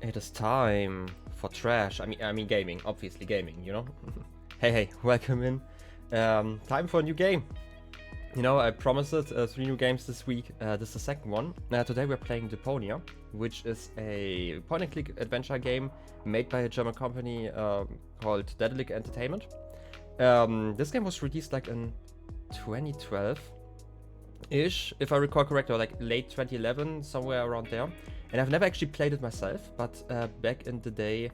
It is time for trash. I mean gaming, obviously gaming, you know? Hey, welcome in. Time for a new game. You know, I promised it 3 new games this week. This is the second one. Today we're playing Deponia, which is a point-and-click adventure game made by a German company called Daedalic Entertainment. This game was released like in 2012-ish, if I recall correctly, or like late 2011, somewhere around there. And I've never actually played it myself, but back in the day,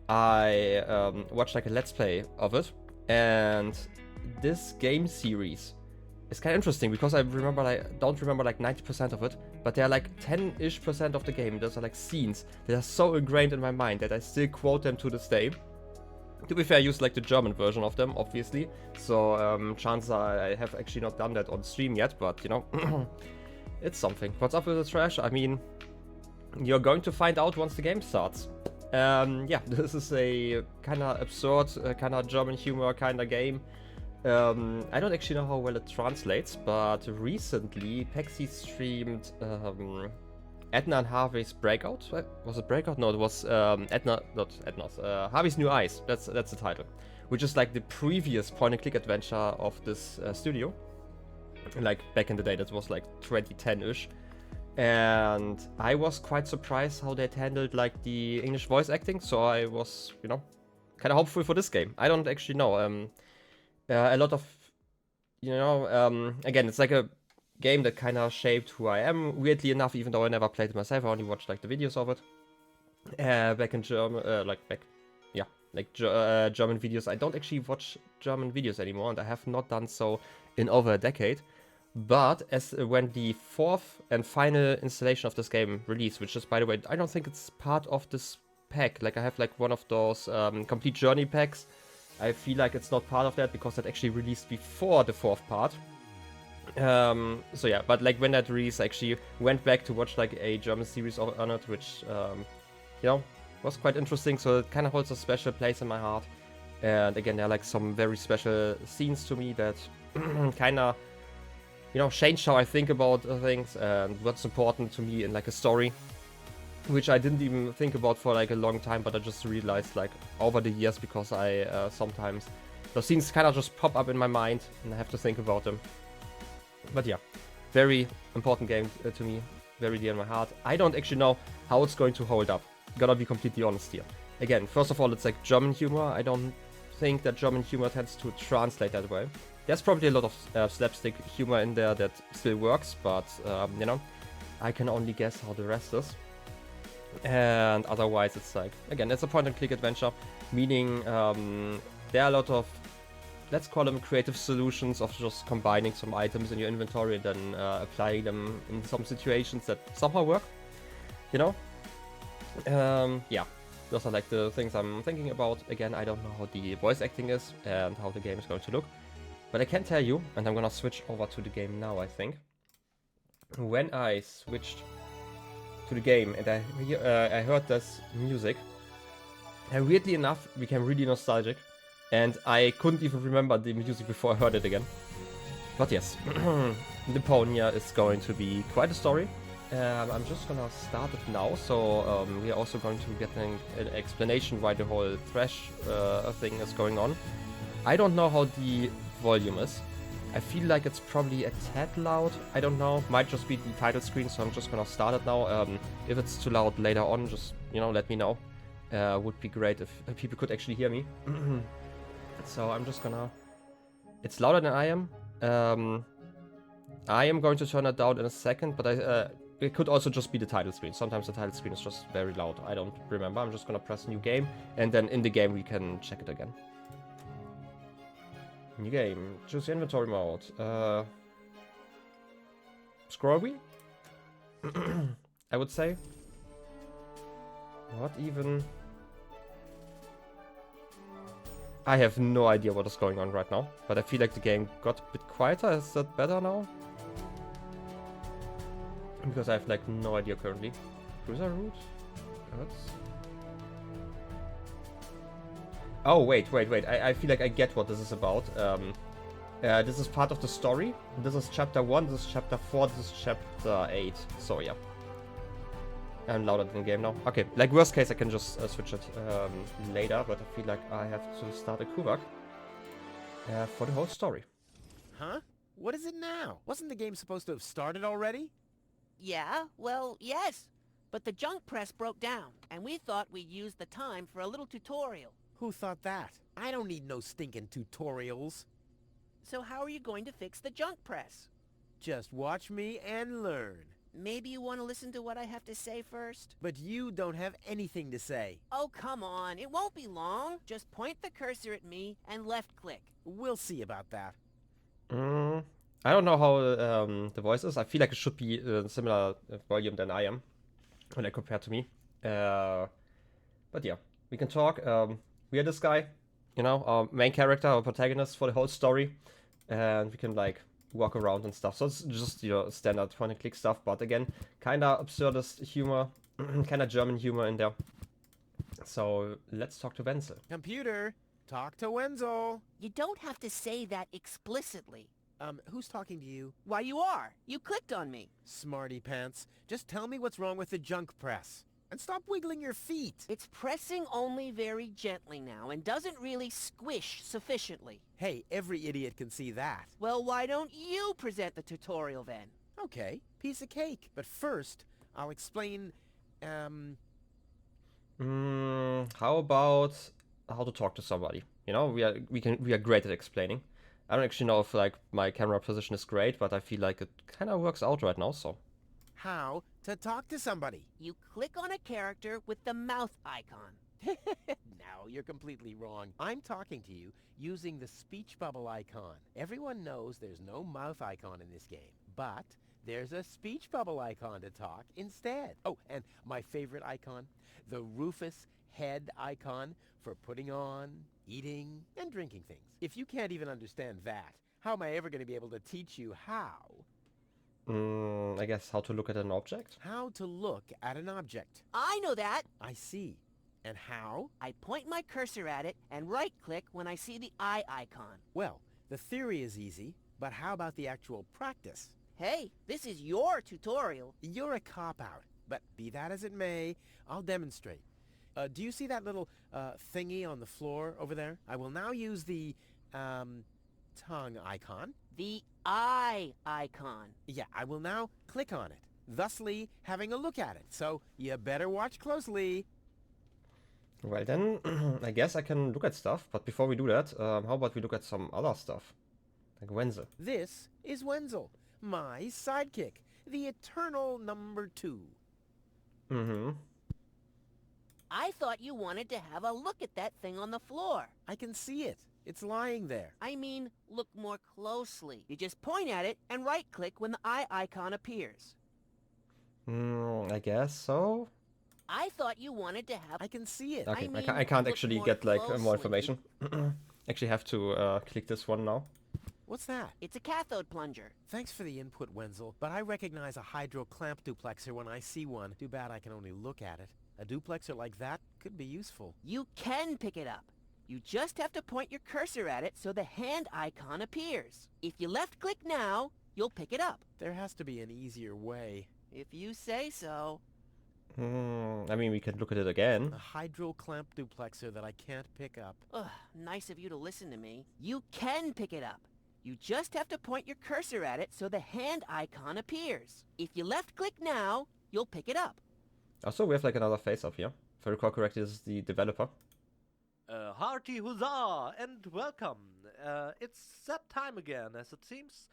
I watched like a Let's Play of it. And this game series is kind of interesting because I don't remember like 90% of it, but there are like 10-ish% of the game. Those are like scenes that are so ingrained in my mind that I still quote them to this day. To be fair, I use like the German version of them, obviously. So chances are I have actually not done that on stream yet, but you know, it's something. What's up with the trash? I mean, you're going to find out once the game starts. Yeah, this is a kind of absurd, kind of German humor kind of game. I don't actually know how well it translates, but recently Pexi streamed Edna and Harvey's Breakout. Was it Breakout? No, it was Harvey's New Eyes. That's the title, which is like the previous point-and-click adventure of this studio. Like back in the day, that was like 2010-ish. And I was quite surprised how they handled like the English voice acting, so I was, you know, kind of hopeful for this game. I don't actually know. A lot of, you know, again, it's like a game that kind of shaped who I am, weirdly enough, even though I never played it myself. I only watched like the videos of it. Back in German, German videos. I don't actually watch German videos anymore, and I have not done so in over a decade. But when the 4th and final installation of this game released, which is, by the way, I don't think it's part of this pack. Like I have like one of those complete journey packs. I feel like it's not part of that because that actually released before the 4th part. So yeah, but like when that released, I actually went back to watch like a German series on it, which you know, was quite interesting. So it kind of holds a special place in my heart. And again, there are like some very special scenes to me that kind of, you know, changed how I think about things and what's important to me in like a story, which I didn't even think about for like a long time, but I just realized like over the years because I sometimes those scenes kind of just pop up in my mind and I have to think about them. But yeah, very important game to me, very dear in my heart. I don't actually know how it's going to hold up. Gotta be completely honest here. Again, first of all, it's like German humor. I don't think that German humor tends to translate that well. There's probably a lot of slapstick humor in there that still works, but, you know, I can only guess how the rest is. And otherwise, it's like, again, it's a point-and-click adventure, meaning there are a lot of, let's call them creative solutions of just combining some items in your inventory and then applying them in some situations that somehow work, you know? Yeah, those are like the things I'm thinking about. Again, I don't know how the voice acting is and how the game is going to look. But I can tell you, and I'm gonna switch over to the game now, I think. When I switched to the game and I heard this music, and weirdly enough became really nostalgic, and I couldn't even remember the music before I heard it again. But yes, Deponia is going to be quite a story. I'm just gonna start it now, so we are also going to get an explanation why the whole thrash thing is going on. I don't know how the volume is. I feel like it's probably a tad loud. I don't know. Might just be the title screen, so I'm just gonna start it now. If it's too loud later on, just, you know, let me know. Would be great if people could actually hear me. So I'm just gonna... It's louder than I am. I am going to turn it down in a second, but it could also just be the title screen. Sometimes the title screen is just very loud. I don't remember. I'm just gonna press new game, and then in the game we can check it again. New game. Choose inventory mode. Scroll wheel? I would say. What even? I have no idea what is going on right now, but I feel like the game got a bit quieter. Is that better now? Because I have like no idea currently. Cruiser route? That's... Oh, wait. I feel like I get what this is about. This is part of the story. This is chapter 1, this is chapter 4, this is chapter 8. So, yeah. I'm louder than the game now. Okay, like worst case I can just switch it later, but I feel like I have to start a Kuvak for the whole story. Huh? What is it now? Wasn't the game supposed to have started already? Yeah, well, yes. But the junk press broke down, and we thought we'd use the time for a little tutorial. Who thought that? I don't need no stinking tutorials. So how are you going to fix the junk press? Just watch me and learn. Maybe you want to listen to what I have to say first? But you don't have anything to say. Oh, come on. It won't be long. Just point the cursor at me and left-click. We'll see about that. I don't know how the voice is. I feel like it should be similar volume than I am when I compare to me. But yeah, we can talk. We are this guy, you know, our main character, our protagonist for the whole story, and we can like walk around and stuff. So it's just your standard point-and-click stuff, but again, kinda absurdist humor, kinda German humor in there. So let's talk to Wenzel. Computer, talk to Wenzel. You don't have to say that explicitly. Who's talking to you? Why, you are. You clicked on me. Smarty pants. Just tell me what's wrong with the junk press. And stop wiggling your feet. It's pressing only very gently now and doesn't really squish sufficiently. Hey, every idiot can see that. Well, why don't you present the tutorial then? Okay, piece of cake. But first, I'll explain, How about how to talk to somebody? You know, we are great at explaining. I don't actually know if like my camera position is great, but I feel like it kind of works out right now. So how to talk to somebody. You click on a character with the mouth icon. No, you're completely wrong. I'm talking to you using the speech bubble icon. Everyone knows there's no mouth icon in this game, but there's a speech bubble icon to talk instead. Oh, and my favorite icon, the Rufus head icon for putting on, eating, and drinking things. If you can't even understand that, how am I ever going to be able to teach you how? I guess how to look at an object. How to look at an object. I know that. I see. And how? I point my cursor at it and right-click when I see the eye icon. Well, the theory is easy, but how about the actual practice? Hey, this is your tutorial. You're a cop-out, but be that as it may, I'll demonstrate. Do you see that little thingy on the floor over there? I will now use the tongue icon. The eye icon. Yeah, I will now click on it, thusly having a look at it. So you better watch closely. Well then, I guess I can look at stuff, but before we do that, how about we look at some other stuff? Like Wenzel. This is Wenzel, my sidekick, the eternal number 2. I thought you wanted to have a look at that thing on the floor. I can see it. It's lying there. I mean, look more closely. You just point at it and right-click when the eye icon appears. I guess so. I thought you wanted to have... I can see it. Okay, I mean, I can't look actually more get like closely. more information. Actually have to click this one now. What's that? It's a cathode plunger. Thanks for the input, Wenzel, but I recognize a hydro clamp duplexer when I see one. Too bad I can only look at it. A duplexer like that could be useful. You can pick it up. You just have to point your cursor at it so the hand icon appears. If you left-click now, you'll pick it up. There has to be an easier way. If you say so. I mean, we can look at it again. A hydro clamp duplexer that I can't pick up. Ugh, nice of you to listen to me. You can pick it up. You just have to point your cursor at it so the hand icon appears. If you left-click now, you'll pick it up. Also, we have like another face up here. If I recall correctly, this is the developer. Hearty huzzah and welcome. It's that time again, as it seems.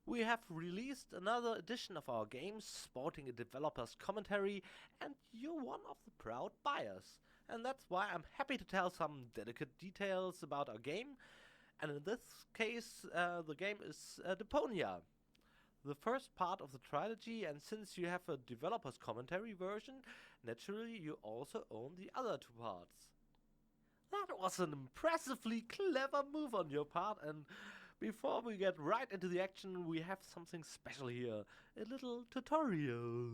We have released another edition of our game, sporting a developer's commentary, and you're one of the proud buyers. And that's why I'm happy to tell some delicate details about our game. And in this case, the game is Deponia, the first part of the trilogy, and since you have a developer's commentary version, naturally you also own the other 2 parts. That was an impressively clever move on your part, and before we get right into the action, we have something special here. A little tutorial.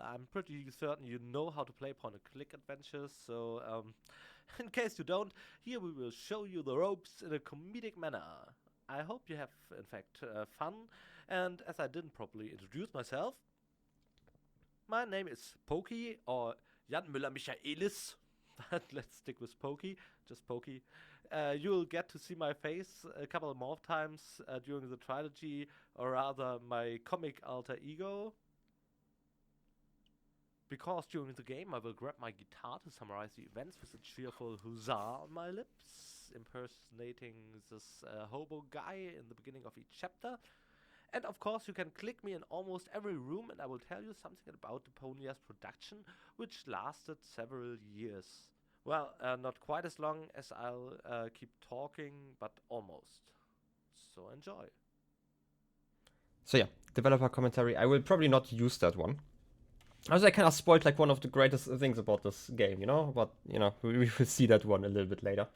I'm pretty certain you know how to play point-and-click adventures, so in case you don't, here we will show you the ropes in a comedic manner. I hope you have, in fact, fun, and as I didn't properly introduce myself, My name is Pokey, or Jan Müller Michaelis. But let's stick with Pokey, just Pokey. You'll get to see my face a couple more times during the trilogy, or rather my comic alter ego. Because during the game I will grab my guitar to summarize the events with a cheerful huzzah on my lips, impersonating this hobo guy in the beginning of each chapter. And of course you can click me in almost every room and I will tell you something about Deponia's production, which lasted several years. Well, not quite as long as I'll keep talking, but almost. So enjoy. So yeah, developer commentary. I will probably not use that one. Also, I kind of spoiled like one of the greatest things about this game, you know? But, you know, we will see that one a little bit later.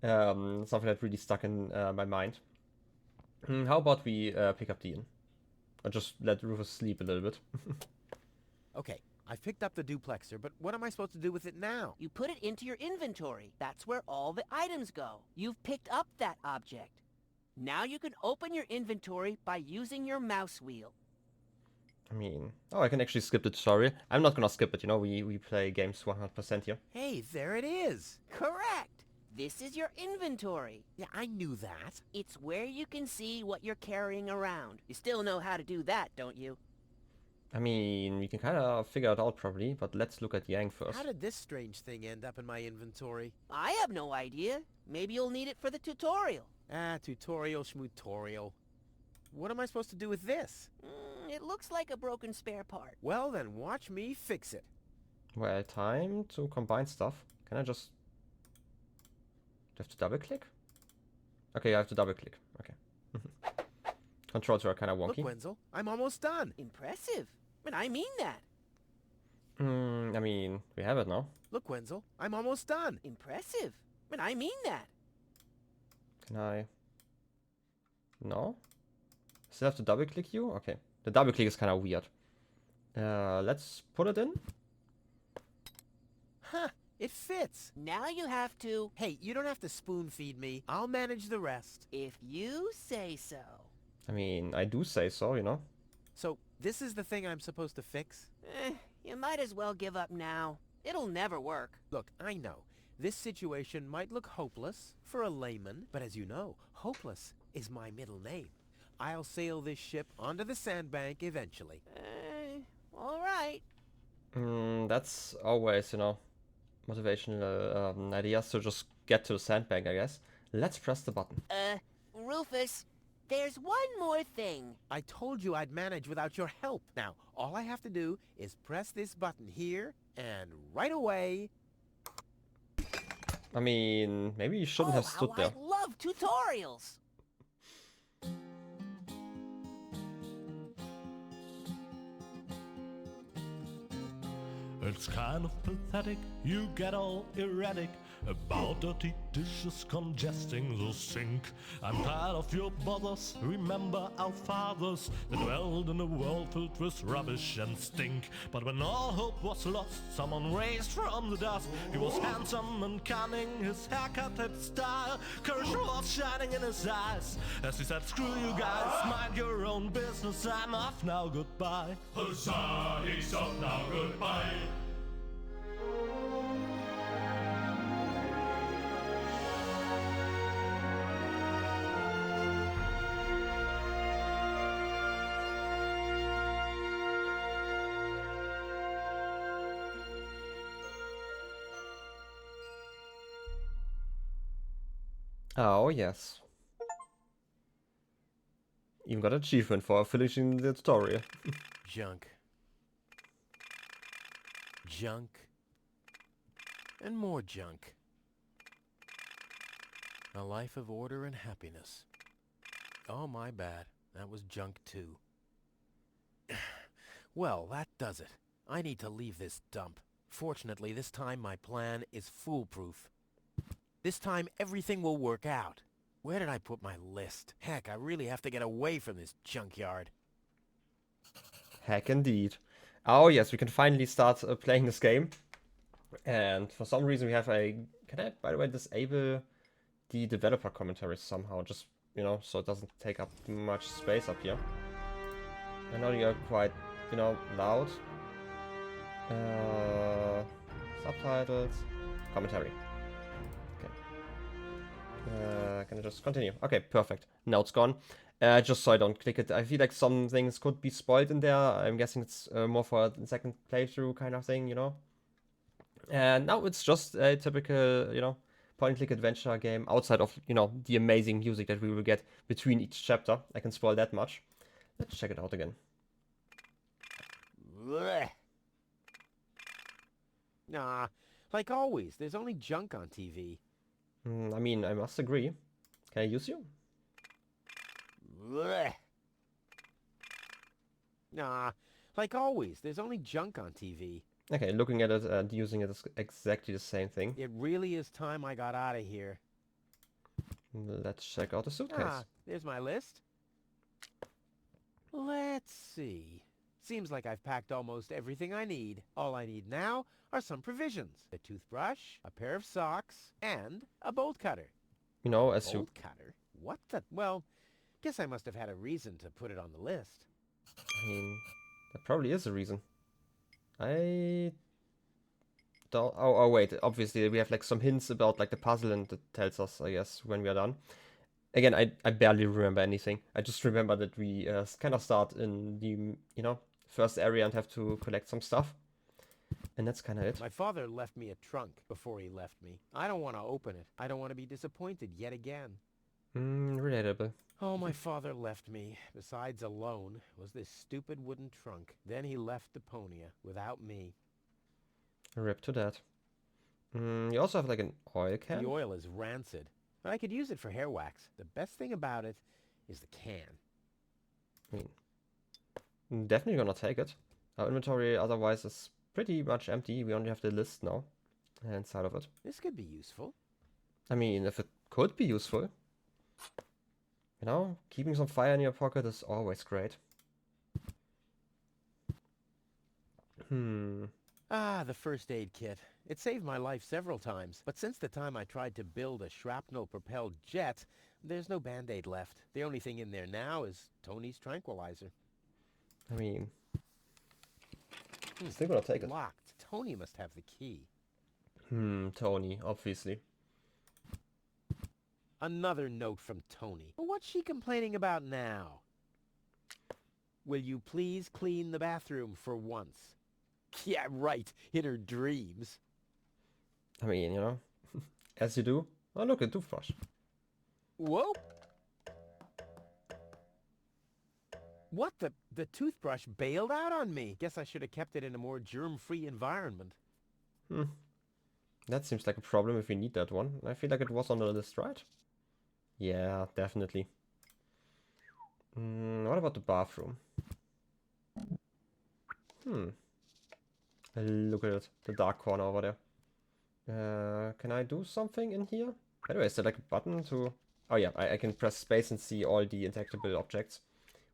Something that really stuck in my mind. How about we pick up the inn? Or just let Rufus sleep a little bit. Okay, I've picked up the duplexer, but what am I supposed to do with it now? You put it into your inventory. That's where all the items go. You've picked up that object. Now you can open your inventory by using your mouse wheel. I mean, oh, I can actually skip the tutorial. I'm not gonna skip it, you know, we play games 100% here. Hey, there it is! Correct! This is your inventory. Yeah, I knew that. It's where you can see what you're carrying around. You still know how to do that, don't you? I mean, we can kind of figure it out probably, but let's look at Yang first. How did this strange thing end up in my inventory? I have no idea. Maybe you'll need it for the tutorial. Tutorial schmutorial. What am I supposed to do with this? It looks like a broken spare part. Well, then watch me fix it. Well, time to combine stuff. Can I just... Do I have to double click? Okay, I have to double click. Okay. Controls are kind of wonky. Look, Wenzel, I'm almost done. Impressive. But I mean that. I mean, we have it now. Look, Wenzel, I'm almost done. Impressive. But I mean that. Can I... No? Still have to double click you? Okay. The double click is kind of weird. Let's put it in. Huh, it fits. Now you have to... Hey, you don't have to spoon feed me. I'll manage the rest. If you say so. I mean, I do say so, you know. So, this is the thing I'm supposed to fix? You might as well give up now. It'll never work. Look, I know. This situation might look hopeless for a layman, but as you know, hopeless is my middle name. I'll sail this ship onto the sandbank eventually. All right. That's always, you know, motivational ideas to just get to the sandbank, I guess. Let's press the button. Rufus, there's one more thing. I told you I'd manage without your help. Now, all I have to do is press this button here, and right away... I mean, maybe you shouldn't have stood there. I love tutorials. It's kind of pathetic, you get all erratic about dirty dishes congesting the sink. I'm tired of your bothers, remember our fathers that dwelled in a world filled with rubbish and stink. But when all hope was lost, someone raised from the dust. He was handsome and cunning, his haircut had style, courage was shining in his eyes as he said, screw you guys, mind your own business, I'm off now, goodbye. Huzzah, he's off now, goodbye. Oh, yes. Even got an achievement for finishing the tutorial. Junk. Junk. And more junk. A life of order and happiness. Oh, my bad. That was junk too. Well, that does it. I need to leave this dump. Fortunately, this time my plan is foolproof. This time everything will work out. Where did I put my list? Heck, I really have to get away from this junkyard. Heck indeed. Oh yes, we can finally start playing this game. And for some reason we have a... Can I, by the way, disable the developer commentary somehow? Just, you know, so it doesn't take up much space up here. I know you're quite, you know, loud. Subtitles, commentary. Okay. Can I just continue? Okay, perfect. Now it's gone. Just so I don't click it. I feel like some things could be spoiled in there. I'm guessing it's more for a second playthrough kind of thing, you know? And now it's just a typical, you know, point-and-click adventure game outside of, you know, the amazing music that we will get between each chapter. I can spoil that much. Let's check it out again. Blech. Nah, like always, there's only junk on TV. I mean, I must agree. Can I use you? Blech. Nah, like always, there's only junk on TV. Okay, looking at it and using it is exactly the same thing. It really is time I got out of here. Let's check out the suitcase. Ah, there's my list. Let's see. Seems like I've packed almost everything I need. All I need now are some provisions. A toothbrush, a pair of socks, and a bolt cutter. You know, as you... Bolt cutter? What the... Well, guess I must have had a reason to put it on the list. I mean, that probably is a reason. I don't... Oh, wait. Obviously, we have like some hints about like the puzzle and it tells us, I guess, when we are done. Again, I barely remember anything. I just remember that we kind of start in the, you know, first area and have to collect some stuff. And that's kind of it. My father left me a trunk before he left me. I don't want to open it. I don't want to be disappointed yet again. Relatable. All my father left me, besides alone, was this stupid wooden trunk. Then he left Deponia without me. Rip to that. You also have like an oil can. The oil is rancid, but I could use it for hair wax. The best thing about it is the can. I mean, definitely gonna take it. Our inventory otherwise is pretty much empty. We only have the list now inside of it. This could be useful. I mean, if it could be useful. You know, keeping some fire in your pocket is always great. Ah, the first aid kit. It saved my life several times, but since the time I tried to build a shrapnel-propelled jet, there's no Band-Aid left. The only thing in there now is Tony's tranquilizer. I mean, still gonna take it. Locked. Tony must have the key. Tony, obviously. Another note from Tony. What's she complaining about now? Will you please clean the bathroom for once? Yeah, right. In her dreams. I mean, you know, as you do. Oh, look, a toothbrush. Whoa! What the toothbrush bailed out on me. Guess I should have kept it in a more germ-free environment. That seems like a problem if we need that one. I feel like it was on the list, right? Yeah, definitely. What about the bathroom? Look at it, the dark corner over there. Can I do something in here? By the way, is there like a button to... Oh yeah, I can press space and see all the interactable objects,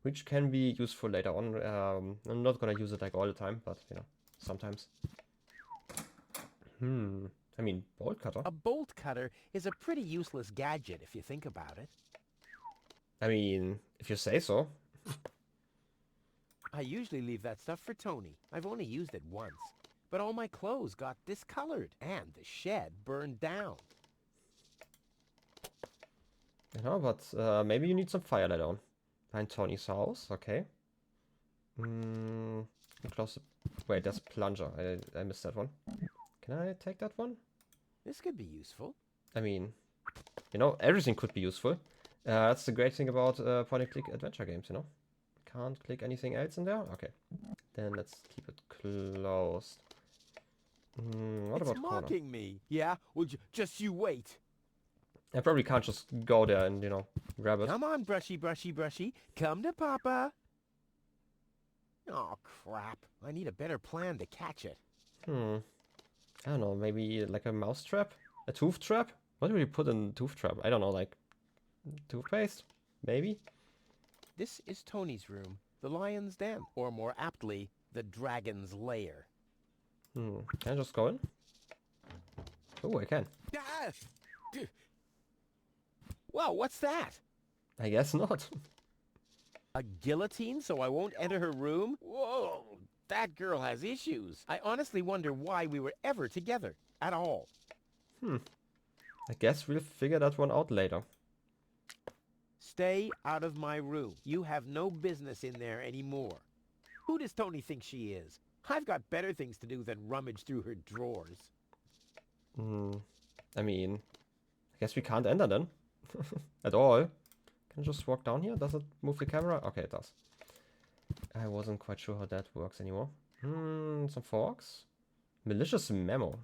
which can be useful later on. I'm not gonna use it like all the time, but you know, sometimes. I mean, bolt cutter. A bolt cutter is a pretty useless gadget if you think about it. I mean, if you say so. I usually leave that stuff for Tony. I've only used it once. But all my clothes got discolored, and the shed burned down. You know, but maybe you need some fire later on. Behind Tony's house, okay. Close the... Wait, there's a plunger. I missed that one. Can I take that one? This could be useful. I mean, you know, everything could be useful. That's the great thing about point-and-click adventure games, you know. Can't click anything else in there? Okay. Then let's keep it closed. What It's about corner? mocking me. Yeah? Well, just you wait. I probably can't just go there and, you know, grab it. Come on, brushy, brushy, brushy. Come to Papa. Oh, crap. I need a better plan to catch it. I don't know, maybe like a mouse trap? A tooth trap? What do you put in tooth trap? I don't know, like toothpaste? Maybe? This is Tony's room, the lion's den, or more aptly, the dragon's lair. Can I just go in? Oh, I can. Ah! Well, what's that? I guess not. A guillotine so I won't enter her room? Whoa! That girl has issues. I honestly wonder why we were ever together at all. I guess we'll figure that one out later. Stay out of my room. You have no business in there anymore. Who does Tony think she is? I've got better things to do than rummage through her drawers. I mean, I guess we can't enter then. At all. Can I just walk down here? Does it move the camera? Okay, it does. I wasn't quite sure how that works anymore. Some forks. Malicious memo.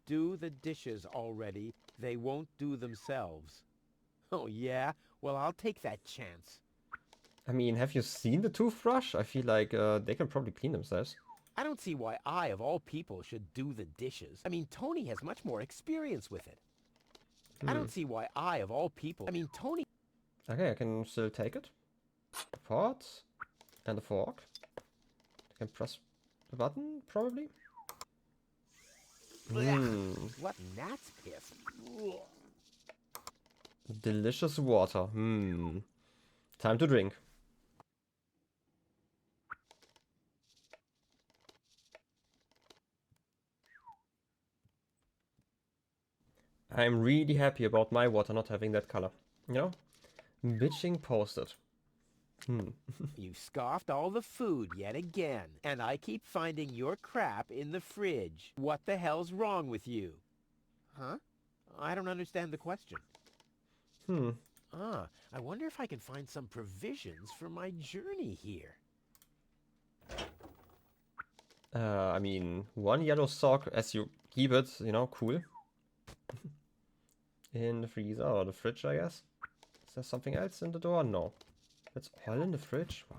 Do the dishes already. They won't do themselves. Oh, yeah? Well, I'll take that chance. I mean, have you seen the toothbrush? I feel like they can probably clean themselves. I don't see why I, of all people, should do the dishes. I mean, Tony has much more experience with it. I don't see why I, of all people... I mean, Tony... Okay, I can still take it. A pot. And a fork. I can press the button, probably. What gnat's piss? Delicious water. Time to drink. I'm really happy about my water not having that color. You know? Bitching posted. You scoffed all the food yet again, and I keep finding your crap in the fridge. What the hell's wrong with you? Huh? I don't understand the question. I wonder if I can find some provisions for my journey here. I mean, one yellow sock as you keep it, you know, cool. In the freezer or the fridge, I guess. Is there something else in the door? No. That's all in the fridge? Wow.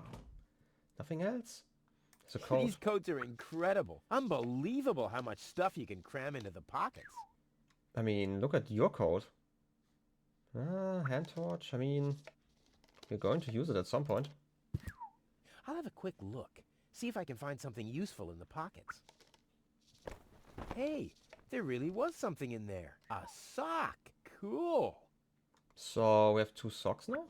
Nothing else? There's a code. These codes are incredible. Unbelievable how much stuff you can cram into the pockets. I mean, look at your code. Hand torch. I mean, you're going to use it at some point. I'll have a quick look. See if I can find something useful in the pockets. Hey, there really was something in there. A sock. Cool. So we have 2 socks now?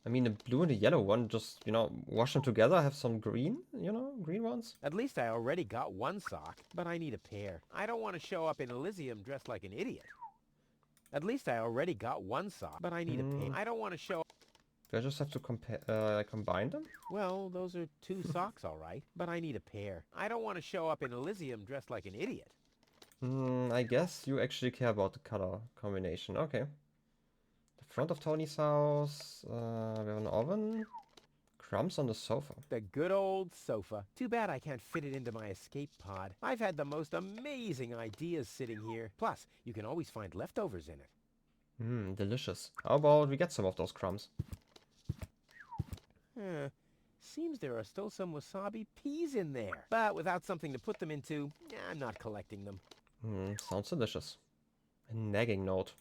I mean, the blue and the yellow one, just, you know, wash them together, have some green, you know, green ones. At least I already got one sock, but I need a pair. I don't want to show up in Elysium dressed like an idiot. At least I already got one sock, but I need a pair. I don't want to show... Do I just have to combine them? Well, those are 2 socks, all right, but I need a pair. I don't want to show up in Elysium dressed like an idiot. I guess you actually care about the color combination. Okay. The front of Tony's house. We have an oven. Crumbs on the sofa. The good old sofa. Too bad I can't fit it into my escape pod. I've had the most amazing ideas sitting here. Plus, you can always find leftovers in it. Delicious. How about we get some of those crumbs? Seems there are still some wasabi peas in there. But without something to put them into, I'm not collecting them. Sounds delicious. A nagging note.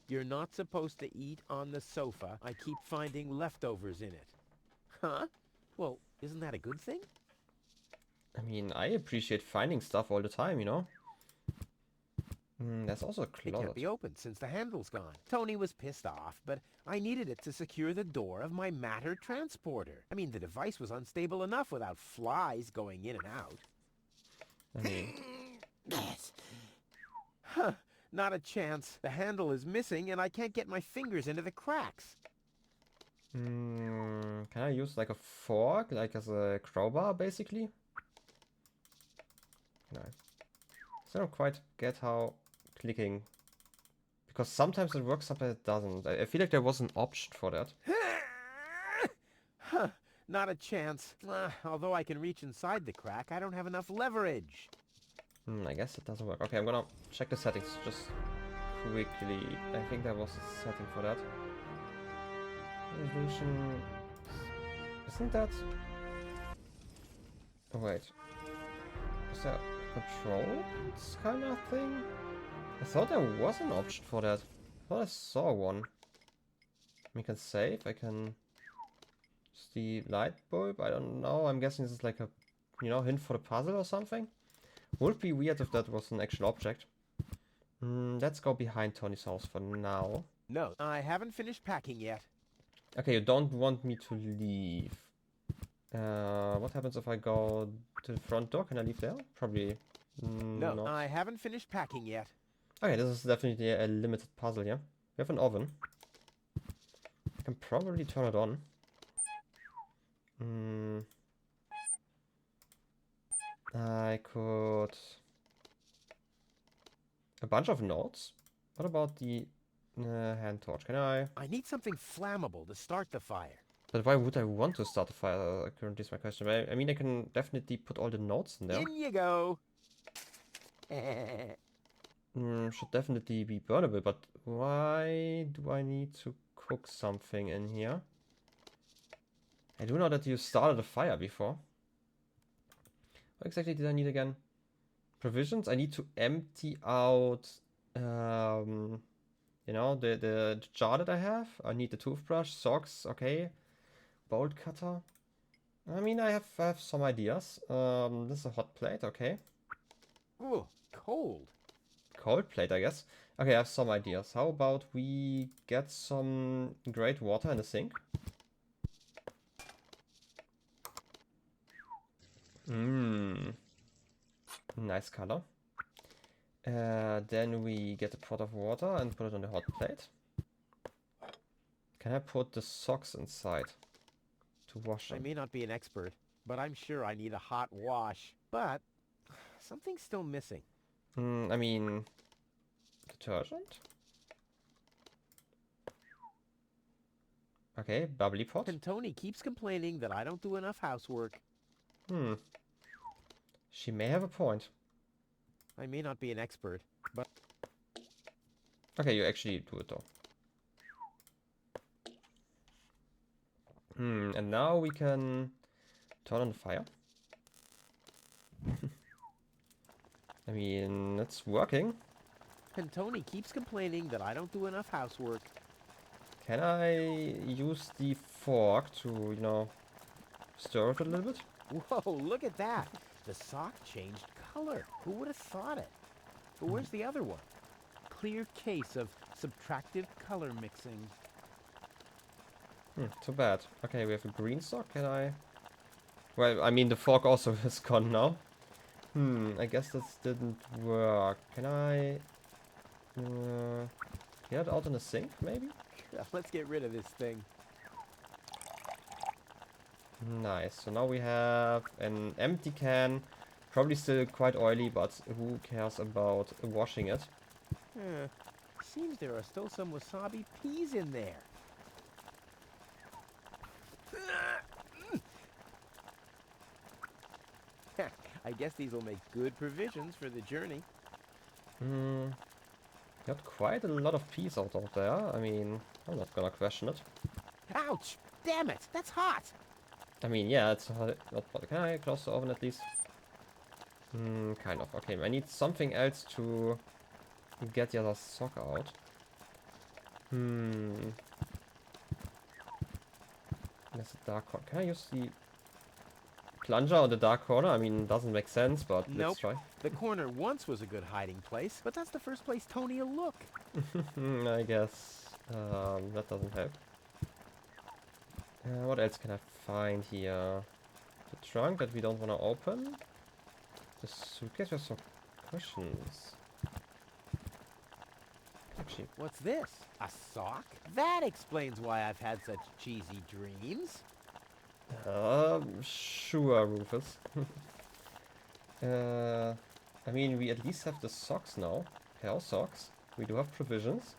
You're not supposed to eat on the sofa. I keep finding leftovers in it. Huh? Well, isn't that a good thing? I mean, I appreciate finding stuff all the time, you know? There's also a It closet. can't be opened since the handle's gone. Tony was pissed off, but I needed it to secure the door of my matter transporter. I mean, the device was unstable enough without flies going in and out. I mean, Huh. Not a chance. The handle is missing and I can't get my fingers into the cracks. can I use like a fork, like as a crowbar, basically? No. So I don't quite get how clicking... Because sometimes it works, sometimes it doesn't. I feel like there was an option for that. Huh. Not a chance. Although I can reach inside the crack, I don't have enough leverage. I guess it doesn't work. Okay, I'm gonna check the settings just quickly. I think there was a setting for that. Resolution... Isn't that... Oh, wait. Is there a controls kind of thing? I thought there was an option for that. I thought I saw one. We can save, I can... It's the light bulb, I don't know. I'm guessing this is like a, you know, hint for the puzzle or something. Would be weird if that was an actual object. Let's go behind Tony's house for now. No, I haven't finished packing yet. Okay, you don't want me to leave. What happens if I go to the front door? Can I leave there? Probably No, not. I haven't finished packing yet. Okay, this is definitely a limited puzzle, yeah? We have an oven. I can probably turn it on. I could... A bunch of notes? What about the hand torch? Can I... I need something flammable to start the fire. But why would I want to start a fire? Currently is my question. I mean, I can definitely put all the notes in there. In you go. Should definitely be burnable, but why do I need to cook something in here? I do know that you started a fire before. What exactly did I need again? Provisions? I need to empty out, you know, the jar that I have. I need the toothbrush, socks, okay. Bolt cutter. I mean, I have some ideas. This is a hot plate, okay. Ooh, cold. Cold plate, I guess. Okay, I have some ideas. How about we get some great water in the sink? Nice color. Then we get a pot of water and put it on the hot plate. Can I put the socks inside to wash I them? may not be an expert, but I'm sure I need a hot wash. But something's still missing. I mean, detergent? Okay, bubbly pot. And Tony keeps complaining that I don't do enough housework. She may have a point. I may not be an expert, but... Okay, you actually do it though. And now we can turn on the fire. I mean, it's working. And Tony keeps complaining that I don't do enough housework. Can I use the fork to, you know, stir it a little bit? Whoa, look at that. The sock changed color. Who would have thought it? But where's the other one? Clear case of subtractive color mixing. Too bad. Okay, we have a green sock. Can I... Well, I mean, the fork also is gone now. I guess this didn't work. Can I... get it out in the sink, maybe? Let's get rid of this thing. Nice. So now we have an empty can. Probably still quite oily, but who cares about washing it? Seems there are still some wasabi peas in there. I guess these will make good provisions for the journey. Got quite a lot of peas out there. I mean, I'm not gonna question it. Ouch! Damn it! That's hot! I mean, yeah, it's not hot. Can I close the oven at least? Kind of. Okay, I need something else to get the other sock out. There's a dark corner. Can I use the plunger on the dark corner? I mean, doesn't make sense, but Nope. let's try. The corner once was a good hiding place, but that's the first place Tony will look. I guess that doesn't help. What else can I find here? The trunk that we don't want to open. The suitcase with some cushions. Actually, What's this? A sock? That explains why I've had such cheesy dreams. sure, Rufus. I mean, we at least have the socks now. Pair of socks. We do have provisions.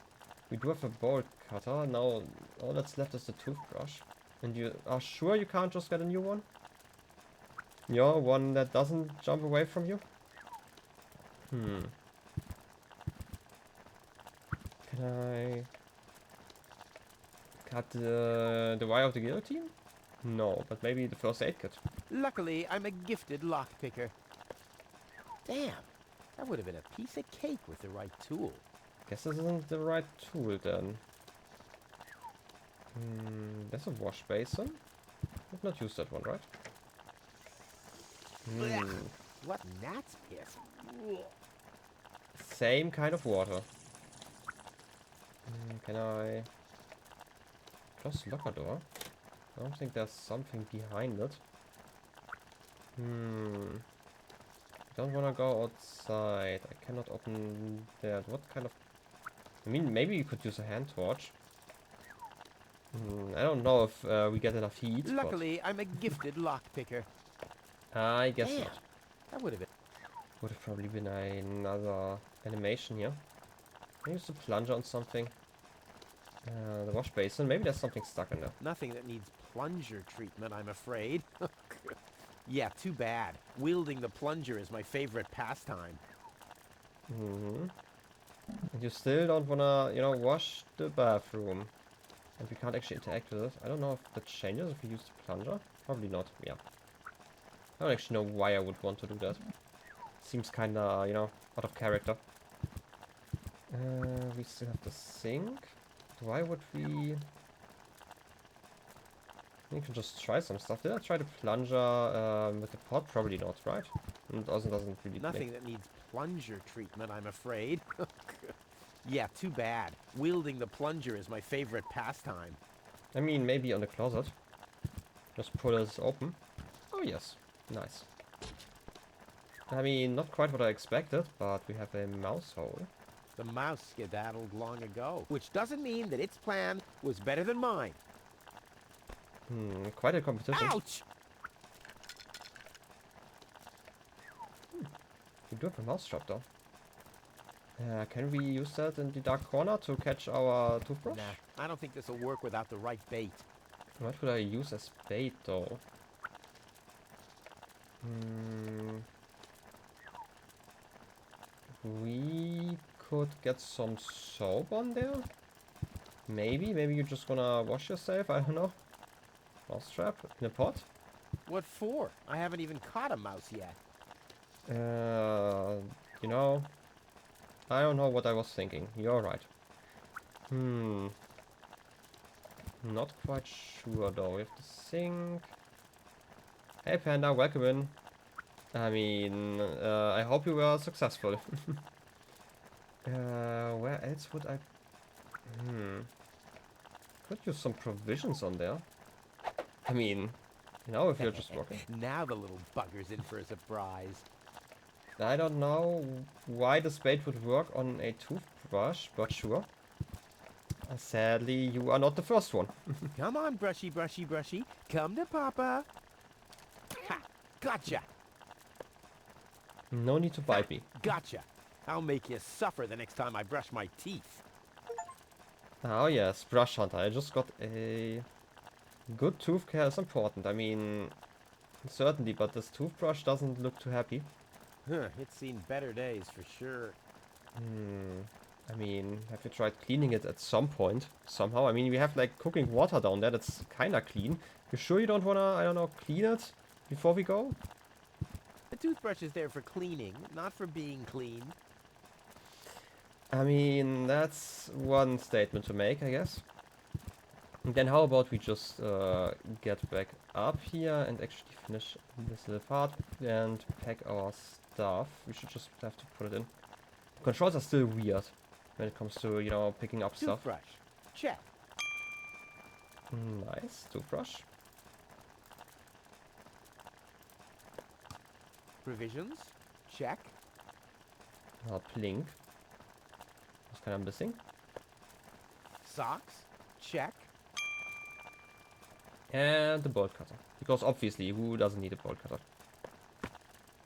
We do have a bolt cutter. Now, all that's left is the toothbrush. And you are sure you can't just get a new one? Yeah, one that doesn't jump away from you? Can I cut the wire of the guillotine? No, but maybe the first aid kit. Luckily, I'm a gifted lockpicker. Damn, that would have been a piece of cake with the right tool. Guess this isn't the right tool then. There's a wash basin. I've not used that one, right? Blech. What gnat's piss? Ugh. Same kind of water. Can I closed locker door. I don't think there's something behind it. Don't wanna go outside. I cannot open that. What kind of... I mean, maybe you could use a hand torch. I don't know if we get enough heat. Luckily, I'm a gifted lockpicker. I guess Damn, not. that would have been... Would have probably been another animation here. Maybe use a plunger on something. The wash basin. Maybe there's something stuck in there. Nothing that needs plunger treatment, I'm afraid. Yeah, too bad. Wielding the plunger is my favorite pastime. And you still don't wanna, you know, wash the bathroom. And we can't actually interact with it. I don't know if that changes if we use the plunger. Probably not, yeah. I don't actually know why I would want to do that. Seems kinda, you know, out of character. We still have the sink. Why would we... We can just try some stuff. Did I try the plunger with the pot? Probably not, right? It also doesn't really Nothing that needs plunger treatment, I'm afraid. Yeah, too bad. Wielding the plunger is my favorite pastime. I mean, maybe on the closet. Just pull it open. Oh, yes. Nice. I mean, not quite what I expected, but we have a mouse hole. The mouse skedaddled long ago, which doesn't mean that its plan was better than mine. Quite a competition. Ouch! We do have a mouse trap, though. Can we use that in the dark corner to catch our toothbrush? Nah, I don't think this will work without the right bait. What would I use as bait, though? We could get some soap on there? Maybe you're just gonna wash yourself, I don't know. Mouse trap in a pot? What for? I haven't even caught a mouse yet. You know, I don't know what I was thinking. You're right. Not quite sure though. We have the sink. Hey Panda, welcome in. I mean, I hope you were successful. Where else would I... Could use some provisions on there. I mean, you know, if you're just walking. Now the little bugger's in for a surprise. I don't know why the spade would work on a toothbrush, but sure. Sadly, you are not the first one. Come on, brushy, brushy, brushy. Come to Papa. Ha! Gotcha! No need to bite me. Gotcha! I'll make you suffer the next time I brush my teeth. Oh yes, brush hunter. I just got a... Good tooth care is important. I mean, certainly, but this toothbrush doesn't look too happy. Huh, it's seen better days for sure. I mean, have you tried cleaning it at some point? Somehow? I mean, we have like cooking water down there that's kinda clean. You sure you don't wanna, I don't know, clean it before we go? The toothbrush is there for cleaning, not for being clean. I mean, that's one statement to make, I guess. And then how about we just get back up here and actually finish this little part and pack our stuff. We should just have to put it in. Controls are still weird when it comes to, you know, picking up stuff. Toothbrush. Check. Nice. Toothbrush. Provisions. Check. Plink. What's kind of missing? Socks. Check. And the bolt cutter. Because obviously, who doesn't need a bolt cutter?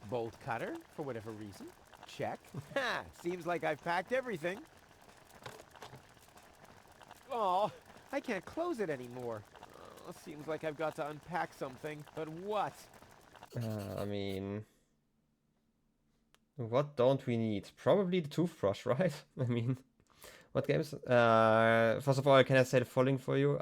Bolt cutter, for whatever reason. Check. Ha! Seems like I've packed everything. Oh, I can't close it anymore. Oh, seems like I've got to unpack something. But what? I mean... What don't we need? Probably the toothbrush, right? I mean... What games? First of all, can I say the following for you?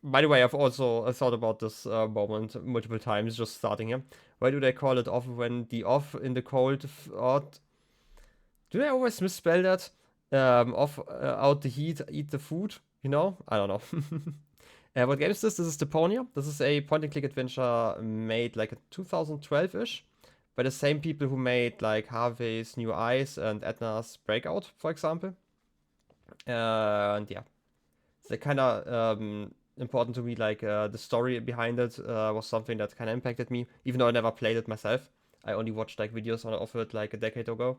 By the way, I've also thought about this moment multiple times, just starting here. Why do they call it off when the off in the cold? Do they always misspell that? Off out the heat, eat the food? You know? I don't know. What game is this? This is Deponia. This is a point-and-click adventure made like 2012-ish by the same people who made like Harvey's New Eyes and Edna's Breakout, for example. And yeah, they kind of important to me. Like the story behind it was something that kind of impacted me, even though I never played it myself. I only watched like videos of it like a decade ago,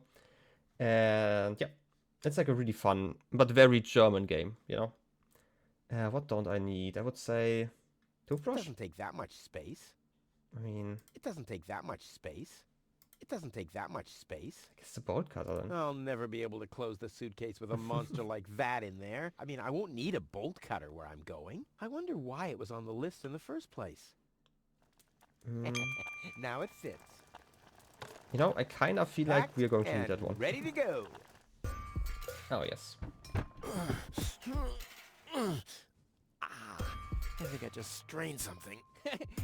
and yeah, it's like a really fun but very German game, you know. What don't I need? I would say It toothbrush. doesn't take that much space. I mean, It doesn't take that much space. It doesn't take that much space. I guess the bolt cutter then. I'll never be able to close the suitcase with a monster like that in there. I mean, I won't need a bolt cutter where I'm going. I wonder why it was on the list in the first place. Now it fits. You know, I kind of feel like Packed we're going to need and that one. ready to go. Oh yes. I think I just strained something.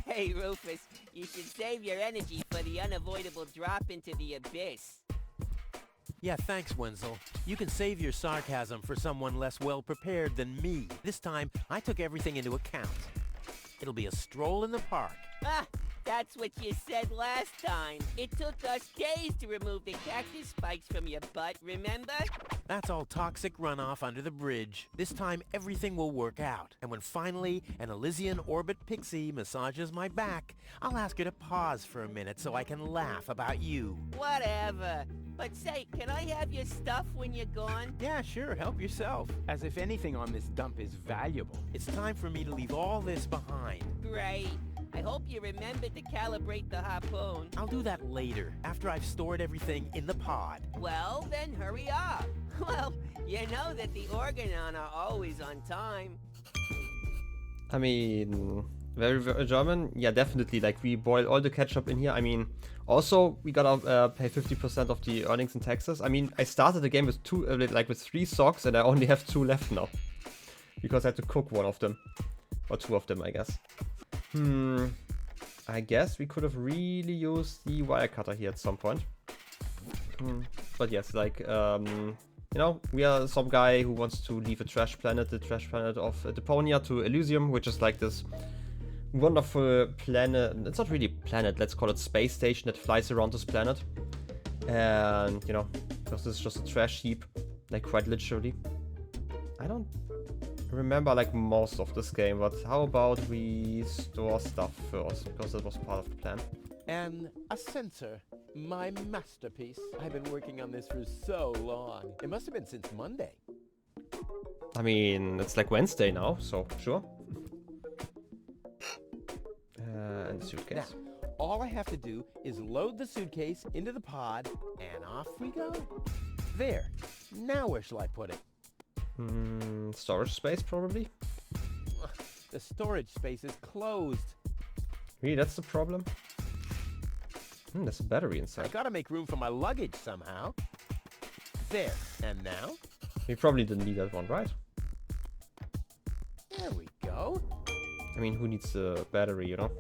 Hey, Rufus, you should save your energy for the unavoidable drop into the abyss. Yeah, thanks, Wenzel. You can save your sarcasm for someone less well-prepared than me. This time, I took everything into account. It'll be a stroll in the park. Ah, that's what you said last time. It took us days to remove the cactus spikes from your butt, remember? That's all toxic runoff under the bridge. This time, everything will work out. And when finally an Elysian orbit pixie massages my back, I'll ask her to pause for a minute so I can laugh about you. Whatever. But say, can I have your stuff when you're gone? Yeah, sure, help yourself. As if anything on this dump is valuable. It's time for me to leave all this behind. Great. I hope you remembered to calibrate the harpoon. I'll do that later, after I've stored everything in the pod. Well, then hurry up. Well, you know that the organon are always on time. I mean, very, very German. Yeah, definitely. Like we boil all the ketchup in here. I mean, also we gotta pay 50% of the earnings in taxes. I mean, I started the game with with 3 socks, and I only have 2 left now because I had to cook one of them, or 2 of them, I guess. I guess we could have really used the wire cutter here at some point. But yes, like, you know, we are some guy who wants to leave a trash planet, the trash planet of Deponia, to Elysium, which is like this wonderful planet. It's not really a planet, let's call it space station that flies around this planet. And, you know, because this is just a trash heap, like quite literally. I don't remember like most of this game, but how about we store stuff first, because that was part of the plan. And a sensor. My masterpiece. I've been working on this for so long. It must have been since Monday. I mean, it's like Wednesday now, so sure. And the suitcase. Now, all I have to do is load the suitcase into the pod, and off we go. There. Now where shall I put it? Storage space, probably. The storage space is closed. Really, that's the problem? There's a battery I inside. gotta make room for my luggage somehow. There. And now? We probably didn't need that one, right? There we go. I mean, who needs a battery, you know?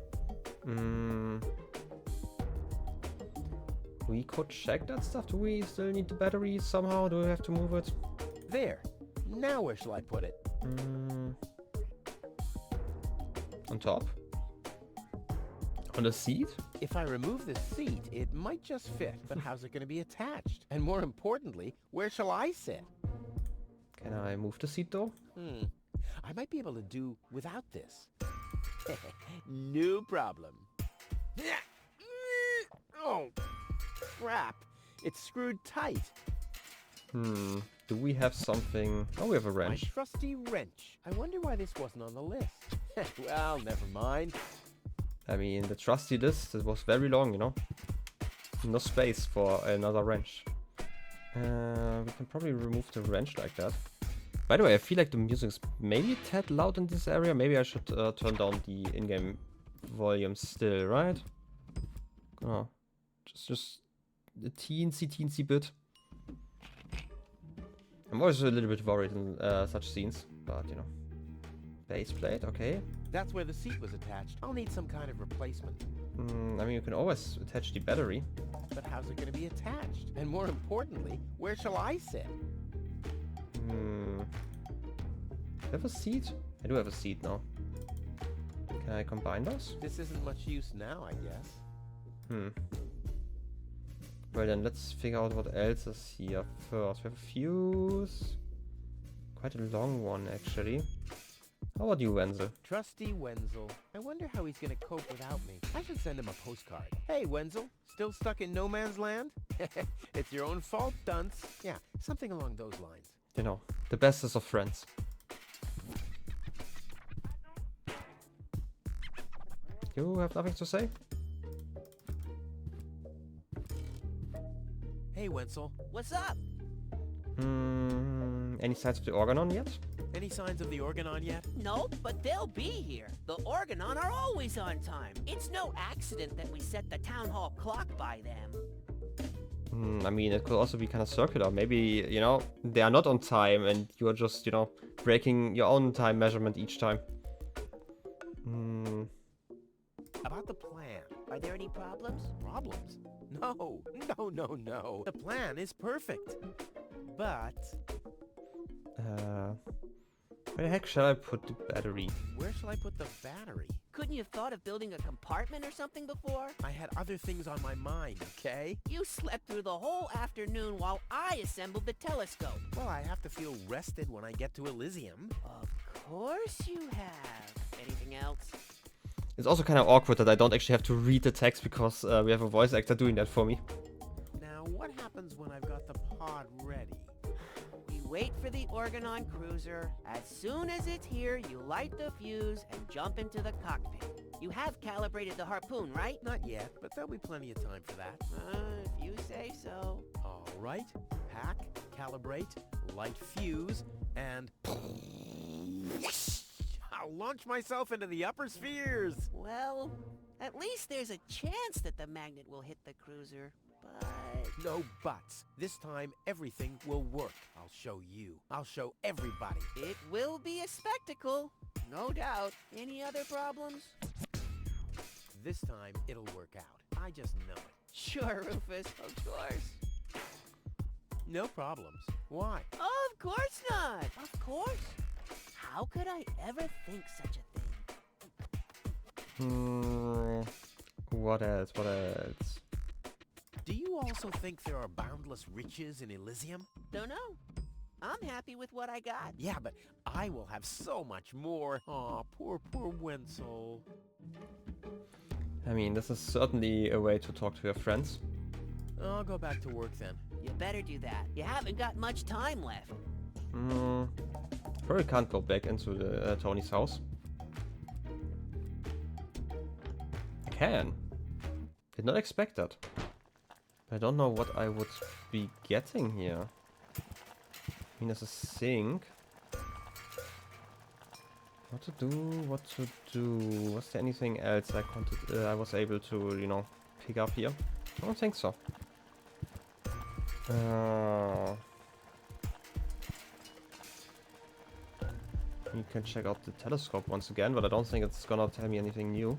We could check that stuff. Do we still need the battery somehow? Do we have to move it? There. Now where shall I put it? On top? On the seat? If I remove the seat, it might just fit, but how's it going to be attached? And more importantly, where shall I sit? Can I move the seat though? I might be able to do without this. No problem. Oh, crap. It's screwed tight. Do we have something? Oh, we have a My wrench. trusty wrench. I wonder why this wasn't on the list. Well, never mind. I mean, the trusty list, it was very long, you know? No space for another wrench. We can probably remove the wrench like that. By the way, I feel like the music's maybe a tad loud in this area. Maybe I should turn down the in-game volume still, right? Oh, just a teensy bit. I'm always a little bit worried in such scenes, but you know. Base plate, okay. That's where the seat was attached. I'll need some kind of replacement. I mean, you can always attach the battery. But how's it going to be attached? And more importantly, where shall I sit? Do I have a seat? I do have a seat now. Can I combine those? This isn't much use now, I guess. Well then, let's figure out what else is here first. We have a fuse. Quite a long one, actually. How about you, Wenzel? Trusty Wenzel. I wonder how he's gonna cope without me. I should send him a postcard. Hey, Wenzel. Still stuck in no man's land? It's your own fault, dunce. Yeah, something along those lines. You know, the bestest of friends. You have nothing to say? Hey, Wenzel. What's up? Any signs of the organon yet? Any signs of the organon yet? No, but they'll be here. The organon are always on time. It's no accident that we set the town hall clock by them. I mean, it could also be kind of circular. Maybe, you know, they are not on time and you are just, you know, breaking your own time measurement each time. About the plan. Are there any problems? Problems? No. The plan is perfect. But Where the heck shall I put the battery? where shall I put the battery? Couldn't you have thought of building a compartment or something before? I had other things on my mind, okay? You slept through the whole afternoon while I assembled the telescope. Well, I have to feel rested when I get to Elysium. Of course you have. Anything else? It's also kind of awkward that I don't actually have to read the text because we have a voice actor doing that for me. Now, what happens when I've got the pod ready? You wait for the Organon cruiser. As soon as it's here, you light the fuse and jump into the cockpit. You have calibrated the harpoon, right? Not yet, but there'll be plenty of time for that. If you say so. All right. Pack, calibrate, light fuse, and I'll launch myself into the upper spheres. Well, at least there's a chance that the magnet will hit the cruiser, but... No buts. This time, everything will work. I'll show you. I'll show everybody. It will be a spectacle, no doubt. Any other problems? This time, it'll work out. I just know it. Sure, Rufus, of course. No problems. Why? Of course not! Of course! How could I ever think such a thing? What else? What else? Do you also think there are boundless riches in Elysium? Don't know. I'm happy with what I got. Yeah, but I will have so much more. Aw, poor Wenzel. I mean, this is certainly a way to talk to your friends. I'll go back to work then. You better do that. You haven't got much time left. Probably can't go back into the Tony's house. I can. Did not expect that. I don't know what I would be getting here. I mean, there's a sink. What to do? Was there anything else I was able to, you know, pick up here? I don't think so. You can check out the telescope once again, but I don't think it's gonna tell me anything new.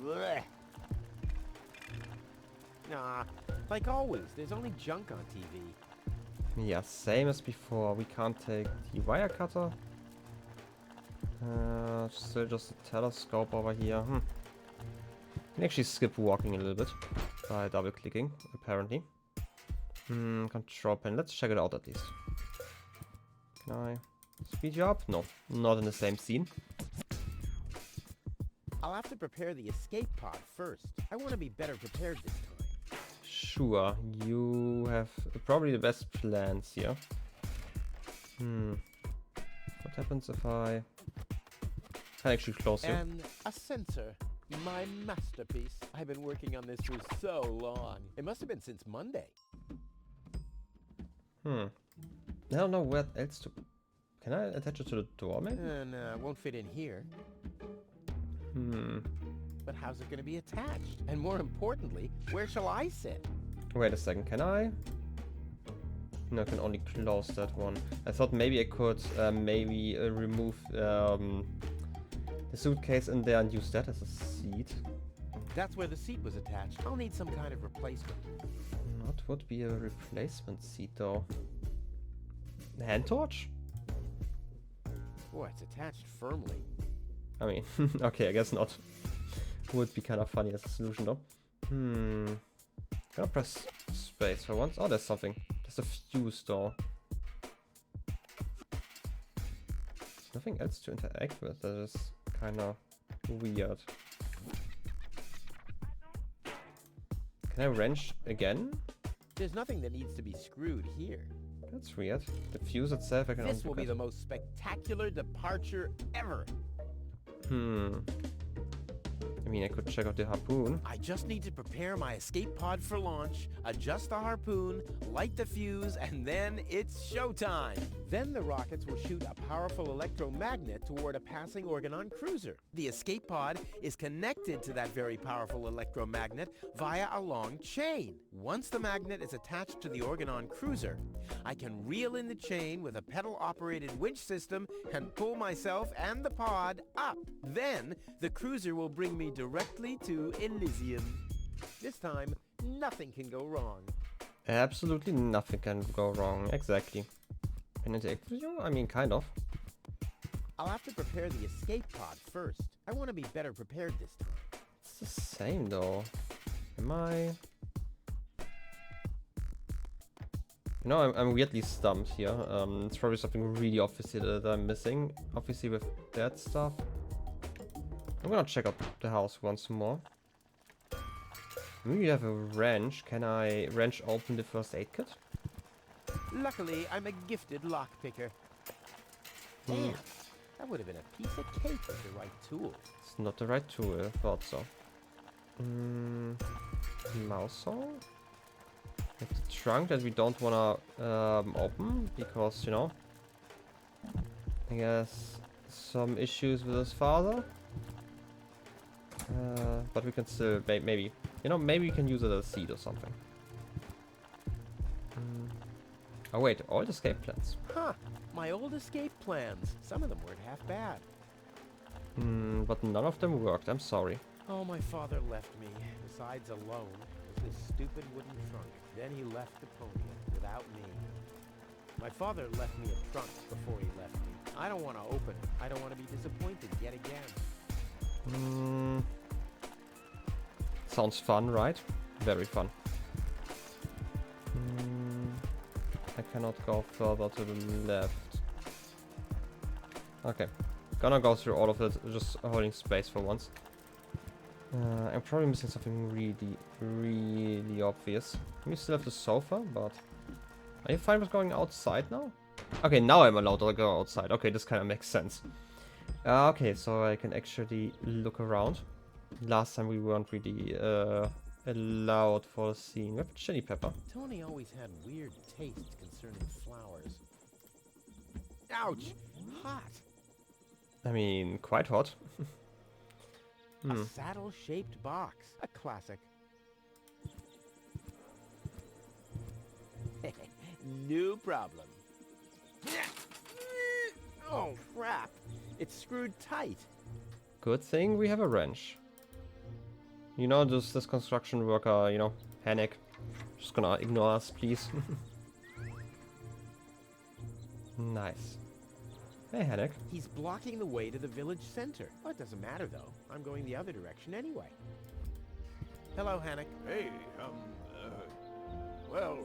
Blech. Nah, like always, there's only junk on TV. Yeah, same as before. We can't take the wire cutter. Still just a telescope over here. Can actually skip walking a little bit by double clicking, apparently. Control panel. Let's check it out at least. Can I speed you up? No, not in the same scene. I'll have to prepare the escape pod first. I want to be better prepared this time. Sure, you have probably the best plans here. What happens if I can actually close you? And a sensor. My masterpiece. I've been working on this for so long. It must have been since Monday. I don't know what else to... Can I attach it to the door, maybe? And it won't fit in here. But how's it going to be attached? And more importantly, where shall I sit? Wait a second, can I? No, I can only close that one. I thought maybe I could remove the suitcase in there and use that as a seat. That's where the seat was attached. I'll need some kind of replacement. What would be a replacement seat, though? A hand torch? Boy, it's attached firmly. I mean, okay, I guess not. Would be kind of funny as a solution, though. Gonna press space for once. Oh, there's something. There's a fuse, though. nothing else to interact with. That is kind of weird. Can I wrench again? There's nothing that needs to be screwed here. That's weird. The fuse itself I can This will be unpick the it. most spectacular departure ever. I mean, I could check out the harpoon. I just need to prepare my escape pod for launch, adjust the harpoon, light the fuse, and then it's showtime. Then the rockets will shoot a powerful electromagnet toward a passing organon cruiser. The escape pod is connected to that very powerful electromagnet via a long chain. Once the magnet is attached to the organon cruiser, I can reel in the chain with a pedal-operated winch system and pull myself and the pod up. Then the cruiser will bring me directly to Elysium. This time, nothing can go wrong. Absolutely nothing can go wrong. Exactly. Can I interact with you? I mean, kind of. I'll have to prepare the escape pod first. I want to be better prepared this time. It's the same though. Am I? You know, I'm weirdly stumped here. It's probably something really obvious that I'm missing. Obviously with that stuff. I'm gonna check out the house once more. Maybe you have a wrench. Can I wrench open the first aid kit? Luckily, I'm a gifted lockpicker. Damn, that would have been a piece of cake with the right tool. It's not the right tool, I thought so. Mouse saw? With the trunk that we don't wanna open because, you know, I guess some issues with his father. But we can still maybe, you know, maybe we can use it as a seed or something. Oh wait, old escape plans. Huh, my old escape plans. Some of them weren't half bad. But none of them worked. I'm sorry. Oh, my father left me, besides alone, with this stupid wooden trunk. Then he left Deponia without me. My father left me a trunk before he left me. I don't want to open it. I don't want to be disappointed yet again. Sounds fun, right? Very fun. I cannot go further to the left. Okay. Gonna go through all of it, just holding space for once. I'm probably missing something really obvious. We still have the sofa, but... Are you fine with going outside now? Okay, now I'm allowed to go outside. Okay, this kind of makes sense. Okay, so I can actually look around. Last time we weren't really allowed for the scene. We have chili pepper. Tony always had weird tastes concerning flowers. Ouch! Hot! I mean, quite hot. A saddle-shaped box. A classic. No problem. Oh, crap. It's screwed tight. Good thing we have a wrench. You know, this construction worker, you know, panic. Just gonna ignore us, please. Nice. Hey, Hanek. He's blocking the way to the village center. Oh, it doesn't matter, though. I'm going the other direction anyway. Hello, Hanek. Hey, well...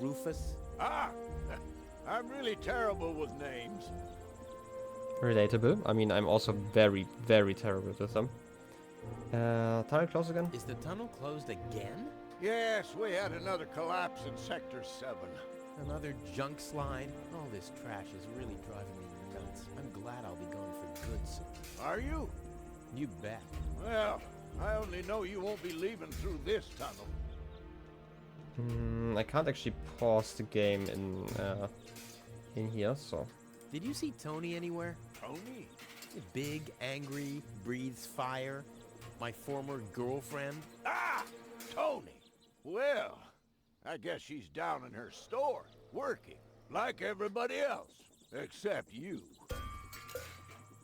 Rufus. I'm really terrible with names. Relatable. I mean, I'm also very terrible with them. Tunnel close again? Is the tunnel closed again? Yes, we had another collapse in Sector 7. Another junk slide? All this trash is really driving me nuts. I'm glad I'll be gone for good soon. Are you? You bet. Well, I only know you won't be leaving through this tunnel. I can't actually pause the game in here, so... Did you see Tony anywhere? Tony? Big, angry, breathes fire. My former girlfriend. Tony! Well, I guess she's down in her store, working, like everybody else, except you.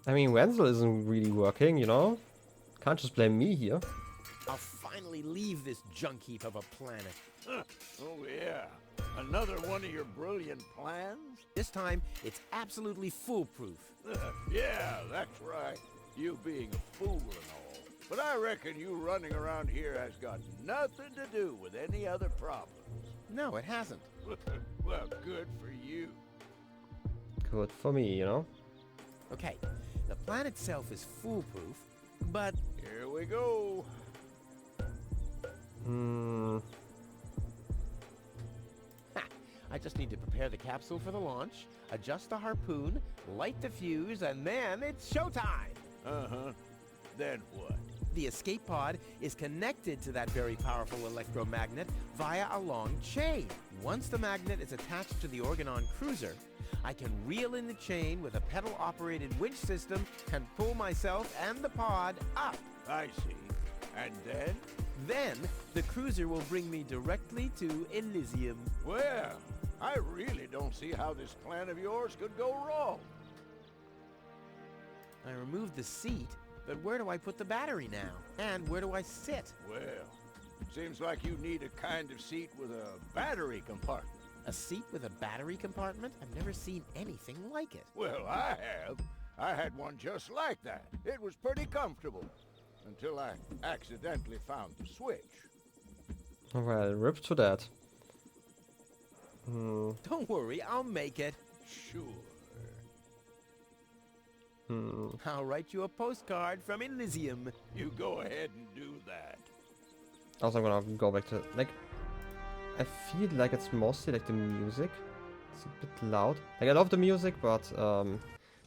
I mean, Wenzel isn't really working, you know? Can't just blame me here. I'll finally leave this junk heap of a planet. Oh yeah, another one of your brilliant plans? This time, it's absolutely foolproof. Yeah, that's right. You being a fool and all. But I reckon you running around here has got nothing to do with any other problems. No, it hasn't. Well, good for you. Good for me, you know? Okay, the plan itself is foolproof, but Here we go. I just need to prepare the capsule for the launch, adjust the harpoon, light the fuse, and then it's showtime! Uh-huh. Then what? The escape pod is connected to that very powerful electromagnet via a long chain. Once the magnet is attached to the organon cruiser, I can reel in the chain with a pedal-operated winch system and pull myself and the pod up. I see. And then? Then, the cruiser will bring me directly to Elysium. Well, I really don't see how this plan of yours could go wrong. I removed the seat, but where do I put the battery now? And where do I sit? Well, seems like you need a kind of seat with a battery compartment. A seat with a battery compartment? I've never seen anything like it. Well, I have. I had one just like that. It was pretty comfortable. Until I accidentally found the switch. Well, rip to that. Don't worry, I'll make it. Sure. I'll write you a postcard from Elysium. You go ahead and do that. Also, I'm gonna go back to, like, I feel like it's mostly like the music. It's a bit loud. Like, I love the music, but I'm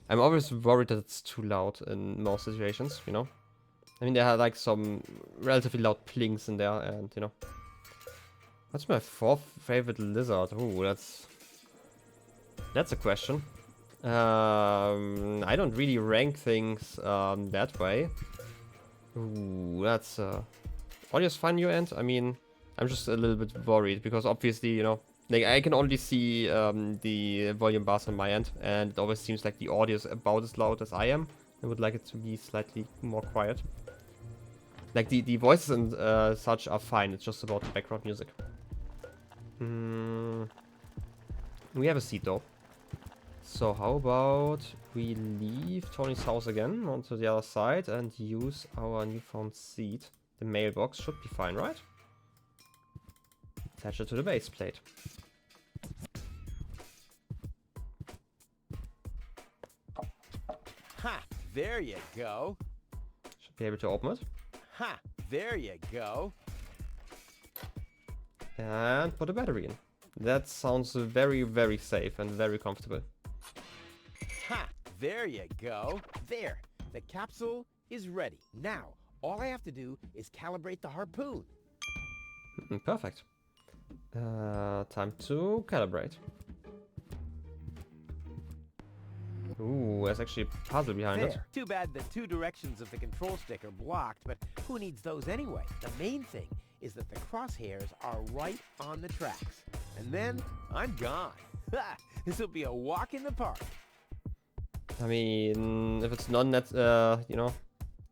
always worried that it's too loud in most situations, you know? I mean, there are like some relatively loud plings in there, and you know. What's my fourth favorite lizard? Ooh, that's a question. I don't really rank things that way. Ooh, that's audio's fine your end. I mean, I'm just a little bit worried because obviously, you know, like I can only see the volume bars on my end, and it always seems like the audio is about as loud as I am. I would like it to be slightly more quiet. Like the voices and such are fine. It's just about the background music. We have a seat though. So how about we leave Tony's house again onto the other side and use our newfound seat. The mailbox should be fine, right? Attach it to the base plate. Ha! There you go. Should be able to open it. Ha! There you go. And put a battery in. That sounds very, very safe and very comfortable. Ha! There you go. There. The capsule is ready. Now, all I have to do is calibrate the harpoon. Perfect. Time to calibrate. Ooh, there's actually a puzzle behind it. There. Too bad the two directions of the control stick are blocked, but who needs those anyway? The main thing is that the crosshairs are right on the tracks. And then I'm gone. Ha! This'll be a walk in the park. I mean, if it's non-net, you know,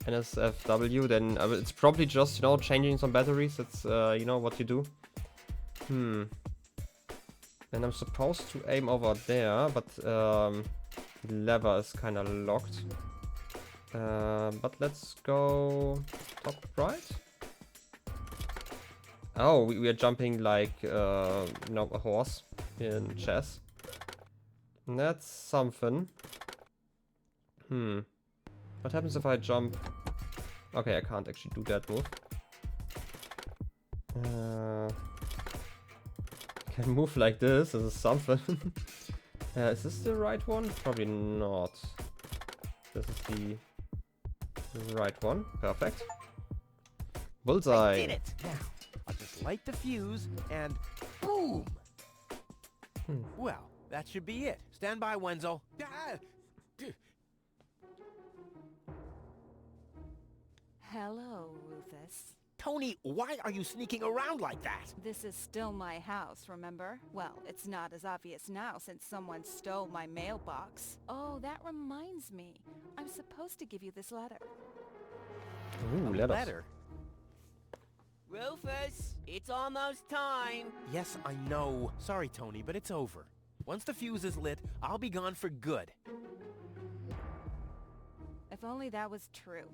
NSFW, then it's probably just, you know, changing some batteries. It's, you know, what you do. And I'm supposed to aim over there, but the lever is kind of locked. But let's go top right. Oh, we are jumping like, you know, a horse in chess. And that's something. What happens if I jump? Okay, I can't actually do that move. I can move like this. This is something. Is this the right one? Probably not. This is the right one. Perfect. Bullseye. I did it. Now, I'll just light the fuse and boom. Well, that should be it. Stand by, Wenzel. Hello, Rufus. Tony, why are you sneaking around like that? This is still my house, remember? Well, it's not as obvious now since someone stole my mailbox. Oh, that reminds me. I'm supposed to give you this letter. Ooh, A letter? Rufus, it's almost time. Yes, I know. Sorry, Tony, but it's over. Once the fuse is lit, I'll be gone for good. If only that was true.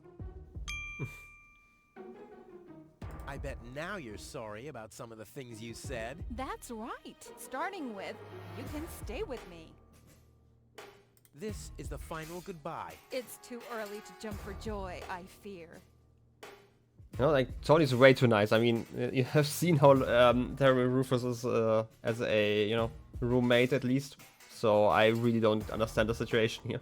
I bet now you're sorry about some of the things you said. That's right. Starting with, you can stay with me. This is the final goodbye. It's too early to jump for joy, I fear. You know, like, Tony's way too nice. I mean, you have seen how terrible Rufus is as a, you know, roommate at least. So I really don't understand the situation here.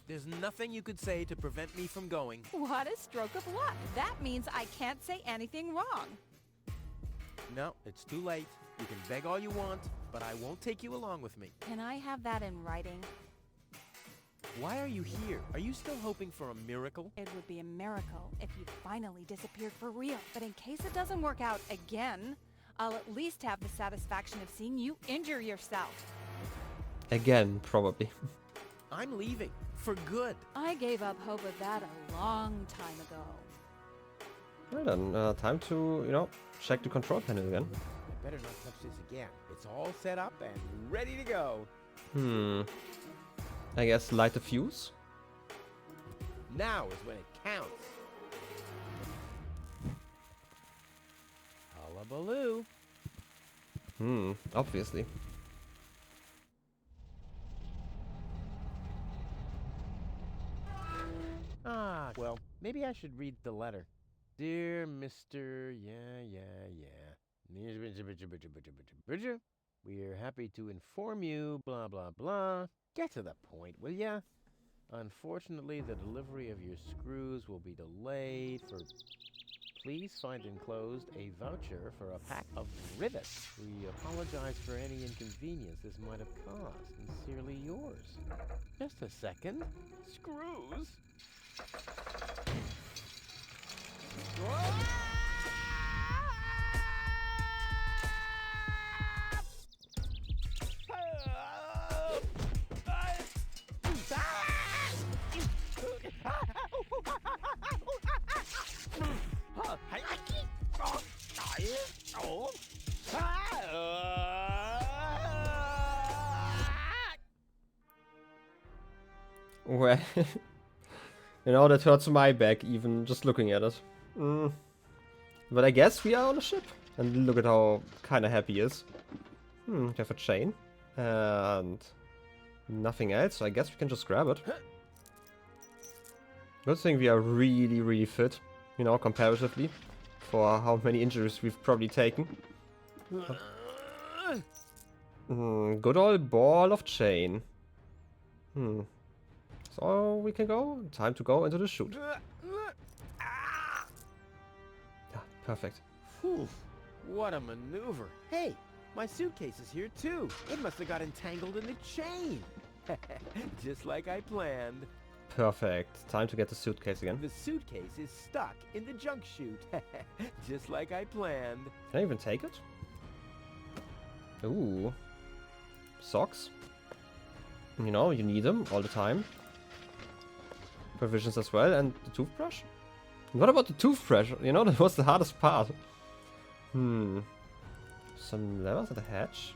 There's nothing you could say to prevent me from going. What a stroke of luck. That means I can't say anything wrong. No, it's too late. You can beg all you want, but I won't take you along with me. Can I have that in writing? Why are you here? Are you still hoping for a miracle? It would be a miracle if you finally disappeared for real. But in case it doesn't work out again, I'll at least have the satisfaction of seeing you injure yourself. Again, probably. I'm leaving. For good. I gave up hope of that a long time ago. Well then, time to, you know, check the control panel again. I better not touch this again. It's all set up and ready to go. I guess light the fuse. Now is when it counts. Hullabaloo. Obviously. Ah, well, maybe I should read the letter. Dear Mr. We're happy to inform you, blah, blah, blah. Get to the point, will ya? Unfortunately, the delivery of your screws will be delayed for... Please find enclosed a voucher for a pack of rivets. We apologize for any inconvenience this might have caused. Sincerely yours. Just a second. Screws? Well, you know, that hurts my back even just looking at it. But I guess we are on a ship. And look at how kind of happy he is. We have a chain. And nothing else, so I guess we can just grab it. Good thing we are really, really fit, you know, comparatively, for how many injuries we've probably taken. Good old ball of chain. So we can go. Time to go into the chute. Yeah, perfect. Whew, what a maneuver. Hey, my suitcase is here too. It must have got entangled in the chain. Just like I planned. Perfect. Time to get the suitcase again. The suitcase is stuck in the junk chute. Just like I planned. Can I even take it? Ooh. Socks. You know, you need them all the time. Provisions as well, and the toothbrush? What about the toothbrush? You know, that was the hardest part. Some levers at the hatch.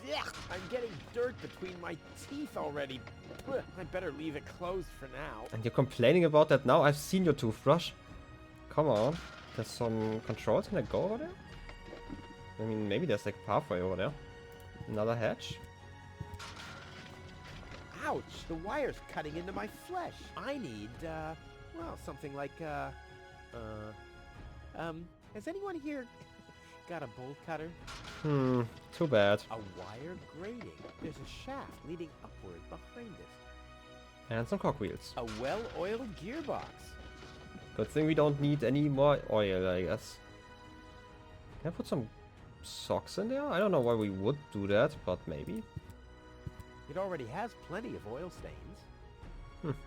Yeah, I'm getting dirt between my teeth already. I better leave it closed for now. And you're complaining about that now? I've seen your toothbrush. Come on. There's some controls. Can I go over there? I mean, maybe there's like a pathway over there. Another hatch. Ouch! The wire's cutting into my flesh. I need, well, something like, has anyone here got a bolt cutter? Too bad. A wire grating. There's a shaft leading upward behind it. And some cogwheels. A well-oiled gearbox. Good thing we don't need any more oil, I guess. Can I put some socks in there? I don't know why we would do that, but maybe. It already has plenty of oil stains.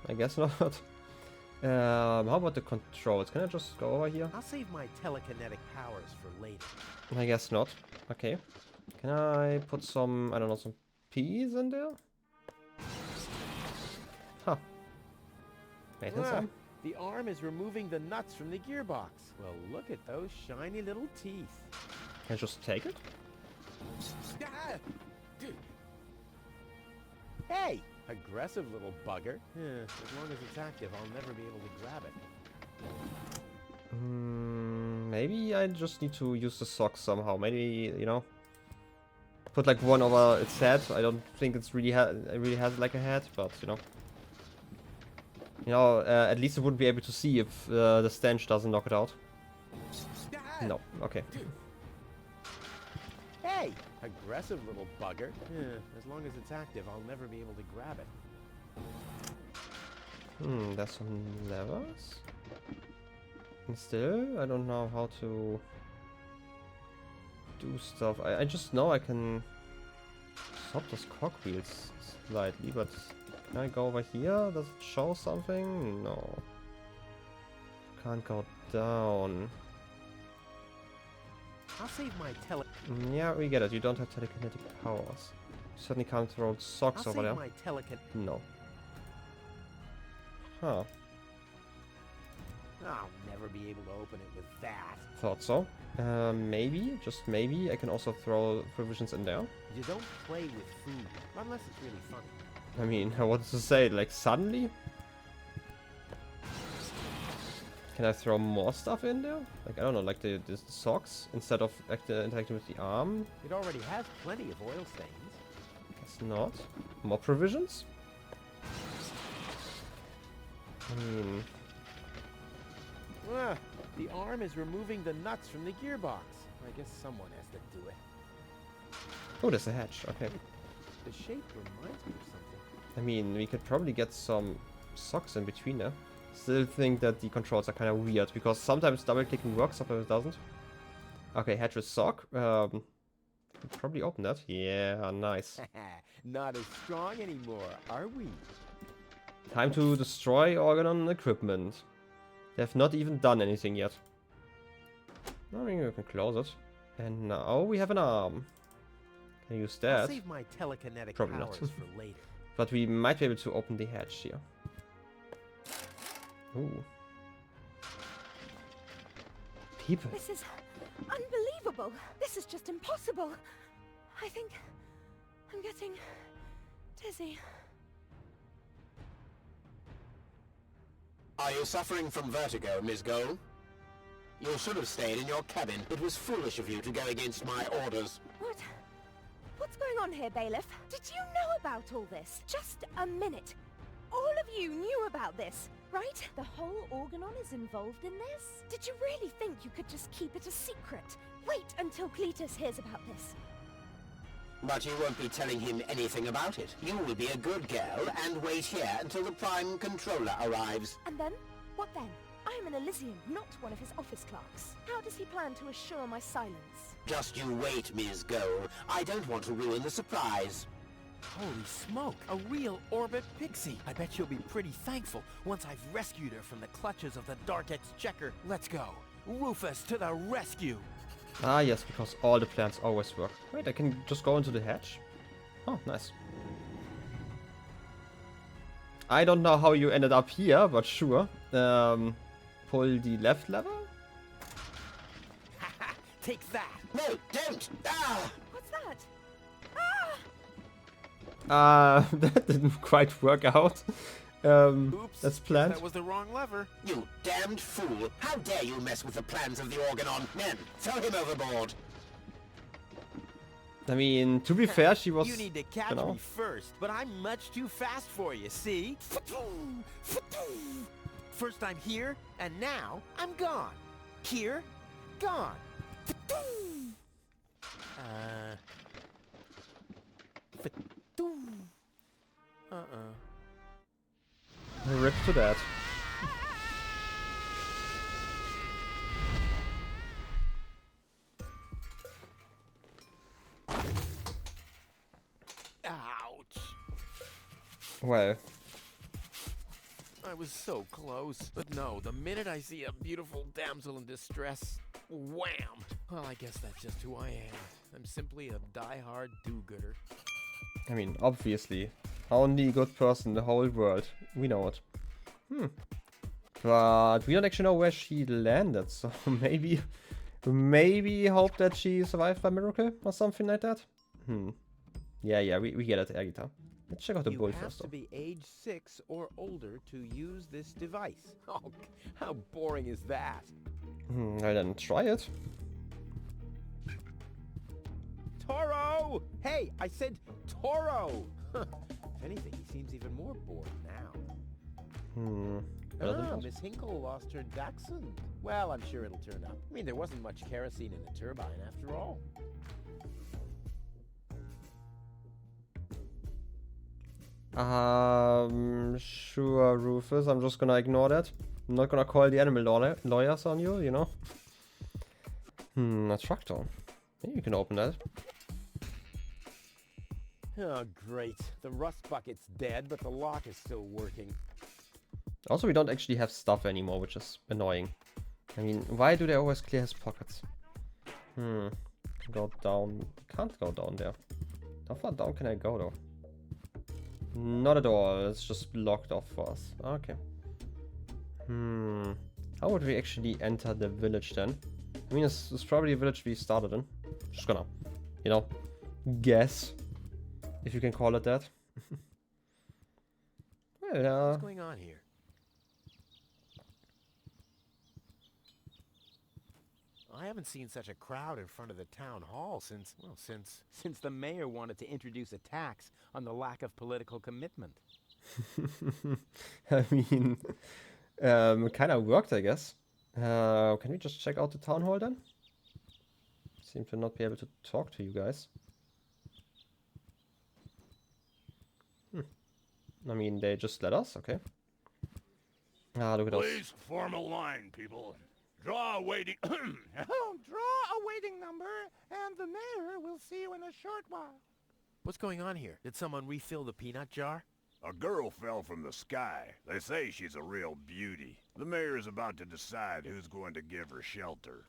I guess not. How about the controls? Can I just go over here? I'll save my telekinetic powers for later. I guess not. Okay. Can I put some, I don't know, some peas in there? Huh. Maintenance arm? The arm is removing the nuts from the gearbox. Well, look at those shiny little teeth. Can I just take it? Hey! Aggressive little bugger. As long as it's active, I'll never be able to grab it. Maybe I just need to use the socks somehow. Maybe, you know, put like one over its head. I don't think it's really it really has like a head, but at least it wouldn't be able to see if the stench doesn't knock it out. No, okay. Hey, aggressive little bugger. As long as it's active, I'll never be able to grab it. There's some levers. And still, I don't know how to do stuff. I just know I can stop those cogwheels slightly, but can I go over here? Does it show something? No. Can't go down. I'll save my Yeah, we get it. You don't have telekinetic powers. You certainly can't throw socks over there. No. Huh. I'll never be able to open it with that. Thought so. Maybe, just maybe, I can also throw provisions in there. You don't play with food, unless it's really funny. I mean, I wanted to say, like, suddenly? Can I throw more stuff in there? Like, I don't know, like the socks, instead of interacting with the arm? It already has plenty of oil stains. Guess not. More provisions? I mean... the arm is removing the nuts from the gearbox. I guess someone has to do it. Oh, there's a hatch, okay. The shape reminds me of something. I mean, we could probably get some socks in between there. Still think that the controls are kind of weird, because sometimes double-clicking works, sometimes it doesn't. Okay, hatch with sock. Could probably open that. Yeah, nice. Not as strong anymore, are we? Time to destroy organon equipment. They have not even done anything yet. I mean, we can close it. And now we have an arm. Can I use that? I'll save my telekinetic Probably powers not. for later. But we might be able to open the hatch here. Ooh. People. This is unbelievable. This is just impossible. I think I'm getting dizzy. Are you suffering from vertigo, Miss Gold? You should have stayed in your cabin. It was foolish of you to go against my orders. What? What's going on here, Bailiff? Did you know about all this? Just a minute. All of you knew about this, right? The whole organon is involved in this? Did you really think you could just keep it a secret? Wait until Cletus hears about this. But you won't be telling him anything about it. You will be a good girl and wait here until the Prime Controller arrives. And then? What then? I am an Elysium, not one of his office clerks. How does he plan to assure my silence? Just you wait, Ms. Gold. I don't want to ruin the surprise. Holy smoke, a real orbit pixie. I bet she'll be pretty thankful once I've rescued her from the clutches of the Dark Exchequer. Let's go. Rufus to the rescue. Ah, yes, because all the plans always work. Wait, I can just go into the hatch? Oh, nice. I don't know how you ended up here, but sure. Pull the left lever? Haha, take that. No, don't! Ah! What's that? That didn't quite work out. Oops, That's planned. that was the wrong lever. You damned fool! How dare you mess with the plans of the organon? Men, throw him overboard! I mean, to be fair, she was... You need to catch me first, but I'm much too fast for you, see? First I'm here, and now I'm gone. Here, gone. Rip to that. Ouch. Well, I was so close. But no, the minute I see a beautiful damsel in distress, wham! Well, I guess that's just who I am. I'm simply a die-hard do-gooder. I mean, obviously. Only good person in the whole world. We know it. But we don't actually know where she landed, so maybe hope that she survived by miracle or something like that. Yeah, we get it, air guitar. Let's check out the bull first, You have to be age 6 or older to use this device. Oh, how boring is that? I'll then try it. Toro! Toro! Hey, I said Toro! If anything, he seems even more bored now. Miss Hinkle lost her dachshund. Well, I'm sure it'll turn up. I mean, there wasn't much kerosene in the turbine after all. Sure, Rufus. I'm just gonna ignore that. I'm not gonna call the animal lawyers on you, you know? A tractor. Maybe you can open that. Oh, great. The rust bucket's dead, but the lock is still working. Also, we don't actually have stuff anymore, which is annoying. I mean, why do they always clear his pockets? Go down. Can't go down there. How far down can I go, though? Not at all. It's just blocked off for us. Okay. How would we actually enter the village then? I mean, it's probably a village we started in. Just gonna, you know, guess. If you can call it that. Well, what's going on here? I haven't seen such a crowd in front of the town hall since the mayor wanted to introduce a tax on the lack of political commitment. I mean, it kind of worked, I guess. Can we just check out the town hall then? Seem to not be able to talk to you guys. I mean, they just let us, okay. Look at those. Please form a line, people. Draw a waiting... Draw a waiting number, and the mayor will see you in a short while. What's going on here? Did someone refill the peanut jar? A girl fell from the sky. They say she's a real beauty. The mayor's about to decide who's going to give her shelter.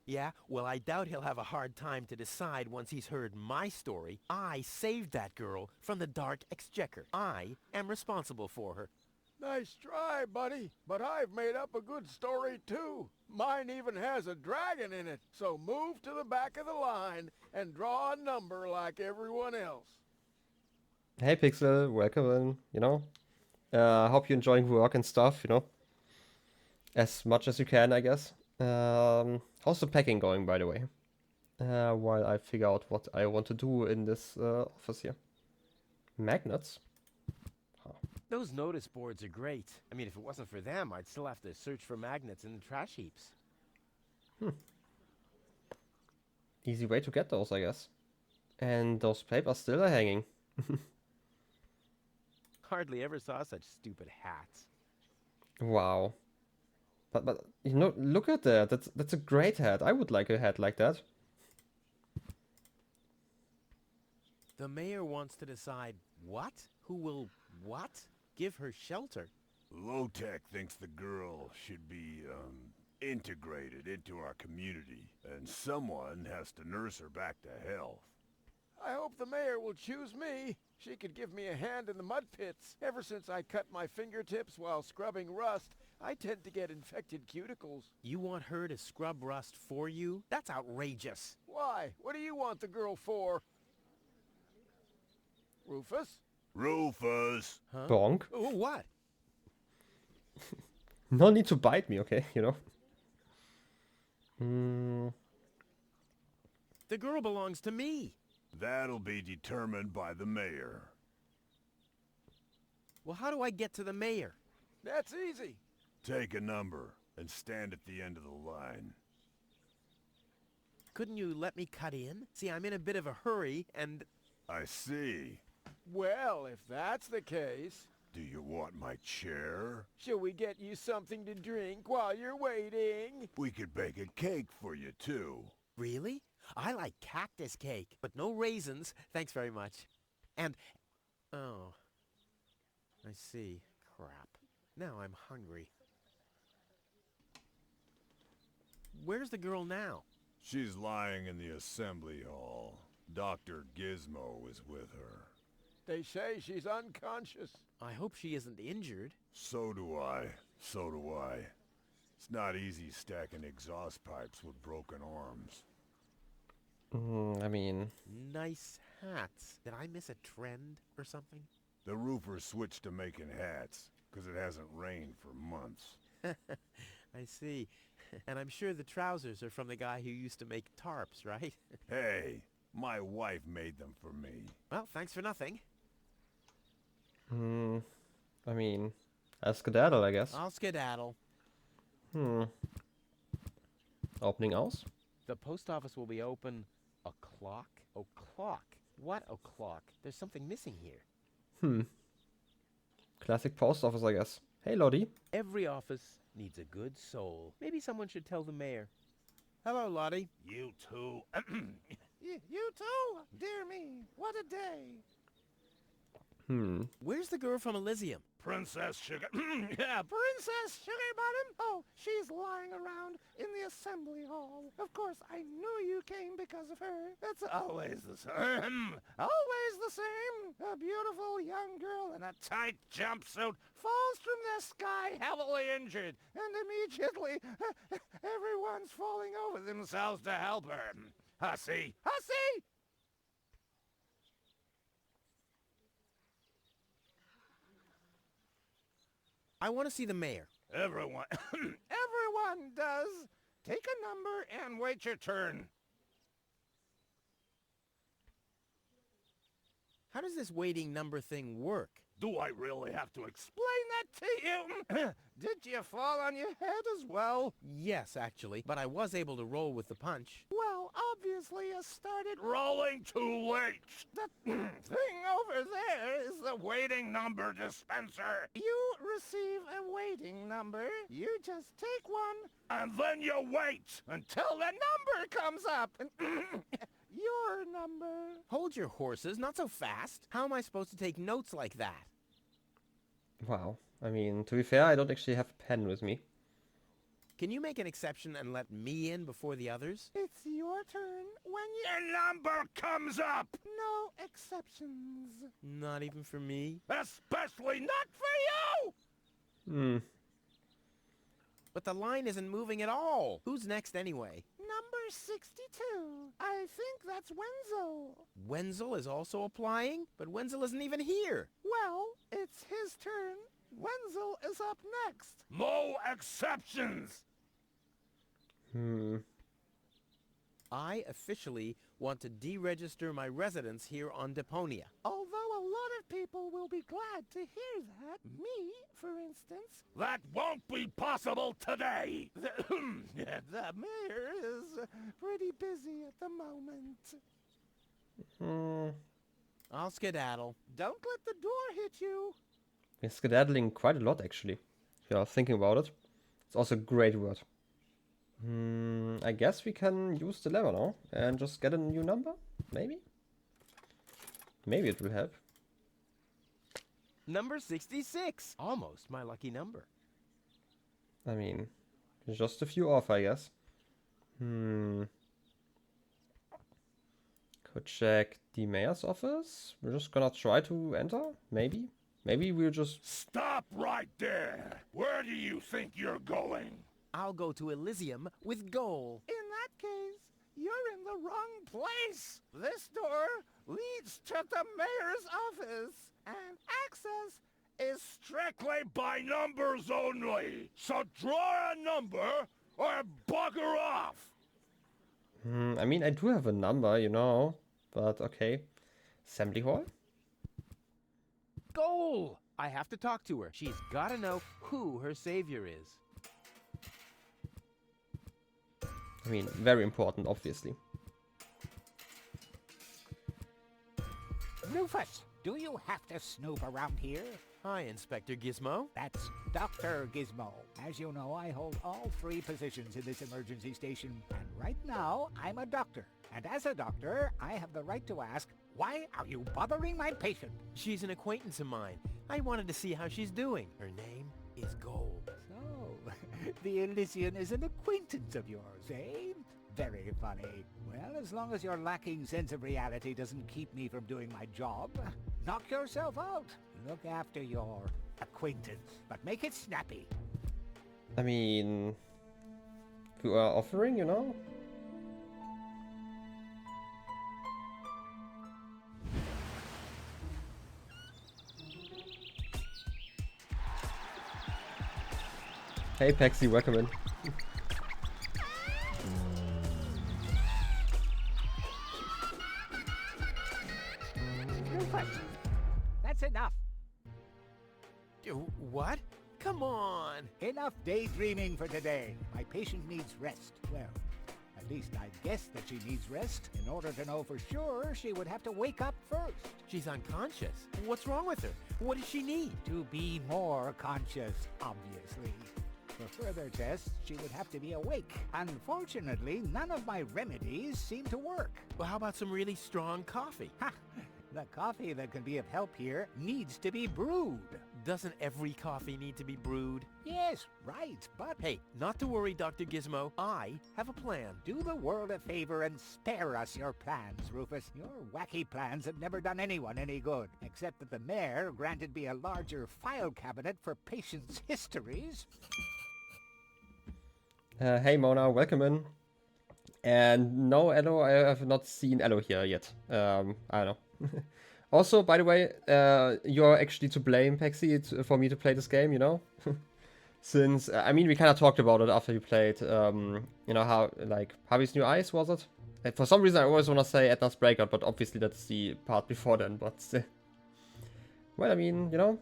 Yeah, well, I doubt he'll have a hard time to decide once he's heard my story. I saved that girl from the Dark Exchequer. I am responsible for her. Nice try, buddy. But I've made up a good story, too. Mine even has a dragon in it. So move to the back of the line and draw a number like everyone else. Hey, Pixel. Welcome in, you know. I hope you're enjoying work and stuff, you know. As much as you can, I guess. How's the packing going, by the way? While I figure out what I want to do in this office here. Magnets? Those notice boards are great. I mean, if it wasn't for them, I'd still have to search for magnets in the trash heaps. Easy way to get those, I guess. And those papers still are hanging. Hardly ever saw such stupid hats. Wow. But you know, look at that. That's a great hat. I would like a hat like that. The mayor wants to decide what? Who will what? Give her shelter? Low-Tech thinks the girl should be, integrated into our community, and someone has to nurse her back to health. I hope the mayor will choose me. She could give me a hand in the mud pits. Ever since I cut my fingertips while scrubbing rust, I tend to get infected cuticles. You want her to scrub rust for you? That's outrageous. Why? What do you want the girl for? Rufus? Rufus! Huh? Bonk. Oh, what? No need to bite me, okay? You know? The girl belongs to me. That'll be determined by the mayor. Well, how do I get to the mayor? That's easy. Take a number and stand at the end of the line. Couldn't you let me cut in? See, I'm in a bit of a hurry, and... I see. Well, if that's the case... Do you want my chair? Shall we get you something to drink while you're waiting? We could bake a cake for you, too. Really? I like cactus cake, but no raisins. Thanks very much. And... Oh. I see. Crap. Now I'm hungry. Where's the girl now? She's lying in the assembly hall. Dr. Gizmo is with her. They say she's unconscious. I hope she isn't injured. So do I. So do I. It's not easy stacking exhaust pipes with broken arms. I mean... Nice hats. Did I miss a trend or something? The roofer switched to making hats, because it hasn't rained for months. I see. And I'm sure the trousers are from the guy who used to make tarps, right? Hey, My wife made them for me. Well, thanks for nothing. I mean, a skedaddle, I guess. I'll skedaddle. Opening aus? The post office will be open o'clock? O'clock? What o'clock? There's something missing here. Classic post office, I guess. Hey, Lottie. Every office needs a good soul. Maybe someone should tell the mayor. Hello, Lottie. You too. You too? Dear me, what a day. Where's the girl from Elysium? Princess Sugar. Yeah, Princess Sugarbottom? Oh, she's lying around in the assembly hall. Of course, I knew you came because of her. It's always the same. Always the same. A beautiful young girl in a tight jumpsuit falls from the sky heavily injured, and immediately everyone's falling over themselves to help her. Hussy! Hussy! I want to see the mayor. Everyone. Everyone does. Take a number and wait your turn. How does this waiting number thing work? Do I really have to explain? Explain that to you. Did you fall on your head as well? Yes, actually, but I was able to roll with the punch. Well, obviously you started Rolling too late. The thing over there is the waiting number dispenser. You receive a waiting number. You just take one. And then you wait. Until the number comes up. Your number. Hold your horses, not so fast. How am I supposed to take notes like that? Wow. I mean, to be fair, I don't actually have a pen with me. Can you make an exception and let me in before the others? It's your turn when The number comes up. No exceptions. Not even for me? Especially not for you. But the line isn't moving at all. Who's next anyway? Number 62. I think that's Wenzel. Wenzel is also applying? But Wenzel isn't even here. Well, it's his turn. Wenzel is up next. No exceptions. I officially want to deregister my residence here on Deponia. Although a lot of people will be glad to hear that. Me, for instance. That won't be possible today. The mayor is pretty busy at the moment. I'll skedaddle. Don't let the door hit you. We're skedaddling quite a lot, actually. If you're thinking about it. It's also a great word. I guess we can use the lever now and just get a new number? Maybe? Maybe it will help. Number 66. Almost my lucky number. I mean, just a few off, I guess. Could check the mayor's office. We're just gonna try to enter, maybe? Maybe we'll just... Stop right there. Where do you think you're going? I'll go to Elysium with goal. In that case, you're in the wrong place. This door leads to the mayor's office, and access is Strictly by numbers only. So draw a number or bugger off. I mean, I do have a number, you know. But okay. Assembly hall? Goal! I have to talk to her. She's gotta know who her savior is. I mean, very important, obviously. Rufus, do you have to snoop around here? Hi, Inspector Gizmo. That's Dr. Gizmo. As you know, I hold all 3 positions in this emergency station, and right now, I'm a doctor. And as a doctor, I have the right to ask, why are you bothering my patient? She's an acquaintance of mine. I wanted to see how she's doing. Her name is Gold. So, the Elysian is an acquaintance of yours, eh? Very funny. Well, as long as your lacking sense of reality doesn't keep me from doing my job, knock yourself out. Look after your acquaintance, but make it snappy. I mean... if you are offering, you know? Hey Paxi, welcome in. Rufus! That's enough. What? Come on! Enough daydreaming for today. My patient needs rest. Well, at least I guess that she needs rest. In order to know for sure, she would have to wake up first. She's unconscious. What's wrong with her? What does she need? To be more conscious, obviously. For further tests, she would have to be awake. Unfortunately, none of my remedies seem to work. Well, how about some really strong coffee? Ha! The coffee that can be of help here needs to be brewed. Doesn't every coffee need to be brewed? Yes, right, but... Hey, not to worry, Dr. Gizmo. I have a plan. Do the world a favor and spare us your plans, Rufus. Your wacky plans have never done anyone any good, except that the mayor granted me a larger file cabinet for patients' histories. Hey Mona, welcome in. And no, Elo, I have not seen Elo here yet. I don't know. Also, by the way, you're actually to blame, Pexi, for me to play this game, you know? Since, I mean, we kind of talked about it after you played, you know, how, like, Harvey's New Eyes, was it? And for some reason, I always want to say Edna's Breakout, but obviously that's the part before then, but still. Well, I mean, you know,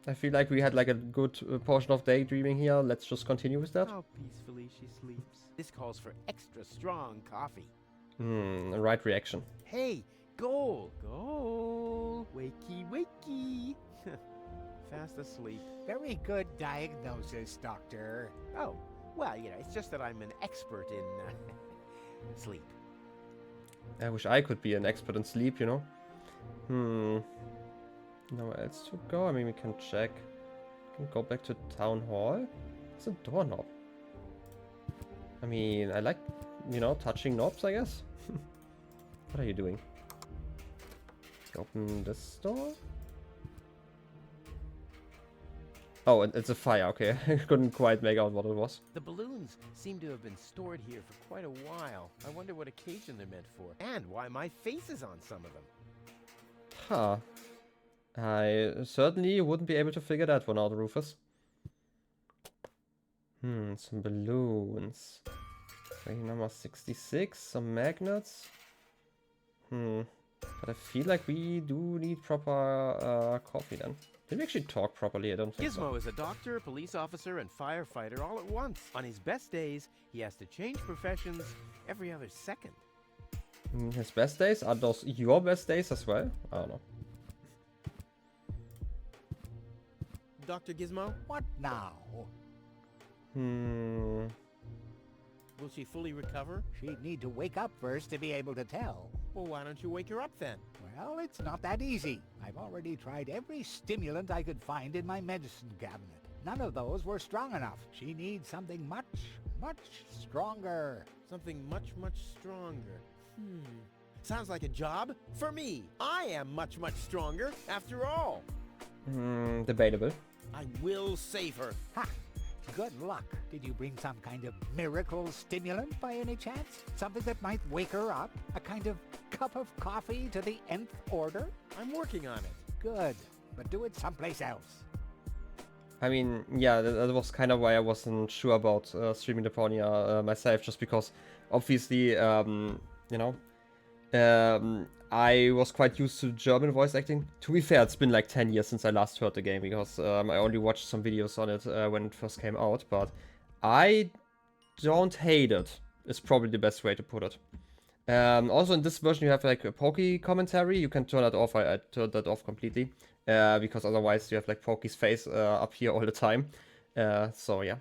I feel like we had, like, a good portion of daydreaming here. Let's just continue with that. How peacefully she sleeps. This calls for extra strong coffee. Right reaction. Hey, goal! Goal! Wakey, wakey! Fast asleep. Very good diagnosis, Doctor. Oh, well, you know, it's just that I'm an expert in sleep. I wish I could be an expert in sleep, you know? Nowhere else to go? I mean, we can check. We can go back to Town Hall. It's a doorknob. I mean, I like, you know, touching knobs, I guess. What are you doing? Open this door? Oh, it's a fire, okay. I couldn't quite make out what it was. The balloons seem to have been stored here for quite a while. I wonder what occasion they're meant for. And why my face is on some of them. Huh. I certainly wouldn't be able to figure that one out, Rufus. Some balloons. Training number 66, some magnets. But I feel like we do need proper coffee then. Did we actually talk properly? I don't think so. Gizmo is a doctor, police officer, and firefighter all at once. On his best days, he has to change professions every other second. His best days? Are those your best days as well? I don't know. Dr. Gizmo? What now? Will she fully recover? She'd need to wake up first to be able to tell. Well, why don't you wake her up then? Well, it's not that easy. I've already tried every stimulant I could find in my medicine cabinet. None of those were strong enough. She needs something much, much stronger. Something much, much stronger. Sounds like a job for me. I am much, much stronger after all. Debatable. I will save her. Ha! Good luck. Did you bring some kind of miracle stimulant by any chance? Something that might wake her up? A kind of cup of coffee to the nth order? I'm working on it. Good, but do it someplace else. I mean, yeah, that was kind of why I wasn't sure about streaming Deponia myself, just because obviously, you know, I was quite used to German voice acting. To be fair, it's been like 10 years since I last heard the game, because I only watched some videos on it when it first came out, but I don't hate it, is probably the best way to put it. Also in this version you have like a Pokey commentary. You can turn that off. I turned that off completely, because otherwise you have like Pokey's face up here all the time. So yeah.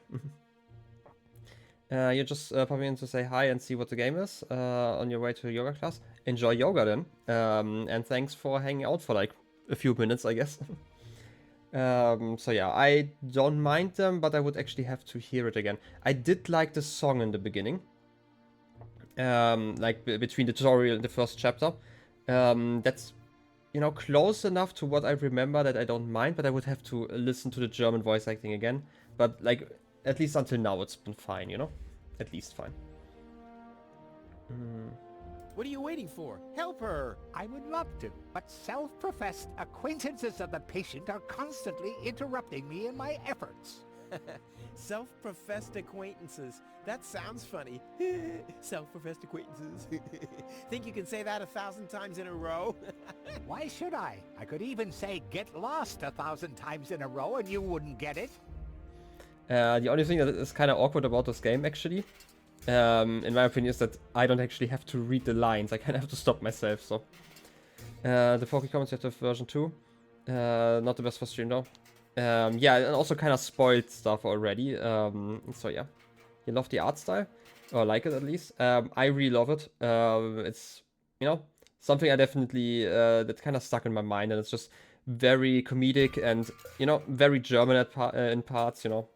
You're just popping in to say hi and see what the game is on your way to yoga class. Enjoy yoga then, and thanks for hanging out for like a few minutes, I guess. So yeah, I don't mind them, but I would actually have to hear it again. I did like the song in the beginning, like between the tutorial and the first chapter. That's, you know, close enough to what I remember that I don't mind, but I would have to listen to the German voice acting again. But like, at least until now, it's been fine, you know? At least fine. What are you waiting for? Help her! I would love to, but self-professed acquaintances of the patient are constantly interrupting me in my efforts. Self-professed acquaintances. That sounds funny. Self-professed acquaintances. Think you can say that 1,000 times in a row? Why should I? I could even say get lost 1,000 times in a row and you wouldn't get it. The only thing that is kind of awkward about this game, actually, in my opinion, is that I don't actually have to read the lines. I kind of have to stop myself, so. The 4K comments you have to have version 2. Not the best for stream, though. Yeah, and also kind of spoiled stuff already. So yeah. You love the art style? Or like it, at least. I really love it. It's, you know, something I definitely, that kind of stuck in my mind, and it's just very comedic and, you know, very German in parts, you know.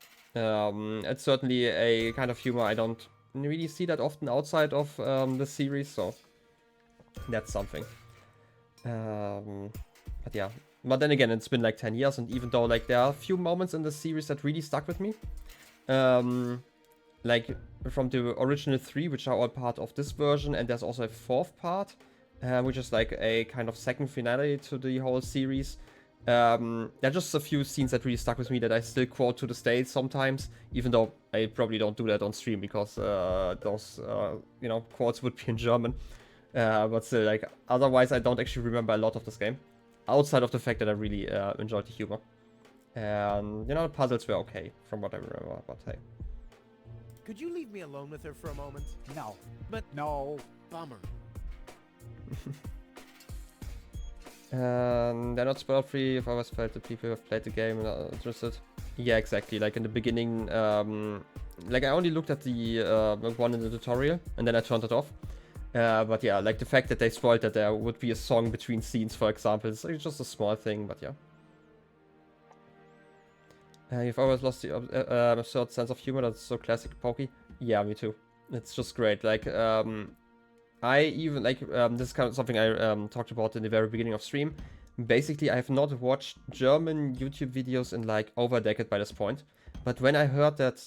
It's certainly a kind of humor I don't really see that often outside of the series, so that's something. But yeah, but then again, it's been like 10 years, and even though like there are a few moments in the series that really stuck with me, like from the original 3, which are all part of this version, and there's also a 4th part, which is like a kind of second finale to the whole series. There are just a few scenes that really stuck with me that I still quote to this day sometimes, even though I probably don't do that on stream because those, you know, quotes would be in German. But still, like, otherwise I don't actually remember a lot of this game, outside of the fact that I really enjoyed the humor. And, you know, the puzzles were okay, from what I remember, but hey. Could you leave me alone with her for a moment? No. But No. bummer. They're not spoiler free. I've always felt that people who have played the game and are interested. Yeah, exactly. Like in the beginning, like I only looked at the one in the tutorial and then I turned it off. But yeah, like the fact that they spoiled that there would be a song between scenes, for example, it's just a small thing, but yeah. You've always lost the absurd sense of humor. That's so classic Pokey. Yeah, me too. It's just great. Like, I even, like, this is kind of something I talked about in the very beginning of stream. Basically, I have not watched German YouTube videos in, like, over a decade by this point. But when I heard that,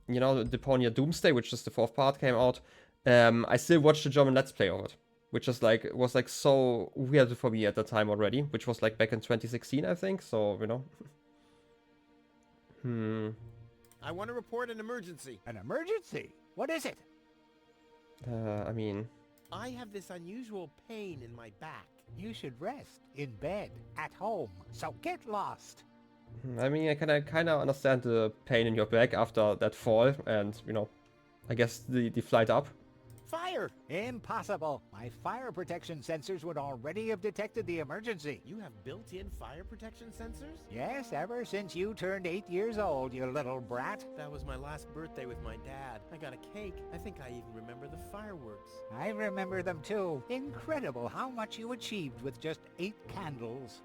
you know, Deponia Doomsday, which is the 4th part, came out, I still watched the German Let's Play of it. Which is, like, was, like, so weird for me at the time already. Which was, like, back in 2016, I think. So, you know. I want to report an emergency. An emergency? What is it? I mean... I have this unusual pain in my back. You should rest. In bed. At home. So get lost. I mean, I kind of understand the pain in your back after that fall and, you know, I guess the flight up. Fire! Impossible. My fire protection sensors would already have detected the emergency. You have built-in fire protection sensors? Yes, ever since you turned 8 years old, you little brat. That was my last birthday with my dad. I got a cake. I think I even remember the fireworks. I remember them too. Incredible how much you achieved with just 8 candles.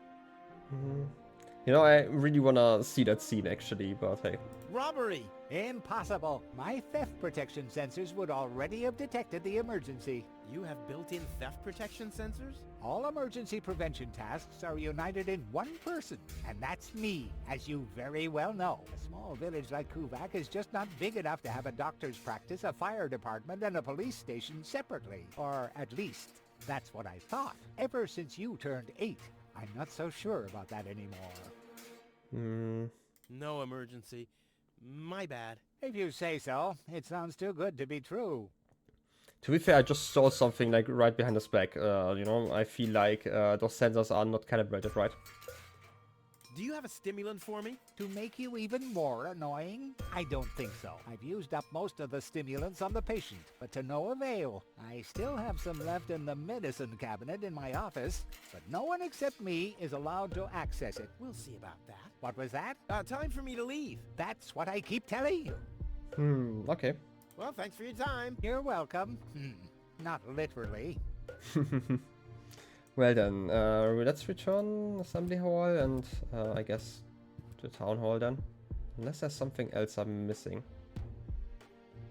You know, I really want to see that scene actually, but hey. Robbery! Impossible. My theft protection sensors would already have detected the emergency. You have built-in theft protection sensors? All emergency prevention tasks are united in one person, and that's me, as you very well know. A small village like Kuvak is just not big enough to have a doctor's practice, a fire department, and a police station separately. Or at least, that's what I thought. Ever since you turned 8, I'm not so sure about that anymore. No emergency. My bad. If you say so. It sounds too good to be true. To be fair, I just saw something like right behind his back. You know, I feel like those sensors are not calibrated right. Do you have a stimulant for me? To make you even more annoying? I don't think so. I've used up most of the stimulants on the patient, but to no avail. I still have some left in the medicine cabinet in my office, but no one except me is allowed to access it. We'll see about that. What was that? Time for me to leave. That's what I keep telling you. Okay. Well, thanks for your time. You're welcome. Not literally. Well then, let's return Assembly Hall and I guess to Town Hall then. Unless there's something else I'm missing.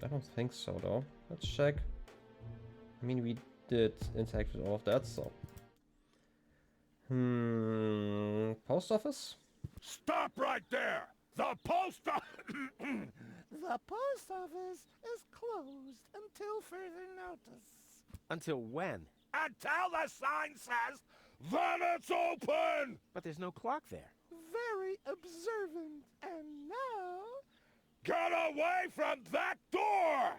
I don't think so though. Let's check. I mean, we did interact with all of that, so. Post office? Stop right there! The post office! The post office is closed until further notice. Until when? Until the sign says, then it's open! But there's no clock there. Very observant. And now... Get away from that door!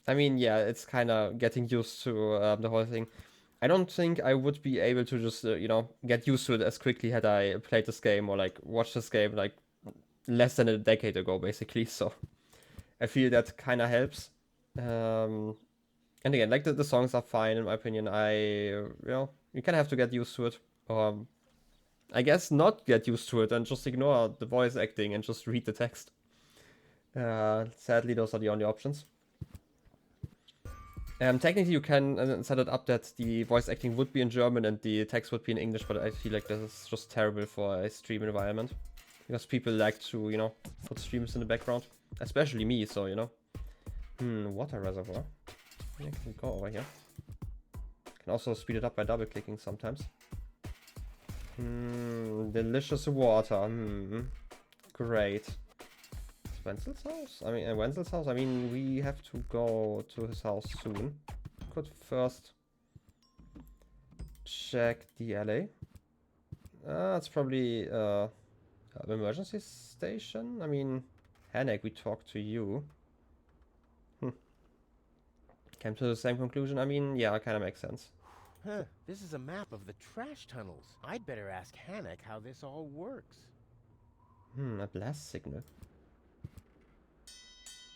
I mean, yeah, it's kind of getting used to the whole thing. I don't think I would be able to just, you know, get used to it as quickly had I played this game or like watched this game like less than a decade ago, basically. So I feel that kind of helps. And again, like the songs are fine in my opinion. You know, you kind of have to get used to it. I guess not get used to it and just ignore the voice acting and just read the text. Sadly, those are the only options. Technically, you can set it up that the voice acting would be in German and the text would be in English, but I feel like this is just terrible for a stream environment. Because people like to, you know, put streams in the background. Especially me, so, you know. Water reservoir. I can go over here. Can also speed it up by double clicking sometimes. Delicious water. Great. Wenzel's house? I mean, Wenzel's house? I mean, we have to go to his house soon. Could first check the alley. It's probably an emergency station. I mean, Hanek, we talked to you. Came to the same conclusion. I mean, yeah, it kind of makes sense. Huh, this is a map of the trash tunnels. I'd better ask Hanek how this all works. A blast signal.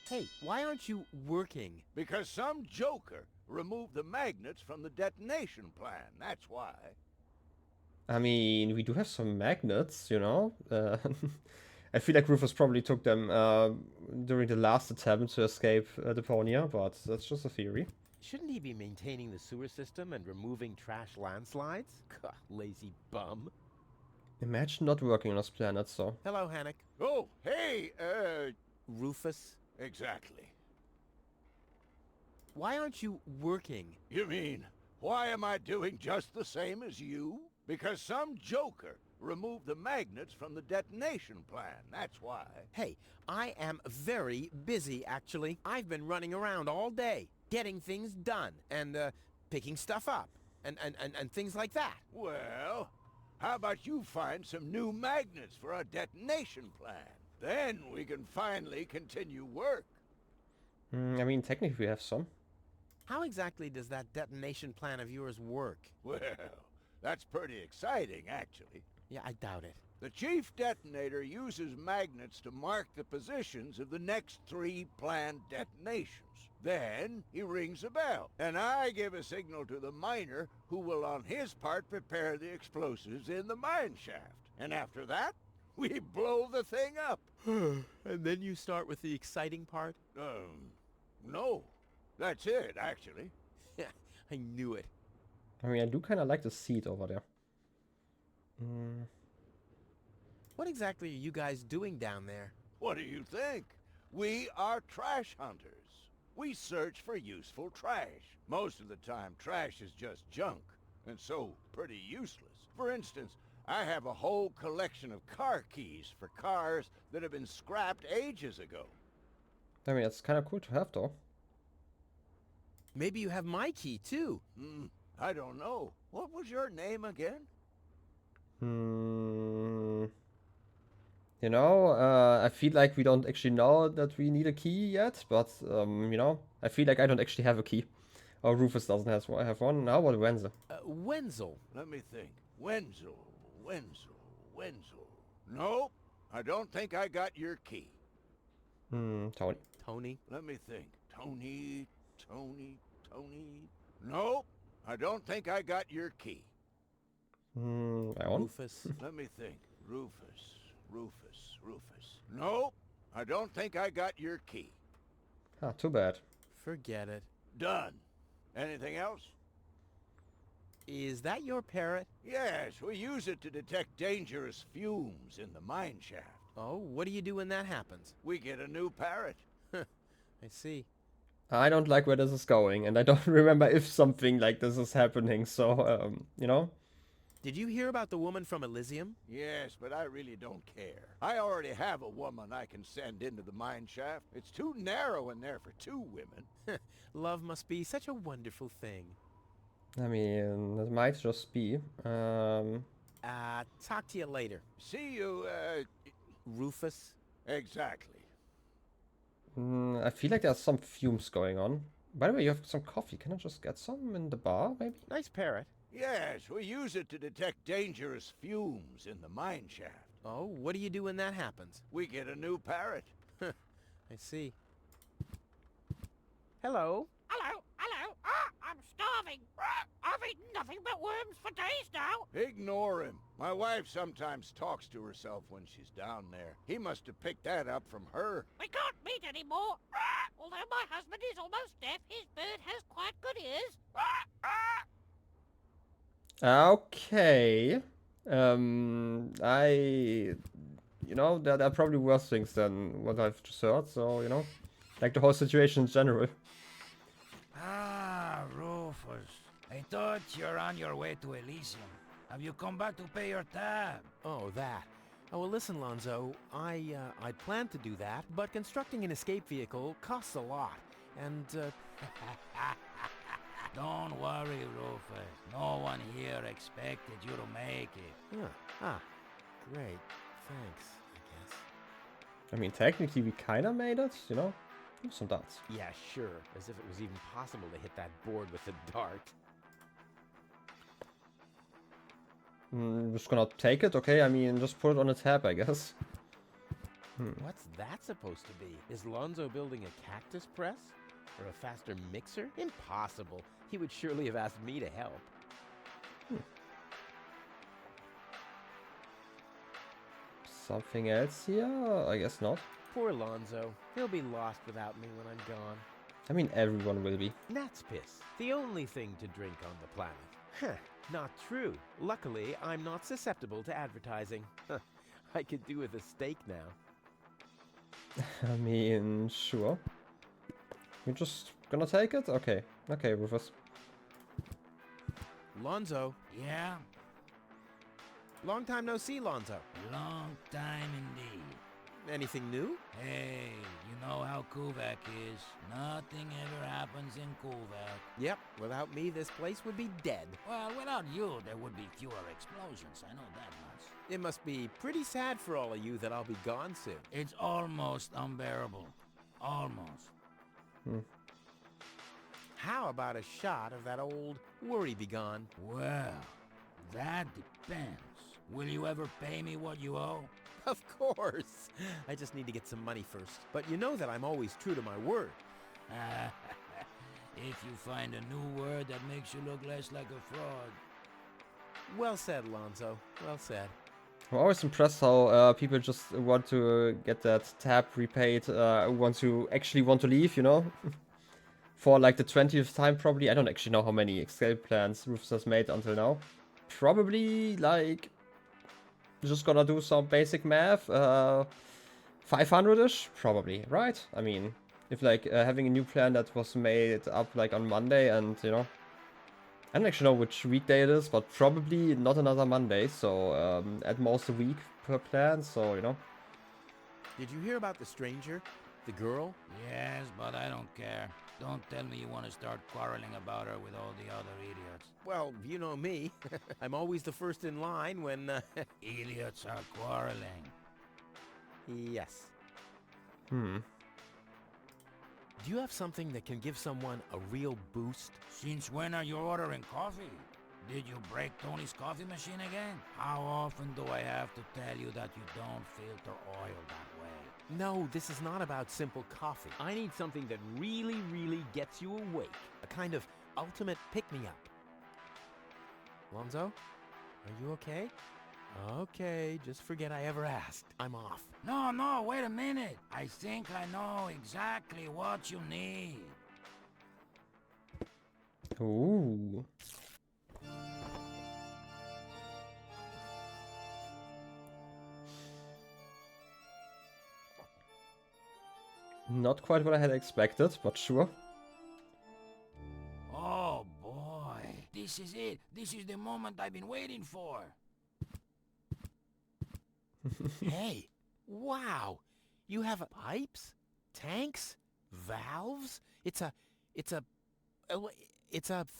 Hey, why aren't you working? Because some joker removed the magnets from the detonation plan, that's why. I mean, we do have some magnets, you know. I feel like Rufus probably took them during the last attempt to escape Deponia, but that's just a theory. Shouldn't he be maintaining the sewer system and removing trash landslides? Gah, lazy bum. Imagine not working on this planet, so. Hello, Hanek. Oh, hey, Rufus? Exactly. Why aren't you working? You mean, why am I doing just the same as you? Because some joker removed the magnets from the detonation plan, that's why. Hey, I am very busy, actually. I've been running around all day, getting things done, and, picking stuff up, and things like that. Well, how about you find some new magnets for our detonation plan? Then we can finally continue work. I mean, technically we have some. How exactly does that detonation plan of yours work? Well, that's pretty exciting, actually. Yeah, I doubt it. The chief detonator uses magnets to mark the positions of the next 3 planned detonations. Then he rings a bell, and I give a signal to the miner who will on his part prepare the explosives in the mine shaft. And after that, we blow the thing up. And then you start with the exciting part? No. That's it, actually. Yeah, I knew it. I mean, I do kind of like the seat over there. What exactly are you guys doing down there? What do you think? We are trash hunters. We search for useful trash. Most of the time, trash is just junk, and so pretty useless. For instance, I have a whole collection of car keys for cars that have been scrapped ages ago. I mean, it's kind of cool to have, though. Maybe you have my key, too. I don't know. What was your name again? You know, I feel like we don't actually know that we need a key yet, but, you know, I feel like I don't actually have a key. Or Rufus doesn't have one. How about Wenzel? Wenzel. Let me think. Wenzel. Nope, I don't think I got your key. Tony. Tony. Let me think. Tony. Nope, I don't think I got your key. Rufus. Let me think. Rufus. Nope, I don't think I got your key. Ah, too bad. Forget it. Done. Anything else? Is that your parrot? Yes, we use it to detect dangerous fumes in the mine shaft. Oh, what do you do when that happens? We get a new parrot. I see. I don't like where this is going, and I don't remember if something like this is happening, so, you know? Did you hear about the woman from Elysium? Yes, but I really don't care. I already have a woman I can send into the mine shaft. It's too narrow in there for 2 women. Love must be such a wonderful thing. I mean, it might just be. Talk to you later. See you, Rufus? Exactly. I feel like there's some fumes going on, By the way, you have some coffee. Can I just get some in the bar, maybe? Nice parrot. Yes, we use it to detect dangerous fumes in the mine shaft. Oh, what do you do when that happens? We get a new parrot. I see. Hello. Hello, hello. Ah, I'm starving. I've eaten nothing but worms for days now. Ignore him. My wife sometimes talks to herself when she's down there. He must have picked that up from her. We can't meet anymore. Although my husband is almost deaf, his bird has quite good ears. Okay. You know, there are probably worse things than what I've just heard, so, you know, like the whole situation in general. Ah, Rufus. I thought you're on your way to Elysium. Have you come back to pay your tab? Oh, that. Oh, well, listen, Lonzo. I planned to do that, but constructing an escape vehicle costs a lot, and, Don't worry, Rufus. No one here expected you to make it. Great. Thanks, I guess. I mean, technically we kinda made it, you know? Some dots. Yeah, sure. As if it was even possible to hit that board with a dart. Just gonna take it, okay? I mean, just put it on a tab, I guess. What's that supposed to be? Is Lonzo building a cactus press? Or a faster mixer? Impossible. He would surely have asked me to help. Something else here? I guess not. Poor Lonzo. He'll be lost without me when I'm gone. I mean, everyone will be. Gnat's piss. The only thing to drink on the planet. Huh. Not true. Luckily, I'm not susceptible to advertising. I could do with a steak now. I mean, sure. You're just gonna take it? Okay. Okay, Rufus. Lonzo. Yeah? Long time no see, Lonzo. Long time indeed. Anything new? Hey, you know how Kuvak is. Nothing ever happens in Kuvak. Yep. Without me, this place would be dead. Well, without you, there would be fewer explosions. I know that much. It must be pretty sad for all of you that I'll be gone soon. It's almost unbearable. Almost. How about a shot of that old worry begone? Well, that depends. Will you ever pay me what you owe? Of course. I just need to get some money first. But you know that I'm always true to my word. If you find a new word that makes you look less like a fraud. Well said, Lonzo. Well said. I'm always impressed how people just want to get that tab repaid once you actually want to leave, you know? For like the 20th time probably. I don't actually know how many escape plans Rufus has made until now. Probably like... just gonna do some basic math. 500-ish? Probably, right? I mean, if like having a new plan that was made up like on Monday and, you know... I don't actually know which weekday it is, but probably not another Monday, so at most a week per plan, so, you know. Did you hear about the stranger? The girl? Yes, but I don't care. Don't tell me you want to start quarreling about her with all the other idiots. Well, you know me. I'm always the first in line when... Idiots are quarreling. Yes. Do you have something that can give someone a real boost? Since when are you ordering coffee? Did you break Tony's coffee machine again? How often do I have to tell you that you don't filter oil that way? No, this is not about simple coffee. I need something that really, really gets you awake. A kind of ultimate pick-me-up. Lonzo, are you okay? Okay, just forget I ever asked. I'm off. No, wait a minute. I think I know exactly what you need. Ooh. Not quite what I had expected, but sure. Oh boy, this is it. This is the moment I've been waiting for. Hey, wow. You have pipes, tanks, valves? It's a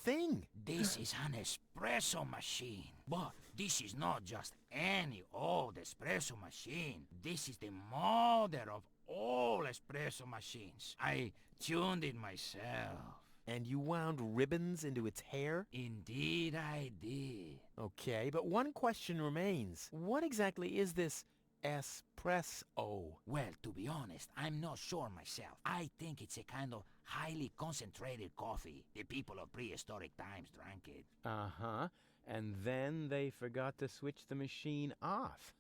thing. This is an espresso machine. But this is not just any old espresso machine. This is the mother of all espresso machines. I tuned it myself. And you wound ribbons into its hair? Indeed I did. Okay, but one question remains. What exactly is this espresso? Well, to be honest, I'm not sure myself. I think it's a kind of highly concentrated coffee. The people of prehistoric times drank it. Uh-huh. And then they forgot to switch the machine off.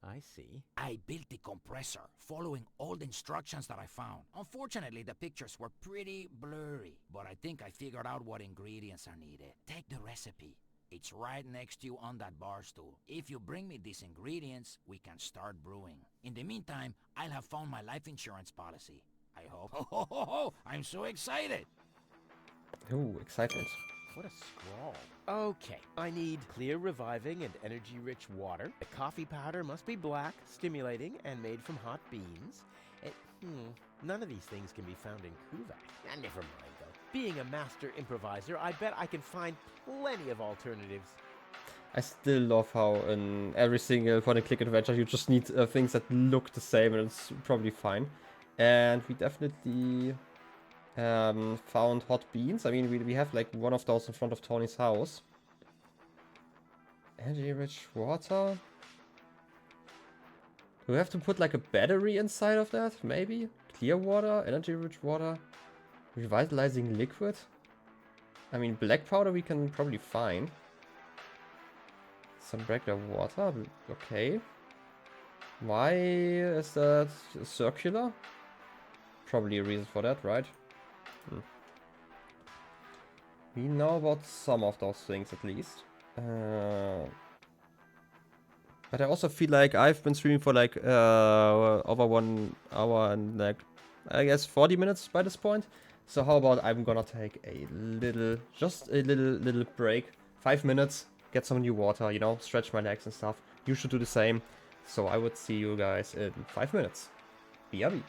I see. I built the compressor, following all the instructions that I found. Unfortunately, the pictures were pretty blurry, but I think I figured out what ingredients are needed. Take the recipe. It's right next to you on that bar stool. If you bring me these ingredients, we can start brewing. In the meantime, I'll have found my life insurance policy. I hope. Oh, I'm so excited! Ooh, excitement. What a scrawl. Okay, I need clear, reviving, and energy-rich water. The coffee powder must be black, stimulating, and made from hot beans. None of these things can be found in Kuvak. Never mind, though. Being a master improviser, I bet I can find plenty of alternatives. I still love how in every single point-and-click adventure you just need things that look the same, and it's probably fine. And we definitely found hot beans. I mean, we have like one of those in front of Tony's house. Energy-rich water. Do we have to put like a battery inside of that? Maybe? Clear water, energy-rich water, revitalizing liquid. I mean, black powder we can probably find. Some regular water, okay. Why is that circular? Probably a reason for that, right? We know about some of those things at least. But I also feel like I've been streaming for like over 1 hour and like I guess 40 minutes by this point. So how about I'm gonna take a little, just a little break. 5 minutes, get some new water, you know, stretch my legs and stuff. You should do the same. So I would see you guys in 5 minutes. BRB.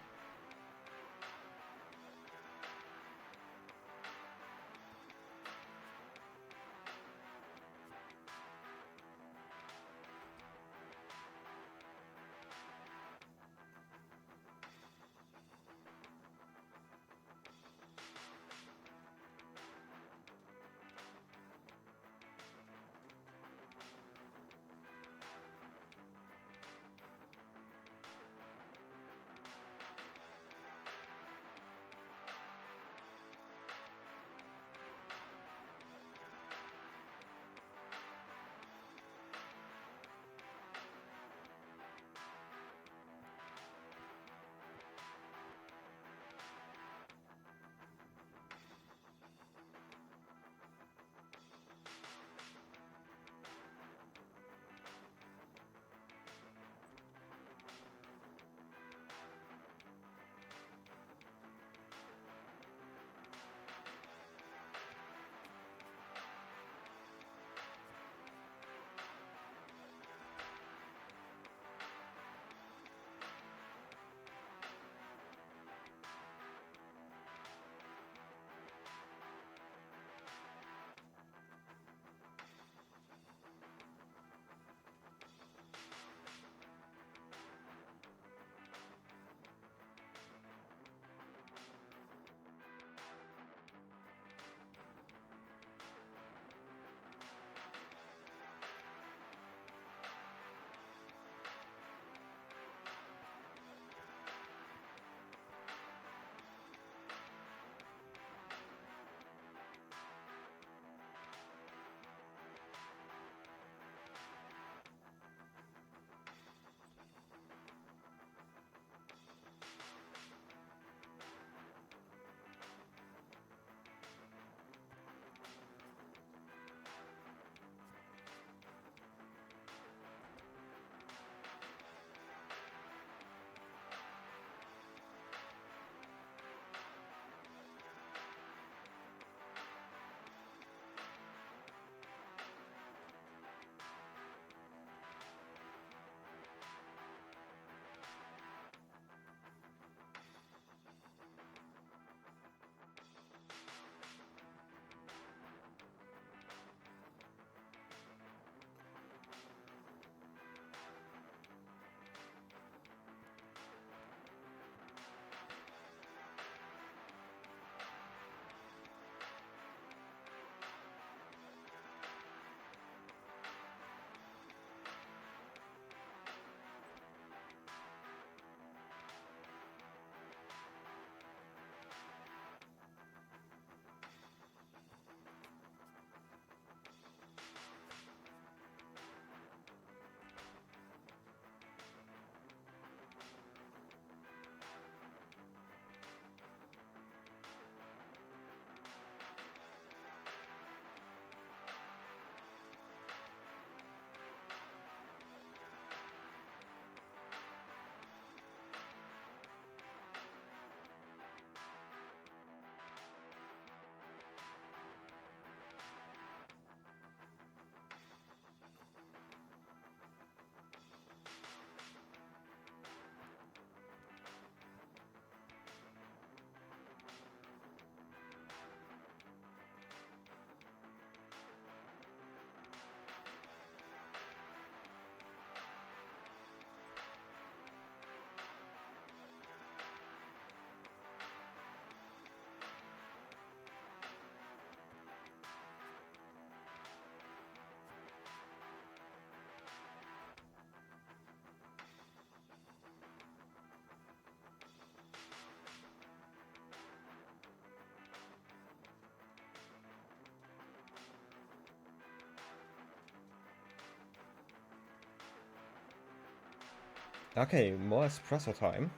Okay, more espresso time.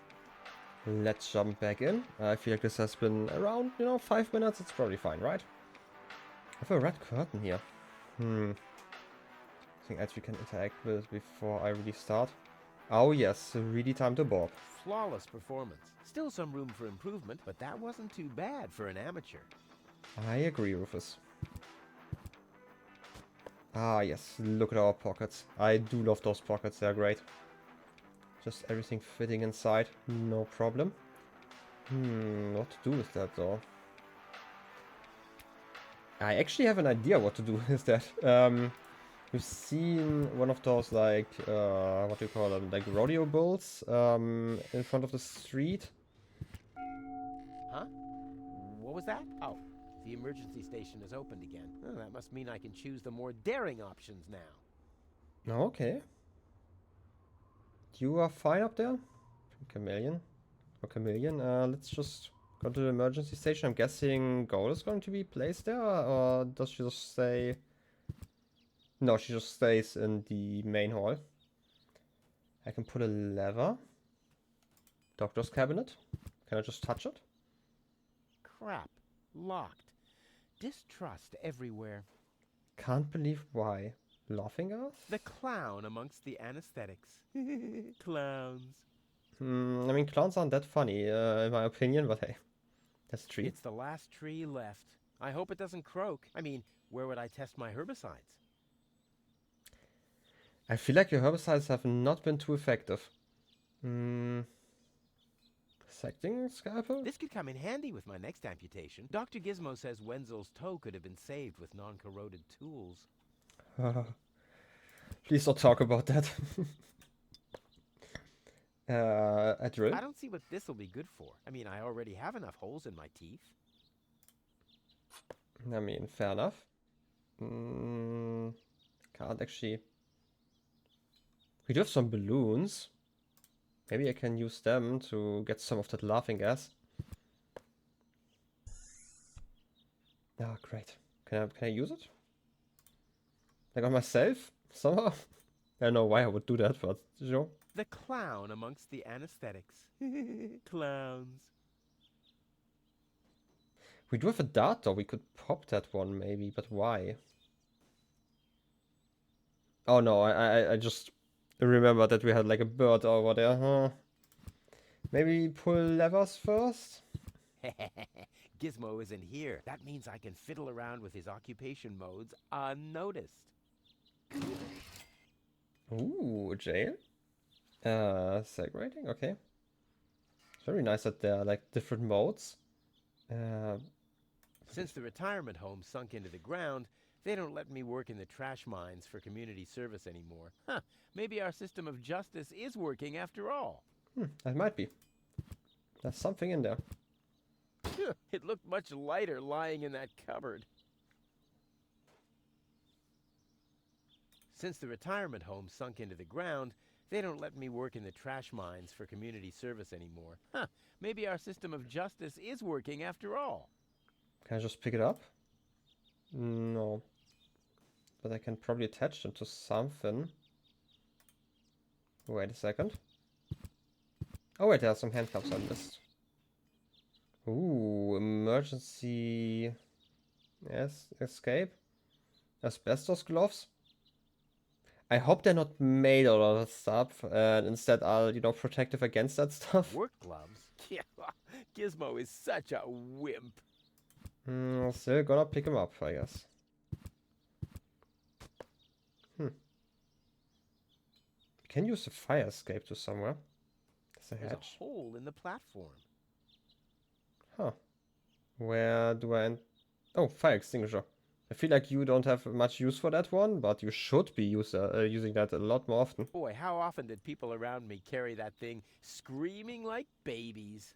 Let's jump back in. I feel like this has been around, 5 minutes. It's probably fine, right? I have a red curtain here. Anything else we can interact with before I really start? Oh yes, really time to bob. Flawless performance. Still some room for improvement, but that wasn't too bad for an amateur. I agree, Rufus. Ah yes, look at our pockets. I do love those pockets, they're great. Just everything fitting inside, no problem. What to do with that though? I actually have an idea what to do with that. We've seen one of those, like, what do you call them? Like rodeo bulls in front of the street. Huh? What was that? Oh, the emergency station is opened again. Oh, that must mean I can choose the more daring options now. Okay. You are fine up there? Chameleon. Or Chameleon. Let's just go to the emergency station. I'm guessing Gold is going to be placed there, or does she just stay? No, she just stays in the main hall. I can put a lever. Doctor's cabinet. Can I just touch it? Crap. Locked. Distrust everywhere. Can't believe why. Laughing us? The clown amongst the anesthetics. Clowns. I mean, clowns aren't that funny, in my opinion, but hey. That's a tree. It's the last tree left. I hope it doesn't croak. I mean, where would I test my herbicides? I feel like your herbicides have not been too effective. Dissecting scalpel? This could come in handy with my next amputation. Dr. Gizmo says Wenzel's toe could have been saved with non-corroded tools. Please don't talk about that. A drill? I don't see what this will be good for. I mean, I already have enough holes in my teeth. I mean, fair enough. Can't actually... We do have some balloons. Maybe I can use them to get some of that laughing gas. Ah, great. Can I use it? Like on myself? Somehow? I don't know why I would do that, but sure. The clown amongst the anesthetics. Clowns. We do have a dart though, we could pop that one maybe, but why? Oh no, I just remember that we had like a bird over there, huh? Maybe pull levers first? Gizmo isn't here. That means I can fiddle around with his occupation modes unnoticed. Ooh, jail? Segregating, okay. It's very nice that there are like different modes. Since the retirement home sunk into the ground, they don't let me work in the trash mines for community service anymore. Huh, maybe our system of justice is working after all. That might be. There's something in there. It looked much lighter lying in that cupboard. Since the retirement home sunk into the ground, they don't let me work in the trash mines for community service anymore. Huh, maybe our system of justice is working after all. Can I just pick it up? No. But I can probably attach them to something. Wait a second. Oh wait, there are some handcuffs on this. Ooh, emergency... Yes, escape. Asbestos gloves. I hope they're not made out of that stuff, and instead are, protective against that stuff. Work gloves? Yeah, Gizmo is such a wimp. Still gonna pick him up, I guess. We can use the fire escape to somewhere. There's a There's hatch. a hole in the platform. Huh. Where do I... Oh, fire extinguisher. I feel like you don't have much use for that one, but you should be using that a lot more often. Boy, how often did people around me carry that thing screaming like babies?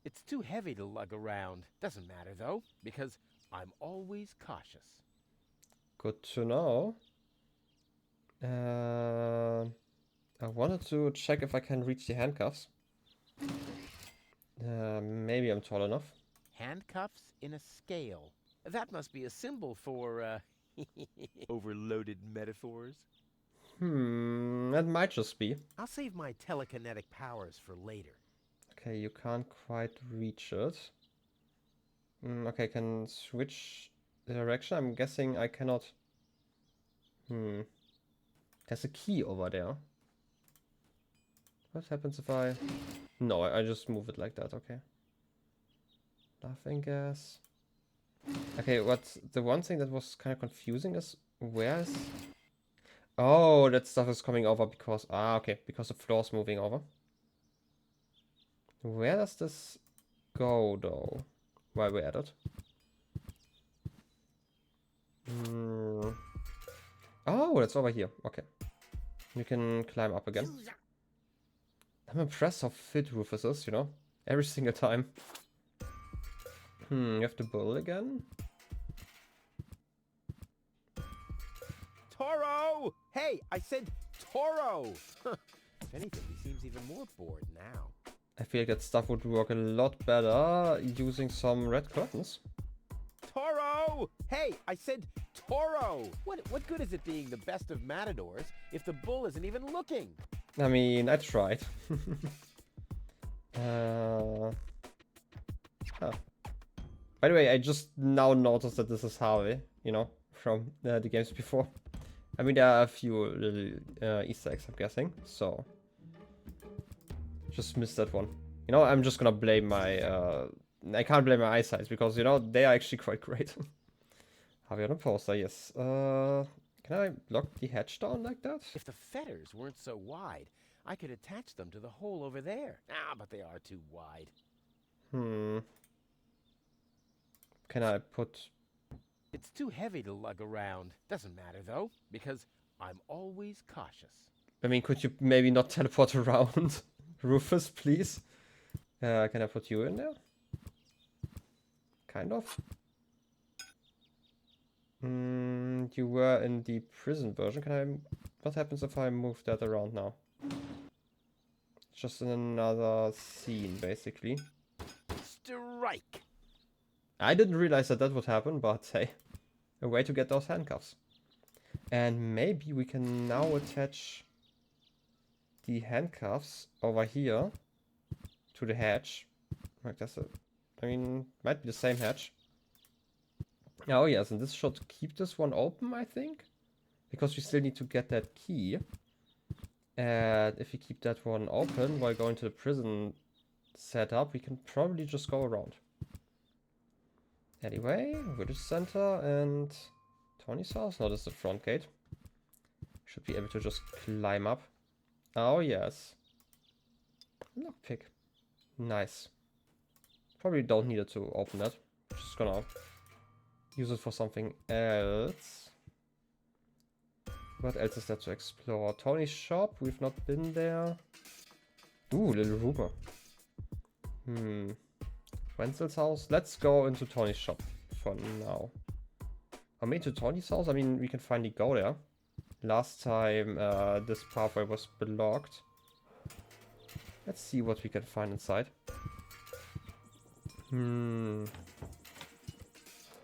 It's too heavy to lug around. Doesn't matter though, because I'm always cautious. Good to know. I wanted to check if I can reach the handcuffs. Maybe I'm tall enough. Handcuffs in a scale. That must be a symbol for, overloaded metaphors. That might just be. I'll save my telekinetic powers for later. Okay, you can't quite reach it. Okay, I can switch the direction. I'm guessing I cannot... There's a key over there. What happens if I... No, I just move it like that, okay. Laughing gas. Okay, what's the one thing that was kind of confusing is where's... Oh, that stuff is coming over because... Ah, okay, because the floor's moving over. Where does this go, though? While we're at it. Oh, that's over here. Okay. You can climb up again. I'm impressed how fit Rufus is, you know? Every single time. You have the bull again? Toro! Hey, I said Toro! If anything, he seems even more bored now. I feel like that stuff would work a lot better using some red curtains. Toro! Hey, I said Toro! What good is it being the best of matadors if the bull isn't even looking? I mean, I tried. Huh. By the way, I just now noticed that this is Harvey, you know, from the games before. I mean, there are a few little Easter eggs, I'm guessing, so... Just missed that one. You know, I'm just gonna blame my... I can't blame my eyesight, because, you know, they are actually quite great. Harvey on a poster, yes. Can I lock the hatch down like that? If the fetters weren't so wide, I could attach them to the hole over there. Ah, but they are too wide. Can I put... It's too heavy to lug around. Doesn't matter, though, because I'm always cautious. I mean, could you maybe not teleport around? Rufus, please? Can I put you in there? Kind of. You were in the prison version. Can I... What happens if I move that around now? Just in another scene, basically. Strike! I didn't realize that that would happen, but hey. A way to get those handcuffs. And maybe we can now attach the handcuffs over here to the hatch. Like that's it. I mean, might be the same hatch. Oh yes, and this should keep this one open, I think. Because we still need to get that key. And if we keep that one open while going to the prison setup, we can probably just go around. Anyway, British Center and Tony's house. No, this is the front gate. Should be able to just climb up. Oh yes. Lockpick. Nice. Probably don't need it to open that. Just gonna use it for something else. What else is there to explore? Tony's shop, we've not been there. Ooh, little Ruber. Wenzel's house. Let's go into Tony's shop for now. I mean, to Tony's house, I mean, we can finally go there. Last time this pathway was blocked. Let's see what we can find inside.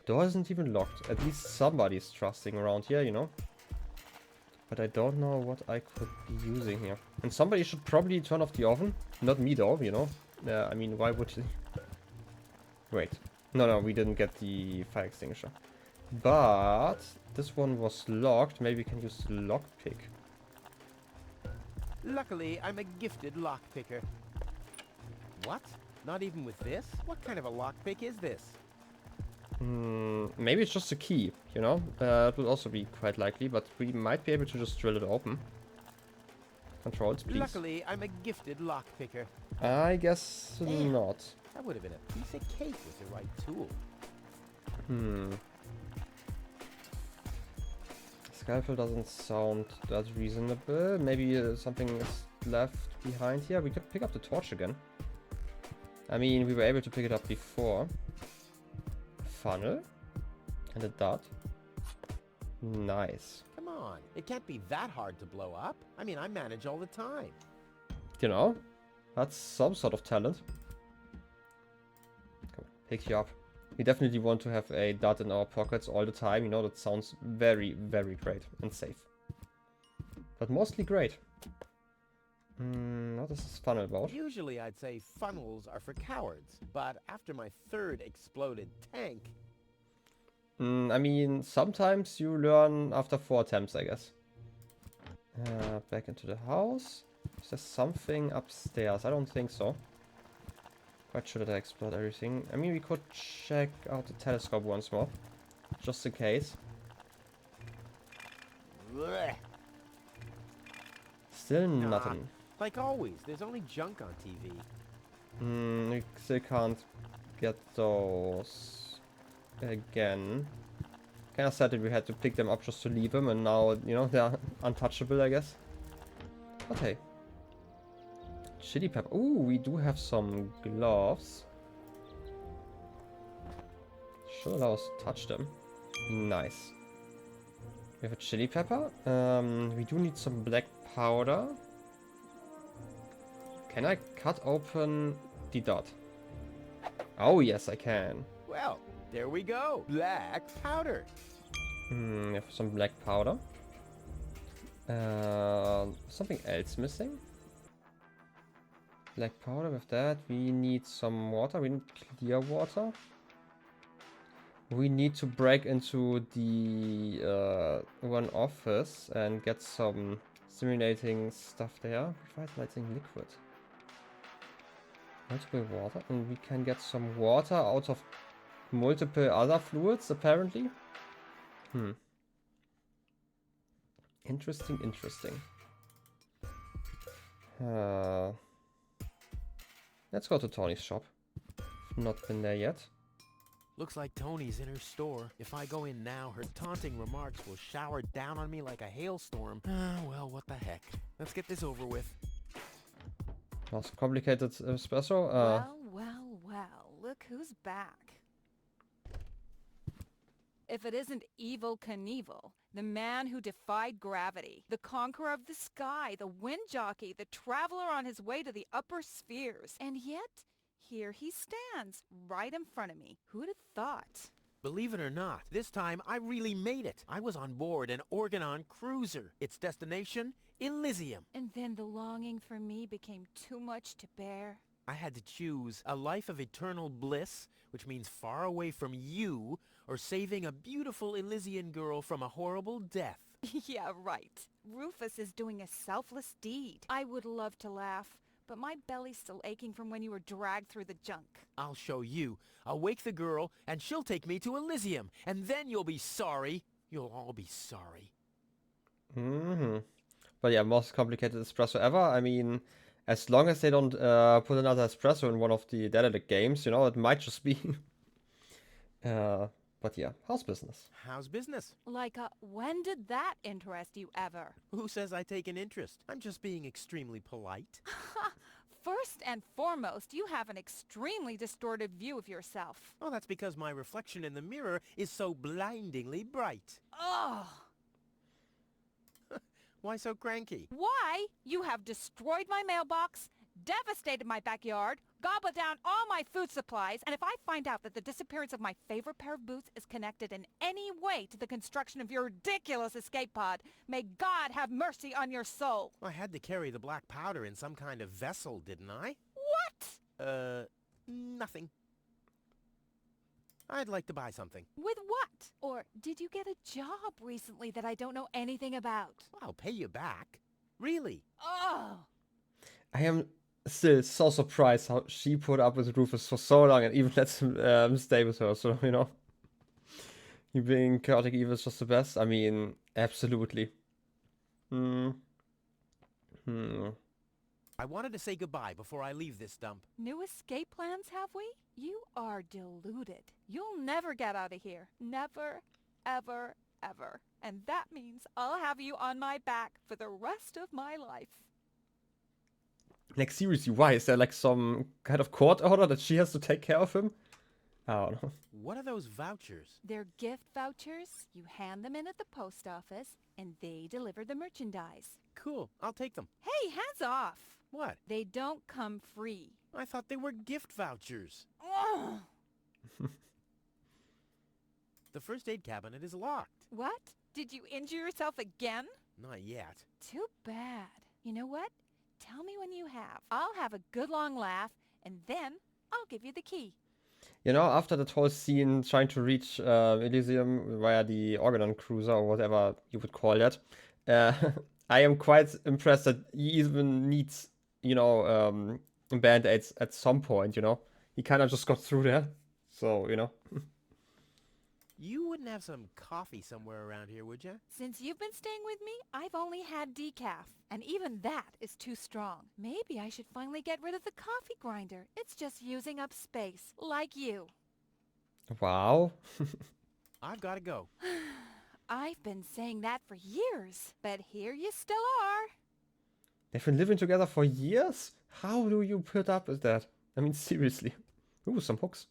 Door isn't even locked. At least somebody's trusting around here, you know. But I don't know what I could be using here. And somebody should probably turn off the oven. Not me though, you know. I mean, why would you... Wait. No, we didn't get the fire extinguisher. But this one was locked. Maybe we can use the lockpick. Luckily, I'm a gifted lockpicker. What? Not even with this? What kind of a lockpick is this? Maybe it's just a key, you know? It would also be quite likely, but we might be able to just drill it open. Controls, please. Luckily, I'm a gifted lockpicker. I guess not. That would have been a piece of cake with the right tool. Scalpel doesn't sound that reasonable. Maybe something is left behind here. We could pick up the torch again. I mean, we were able to pick it up before. Funnel. And a dot. Nice. Come on, it can't be that hard to blow up. I mean, I manage all the time. You know, that's some sort of talent. Come on, pick you up. We definitely want to have a dot in our pockets all the time. You know, that sounds very, very great and safe. but mostly great. What is this funnel about? Usually I'd say funnels are for cowards, but after my third exploded tank... I mean, sometimes you learn after 4 attempts, I guess. Back into the house. Is there something upstairs? I don't think so. Quite sure that I explored everything. I mean, we could check out the telescope once more. Just in case. Blech. Still Nah, nothing. like always, there's only junk on TV. We still can't get those again. Kinda sad that we had to pick them up just to leave them, and now, you know, they're untouchable, I guess. But hey. Chili pepper. Ooh, we do have some gloves. Should allow us to touch them. Nice. We have a chili pepper. We do need some black powder. Can I cut open the dot? Oh, yes, I can. Well, there we go. Black powder. We have some black powder. Something else missing? Black powder with that. We need some water. We need clear water. We need to break into the one office and get some stimulating stuff there. Revitalizing liquid. Multiple water. And we can get some water out of multiple other fluids, apparently. Interesting, interesting. Let's go to Tony's shop. Not been there yet. Looks like Tony's in her store. If I go in now, her taunting remarks will shower down on me like a hailstorm. Well, what the heck. Let's get this over with. Most complicated espresso. Well, look who's back. If it isn't Evil Knievel, the man who defied gravity, the conqueror of the sky, the wind jockey, the traveler on his way to the upper spheres. And yet, here he stands, right in front of me. Who'd have thought? Believe it or not, this time I really made it. I was on board an organon cruiser. Its destination, Elysium. And then the longing for me became too much to bear. I had to choose a life of eternal bliss, which means far away from you, or saving a beautiful Elysian girl from a horrible death. Yeah, right. Rufus is doing a selfless deed. I would love to laugh, but my belly's still aching from when you were dragged through the junk. I'll show you. I'll wake the girl, and she'll take me to Elysium, and then you'll be sorry. You'll all be sorry. But yeah, most complicated espresso ever. I mean, as long as they don't put another espresso in one of the Daedalic games, you know, it might just be. But yeah, how's business? How's business? Like, when did that interest you ever? Who says I take an interest? I'm just being extremely polite. First and foremost, you have an extremely distorted view of yourself. Oh, that's because my reflection in the mirror is so blindingly bright. Ugh! Why so cranky? Why? You have destroyed my mailbox, devastated my backyard, gobbled down all my food supplies, and if I find out that the disappearance of my favorite pair of boots is connected in any way to the construction of your ridiculous escape pod, may God have mercy on your soul. I had to carry the black powder in some kind of vessel, didn't I? What? Nothing. I'd like to buy something. With what? Or did you get a job recently that I don't know anything about? I'll pay you back. Really? Oh! I am still so surprised how she put up with Rufus for so long and even lets him stay with her. So, you know, you being chaotic evil is just the best. I mean, absolutely. I wanted to say goodbye before I leave this dump. New escape plans, have we? You are deluded. You'll never get out of here. Never, ever, ever. And that means I'll have you on my back for the rest of my life. Like, seriously, why? Is there like some kind of court order that she has to take care of him? I don't know. What are those vouchers? They're gift vouchers. You hand them in at the post office, and they deliver the merchandise. Cool, I'll take them. Hey, hands off! What? They don't come free. I thought they were gift vouchers. Ugh. The first aid cabinet is locked. What? Did you injure yourself again? Not yet. Too bad. You know what? Tell me when you have. I'll have a good long laugh, and then I'll give you the key. You know, after that whole scene trying to reach Elysium via the Organon cruiser or whatever you would call that, I am quite impressed that he even needs, you know, band-aids at some point, you know. He kind of just got through there. So, you know. You wouldn't have some coffee somewhere around here, would you? Since you've been staying with me, I've only had decaf, and even that is too strong. Maybe I should finally get rid of the coffee grinder. It's just using up space, like you. Wow. I've got to go. I've been saying that for years, but here you still are. They've been living together for years? How do you put up with that? I mean, seriously. Ooh, some hooks.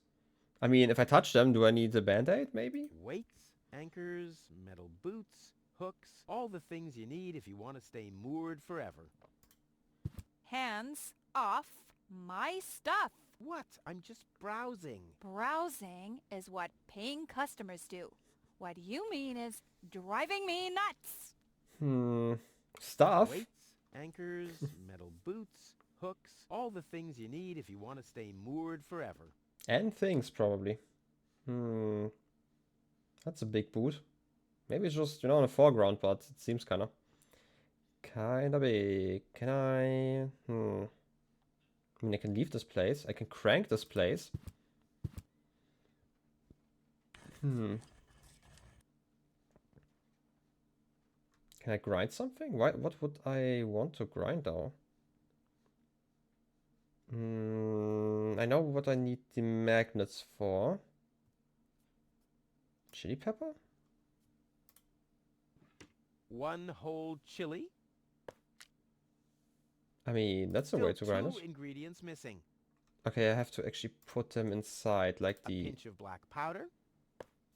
I mean, if I touch them, do I need a band-aid, maybe? Weights, anchors, metal boots, hooks, all the things you need if you want to stay moored forever. Hands off my stuff. What? I'm just browsing. Browsing is what paying customers do. What you mean is driving me nuts. Stuff? Weights, anchors, metal boots, hooks, all the things you need if you want to stay moored forever. And things, probably. That's a big boot. Maybe it's just, you know, in the foreground, but it seems kinda big. Can I... I mean, I can leave this place. I can crank this place. Can I grind something? What would I want to grind, though? I know what I need the magnets for. Chili pepper? One whole chili. I mean, that's the way to grind it. Two ingredients missing. Okay, I have to actually put them inside, like A the... pinch of black powder.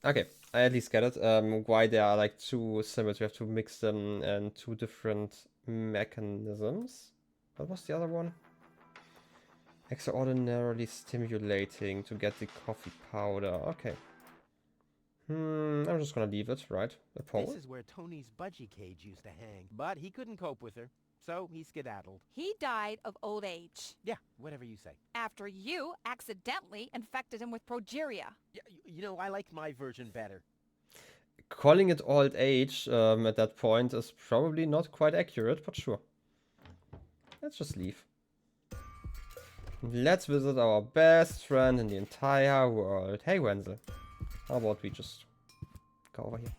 Okay, I at least get it. Why they are like two symbols, we have to mix them and two different mechanisms. What was the other one? Extraordinarily stimulating to get the coffee powder. Okay. I'm just gonna leave it, right? A pole? This is where Tony's budgie cage used to hang, but he couldn't cope with her, so he skedaddled. He died of old age. Yeah, whatever you say. After you accidentally infected him with progeria. Yeah, you know, I like my version better. Calling it old age at that point is probably not quite accurate, but sure. Let's just leave. Let's visit our best friend in the entire world. Hey, Wenzel. How about we just go over here?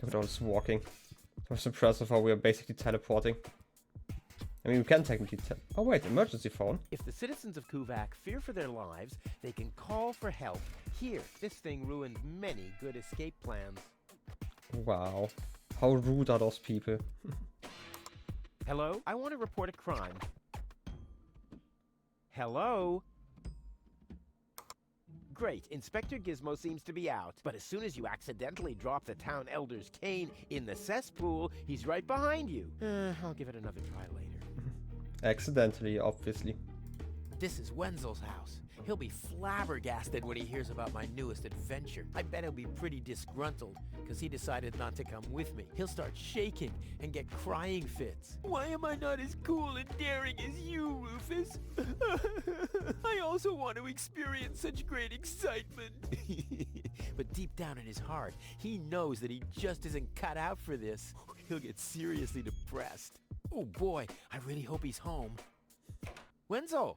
Look at all this walking. It was impressive how we are basically teleporting. I mean, we can technically oh wait, emergency phone. If the citizens of Kuvak fear for their lives, they can call for help. Here, this thing ruined many good escape plans. Wow. How rude are those people? Hello? I want to report a crime. Hello? Great, Inspector Gizmo seems to be out. But as soon as you accidentally drop the town elder's cane in the cesspool, he's right behind you. I'll give it another try later. Accidentally, obviously. This is Wenzel's house. He'll be flabbergasted when he hears about my newest adventure. I bet he'll be pretty disgruntled, because he decided not to come with me. He'll start shaking and get crying fits. Why am I not as cool and daring as you, Rufus? I also want to experience such great excitement. But deep down in his heart, he knows that he just isn't cut out for this. He'll get seriously depressed. Oh boy, I really hope he's home. Wenzel!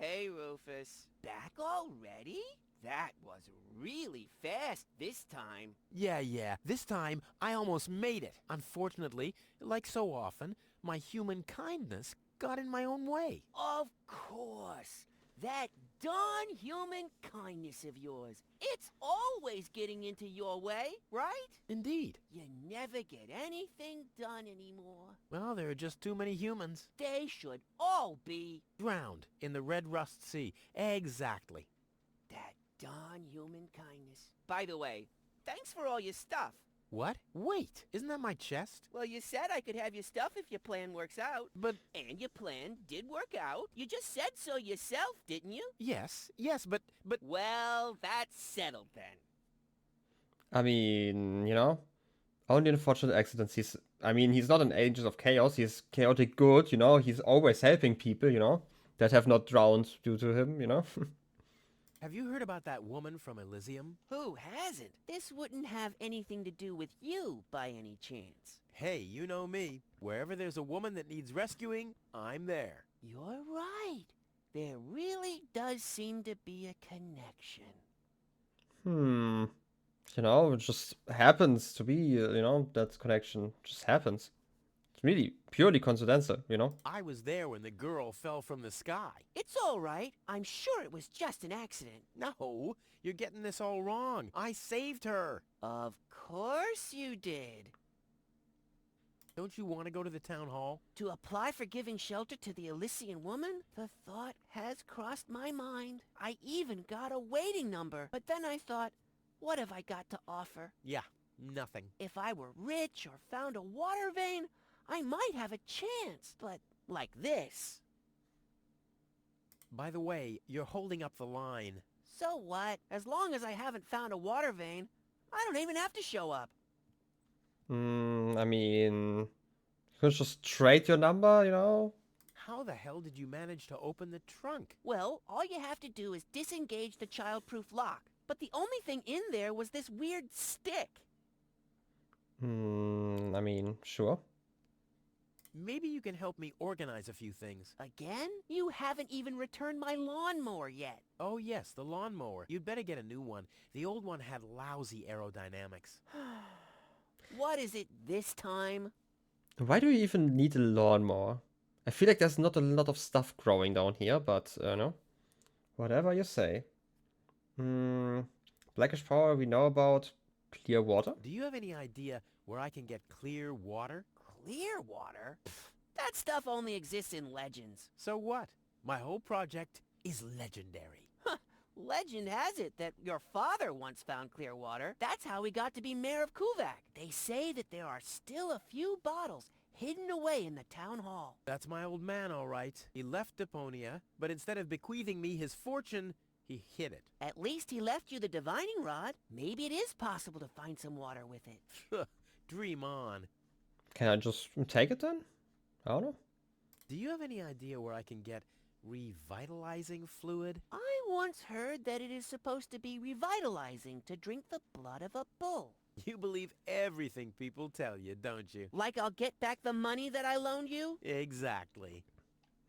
Hey, Rufus. Back already? That was really fast this time. Yeah. This time, I almost made it. Unfortunately, like so often, my human kindness got in my own way. Of course. That darn human kindness of yours. It's always getting into your way, right? Indeed. You never get anything done anymore. Well, there are just too many humans. They should all be Drowned in the Red Rust Sea. Exactly. that darn human kindness. By the way, thanks for all your stuff. What? Wait, isn't that my chest? Well, you said I could have your stuff if your plan works out. But... And your plan did work out. You just said so yourself, didn't you? Yes, but... Well, that's settled then. I mean, you know, only unfortunate accidents. He's not an agent of chaos. He's chaotic good, you know. He's always helping people, you know, that have not drowned due to him, you know. Have you heard about that woman from Elysium? Who hasn't? This wouldn't have anything to do with you by any chance. Hey, you know me. Wherever there's a woman that needs rescuing, I'm there. You're right. There really does seem to be a connection. You know, it just happens to be, you know, that connection just happens. It's really purely coincidental, you know. I was there when the girl fell from the sky. It's all right. I'm sure it was just an accident. No, you're getting this all wrong. I saved her. Of course you did. Don't you want to go to the town hall? To apply for giving shelter to the Elysian woman? The thought has crossed my mind. I even got a waiting number. But then I thought, what have I got to offer? Yeah, nothing. If I were rich or found a water vein, I might have a chance. But like this. By the way, you're holding up the line. So what? As long as I haven't found a water vein, I don't even have to show up. I mean, you could just trade your number, you know? How the hell did you manage to open the trunk? Well, all you have to do is disengage the child-proof lock. But the only thing in there was this weird stick. I mean, sure. Maybe you can help me organize a few things. Again? You haven't even returned my lawnmower yet. Oh yes, the lawnmower. You'd better get a new one. The old one had lousy aerodynamics. What is it this time? Why do you even need a lawnmower? I feel like there's not a lot of stuff growing down here, but, no. Whatever you say. Blackish power we know about. Clear water? Do you have any idea where I can get clear water? Clear water? That stuff only exists in legends. So what? My whole project is legendary. Legend has it that your father once found clear water. That's how he got to be mayor of Kuvak. They say that there are still a few bottles hidden away in the town hall. That's my old man, all right. He left Deponia, but instead of bequeathing me his fortune, he hid it. At least he left you the divining rod. Maybe it is possible to find some water with it. Dream on. Can I just take it then? I don't know. Do you have any idea where I can get revitalizing fluid? I once heard that it is supposed to be revitalizing to drink the blood of a bull. You believe everything people tell you, don't you? Like I'll get back the money that I loaned you? Exactly.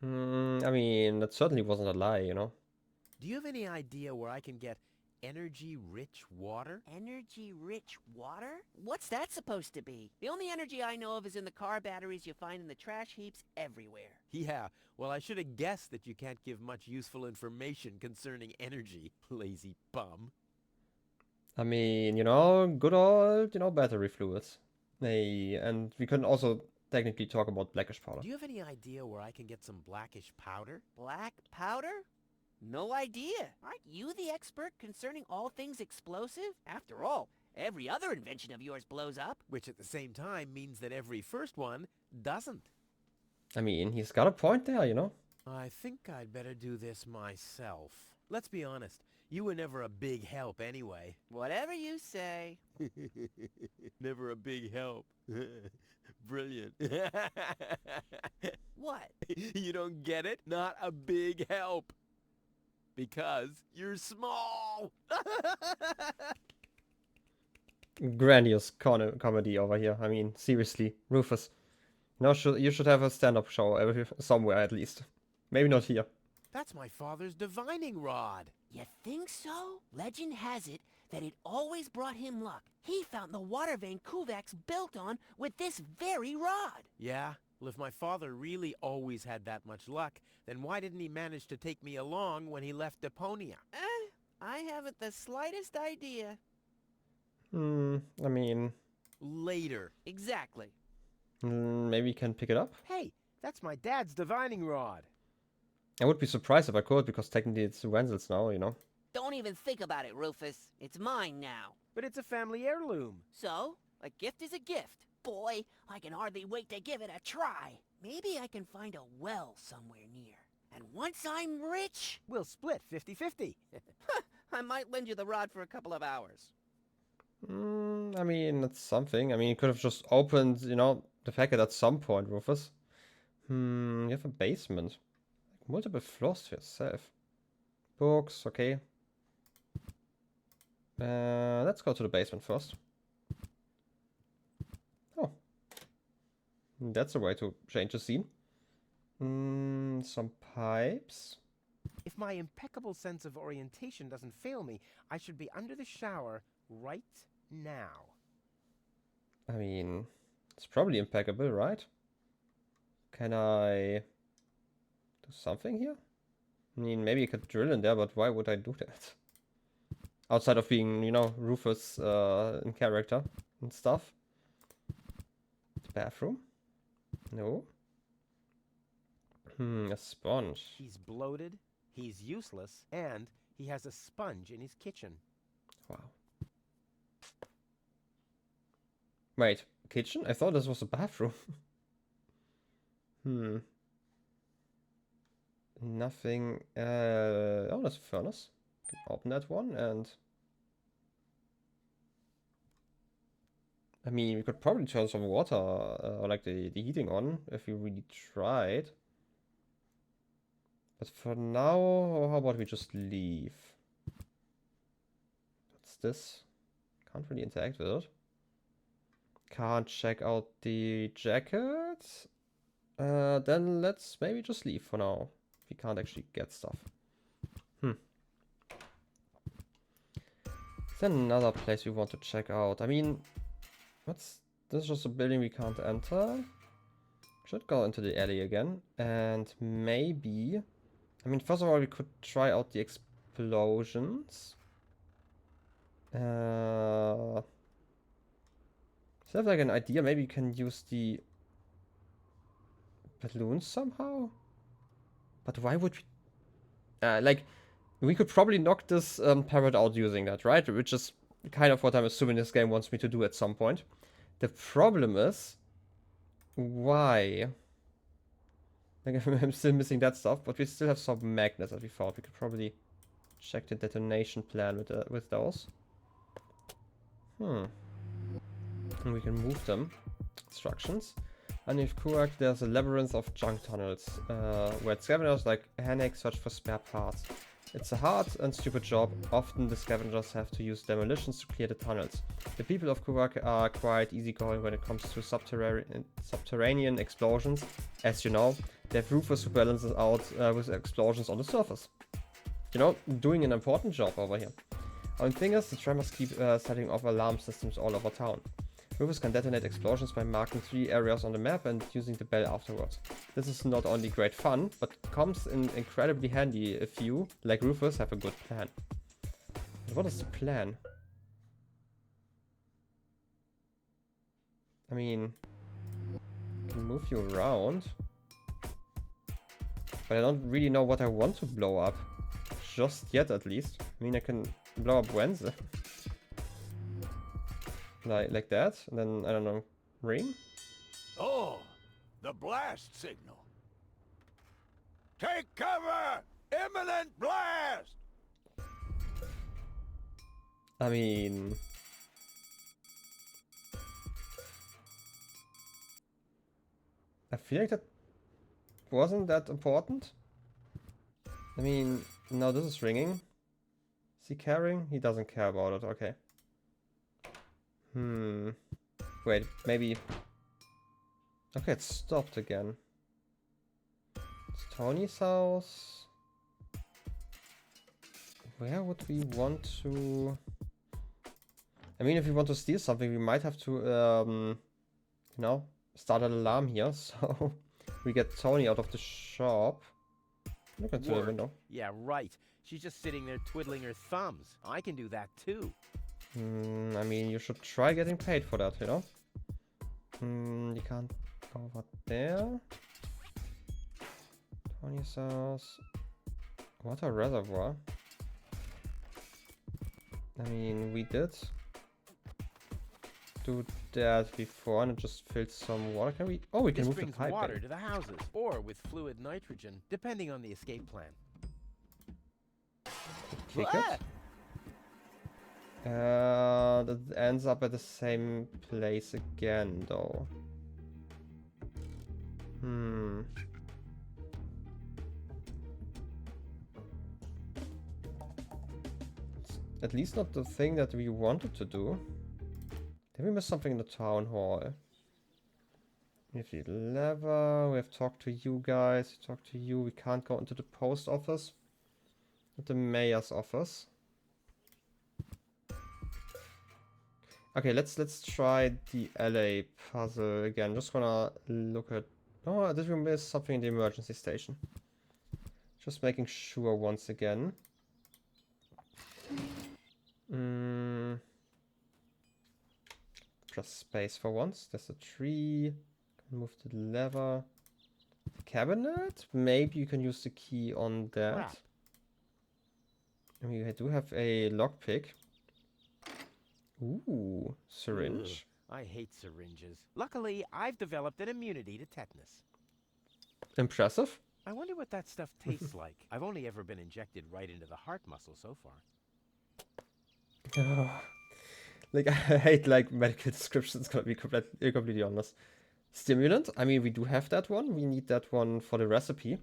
I mean, that certainly wasn't a lie, you know. Do you have any idea where I can get energy-rich water? Energy-rich water? What's that supposed to be? The only energy I know of is in the car batteries you find in the trash heaps everywhere. Yeah, well, I should have guessed that you can't give much useful information concerning energy, lazy bum. I mean, you know, good old, you know, battery fluids. Hey, and we can also technically talk about blackish powder. Do you have any idea where I can get some blackish powder? Black powder? No idea. Aren't you the expert concerning all things explosive? After all, every other invention of yours blows up. Which at the same time means that every first one doesn't. I mean, he's got a point there, you know. I think I'd better do this myself. Let's be honest, you were never a big help anyway. Whatever you say. Never a big help. Brilliant. What? You don't get it? Not a big help. Because you're small. Grandiose comedy over here. I mean, seriously, Rufus. You should have a stand-up show somewhere at least. Maybe not here. That's my father's divining rod. You think so? Legend has it that it always brought him luck. He found the water vein Kuvak's built on with this very rod. Yeah? Well, if my father really always had that much luck, then why didn't he manage to take me along when he left Deponia? I haven't the slightest idea. I mean... Later. Exactly. Maybe you can pick it up? Hey, that's my dad's divining rod. I would be surprised if I could, because technically it's Wenzel's now, you know. Don't even think about it, Rufus. It's mine now. But it's a family heirloom. So, a gift is a gift. Boy, I can hardly wait to give it a try. Maybe I can find a well somewhere near. And once I'm rich... We'll split 50-50. I might lend you the rod for a couple of hours. I mean, that's something. I mean, you could have just opened, you know, the packet at some point, Rufus. You have a basement. Multiple floors to yourself. Books, okay. Let's go to the basement first. Oh. That's a way to change the scene. Some pipes. If my impeccable sense of orientation doesn't fail me, I should be under the shower right now. I mean, it's probably impeccable, right? Can I do something here? I mean, maybe I could drill in there, but why would I do that? Outside of being, you know, Rufus in character and stuff. The bathroom? No. A sponge. He's bloated, he's useless, and he has a sponge in his kitchen. Wow. Wait, kitchen? I thought this was a bathroom. Nothing. Oh, there's a furnace. Can open that one and... I mean, we could probably turn some water, or like the heating on, if we really tried. But for now, how about we just leave? What's this? Can't really interact with it. Can't check out the jacket. Then let's maybe just leave for now. We can't actually get stuff. Is there another place we want to check out? I mean, this is just a building we can't enter. Should go into the alley again. And maybe... I mean, first of all, we could try out the explosions. Does that have like an idea? Maybe you can use the balloons somehow? But why would we... like, we could probably knock this parrot out using that, right? Which is kind of what I'm assuming this game wants me to do at some point. The problem is... why? Like, I'm still missing that stuff, but we still have some magnets that we found. We could probably check the detonation plan with those. And we can move them. Instructions. Underneath Kurak, there's a labyrinth of junk tunnels, where scavengers like Hanek search for spare parts. It's a hard and stupid job. Often the scavengers have to use demolitions to clear the tunnels. The people of Kurak are quite easygoing when it comes to subterranean explosions. As you know, they have Rufus who balances out with explosions on the surface. You know, doing an important job over here. Only thing is, the tremors keep setting off alarm systems all over town. Rufus can detonate explosions by marking 3 areas on the map and using the bell afterwards. This is not only great fun, but comes in incredibly handy if you, like Rufus, have a good plan. But what is the plan? I mean, I can move you around, but I don't really know what I want to blow up. Just yet, at least. I mean, I can blow up Wednesday. Like that, and then, I don't know, ring? Oh, the blast signal. Take cover! Imminent blast! I mean... I feel like that wasn't that important. I mean, now this is ringing. Is he caring? He doesn't care about it, okay. Wait, maybe... Okay, it stopped again. It's Tony's house. Where would we want to... I mean, if we want to steal something, we might have to, you know, start an alarm here, so we get Tony out of the shop. Look into the window. Yeah, right. She's just sitting there twiddling her thumbs. I can do that too. I mean, you should try getting paid for that, you know? You can't go over there. Tony's house. Water reservoir. I mean, we did do that before and it just filled some water. Can we? Oh, we can this move the brings pipe water in. to the houses, or with fluid nitrogen, depending on the escape plan. Kick it. That ends up at the same place again, though. It's at least not the thing that we wanted to do. Did we miss something in the town hall? We have the lever, we have talked to you guys, we talked to you, we can't go into the post office. At the mayor's office. Okay, let's try the LA puzzle again. Just wanna look at... Oh, did we miss something in the emergency station? Just making sure once again. Just space for once. There's a tree. Move the lever. Cabinet? Maybe you can use the key on that. Crap. I mean, we do have a lockpick. Ooh, syringe. Ugh, I hate syringes. Luckily, I've developed an immunity to tetanus. Impressive. I wonder what that stuff tastes like. I've only ever been injected right into the heart muscle so far. Like, I hate like medical descriptions, gonna be completely honest. Stimulant, I mean, we do have that one. We need that one for the recipe.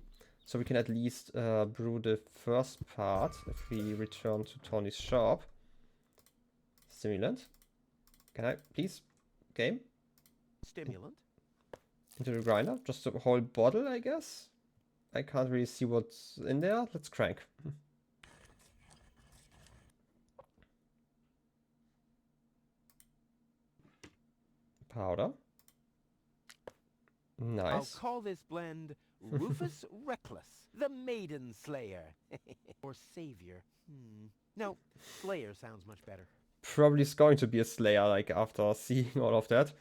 So we can at least brew the first part if we return to Tony's shop. Stimulant. Can I, please? Game? Stimulant? Into the grinder. Just a whole bottle, I guess. I can't really see what's in there. Let's crank. Powder. Nice. I'll call this blend Rufus Reckless, the Maiden Slayer. Or Savior. No, Slayer sounds much better. Probably is going to be a Slayer, like, after seeing all of that.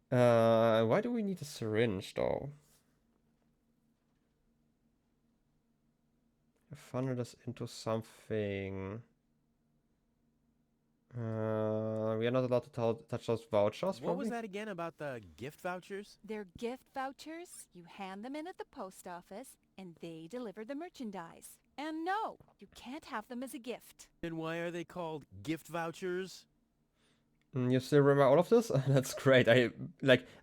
Why do we need a syringe, though? Funnel this into something. We are not allowed to touch those vouchers, What probably? was that again about the gift vouchers? They're gift vouchers. You hand them in at the post office, and they deliver the merchandise. And no, you can't have them as a gift. Then why are they called gift vouchers? You still remember all of this? That's great. I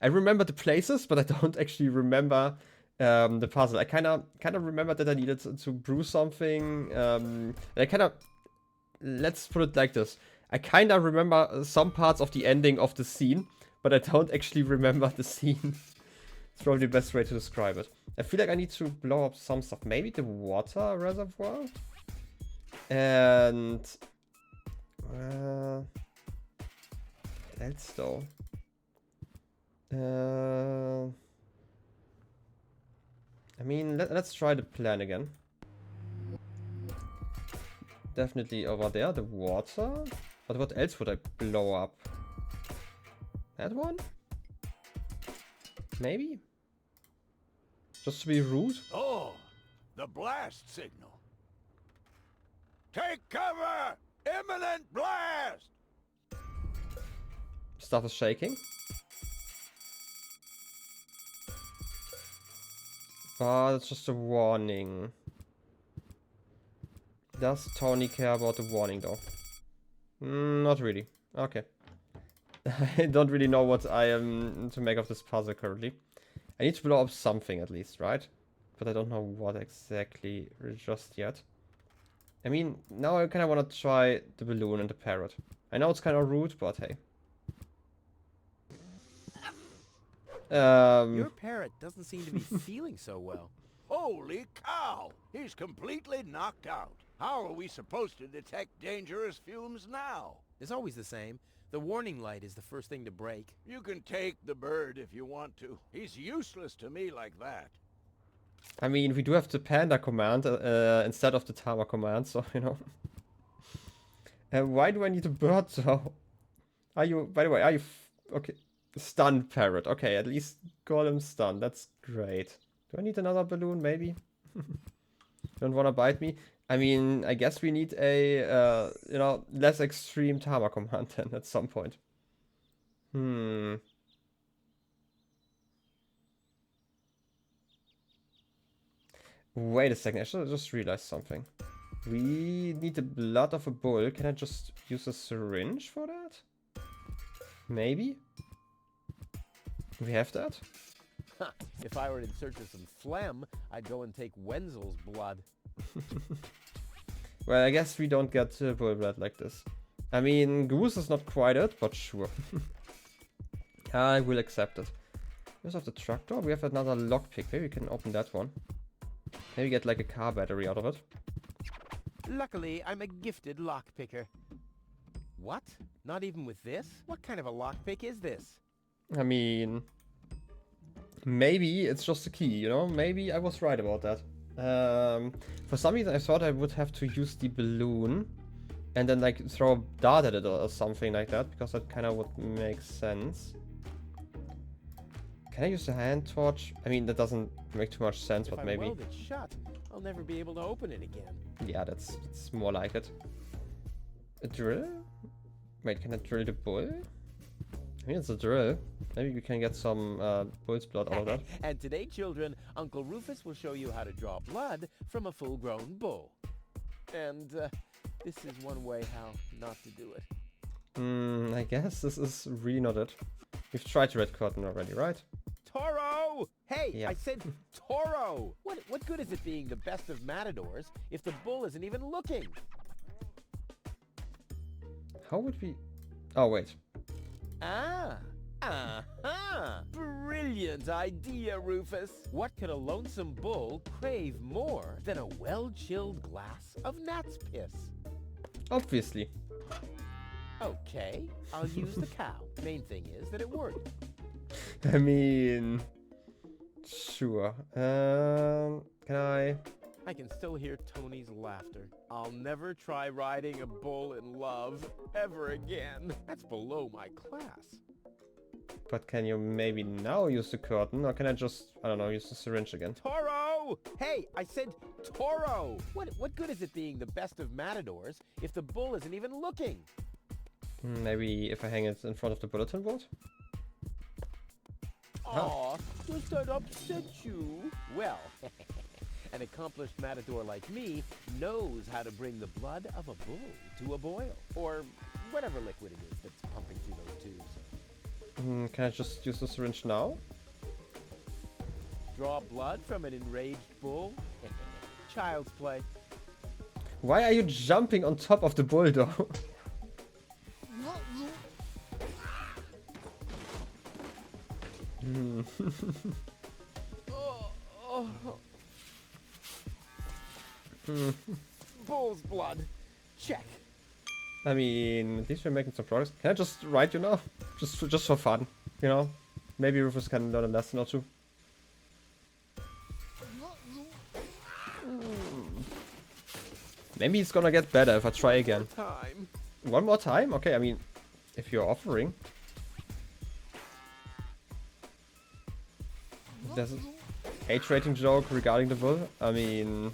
remember the places, but I don't actually remember the puzzle. I kind of remember that I needed to brew something. Let's put it like this. I kind of remember some parts of the ending of the scene, but I don't actually remember the scene. It's probably the best way to describe it. I feel like I need to blow up some stuff. Maybe the water reservoir? And... what else though? I mean, let's try the plan again. Definitely over there, the water. But what else would I blow up? That one? Maybe? Just to be rude? Oh, the blast signal. Take cover! Imminent blast! Stuff is shaking. But it's just a warning. Does Tony care about the warning though? Not really. Okay. I don't really know what I am to make of this puzzle currently. I need to blow up something at least, right? But I don't know what exactly just yet. I mean, now I kind of want to try the balloon and the parrot. I know it's kind of rude, but hey. Your parrot doesn't seem to be feeling so well. Holy cow! He's completely knocked out. How are we supposed to detect dangerous fumes now? It's always the same. The warning light is the first thing to break. You can take the bird if you want to. He's useless to me like that. I mean, we do have the panda command instead of the Tama command, so, you know. Why do I need a bird, though? Are you, by the way, are you... okay, stunned parrot. Okay, at least call him stunned. That's great. Do I need another balloon, maybe? Don't want to bite me? I mean, I guess we need a, you know, less extreme Tama command then at some point. Wait a second, I should have just realized something. We need the blood of a bull. Can I just use a syringe for that? Maybe? We have that? If I were in search of some phlegm, I'd go and take Wenzel's blood. Well, I guess we don't get bull blood like this. I mean, goose is not quite it, but sure. I will accept it. Use of the truck door. We have another lockpick. Maybe we can open that one. Maybe get like a car battery out of it. Luckily, I'm a gifted lockpicker. What? Not even with this? What kind of a lockpick is this? I mean, maybe it's just a key, you know? Maybe I was right about that. For some reason I thought I would have to use the balloon and then like throw a dart at it or something like that, because that kind of would make sense. Can I use the hand torch? I mean, that doesn't make too much sense, but maybe. If I weld it shut, I'll never be able to open it again. Yeah, that's more like it. A drill? Wait, can I drill the bull? I mean, it's a drill. Maybe we can get some bull's blood out of that. And today, children, Uncle Rufus will show you how to draw blood from a full-grown bull. And this is one way how not to do it. I guess this is really not it. We've tried the red curtain already, right? Toro! Hey, Yeah. I said Toro! What good is it being the best of matadors if the bull isn't even looking? How would we... Oh, wait. Brilliant idea, Rufus. What could a lonesome bull crave more than a well-chilled glass of gnat's piss? Obviously. Okay, I'll use the cow. Main thing is that it worked. I mean... Sure. Can I... I can still hear Tony's laughter. I'll never try riding a bull in love ever again. That's below my class. But can you maybe now use the curtain? Or can I just, I don't know, use the syringe again? Toro! Hey, I said Toro! What good is it being the best of matadors if the bull isn't even looking? Maybe if I hang it in front of the bulletin board? Aw, does that upset you? Well, an accomplished matador like me knows how to bring the blood of a bull to a boil. Or whatever liquid it is that's pumping through those tubes. Can I just use the syringe now? Draw blood from an enraged bull? Child's play. Why are you jumping on top of the bull though? Bull's blood. Check. I mean, at least we're making some progress. Can I just write you now? Just for fun, you know? Maybe Rufus can learn a lesson or two. Maybe it's gonna get better if I try again. One more time? Okay, I mean, if you're offering. There's an age rating joke regarding the bull. I mean,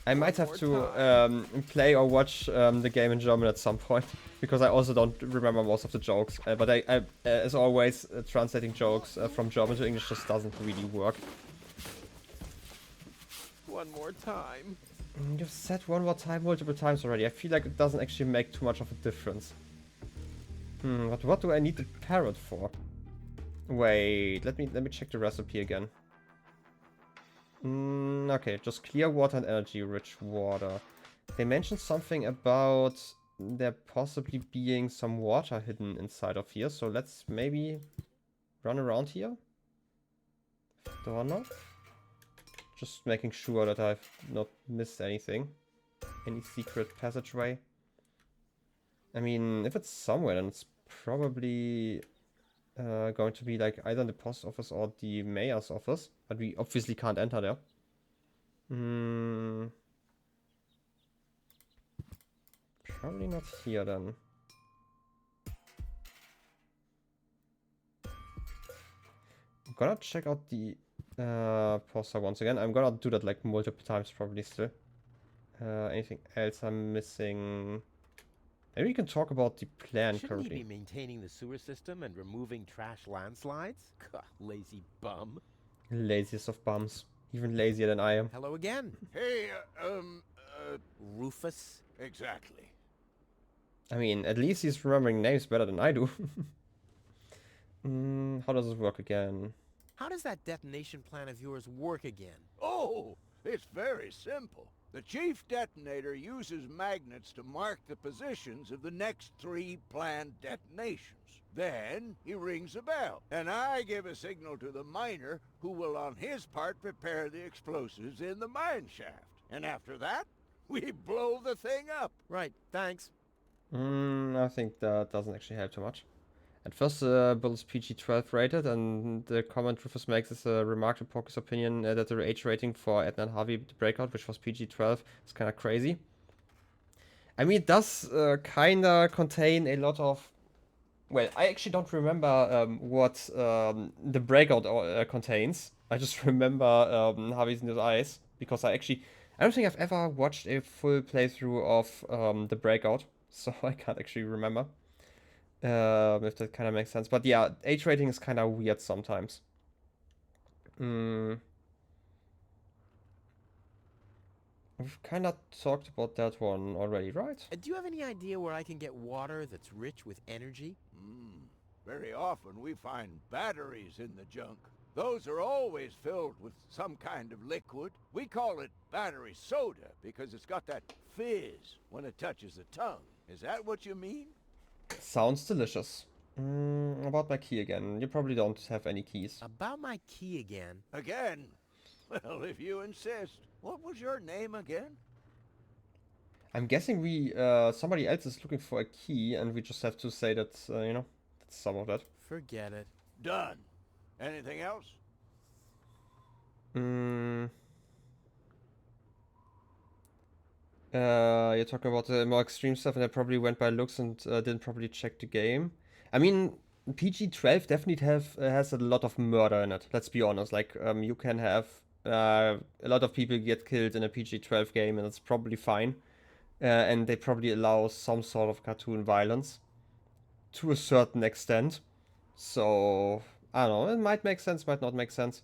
I might have to play or watch the game in German at some point, because I also don't remember most of the jokes. But I as always, translating jokes from German to English just doesn't really work. One more time. You've said one more time multiple times already. I feel like it doesn't actually make too much of a difference. But what do I need the parrot for? Wait, let me check the recipe again. Okay, just clear water and energy-rich water. They mentioned something about there possibly being some water hidden inside of here, so let's maybe run around here. Doorknob. Just making sure that I've not missed anything. Any secret passageway. I mean, if it's somewhere, then it's probably going to be like either in the post office or the mayor's office, but we obviously can't enter there. Probably not here then. I'm gonna check out the poster once again. I'm gonna do that like multiple times probably still. Anything else I'm missing? Maybe we can talk about the plan Shouldn't currently. he be maintaining the sewer system and removing trash landslides? Lazy bum. Laziest of bums. Even lazier than I am. Hello again. Hey, Rufus? Exactly. I mean, at least he's remembering names better than I do. How does this work again? How does that detonation plan of yours work again? Oh, it's very simple. The chief detonator uses magnets to mark the positions of the next 3 planned detonations. Then he rings a bell, and I give a signal to the miner who will on his part prepare the explosives in the mine shaft. And after that, we blow the thing up. Right, thanks. I think that doesn't actually help too much. At first, the build is PG-12 rated, and the comment Rufus makes is a remark to Poker's opinion that the age rating for Edna and Harvey the Breakout, which was PG-12, is kind of crazy. I mean, it does kind of contain a lot of... Well, I actually don't remember what the Breakout contains. I just remember Harvey's New Eyes, because I don't think I've ever watched a full playthrough of the Breakout, so I can't actually remember. If that kind of makes sense. But yeah, age rating is kind of weird sometimes. We've kind of talked about that one already, right? Do you have any idea where I can get water that's rich with energy? Very often we find batteries in the junk. Those are always filled with some kind of liquid. We call it battery soda because it's got that fizz when it touches the tongue. Is that what you mean? Sounds delicious. About my key again. You probably don't have any keys. About my key again? Again? Well, if you insist. What was your name again? I'm guessing somebody else is looking for a key, and we just have to say that, you know, that's some of that. Forget it. Done. Anything else? You're talking about the more extreme stuff, and I probably went by looks and didn't properly check the game. I mean, PG-12 definitely has a lot of murder in it, let's be honest. Like, you can have a lot of people get killed in a PG-12 game, and it's probably fine. And they probably allow some sort of cartoon violence to a certain extent. So, I don't know, it might make sense, might not make sense.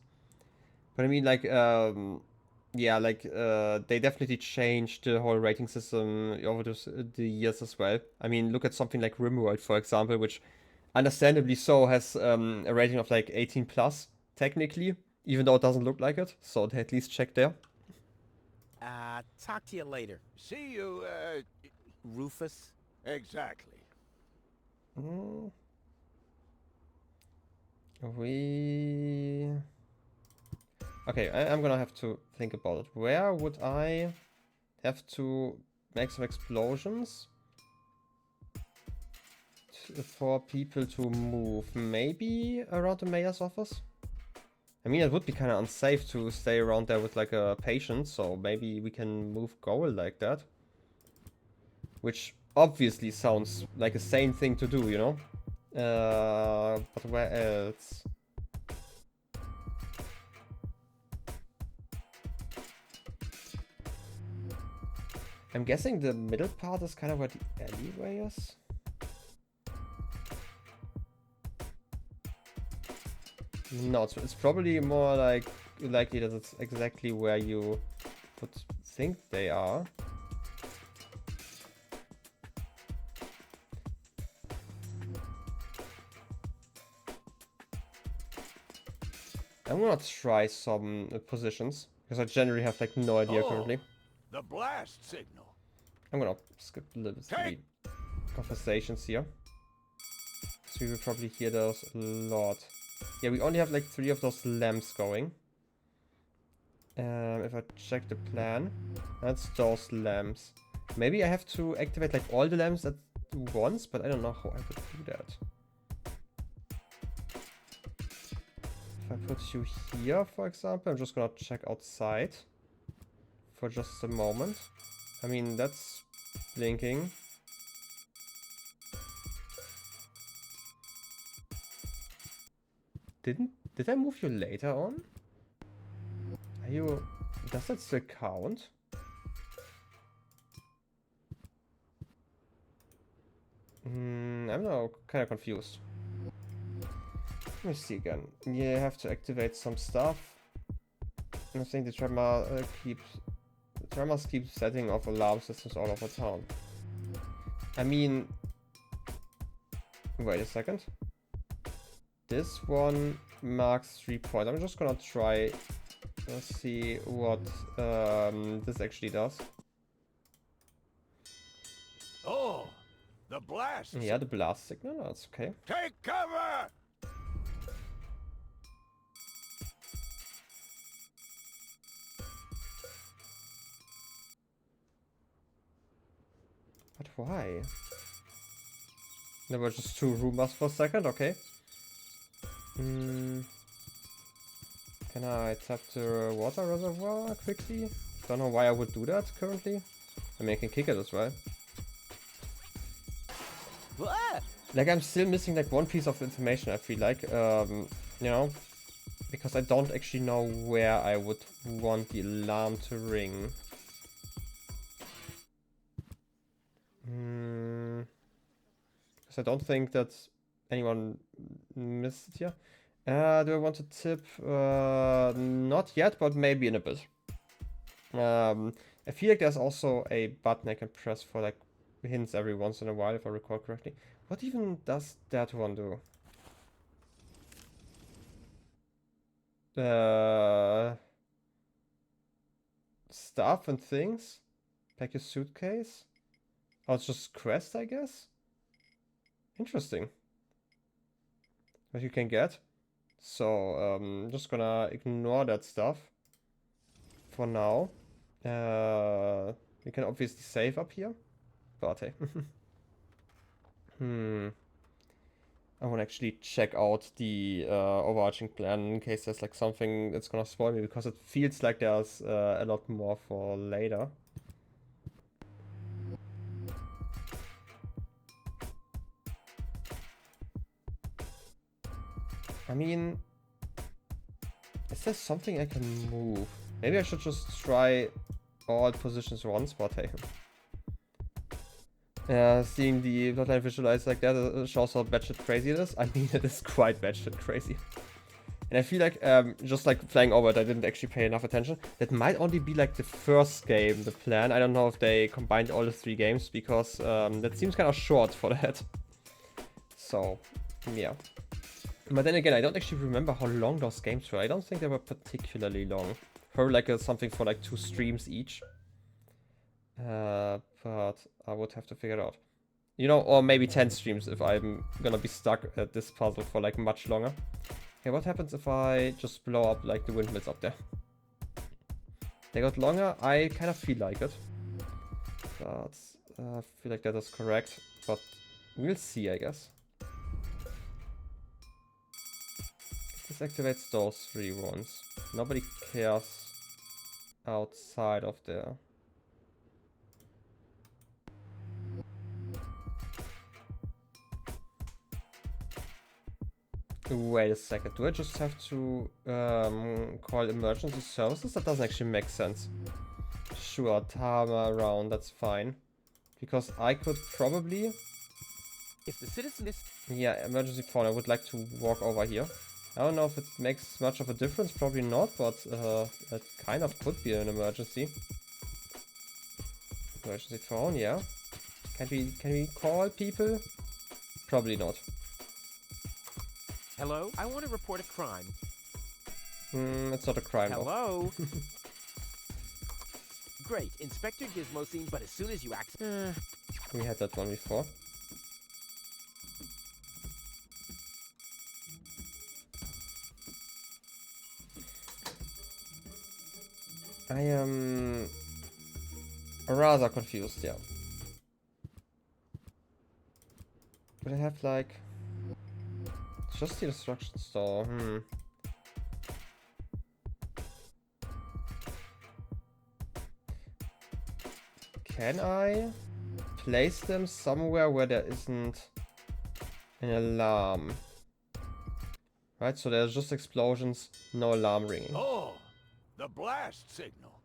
But I mean, like, yeah, like, they definitely changed the whole rating system over the years as well. I mean, look at something like RimWorld, for example, which understandably so has a rating of like 18 plus, technically, even though it doesn't look like it. So they at least check there. Talk to you later. See you, Rufus? Exactly. Okay, I'm gonna have to think about it. Where would I have to make some explosions for people to move? Maybe around the mayor's office? I mean, it would be kind of unsafe to stay around there with like a patient, so maybe we can move goal like that. Which obviously sounds like a sane thing to do, you know? But where else? I'm guessing the middle part is kind of where the alleyway is. No, it's probably more likely that it's exactly where you would think they are. I'm gonna try some positions, because I generally have like no idea currently. The blast signal. I'm gonna skip a little bit through the conversations here. So we will probably hear those a lot. Yeah, we only have like 3 of those lamps going. If I check the plan, that's those lamps. Maybe I have to activate like all the lamps at once, but I don't know how I would do that. If I put you here, for example, I'm just gonna check outside for just a moment. I mean, that's blinking. Did I move you later on? Are you... Does that still count? I'm now kind of confused. Let me see again. You have to activate some stuff. I think the trimmer keeps Tremors keep setting off alarm systems all over town. I mean... Wait a second. This one marks 3 points. I'm just gonna try to see what this actually does. Oh, the blast! Yeah, the blast signal, that's okay. Take cover! But why? There were just 2 rumors for a second, okay. Can I tap the water reservoir quickly? Don't know why I would do that currently. I mean, I can kick it as well. Like, I'm still missing like one piece of information, I feel like. You know, because I don't actually know where I would want the alarm to ring. Because I don't think that anyone missed it here. Do I want to tip? Not yet, but maybe in a bit. I feel like there's also a button I can press for like hints every once in a while, if I recall correctly. What even does that one do? Stuff and things? Pack your suitcase? Oh, it's just quest, I guess? Interesting. What you can get. So, I'm just gonna ignore that stuff for now. We can obviously save up here. But hey. I want to actually check out the overarching plan in case there's like something that's gonna spoil me, because it feels like there's a lot more for later. I mean, is there something I can move? Maybe I should just try all positions once, but hey. Seeing the plotline visualized like that shows how batshit crazy it is. I mean, it is quite batshit crazy. And I feel like, just like flying over it, I didn't actually pay enough attention. That might only be like the first game, the plan. I don't know if they combined all the 3 games, because that seems kind of short for that. So, yeah. But then again, I don't actually remember how long those games were. I don't think they were particularly long. Probably like something for like 2 streams each. But I would have to figure it out. You know, or maybe 10 streams if I'm gonna be stuck at this puzzle for like much longer. Okay, what happens if I just blow up like the windmills up there? They got longer? I kind of feel like it. But I feel like that is correct. But we'll see, I guess. This activates those 3 ones. Nobody cares outside of there. Wait a second, do I just have to call emergency services? That doesn't actually make sense. Sure, Tama around, that's fine. Because I could probably... If the citizen is... Yeah, emergency phone, I would like to walk over here. I don't know if it makes much of a difference, probably not, but it kind of could be an emergency. Emergency phone, yeah. Can we call people? Probably not. Hello? I want to report a crime. It's not a crime. Hello? Great. Inspector Gizmo scene, but as soon as you access... We had that one before. I am rather confused, yeah. But I have like... Just the instruction store, Can I place them somewhere where there isn't an alarm? Right, so there's just explosions, no alarm ringing. Oh, the blast signal.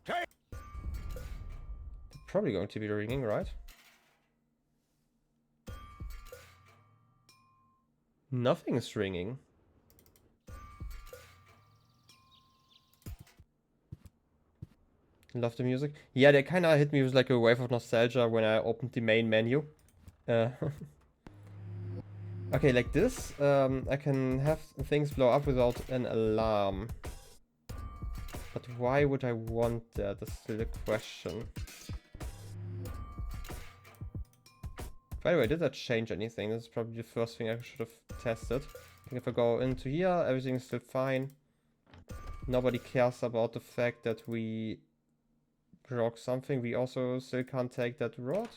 They're probably going to be ringing, right? Nothing is ringing. Love the music. Yeah, they kind of hit me with like a wave of nostalgia when I opened the main menu. Okay, like this, I can have things blow up without an alarm. But why would I want that? That's still the question. By the way, did that change anything? This is probably the first thing I should have tested. I think if I go into here, everything's still fine. Nobody cares about the fact that we broke something. We also still can't take that rod.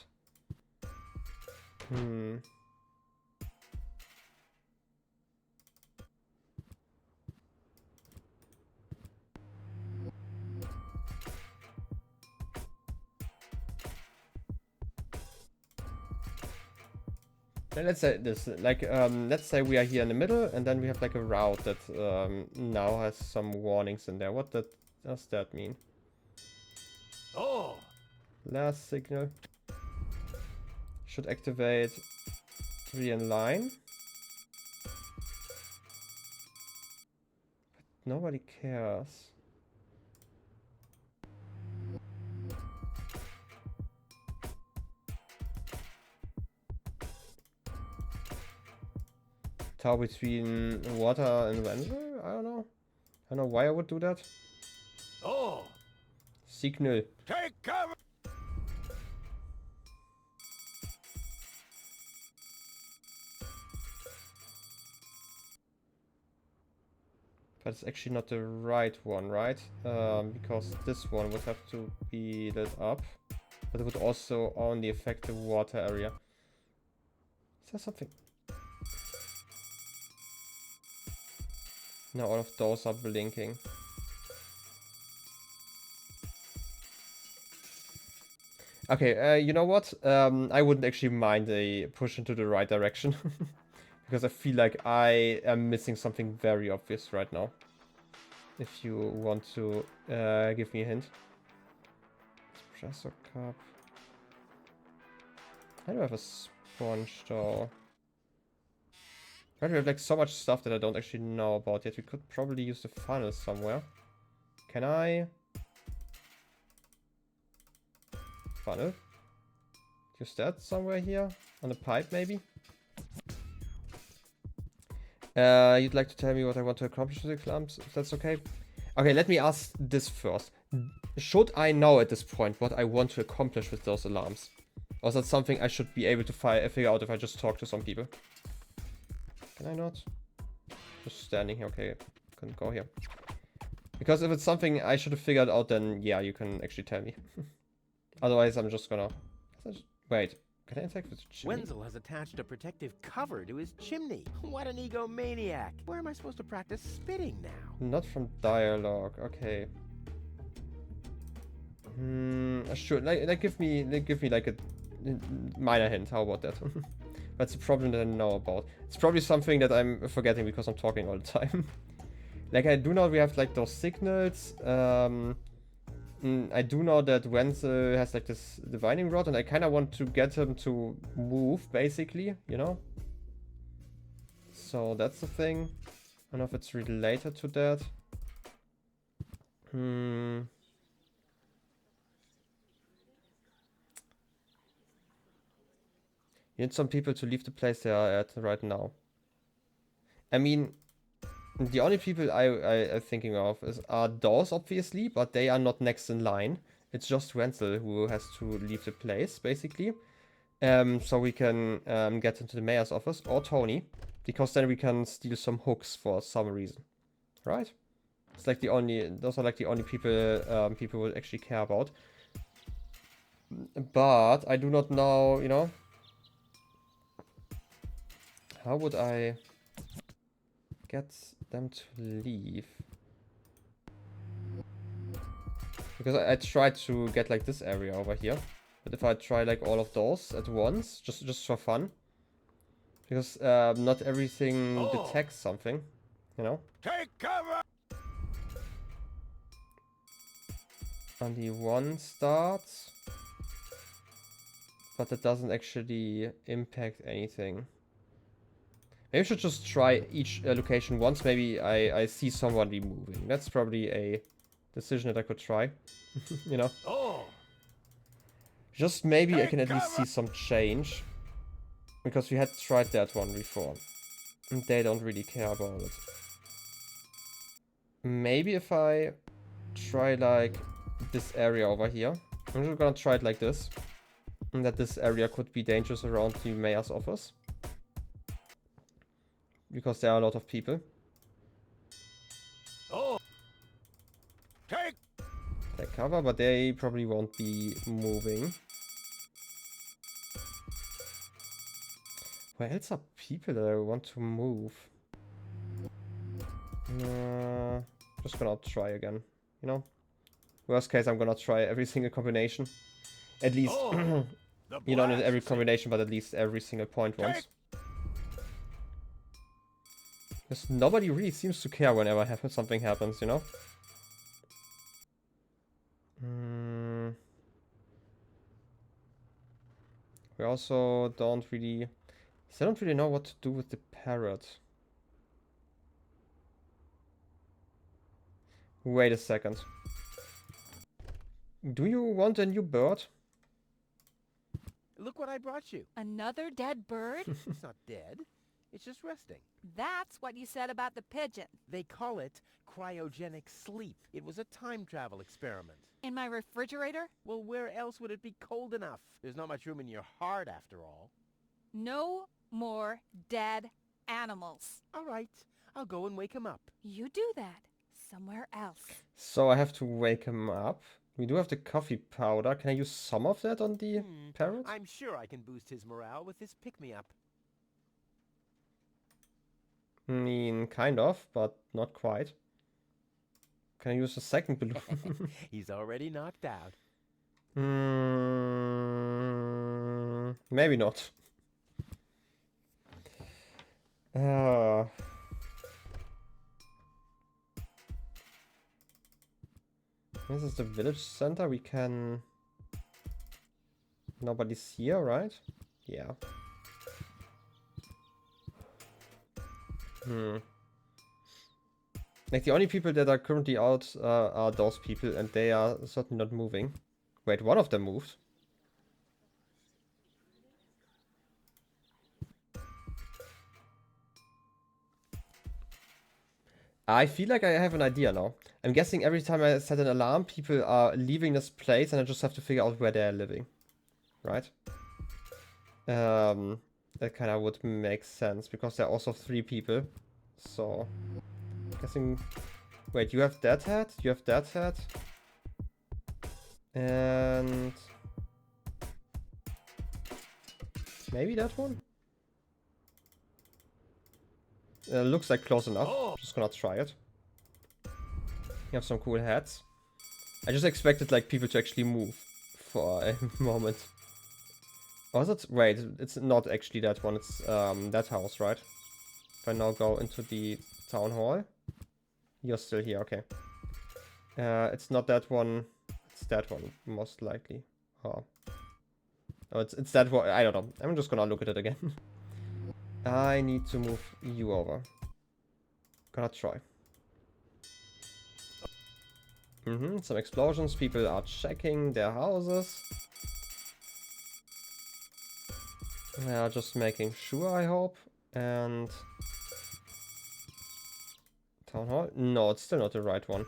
Let's say this, like, let's say we are here in the middle, and then we have like a route that now has some warnings in there. What does that mean? Oh! Last signal. Should activate 3 in line. But nobody cares. Tower between water and Wenzel? I don't know. I don't know why I would do that. Oh! Signal. Take cover! But it's actually not the right one, right? Because this one would have to be lit up. But it would also only affect the water area. Is there something? Now all of those are blinking. Okay, you know what? I wouldn't actually mind a push into the right direction. Because I feel like I am missing something very obvious right now. If you want to give me a hint. Espresso cup. I don't have a sponge though. We have like so much stuff that I don't actually know about yet. We could probably use the funnel somewhere. Can I? Funnel? Use that somewhere here? On the pipe maybe? You'd like to tell me what I want to accomplish with the clamps, if that's okay? Okay, let me ask this first. Should I know at this point what I want to accomplish with those alarms? Or is that something I should be able to figure out if I just talk to some people? Can I not? Just standing here, okay. Couldn't go here. Because if it's something I should have figured out, then yeah, you can actually tell me. Otherwise, I'm just gonna... Wait, can I interact with the chimney? Wenzel has attached a protective cover to his chimney. What an egomaniac. Where am I supposed to practice spitting now? Not from dialogue, okay. Sure, give me like a minor hint, how about that? That's a problem that I know about. It's probably something that I'm forgetting because I'm talking all the time. Like, I do know we have like those signals. I do know that Wenzel has like this divining rod, and I kind of want to get him to move, basically, you know? So that's the thing. I don't know if it's related to that. You need some people to leave the place they are at right now. I mean, the only people I'm thinking of are those, obviously, but they are not next in line. It's just Wenzel who has to leave the place, basically. So we can get into the mayor's office, or Tony, because then we can steal some hooks for some reason, right? It's like those are like the only people people will actually care about. But I do not know, you know. How would I get them to leave? Because I tried to get like this area over here. But if I try like all of those at once, just for fun. Because not everything detects something, you know? Take cover! Only one starts. But that doesn't actually impact anything. Maybe I should just try each location once. Maybe I see somebody moving. That's probably a decision that I could try. You know? Oh! Just maybe I can at least see some change. Because we had tried that one before. And they don't really care about it. Maybe if I try like this area over here. I'm just gonna try it like this. And that this area could be dangerous around the mayor's office. Because there are a lot of people. Oh! Take cover, but they probably won't be moving. Where else are people that I want to move? Just gonna try again, you know? Worst case, I'm gonna try every single combination. At least, you know, not every combination, but at least every single point once. Because nobody really seems to care whenever something happens, you know? We also don't really... I don't really know what to do with the parrot. Wait a second. Do you want a new bird? Look what I brought you. Another dead bird? It's not dead. It's just resting. That's what you said about the pigeon. They call it cryogenic sleep. It was a time travel experiment. In my refrigerator? Well, where else would it be cold enough? There's not much room in your heart, after all. No more dead animals. All right. I'll go and wake him up. You do that somewhere else. So I have to wake him up. We do have the coffee powder. Can I use some of that on the parrot? I'm sure I can boost his morale with this pick-me-up. I mean, kind of, but not quite. Can I use a second balloon? He's already knocked out. Maybe not. This is the village center. We can... Nobody's here, right? Yeah. Like, the only people that are currently out are those people, and they are certainly not moving. Wait, one of them moved. I feel like I have an idea now. I'm guessing every time I set an alarm, people are leaving this place, and I just have to figure out where they're living. Right? That kind of would make sense, because there are also 3 people. So, guessing... Wait, you have that hat, you have that hat. And... maybe that one? Looks like close enough. Just gonna try it. You have some cool hats. I just expected like people to actually move for a moment. Was it? Wait, it's not actually that one. It's that house, right? If I now go into the town hall, you're still here. Okay. It's not that one. It's that one, most likely. Oh, it's that one. I don't know. I'm just gonna look at it again. I need to move you over. Gonna try. Some explosions. People are checking their houses. They are just making sure, I hope. And... Town hall? No, it's still not the right one.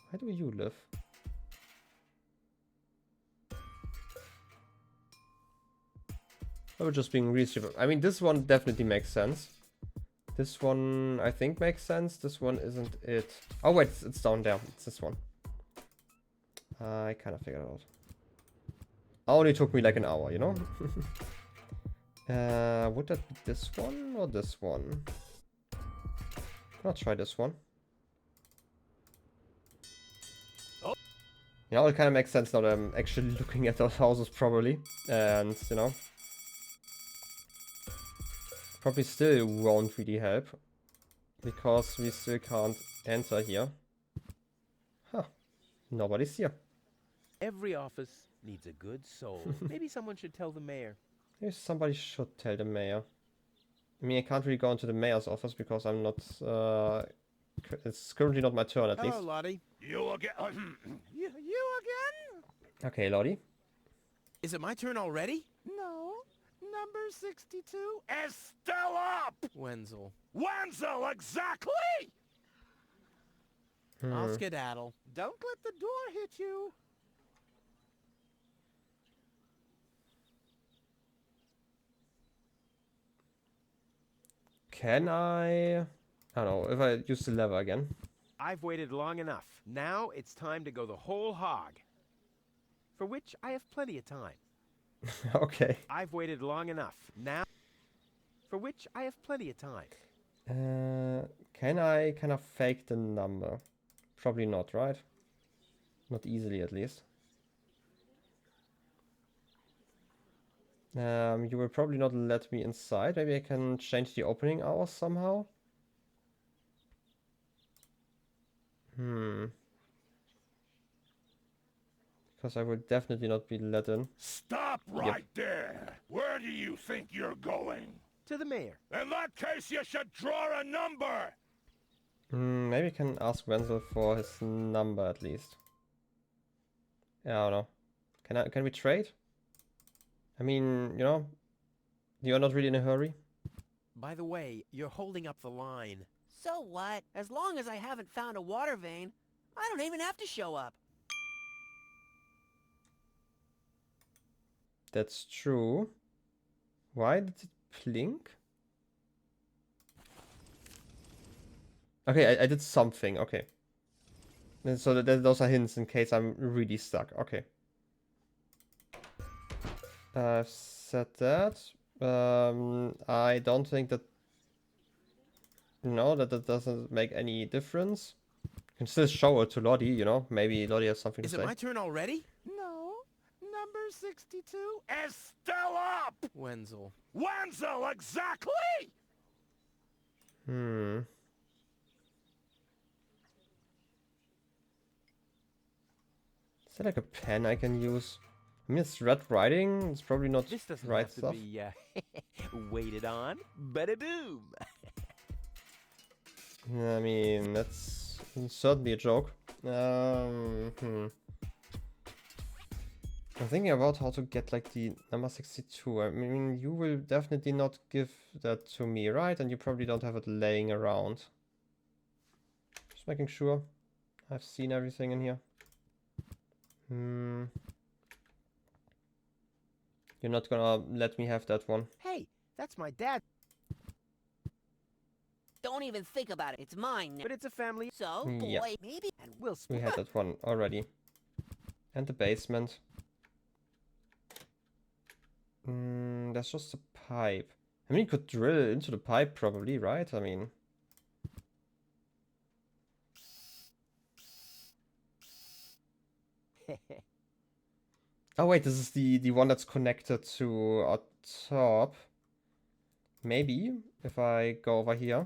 Where do you live? I was just being really stupid. I mean, this one definitely makes sense. This one, I think, makes sense. This one isn't it. Oh, wait, it's down there. It's this one. I kind of figured it out. Only took me like an hour, you know? Would that be this one or this one? I'll try this one. You know, it kind of makes sense now that I'm actually looking at those houses probably. And, you know... Probably still won't really help. Because we still can't enter here. Huh. Nobody's here. Every office needs a good soul. Maybe someone should tell the mayor. Maybe somebody should tell the mayor. I mean, I can't really go into the mayor's office because I'm not It's currently not my turn, at Hello, least. Lottie. You again? You again? Okay, Lottie. Is it my turn already? No. Number 62. Estelle up! Wenzel. Wenzel, exactly! I'll skedaddle. Don't let the door hit you. Can I don't know, if I use the lever again. I've waited long enough. Now it's time to go the whole hog. For which I have plenty of time. Okay. I've waited long enough. Now... For which I have plenty of time. Can I kind of fake the number? Probably not, right? Not easily, at least. You will probably not let me inside. Maybe I can change the opening hours somehow. Because I would definitely not be let in. Stop right there! Where do you think you're going? To the mayor. In that case, you should draw a number! Maybe I can ask Wenzel for his number at least. Yeah, I don't know. Can we trade? I mean, you know, you're not really in a hurry. By the way, you're holding up the line. So what? As long as I haven't found a water vein, I don't even have to show up. That's true. Why did it blink? Okay, I did something. Okay. And so those are hints in case I'm really stuck. Okay. I've said that. I don't think that... No, that doesn't make any difference. You can still show it to Lottie, you know. Maybe Lottie has something to say. Is it my turn already? No. Number 62. Estelle up! Wenzel. Wenzel, exactly! Is there like a pen I can use? I mean, it's red writing. It's probably not This doesn't right have to stuff. be waited on. Bada boom. I mean, that's certainly a joke. I'm thinking about how to get like the number 62. I mean, you will definitely not give that to me, right? And you probably don't have it laying around. Just making sure I've seen everything in here. You're not gonna let me have that one. Hey, that's my dad. Don't even think about it. It's mine now. But it's a family. So, Yeah. boy, maybe... And we'll We split. had that one already. And the basement. That's just a pipe. I mean, you could drill into the pipe probably, right? I mean... Oh wait, this is the one that's connected to our top. Maybe if I go over here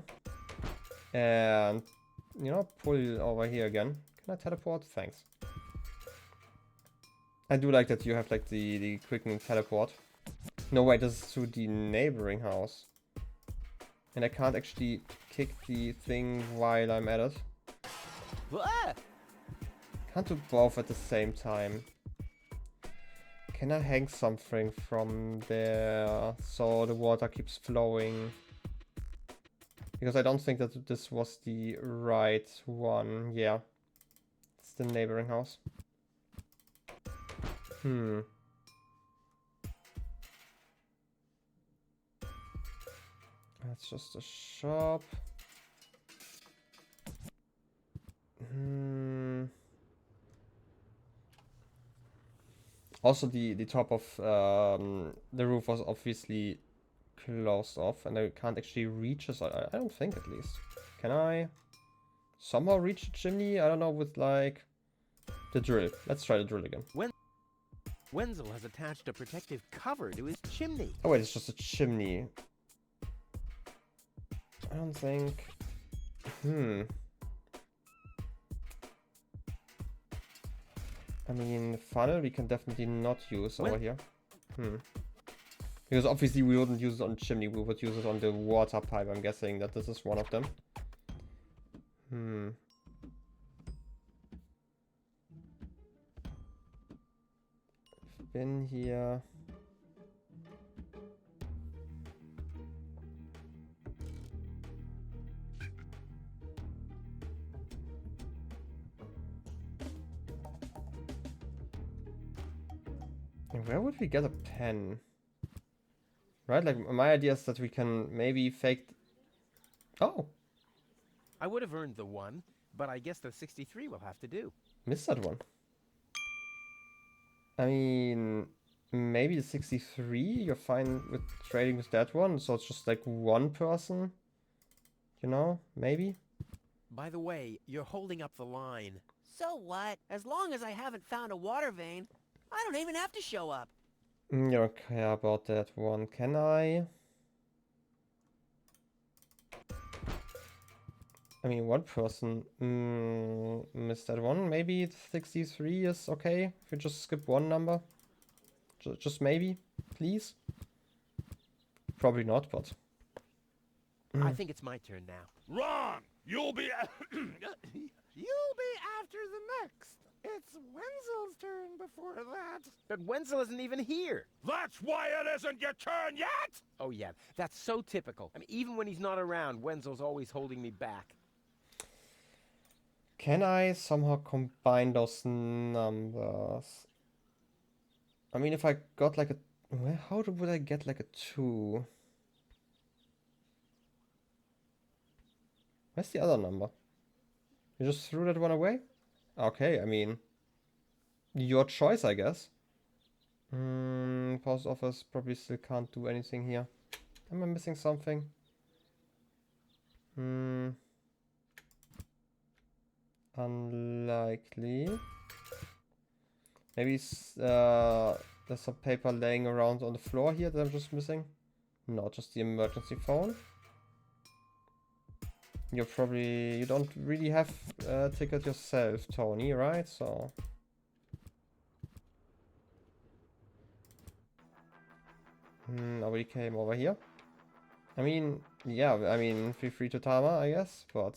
and, you know, pull over here again. Can I teleport? Thanks. I do like that you have like the quickening teleport. No, wait, this is to the neighboring house. And I can't actually kick the thing while I'm at it. Ah! Can't do both at the same time. Can I hang something from there so the water keeps flowing? Because I don't think that this was the right one. Yeah. It's the neighboring house. That's just a shop. Also, the top of the roof was obviously closed off, and I can't actually reach this. I don't think, at least. Can I somehow reach the chimney? I don't know, with like the drill. Let's try the drill again. Wenzel has attached a protective cover to his chimney. Oh wait, it's just a chimney. I don't think... I mean, funnel we can definitely not use over here. Because obviously we wouldn't use it on the chimney, we would use it on the water pipe. I'm guessing that this is one of them. Been here. And where would we get a pen? Right, like my idea is that we can maybe fake... Oh! I would have earned the 1, but I guess the 63 will have to do. Missed that one. I mean, maybe the 63, you're fine with trading with that one, so it's just like one person, you know, maybe? By the way, you're holding up the line. So what? As long as I haven't found a water vein, I don't even have to show up. You don't care about that one, can I? I mean, one person missed that one. Maybe 63 is okay if we just skip one number. Just maybe, please. Probably not, but... I think it's my turn now. Wrong! You'll be... You'll be after the next. It's Wenzel's turn before that. But Wenzel isn't even here. That's why it isn't your turn yet! Oh yeah, that's so typical. I mean, even when he's not around, Wenzel's always holding me back. Can I somehow combine those numbers? I mean, if I got like a... How would I get like a 2? Where's the other number? You just threw that one away? Okay, I mean... Your choice, I guess. Post office probably still can't do anything here. Am I missing something? Unlikely. Maybe there's some paper laying around on the floor here that I'm just missing. No, just the emergency phone. You don't really have a ticket yourself, Tony, right? So nobody came over here. I mean, yeah, I mean, feel free to Tama, I guess, but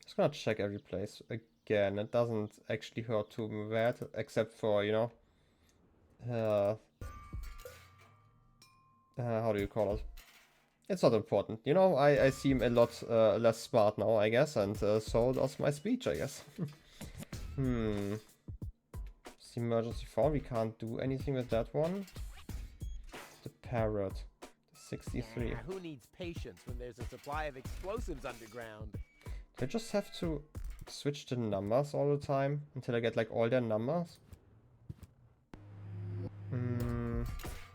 just gonna check every place again. It doesn't actually hurt too bad, except for, you know, how do you call it? It's not important. You know, I seem a lot less smart now, I guess, and so does my speech, I guess. It's the emergency phone. We can't do anything with that one. The parrot. The 63. Yeah, who needs patience when there's a supply of explosives underground? Do I just have to switch the numbers all the time until I get like all their numbers?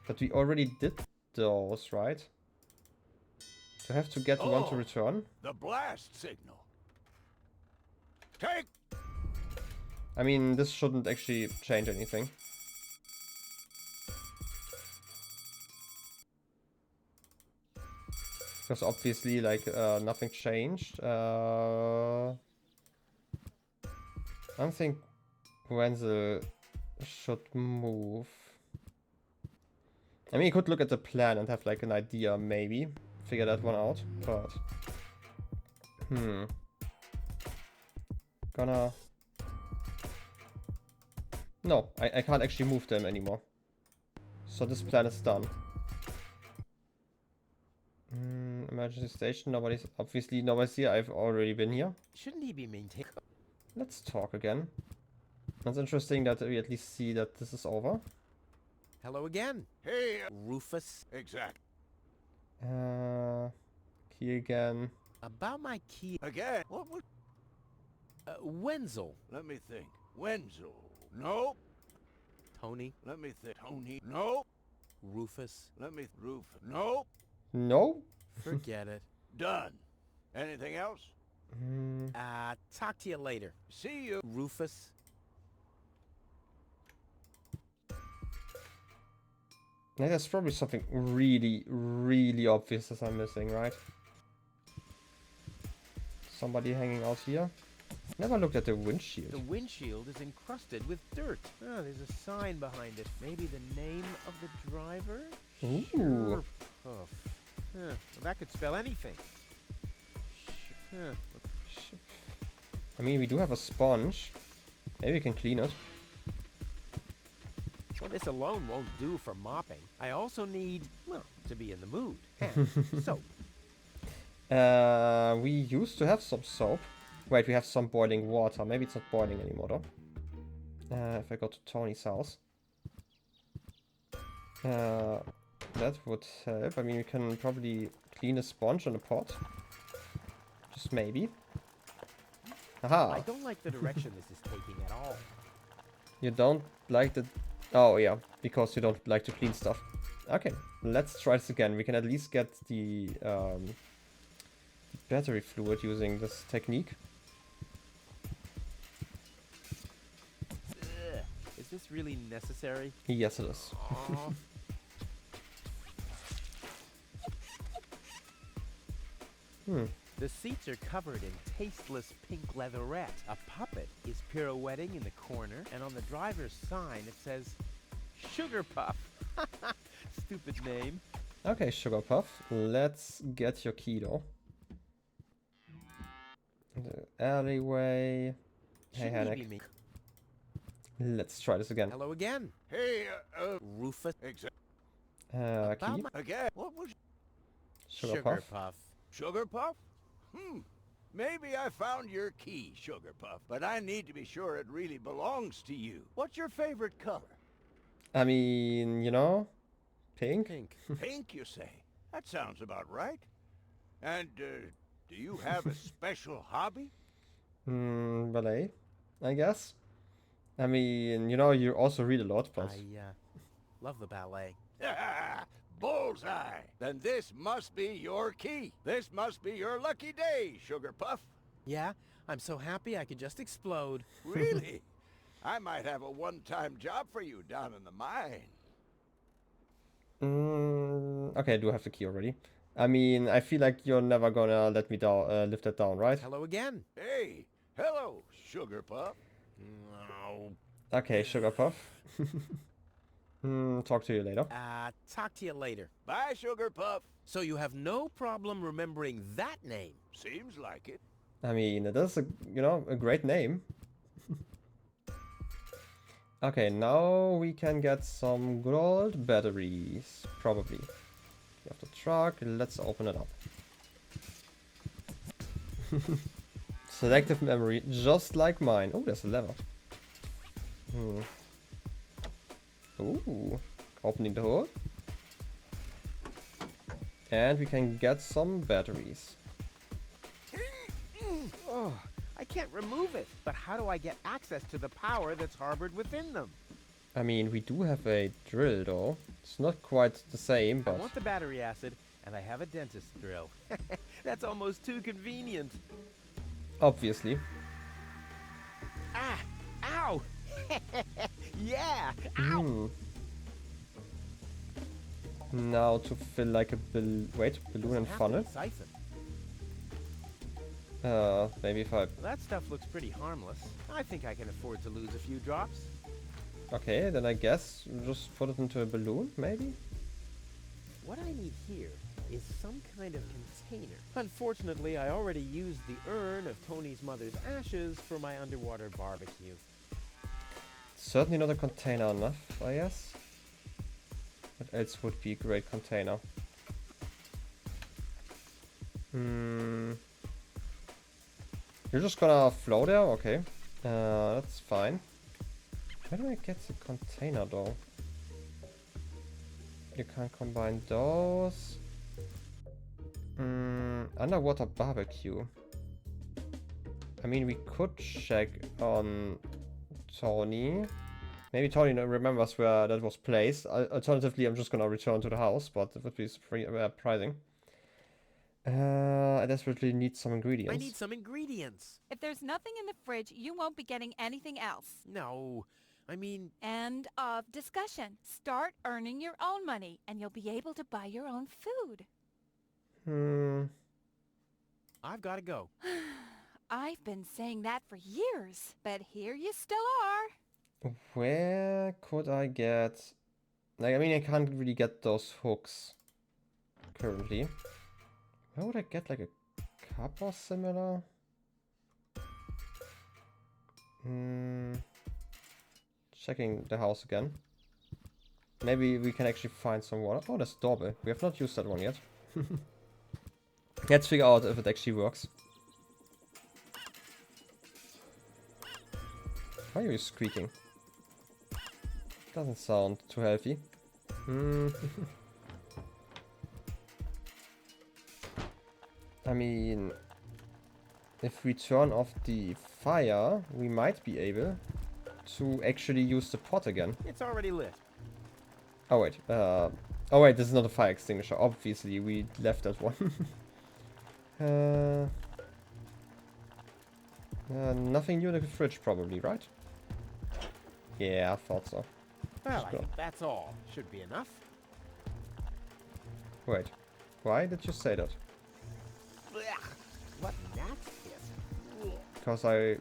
But we already did those, right? Do I have to get one to return? The blast signal. Take. I mean, this shouldn't actually change anything. Because obviously, like, nothing changed. I don't think Wenzel should move. I mean, you could look at the plan and have, like, an idea, maybe. Figure that one out, but... Gonna... No, I can't actually move them anymore. So this plan is done. Emergency station, obviously nobody's here, I've already been here. Shouldn't he be maintained? Let's talk again. It's interesting that we at least see that this is over. Hello again. Hey, Rufus. Exact. Key again. About my key... Again? What would... Wenzel. Let me think. Wenzel. Nope. Tony. Let me think. Tony. Nope. Rufus. Let me... Roof. Nope. No? Forget it. Done. Anything else? Talk to you later. See you. Rufus. Now, there's probably something really, really obvious that I'm missing, right? Somebody hanging out here. Never looked at the windshield. The windshield is encrusted with dirt. Oh, there's a sign behind it. Maybe the name of the driver? Ooh. Puff. Well, that could spell anything. Huh. I mean, we do have a sponge. Maybe we can clean it. Well, this alone won't do for mopping. I also need, well, to be in the mood. And soap. We used to have some soap. Wait, we have some boiling water. Maybe it's not boiling anymore though. If I go to Tony's house. That would help. I mean, we can probably clean a sponge on a pot. Just maybe. Aha! I don't like the direction this is taking at all. You don't like the... Oh, yeah. Because you don't like to clean stuff. Okay, let's try this again. We can at least get the battery fluid using this technique. Ugh. Is this really necessary? Yes, it is. The seats are covered in tasteless pink leatherette. A puppet is pirouetting in the corner, and on the driver's sign it says, Sugar Puff. Stupid name. Okay, Sugar Puff. Let's get your key though. The alleyway. Hey, Hannek. Let's try this again. Hello again. Hey, Rufus. Key. Again? What was... Sugar Puff. Puff. Sugar Puff? Maybe I found your key, Sugar Puff, but I need to be sure it really belongs to you. What's your favorite color? I mean, you know, pink? Pink. Pink, you say? That sounds about right. And, do you have a special hobby? Ballet, I guess. I mean, you know, you also read a lot, but... I, love the ballet. Bullseye! Then this must be your key. This must be your lucky day, Sugar Puff. Yeah? I'm so happy I could just explode. Really? I might have a one-time job for you down in the mine. Okay, I do have the key already. I mean, I feel like you're never gonna let me down, lift that down, right? Hello again. Hey, hello, Sugar Puff. No. Okay, Sugar Puff. Talk to you later. Talk to you later. Bye, Sugar Puff. So you have no problem remembering that name? Seems like it. I mean, it is a, you know, a great name. Okay, now we can get some good old batteries, probably. We have the truck, let's open it up. Selective memory, just like mine. Oh, there's a lever. Ooh, opening the hood. And we can get some batteries. Oh, I can't remove it. But how do I get access to the power that's harbored within them? I mean, we do have a drill though. It's not quite the same, but... I want the battery acid, and I have a dentist drill. That's almost too convenient. Obviously. Ah! Ow! Yeah! Ow! Now to fill like a balloon and funnel. Siphon. Maybe if I... That stuff looks pretty harmless. I think I can afford to lose a few drops. Okay, then I guess just put it into a balloon, maybe? What I need here is some kind of container. Unfortunately, I already used the urn of Tony's mother's ashes for my underwater barbecue. Certainly not a container enough, I guess. What else would be a great container? You're just gonna float there? Okay. That's fine. Where do I get the container though? You can't combine those. Underwater barbecue. I mean, we could check on Tony. Maybe Tony remembers where that was placed. Alternatively, I'm just gonna return to the house, but it would be surprising. I desperately need some ingredients. I need some ingredients. If there's nothing in the fridge, you won't be getting anything else. No, I mean... End of discussion. Start earning your own money, and you'll be able to buy your own food. I've got to go. I've been saying that for years, but here you still are. Where could I get... Like, I mean, I can't really get those hooks. currently. Where would I get like a cup or similar? Checking the house again. Maybe we can actually find some water. Oh, there's a doorbell. We have not used that one yet. Let's figure out if it actually works. Why are you squeaking? Doesn't sound too healthy. I mean, if we turn off the fire, we might be able to actually use the pot again. It's already lit. Oh wait, oh wait, this is not a fire extinguisher. Obviously, we left that one. Nothing new in the fridge, probably, right? Yeah, I thought so. Well, I think that's all. Should be enough. Wait, why did you say that? What gnat is? Because I...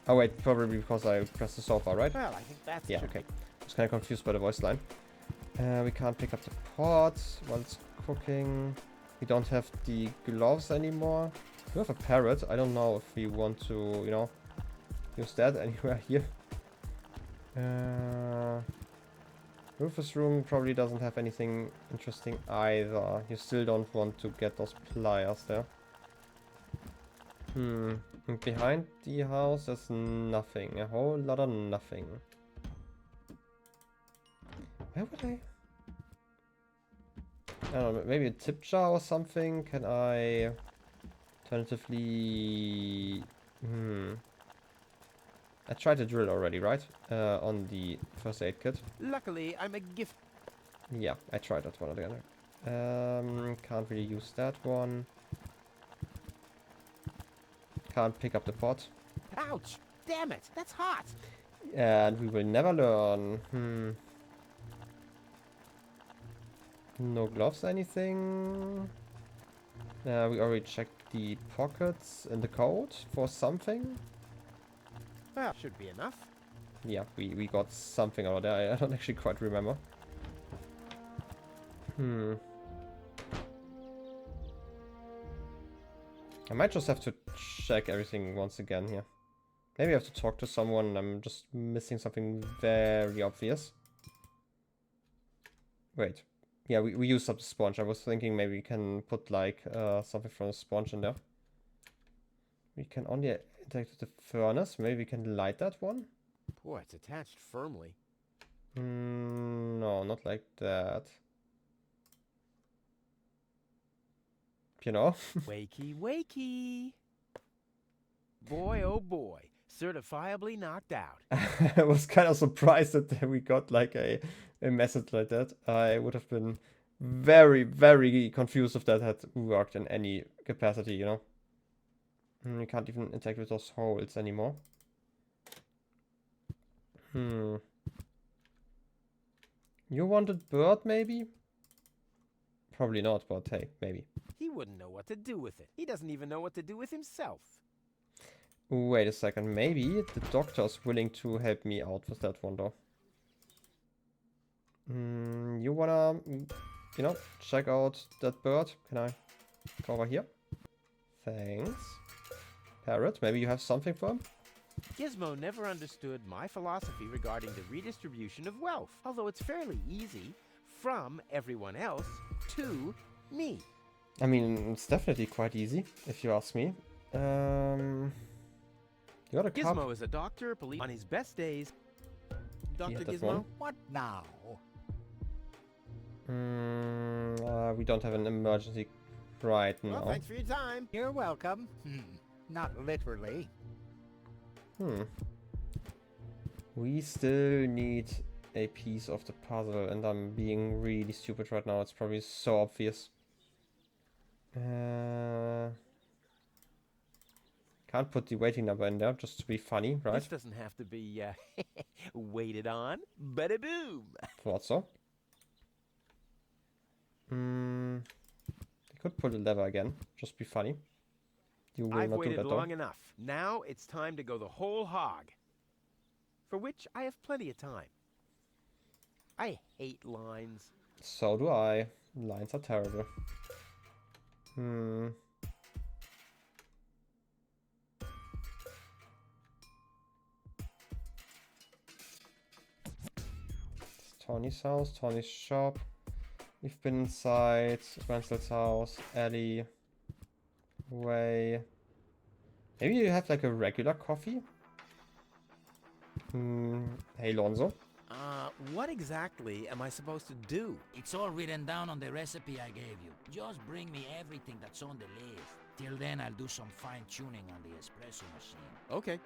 Oh wait, probably because I pressed the sofa, right? Well, I think that's... Yeah, okay. I was kind of confused by the voice line. We can't pick up the pot while it's cooking. We don't have the gloves anymore. We have a parrot. I don't know if we want to, you know, use that anywhere here. Rufus' room probably doesn't have anything interesting either. You still don't want to get those pliers there. And behind the house there's nothing. A whole lot of nothing. Where would I don't know, maybe a tip jar or something? Can I alternatively... I tried to drill already, right? On the first aid kit. Luckily, I'm a gift... Yeah, I tried that one again. Can't really use that one. Can't pick up the pot. Ouch! Damn it! That's hot! And we will never learn. No gloves, anything? We already checked the pockets in the coat for something. Well, should be enough. Yeah, we got something out of there. I don't actually quite remember. I might just have to check everything once again here. Maybe I have to talk to someone. I'm just missing something very obvious. Wait. Yeah, we used up the sponge. I was thinking maybe we can put like something from the sponge in there. We can only interact with the furnace. Maybe we can light that one. Boy, it's attached firmly. No, not like that. You know? Wakey, wakey. Boy, oh boy. Certifiably knocked out. I was kind of surprised that we got like a message like that. I would have been very, very confused if that had worked in any capacity, you know? You can't even interact with those holes anymore. You wanted bird, maybe? Probably not, but hey, maybe. He wouldn't know what to do with it. He doesn't even know what to do with himself. Wait a second, maybe the doctor's willing to help me out with that one, though. You wanna, you know, check out that bird? Can I go over here? Thanks. Parrot, maybe you have something for him? Gizmo never understood my philosophy regarding the redistribution of wealth, although it's fairly easy, from everyone else to me. I mean, it's definitely quite easy, if you ask me. You got a cup? Gizmo is a doctor, police on his best days. Dr. Gizmo? One. What now? We don't have an emergency right now. Well, thanks for your time. You're welcome. Not literally. We still need a piece of the puzzle, and I'm being really stupid right now. It's probably so obvious. Can't put the waiting number in there, just to be funny, right? This doesn't have to be waited on. Bada boom! Thought so. I could pull the lever again, just be funny. You will I've not do waited that, though. long enough. Now it's time to go the whole hog. For which I have plenty of time. I hate lines. So do I. Lines are terrible. It's Tony's house, Tony's shop. We've been inside. Wenzel's house, alley, way. Maybe you have like a regular coffee? Hey, Lonzo. What exactly am I supposed to do? It's all written down on the recipe I gave you. Just bring me everything that's on the list. Till then, I'll do some fine-tuning on the espresso machine. Okay.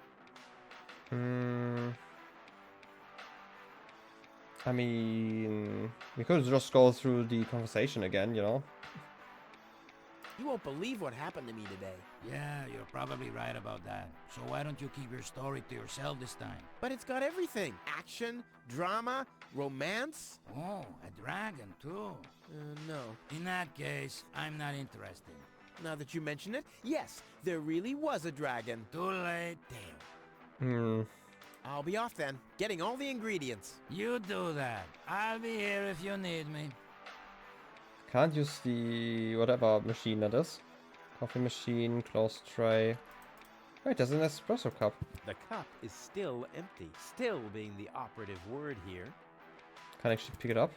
I mean, we could just go through the conversation again, you know? You won't believe what happened to me today. Yeah, you're probably right about that. So why don't you keep your story to yourself this time? But it's got everything. Action, drama, romance. Oh, a dragon too. No. In that case, I'm not interested. Now that you mention it, yes, there really was a dragon. Too late, Dale. I'll be off then, getting all the ingredients. You do that. I'll be here if you need me. Can't use the whatever machine that is. Coffee machine, closed tray. Wait, there's an espresso cup. The cup is still empty, still being the operative word here. Can't actually pick it up.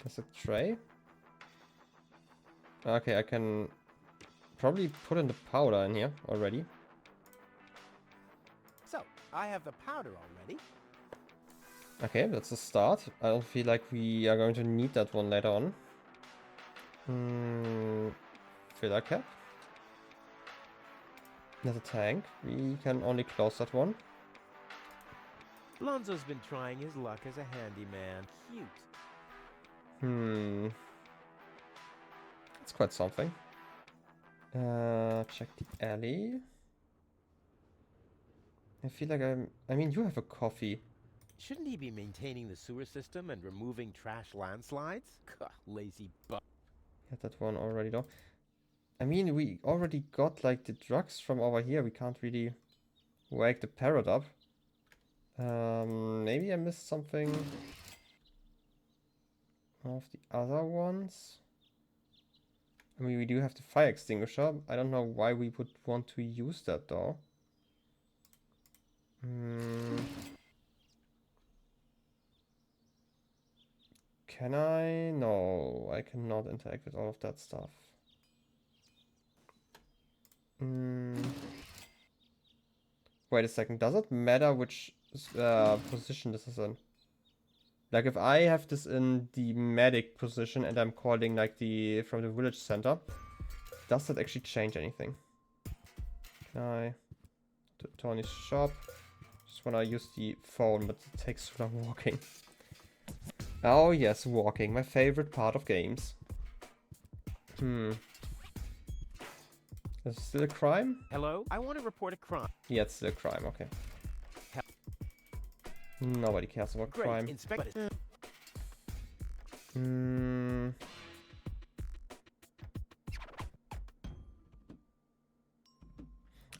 There's a tray. Okay, I can probably put in the powder in here already. So, I have the powder already. Okay, that's a start. I don't feel like we are going to need that one later on. Filler cap. There's a tank. We can only close that one. Lonzo's been trying his luck as a handyman. Cute. That's quite something. Check the alley. I feel like I mean, you have a coffee. Shouldn't he be maintaining the sewer system and removing trash landslides? Lazy butt. Get that one already though. I mean, we already got like the drugs from over here. We can't really wake the parrot up. Maybe I missed something of the other ones. I mean, we do have the fire extinguisher. I don't know why we would want to use that though. Can I? No, I cannot interact with all of that stuff. Wait a second, does it matter which position this is in? Like if I have this in the medic position and I'm calling like from the village center, does that actually change anything? Can I? To Tony's shop. Just wanna use the phone, but it takes so long walking. Oh yes, walking, my favorite part of games. Is it still a crime? Hello? I want to report a crime. Yeah, it's still a crime, okay. Nobody cares about crime. Inspect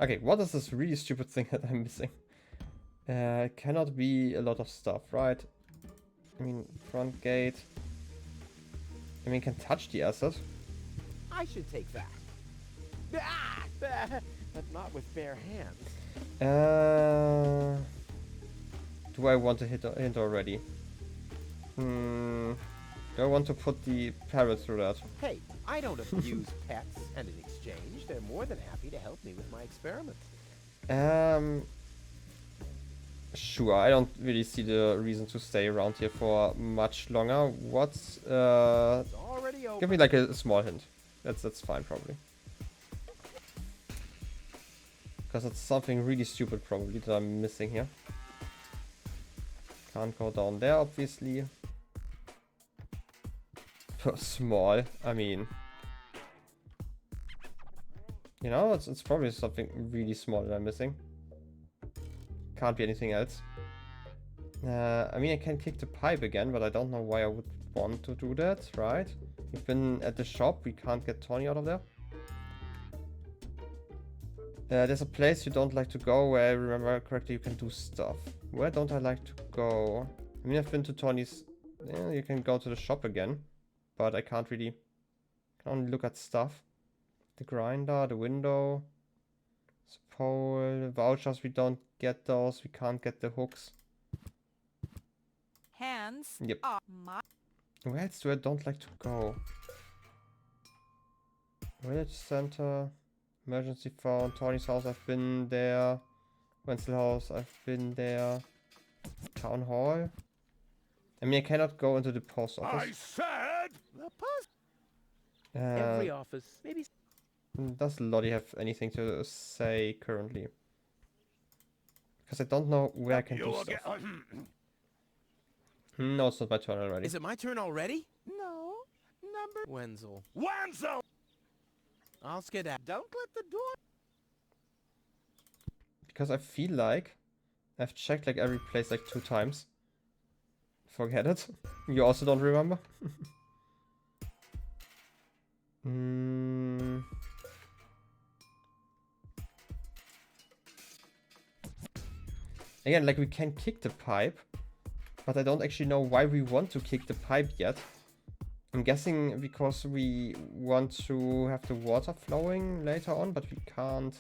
Okay, what is this really stupid thing that I'm missing? It cannot be a lot of stuff, right? I mean, front gate. I mean, can touch the asset. I should take that. But not with bare hands. Do I want to hit already? Do I want to put the parrot through that? Hey, I don't abuse pets, and in exchange, they're more than happy to help me with my experiments. Sure, I don't really see the reason to stay around here for much longer. What's already open. Give me like a small hint. That's fine probably. Because it's something really stupid probably that I'm missing here. Can't go down there obviously. Small, I mean. You know, it's probably something really small that I'm missing. Can't be anything else. I mean, I can kick the pipe again, but I don't know why I would want to do that, right? We've been at the shop, we can't get Tony out of there. There's a place you don't like to go where I remember correctly you can do stuff. Where don't I like to go? I mean, I've been to Tony's Yeah, you can go to the shop again, but I can't really. Can only look at stuff. The grinder, the window, the pole, the vouchers. We don't get those. We can't get the hooks. Hands Yep. off my... Where else do I don't like to go? Village center, emergency phone, Tony's house. I've been there. Wenzel house. I've been there. Town hall. I mean, I cannot go into the post office. I said The post. Every office, maybe. Does Lottie have anything to say currently? Because I don't know where I can do stuff. No, it's not my turn already. Is it my turn already? No. Number. Wenzel. Wenzel! I'll skedaddle. Don't let the door. Because I feel like I've checked like every place like 2 times. Forget it. You also don't remember? Again, like we can kick the pipe, but I don't actually know why we want to kick the pipe yet. I'm guessing because we want to have the water flowing later on, but we can't.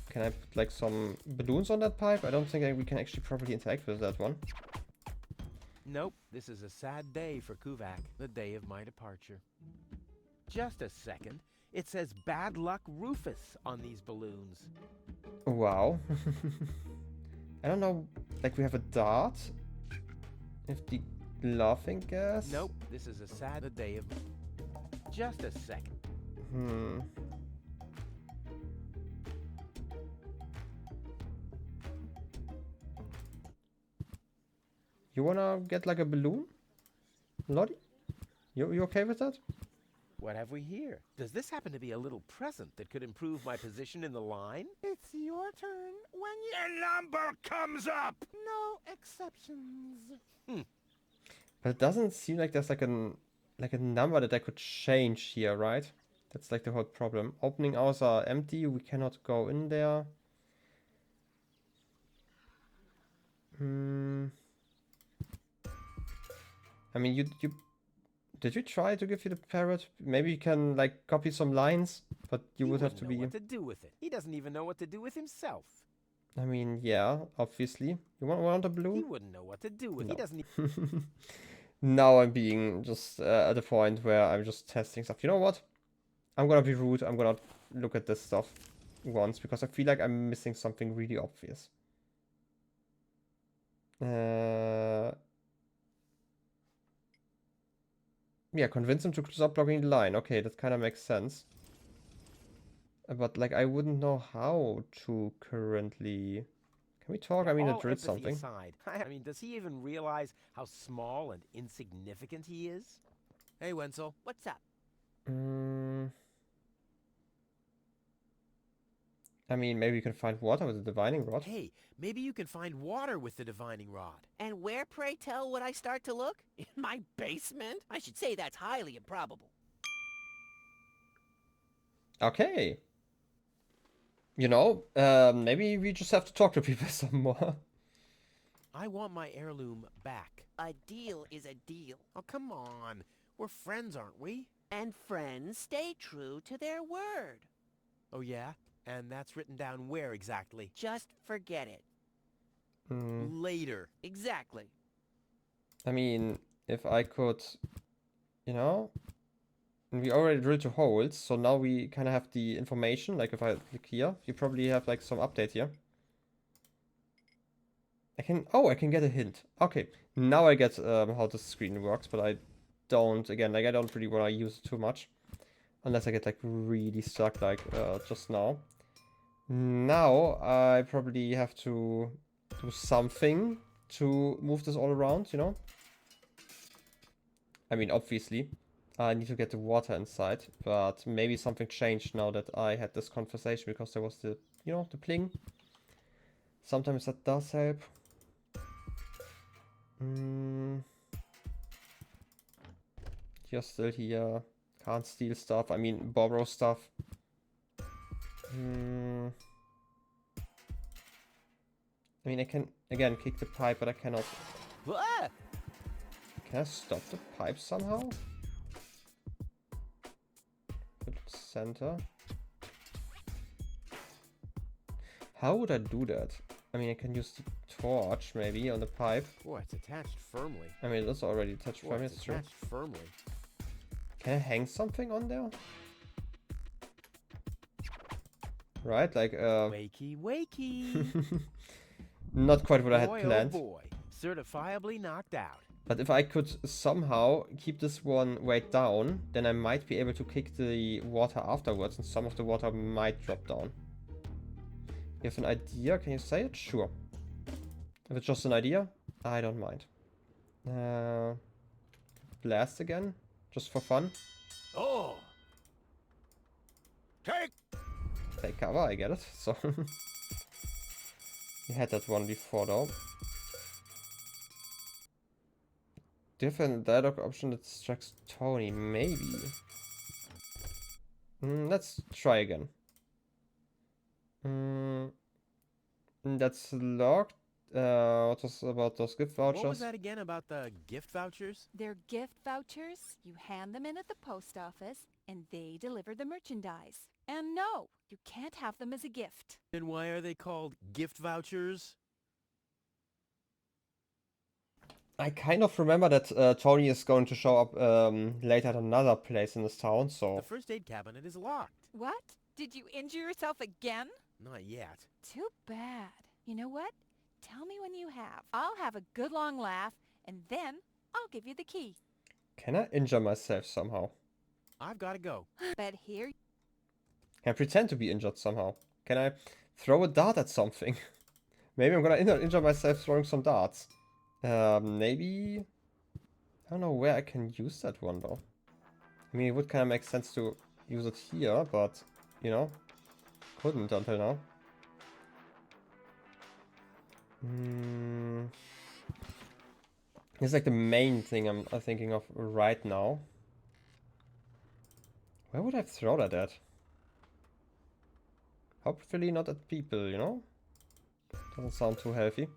Can I put like some balloons on that pipe? I don't think we can actually properly interact with that one. Nope, this is a sad day for Kuvak, the day of my departure. Just a second. It says bad luck Rufus on these balloons. Wow. I don't know, like we have a dart? If the laughing gas? Nope, this is a sad day of... Just a second. You wanna get like a balloon? Lottie? You okay with that? What have we here? Does this happen to be a little present that could improve my position in the line? It's your turn when you... Your number comes up! No exceptions. But it doesn't seem like there's like a number that I could change here, right? That's like the whole problem. Opening hours are empty, we cannot go in there. I mean, you did you try to give you the parrot? Maybe you can like copy some lines, but you would have to be. He wouldn't know what to do with it. He doesn't even know what to do with himself. I mean, yeah, obviously. You want a balloon? He wouldn't know what to do with it. No. He doesn't. Now I'm being just at the point where I'm just testing stuff. You know what? I'm gonna be rude. I'm gonna look at this stuff once because I feel like I'm missing something really obvious. Yeah, convince him to stop blocking the line. Okay, that kind of makes sense. But like, I wouldn't know how to currently. Can we talk? I mean, I drilled something. Aside, I mean, does he even realize how small and insignificant he is? Hey, Wenzel. What's up? I mean, maybe you can find water with the divining rod. Hey, maybe you can find water with the divining rod. And where, pray tell, would I start to look? In my basement? I should say that's highly improbable. Okay. You know, maybe we just have to talk to people some more. I want my heirloom back. A deal is a deal. Oh, come on. We're friends, aren't we? And friends stay true to their word. Oh, yeah? And that's written down where exactly? Just forget it. Later. Exactly. I mean, if I could, you know, we already drilled 2 holes, so now we kind of have the information. Like if I click here, you probably have like some update here. I can get a hint. Okay, now I get how the screen works, but I don't, again, like I don't really want to use it too much. Unless I get like really stuck like just now. Now I probably have to do something to move this all around, you know? I mean, obviously, I need to get the water inside, but maybe something changed now that I had this conversation because there was the, you know, the pling. Sometimes that does help. You're still here. Can't steal stuff. I mean, borrow stuff. I mean, I can, again, kick the pipe, but I cannot... Ah! Can I stop the pipe somehow? Put it center. How would I do that? I mean, I can use the torch, maybe, on the pipe. Boy, it's attached firmly. I mean, it's already attached firmly, It's it's true. attached firmly. Can I hang something on there? Right, like, Wakey, wakey. not quite what I had Boy, planned. oh boy. Certifiably knocked out. But if I could somehow keep this one weight down, then I might be able to kick the water afterwards, and some of the water might drop down. You have an idea? Can you say it? Sure. If it's just an idea, I don't mind. Blast again, just for fun. Oh! Take cover, I get it. So you had that one before though. Different dialogue option that distracts Tony, maybe. Let's try again. That's locked. What was about those gift vouchers? What was that again about the gift vouchers? They're gift vouchers. You hand them in at the post office, and they deliver the merchandise. And no, you can't have them as a gift. Then why are they called gift vouchers? I kind of remember that Tony is going to show up later at another place in this town, so... The first aid cabinet is locked. What? Did you injure yourself again? Not yet. Too bad. You know what? Tell me when you have. I'll have a good long laugh, and then I'll give you the key. Can I injure myself somehow? I've got to go. But here... Can I pretend to be injured somehow? Can I throw a dart at something? Maybe I'm gonna injure myself throwing some darts. Maybe... I don't know where I can use that one though. I mean, it would kind of make sense to use it here, but, you know, couldn't until now. It's like the main thing I'm thinking of right now. Where would I throw that at? Hopefully not at people, you know? Doesn't sound too healthy.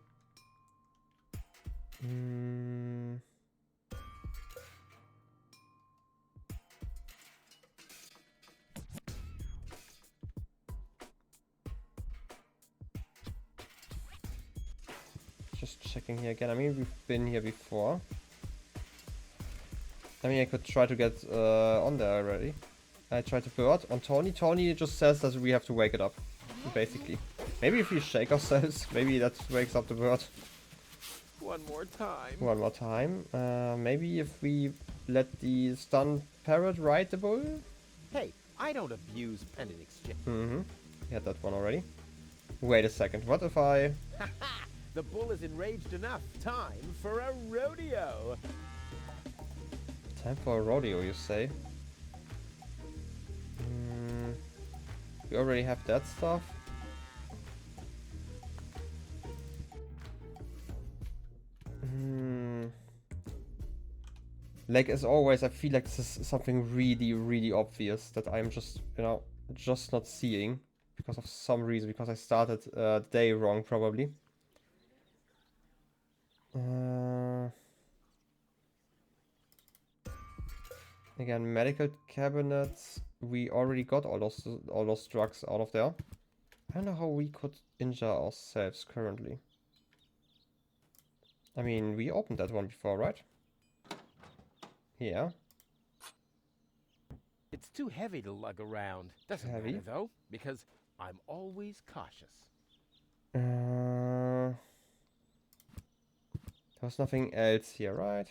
Just checking here again. I mean, we've been here before. I mean, I could try to get on there already. I tried to bird on Tony. Tony just says that we have to wake it up, basically. Maybe if we shake ourselves, maybe that wakes up the bird. One more time. One more time. Maybe if we let the stunned parrot ride the bull? Hey, I don't abuse pendant exchange. We had that one already. Wait a second, what if I... The bull is enraged enough. Time for a rodeo. Time for a rodeo, you say? We already have that stuff. Like as always, I feel like this is something really, really obvious that I'm just, you know, just not seeing because of some reason, because I started the day wrong probably. Again, medical cabinets. We already got all those drugs out of there. I don't know how we could injure ourselves currently. I mean, we opened that one before, right? Yeah. It's too heavy to lug around. Doesn't matter though, because I'm always cautious. There was nothing else here, right?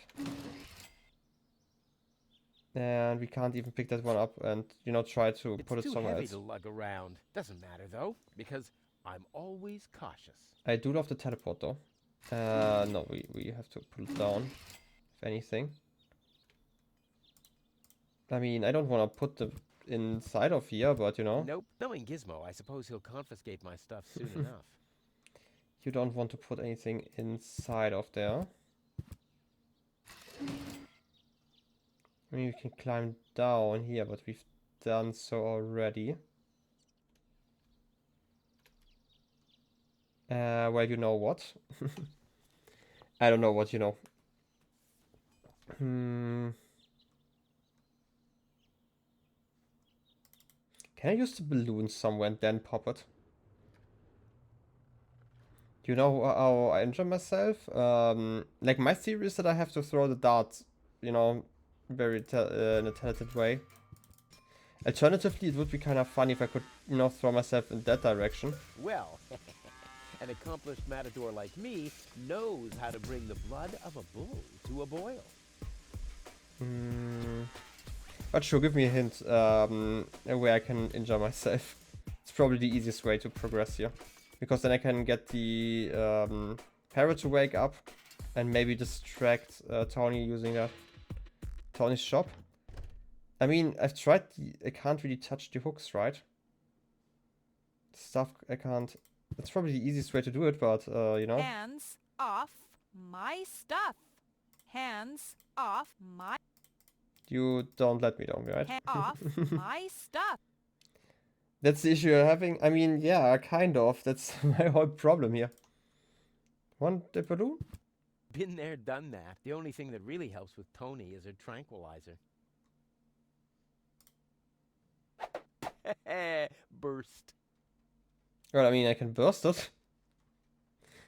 And we can't even pick that one up and, you know, try to put it somewhere else. It's too heavy to lug around. Doesn't matter though, because I'm always cautious. I do love the teleport though. No, we have to put it down, if anything. I mean, I don't want to put the inside of here, but you know. Nope. Knowing Gizmo, I suppose he'll confiscate my stuff soon enough. You don't want to put anything inside of there. I mean, you can climb down here, but we've done so already. Well, you know what? I don't know what you know. Can I use the balloon somewhere and then pop it? Do you know how I injure myself? Like, my theory is that I have to throw the dart, you know, very in a talented way. Alternatively, it would be kind of funny if I could, you know, throw myself in that direction. Well, an accomplished matador like me knows how to bring the blood of a bull to a boil. But sure, give me a hint where I can injure myself. It's probably the easiest way to progress here. Because then I can get the parrot to wake up and maybe distract Tony using that. Tony's shop. I mean, I've tried I can't really touch the hooks, right? Stuff I can't. That's probably the easiest way to do it, but you know. Hands off my stuff. Hands off my... You don't let me down, right? off my stuff. That's the issue you're having? I mean, yeah, kind of. That's my whole problem here. Want the balloon? Been there, done that. The only thing that really helps with Tony is her tranquilizer. Burst. Well, I mean, I can burst it.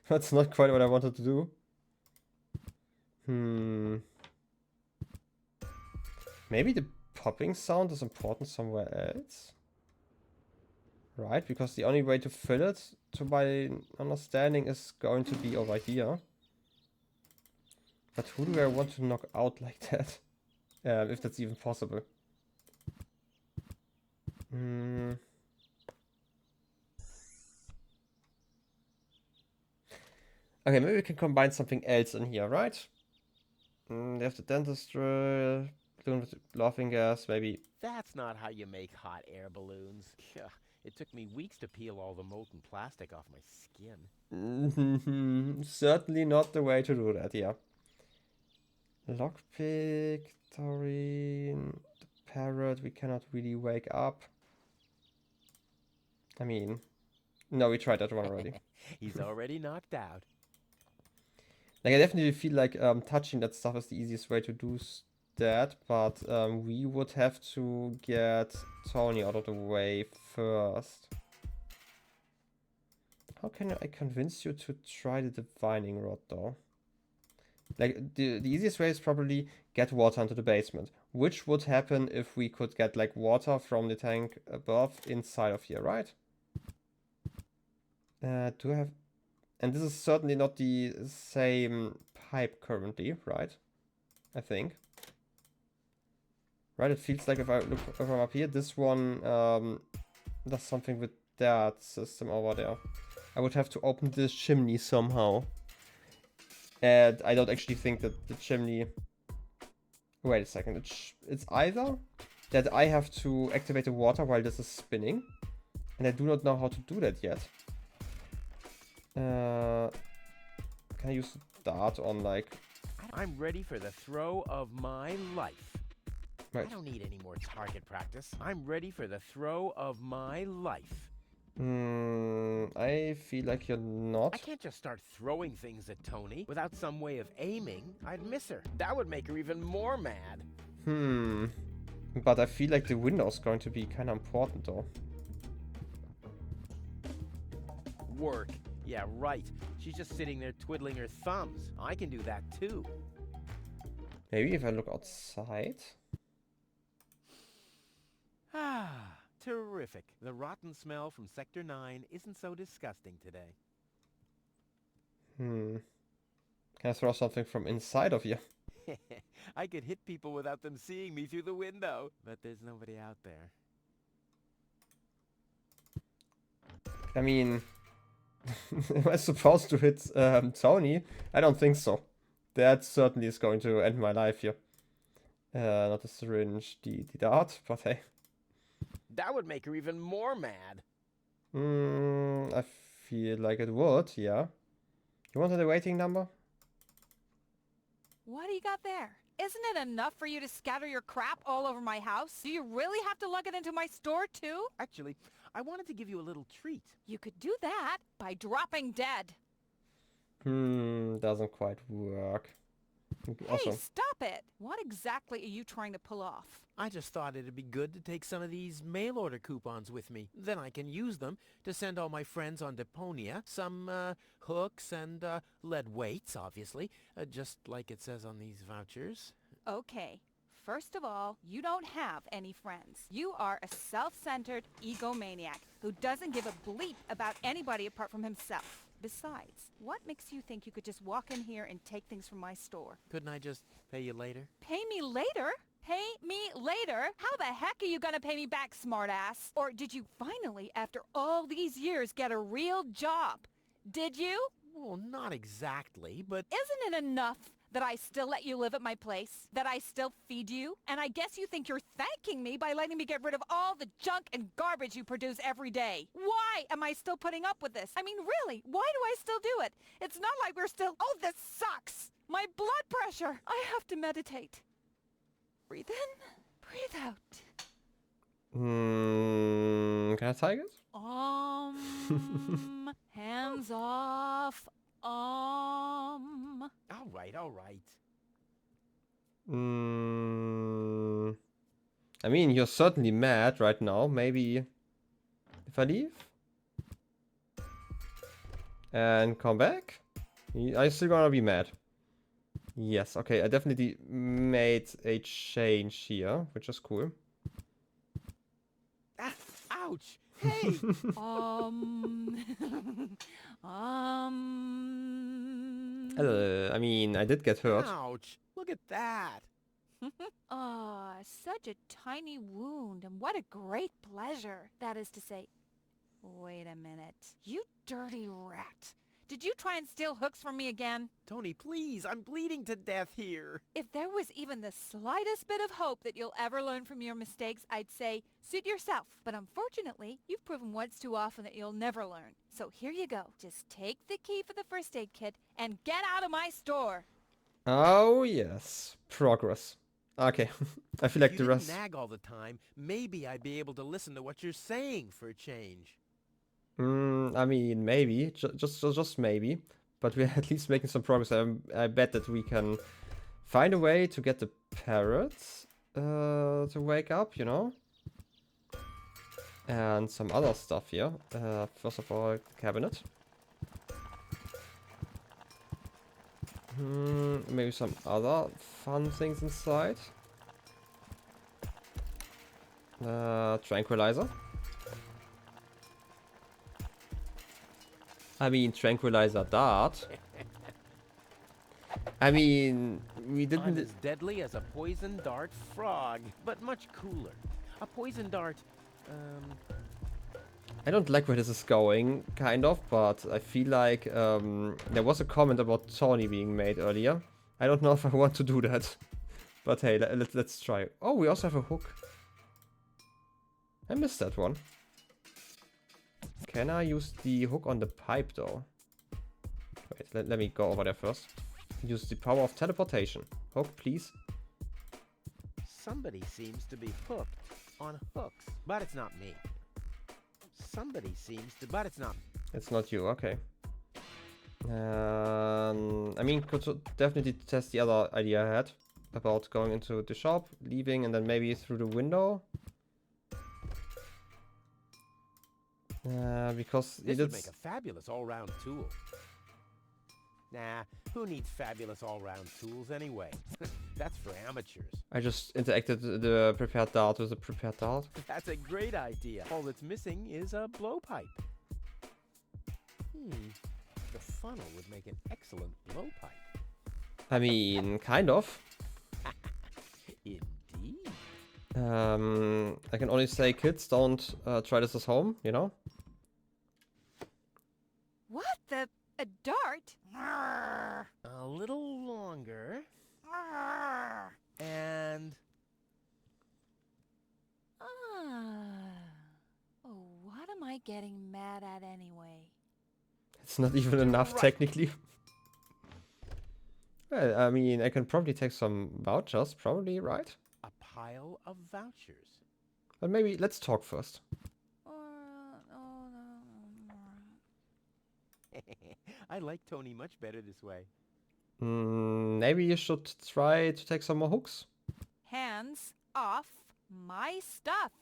That's not quite what I wanted to do. Maybe the popping sound is important somewhere else? Right, because the only way to fill it, to my understanding, is going to be over here. But who do I want to knock out like that? If that's even possible. Okay, maybe we can combine something else in here, right? There's the dentistry, balloon with laughing gas, maybe. That's not how you make hot air balloons. It took me weeks to peel all the molten plastic off my skin. Certainly not the way to do that, yeah. Lockpick, taurine, the parrot, we cannot really wake up. I mean, no, we tried that one already. He's already knocked out. Like, I definitely feel like touching that stuff is the easiest way to do that, but we would have to get Tony out of the way first. How can I convince you to try the divining rod, though? Like, the easiest way is probably get water into the basement, which would happen if we could get, like, water from the tank above inside of here, right? Do I have... And this is certainly not the same pipe currently, right? I think. Right, it feels like if I'm up here, this one does something with that system over there. I would have to open this chimney somehow. And I don't actually think that the chimney... Wait a second, it's either that I have to activate the water while this is spinning, and I do not know how to do that yet. Can I use the dart on, like... I'm ready for the throw of my life. Right. I don't need any more target practice. I'm ready for the throw of my life. I feel like you're not. I can't just start throwing things at Tony without some way of aiming. I'd miss her. That would make her even more mad. But I feel like the window's going to be kind of important, though. Work. Yeah, right. She's just sitting there twiddling her thumbs. I can do that too. Maybe if I look outside. Ah, terrific. The rotten smell from Sector 9 isn't so disgusting today. Can I throw something from inside of you? I could hit people without them seeing me through the window, but there's nobody out there. I mean... Am I supposed to hit Tony? I don't think so. That certainly is going to end my life here. Not the syringe, the dart, but hey. That would make her even more mad. I feel like it would, yeah. You wanted a waiting number? What do you got there? Isn't it enough for you to scatter your crap all over my house? Do you really have to lug it into my store, too? Actually, I wanted to give you a little treat. You could do that by dropping dead. Doesn't quite work. Hey, stop it! What exactly are you trying to pull off? I just thought it'd be good to take some of these mail order coupons with me. Then I can use them to send all my friends on Deponia some hooks and lead weights, obviously, just like it says on these vouchers. Okay. First of all, you don't have any friends. You are a self-centered egomaniac who doesn't give a bleep about anybody apart from himself. Besides, what makes you think you could just walk in here and take things from my store? Couldn't I just pay you later? Pay me later? Pay me later? How the heck are you gonna pay me back, smartass? Or did you finally, after all these years, get a real job? Did you? Well, not exactly, but... Isn't it enough that I still let you live at my place? That I still feed you? And I guess you think you're thanking me by letting me get rid of all the junk and garbage you produce every day. Why am I still putting up with this? I mean, really, why do I still do it? It's not like we're still... Oh, this sucks! My blood pressure! I have to meditate. Breathe in, breathe out. Can I take it? Hands off. All right. I mean, you're certainly mad right now. Maybe if I leave and come back, are you still gonna be mad? Yes, okay, I definitely made a change here, which is cool. Ah, ouch! Hey! I mean, I did get hurt. Ouch! Look at that! Such a tiny wound, and what a great pleasure. That is to say, wait a minute. You dirty rat. Did you try and steal hooks from me again? Tony, please, I'm bleeding to death here. If there was even the slightest bit of hope that you'll ever learn from your mistakes, I'd say, suit yourself. But unfortunately, you've proven once too often that you'll never learn. So here you go. Just take the key for the first aid kit and get out of my store. Oh, yes. Progress. Okay. I feel like the rest... If you didn't nag all the time, maybe I'd be able to listen to what you're saying for a change. I mean, maybe. Just maybe. But we're at least making some progress. I bet that we can find a way to get the parrots to wake up, you know? And some other stuff here. First of all, the cabinet. Maybe some other fun things inside. Tranquilizer. I mean, tranquilizer dart. I mean, we didn't... I'm as deadly as a poison dart frog, but much cooler. A poison dart, I don't like where this is going, kind of, but I feel like there was a comment about Tony being made earlier. I don't know if I want to do that. But hey, let's try. Oh, we also have a hook. I missed that one. Can I use the hook on the pipe, though? Wait, let me go over there first. Use the power of teleportation. Hook, please. Somebody seems to be hooked on hooks, but it's not me. Somebody seems to, but it's not. It's not you, okay. I mean, could definitely test the other idea I had about going into the shop, leaving, and then maybe through the window. Because this would make a fabulous all-round tool. Nah, who needs fabulous all-round tools anyway? That's for amateurs. I just interacted the prepared dart with a prepared dart. That's a great idea. All that's missing is a blowpipe. The funnel would make an excellent blowpipe. I mean, kind of. Indeed. I can only say, kids, don't try this at home, you know? What the... a dart? A little longer. And... Oh, what am I getting mad at anyway? It's not even enough, technically. Well, I mean, I can probably take some vouchers, probably, right? A pile of vouchers. But maybe let's talk first. I like Tony much better this way. Maybe you should try to take some more hooks. Hands off my stuff.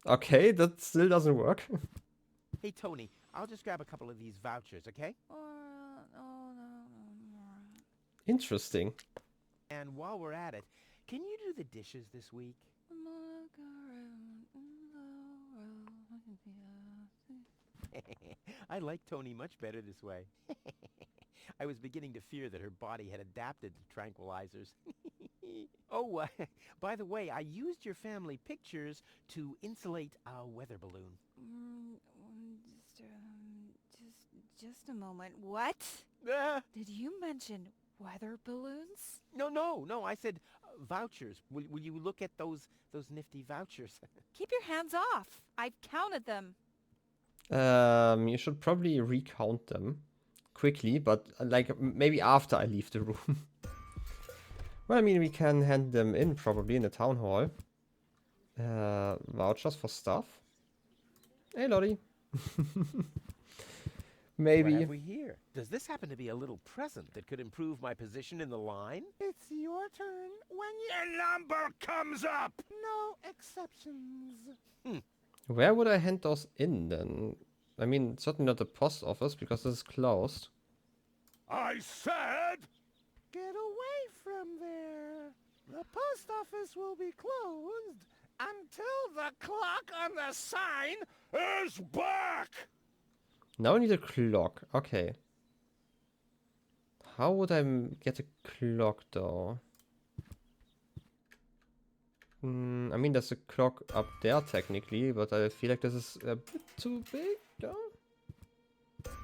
Okay, that still doesn't work. Hey, Tony, I'll just grab a couple of these vouchers, okay? Interesting. And while we're at it, can you do the dishes this week? I like Tony much better this way. I was beginning to fear that her body had adapted to tranquilizers. Oh, by the way, I used your family pictures to insulate our weather balloon. Just a moment. What? Did you mention weather balloons? No, I said vouchers. Will you look at those nifty vouchers? Keep your hands off. I've counted them. You should probably recount them quickly, but like maybe after I leave the room. Well, I mean, we can hand them in probably in the town hall. Vouchers for stuff. Hey, Lottie. Maybe. What have we here? Does this happen to be a little present that could improve my position in the line? It's your turn when Your number comes up! no exceptions. Where would I hand those in then? I mean, certainly not the post office because this is closed. I said... Get away from there. The post office will be closed until the clock on the sign is back! Now I need a clock. Okay. How would I get a clock though? I mean, there's a clock up there technically, but I feel like this is a bit too big. No?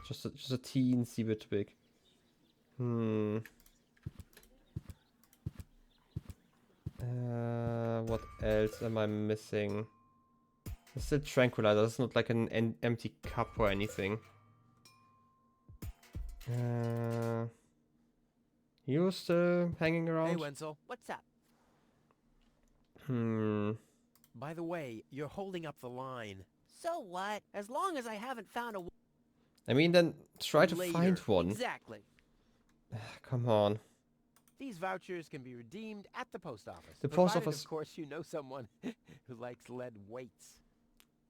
Just a teensy bit big. What else am I missing? It's still tranquilizer. It's not like an empty cup or anything. You still hanging around? Hey, Wenzel. What's up? By the way, you're holding up the line. So what? As long as I haven't found a... I mean, then try to Later. find one. Exactly. Come on. These vouchers can be redeemed at the post office. The post provided, office- of course, you know someone who likes lead weights.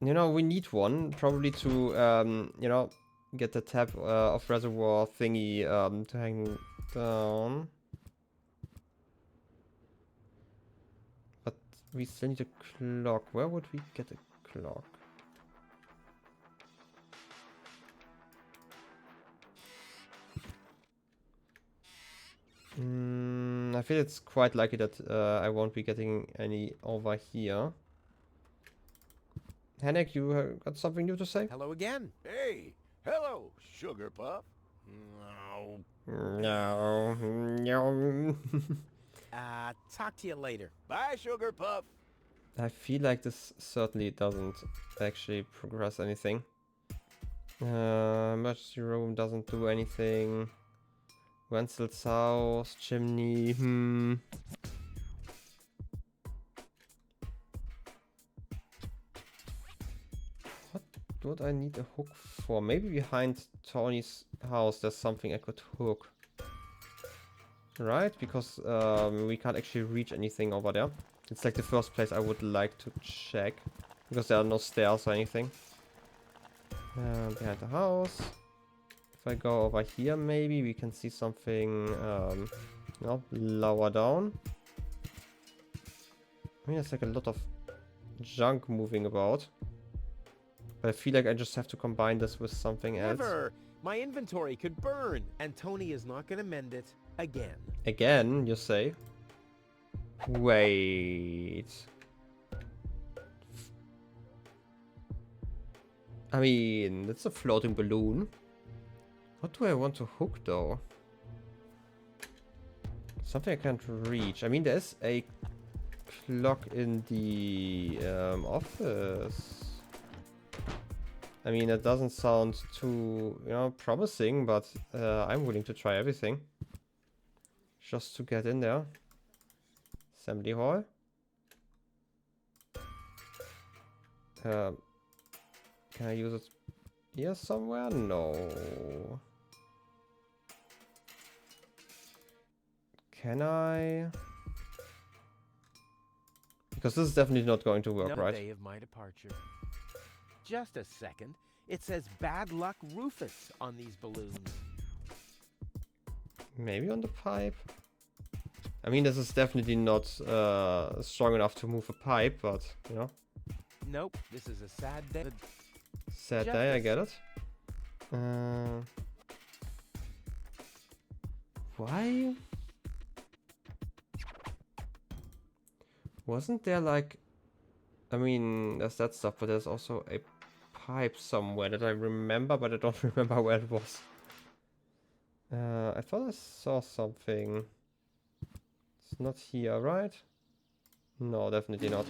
You know, we need one probably to, you know, get the tab of reservoir thingy to hang down. But we still need a clock. Where would we get a clock? I feel it's quite likely that I won't be getting any over here. Henrik, you got something new to say? Hello again. Hey, hello, Sugar Puff. No. No. Talk to you later. Bye, Sugar Puff. I feel like this certainly doesn't actually progress anything. Emergency room doesn't do anything. Wenzel's house, chimney, What would I need a hook for? Maybe behind Tony's house there's something I could hook. Right? Because we can't actually reach anything over there. It's like the first place I would like to check. Because there are no stairs or anything. Behind the house. If I go over here, maybe we can see something you know, lower down. I mean, there's like a lot of junk moving about. But I feel like I just have to combine this with something else. Never! My inventory could burn, and Tony is not going to mend it again. Again, you say? Wait. I mean, that's a floating balloon. What do I want to hook though? Something I can't reach. I mean, there's a clock in the office. I mean, it doesn't sound too, you know, promising, but I'm willing to try everything. Just to get in there. Assembly hall. Can I use it here somewhere? No. Can I? Because this is definitely not going to work, No right? day of my departure. Just a second. It says bad luck Rufus on these balloons. Maybe on the pipe? I mean, this is definitely not strong enough to move a pipe, but, you know. Nope, this is a sad day. Sad day, I get it. Why? Wasn't there like... I mean, there's that stuff, but there's also a pipe somewhere that I remember, but I don't remember where it was. I thought I saw something. It's not here, right? No, definitely not.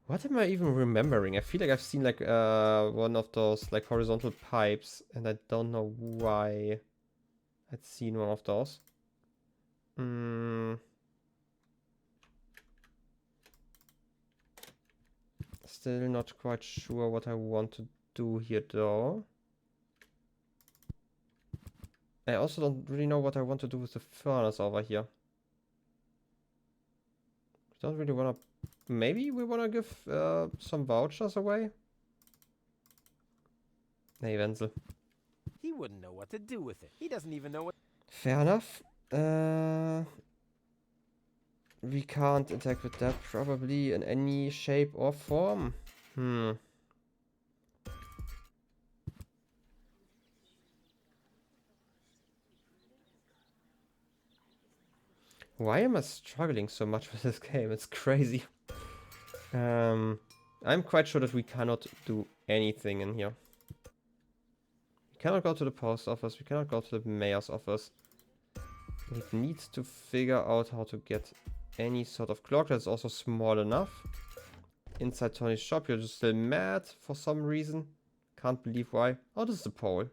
What am I even remembering? I feel like I've seen like one of those like horizontal pipes, and I don't know why I'd seen one of those. Still not quite sure what I want to do here though. I also don't really know what I want to do with the furnace over here. Don't really want to... Maybe we want to give some vouchers away? Hey, Wenzel. He wouldn't know what to do with it. He doesn't even know what... Fair enough. We can't interact with that probably in any shape or form. Why am I struggling so much with this game? It's crazy. I'm quite sure that we cannot do anything in here. We cannot go to the post office. We cannot go to the mayor's office. We need to figure out how to get any sort of clock that's also small enough. Inside Tony's shop, you're just still mad for some reason. Can't believe why. Oh, this is the pole.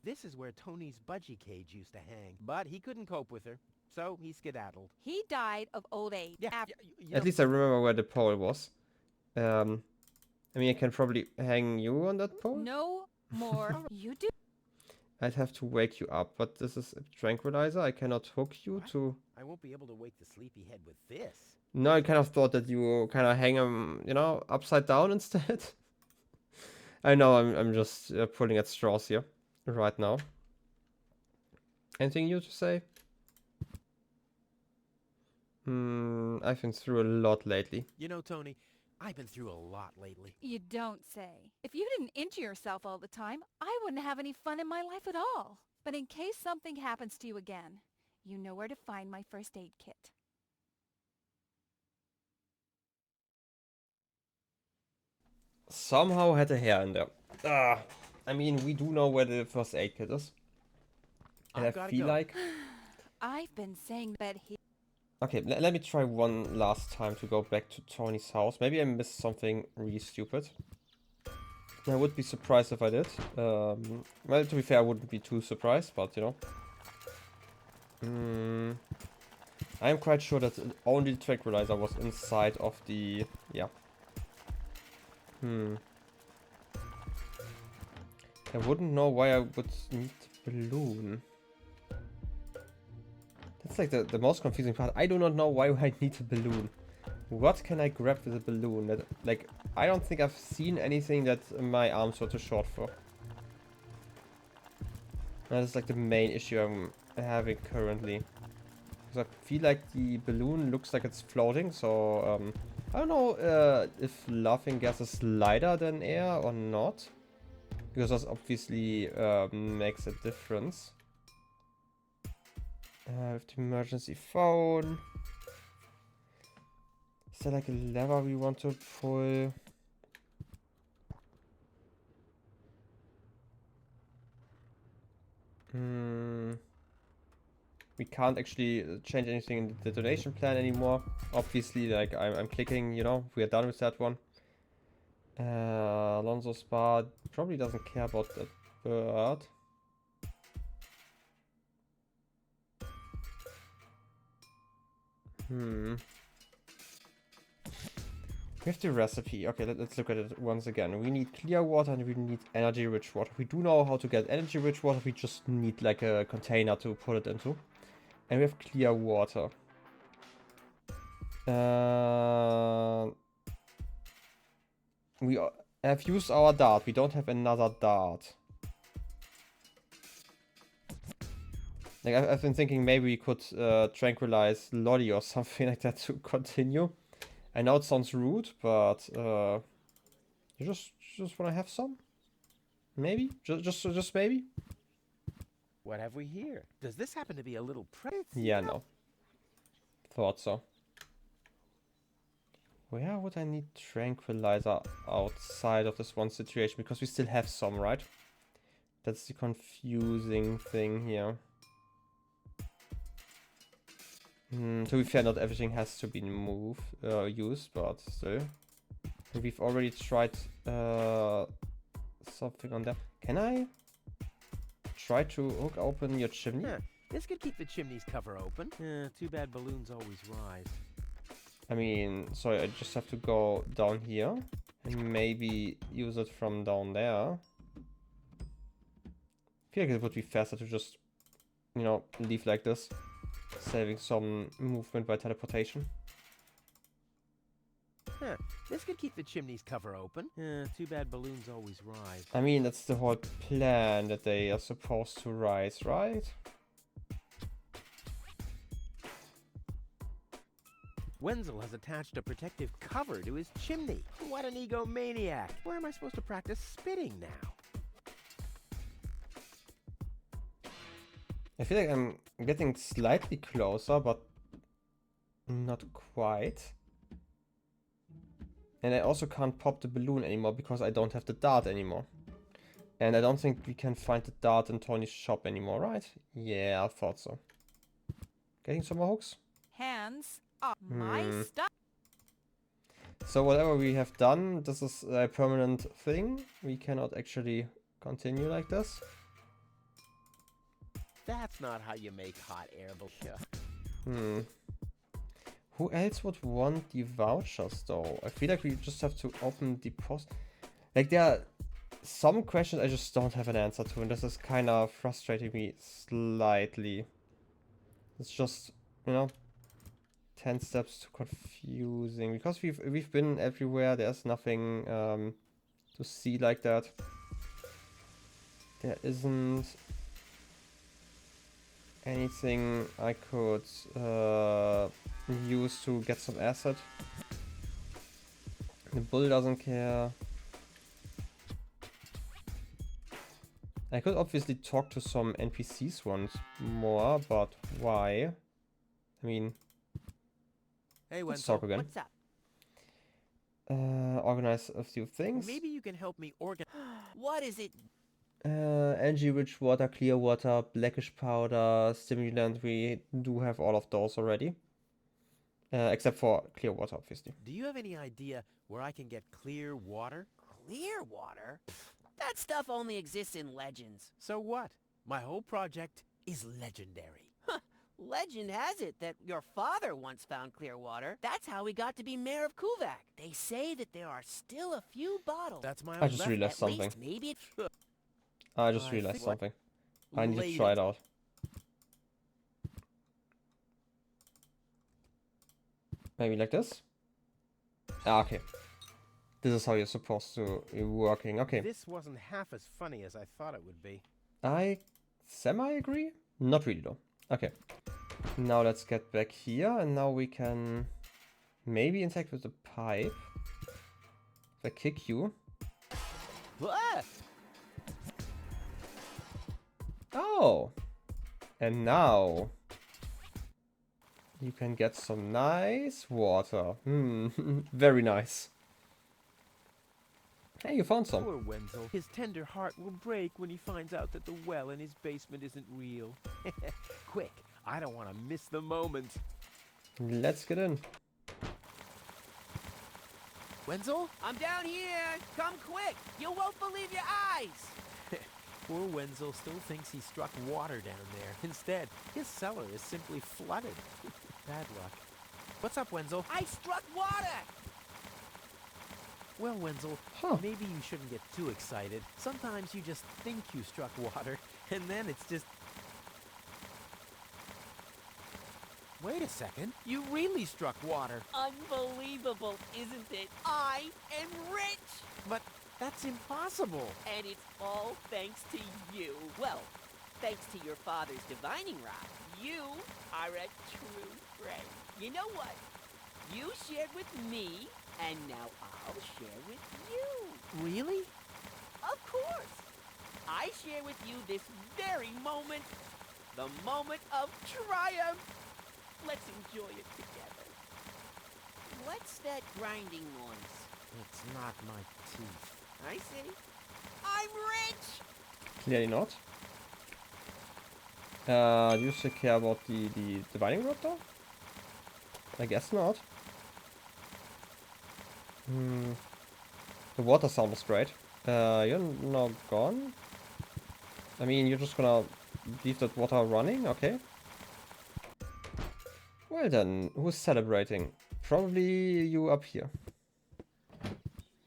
This is where Tony's budgie cage used to hang, but he couldn't cope with her, so he skedaddled. He died of old age. Yeah, At least I remember where the pole was. I mean, I can probably hang you on that pole. No more. You do. I'd have to wake you up, but this is a tranquilizer. I cannot hook you to... I won't be able to wake the sleepyhead with this. No, I kind of thought that you kind of hang him, you know, upside down instead. I know I'm just pulling at straws here right now. Anything new to say? I've been through a lot lately. You know, Tony, I've been through a lot lately. You don't say. If you didn't injure yourself all the time, I wouldn't have any fun in my life at all. But in case something happens to you again, you know where to find my first aid kit. Somehow had a hair in there. I mean, we do know where the first aid kit is. And I feel like... I've been saying that he... Okay, let me try one last time to go back to Tony's house. Maybe I missed something really stupid. I would be surprised if I did. Well, to be fair, I wouldn't be too surprised, but you know. I'm quite sure that only the tranquilizer was inside of the... Yeah. I wouldn't know why I would need a balloon. That's like the most confusing part. I do not know why I need a balloon. What can I grab with a balloon? That, like, I don't think I've seen anything that my arms were too short for. That is like the main issue I'm having currently. Because I feel like the balloon looks like it's floating, so I don't know if laughing gas is lighter than air or not. Because that obviously makes a difference. With the emergency phone. Is there like a lever we want to pull? We can't actually change anything in the donation plan anymore. Obviously, like I'm clicking, you know, we are done with that one. Alonso Spa probably doesn't care about that bird. We have the recipe. Okay, let's look at it once again. We need clear water and we need energy-rich water. We do know how to get energy-rich water. We just need like a container to put it into. And we have clear water. We have used our dart. We don't have another dart. Like I've been thinking maybe we could tranquilize Lolly or something like that to continue. I know it sounds rude, but you just want to have some? Maybe? Just maybe? What have we here? Does this happen to be a little pretty? Yeah, no. Thought so. Where would I need tranquilizer outside of this one situation? Because we still have some, right? That's the confusing thing here. To be fair, not everything has to be used, but still. And we've already tried something on that. Can I try to hook open your chimney? Huh. This could keep the chimney's cover open. Too bad balloons always rise. I mean, sorry, I just have to go down here and maybe use it from down there. I feel like it would be faster to just, you know, leave like this. Saving some movement by teleportation. Huh. This could keep the chimney's cover open. Too bad balloons always rise. I mean, that's the whole plan, that they are supposed to rise, right? Wenzel has attached a protective cover to his chimney. What an egomaniac. Where am I supposed to practice spitting now? I feel like I'm getting slightly closer, but not quite. And I also can't pop the balloon anymore because I don't have the dart anymore. And I don't think we can find the dart in Tony's shop anymore, right? Yeah, I thought so. Getting some more hooks? Hands up my stuff. So whatever we have done, this is a permanent thing. We cannot actually continue like this. That's not how you make hot air balloons. Who else would want the vouchers though? I feel like we just have to open the post. Like there are some questions I just don't have an answer to, and this is kind of frustrating me slightly. It's just, you know, 10 steps too confusing because we've been everywhere. There's nothing to see like that. There isn't anything I could use to get some acid. The bull doesn't care. I could obviously talk to some NPCs once more, but why? I mean, hey, let's talk again. What's up? Organize a few things. Maybe you can help me organize. What is it? Energy-rich water, clear water, blackish powder, stimulant. We do have all of those already. Except for clear water, obviously. Do you have any idea where I can get clear water? Clear water? That stuff only exists in legends. So what? My whole project is legendary. Legend has it that your father once found clear water. That's how he got to be mayor of Kuvak. They say that there are still a few bottles. That's my I just realized something. Maybe I just realized something. I need to try it out. Maybe like this? Ah, okay. This is how you're supposed to be working. Okay. This wasn't half as funny as I thought it would be. I semi-agree? Not really though. Okay. Now let's get back here, and now we can maybe interact with the pipe. If I kick you. Ah! Oh! And now you can get some nice water. Very nice. Hey, you found some. Poor Wenzel. His tender heart will break when he finds out that the well in his basement isn't real. Quick, I don't want to miss the moment. Let's get in. Wenzel? I'm down here. Come quick. You won't believe your eyes. Poor Wenzel still thinks he struck water down there. Instead, his cellar is simply flooded. Bad luck. What's up, Wenzel? I struck water. Well, Wenzel, maybe you shouldn't get too excited. Sometimes you just think you struck water, and then it's just... Wait a second. You really struck water. Unbelievable, isn't it? I am rich! But that's impossible. And it's all thanks to you. Well, thanks to your father's divining rod. You are a true friend. You know what? You shared with me, and now I'll share with you. Really? Of course. I share with you this very moment. The moment of triumph. Let's enjoy it together. What's that grinding noise? It's not my teeth. I see. I'm rich! Clearly not. Do you still care about the divining rod though? I guess not. The water sound was great. You're now gone? I mean, you're just gonna leave that water running? Okay. Well then, who's celebrating? Probably you up here.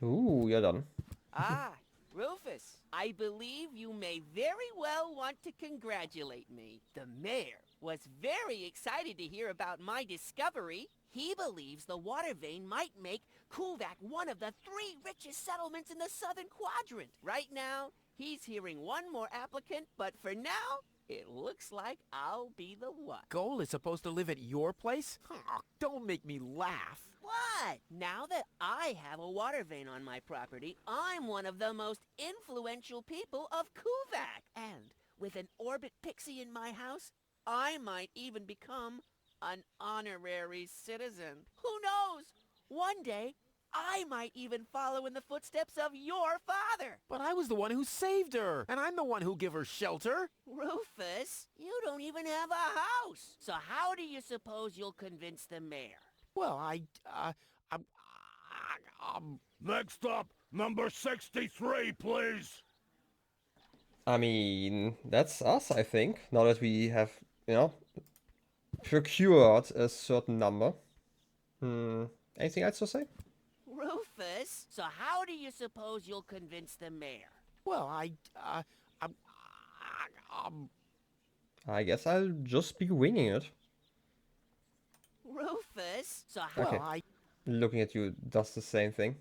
Ooh, you're done. Ah, Rufus, I believe you may very well want to congratulate me. The mayor was very excited to hear about my discovery. He believes the water vein might make Kuvak one of the 3 richest settlements in the southern quadrant. Right now, he's hearing one more applicant, but for now, it looks like I'll be the one. Goal is supposed to live at your place? Oh, don't make me laugh. What? Now that I have a water vein on my property, I'm one of the most influential people of Kuvak. And with an orbit pixie in my house, I might even become an honorary citizen. Who knows? One day, I might even follow in the footsteps of your father. But I was the one who saved her, and I'm the one who gave her shelter. Rufus, you don't even have a house. So how do you suppose you'll convince the mayor? Well, Next up, number 63, please. I mean, that's us, I think. Now that we have, you know, procured a certain number. Anything else to say? Rufus, so how do you suppose you'll convince the mayor? Well, I guess I'll just be winging it. Rufus, so how... Okay. Looking at you does the same thing.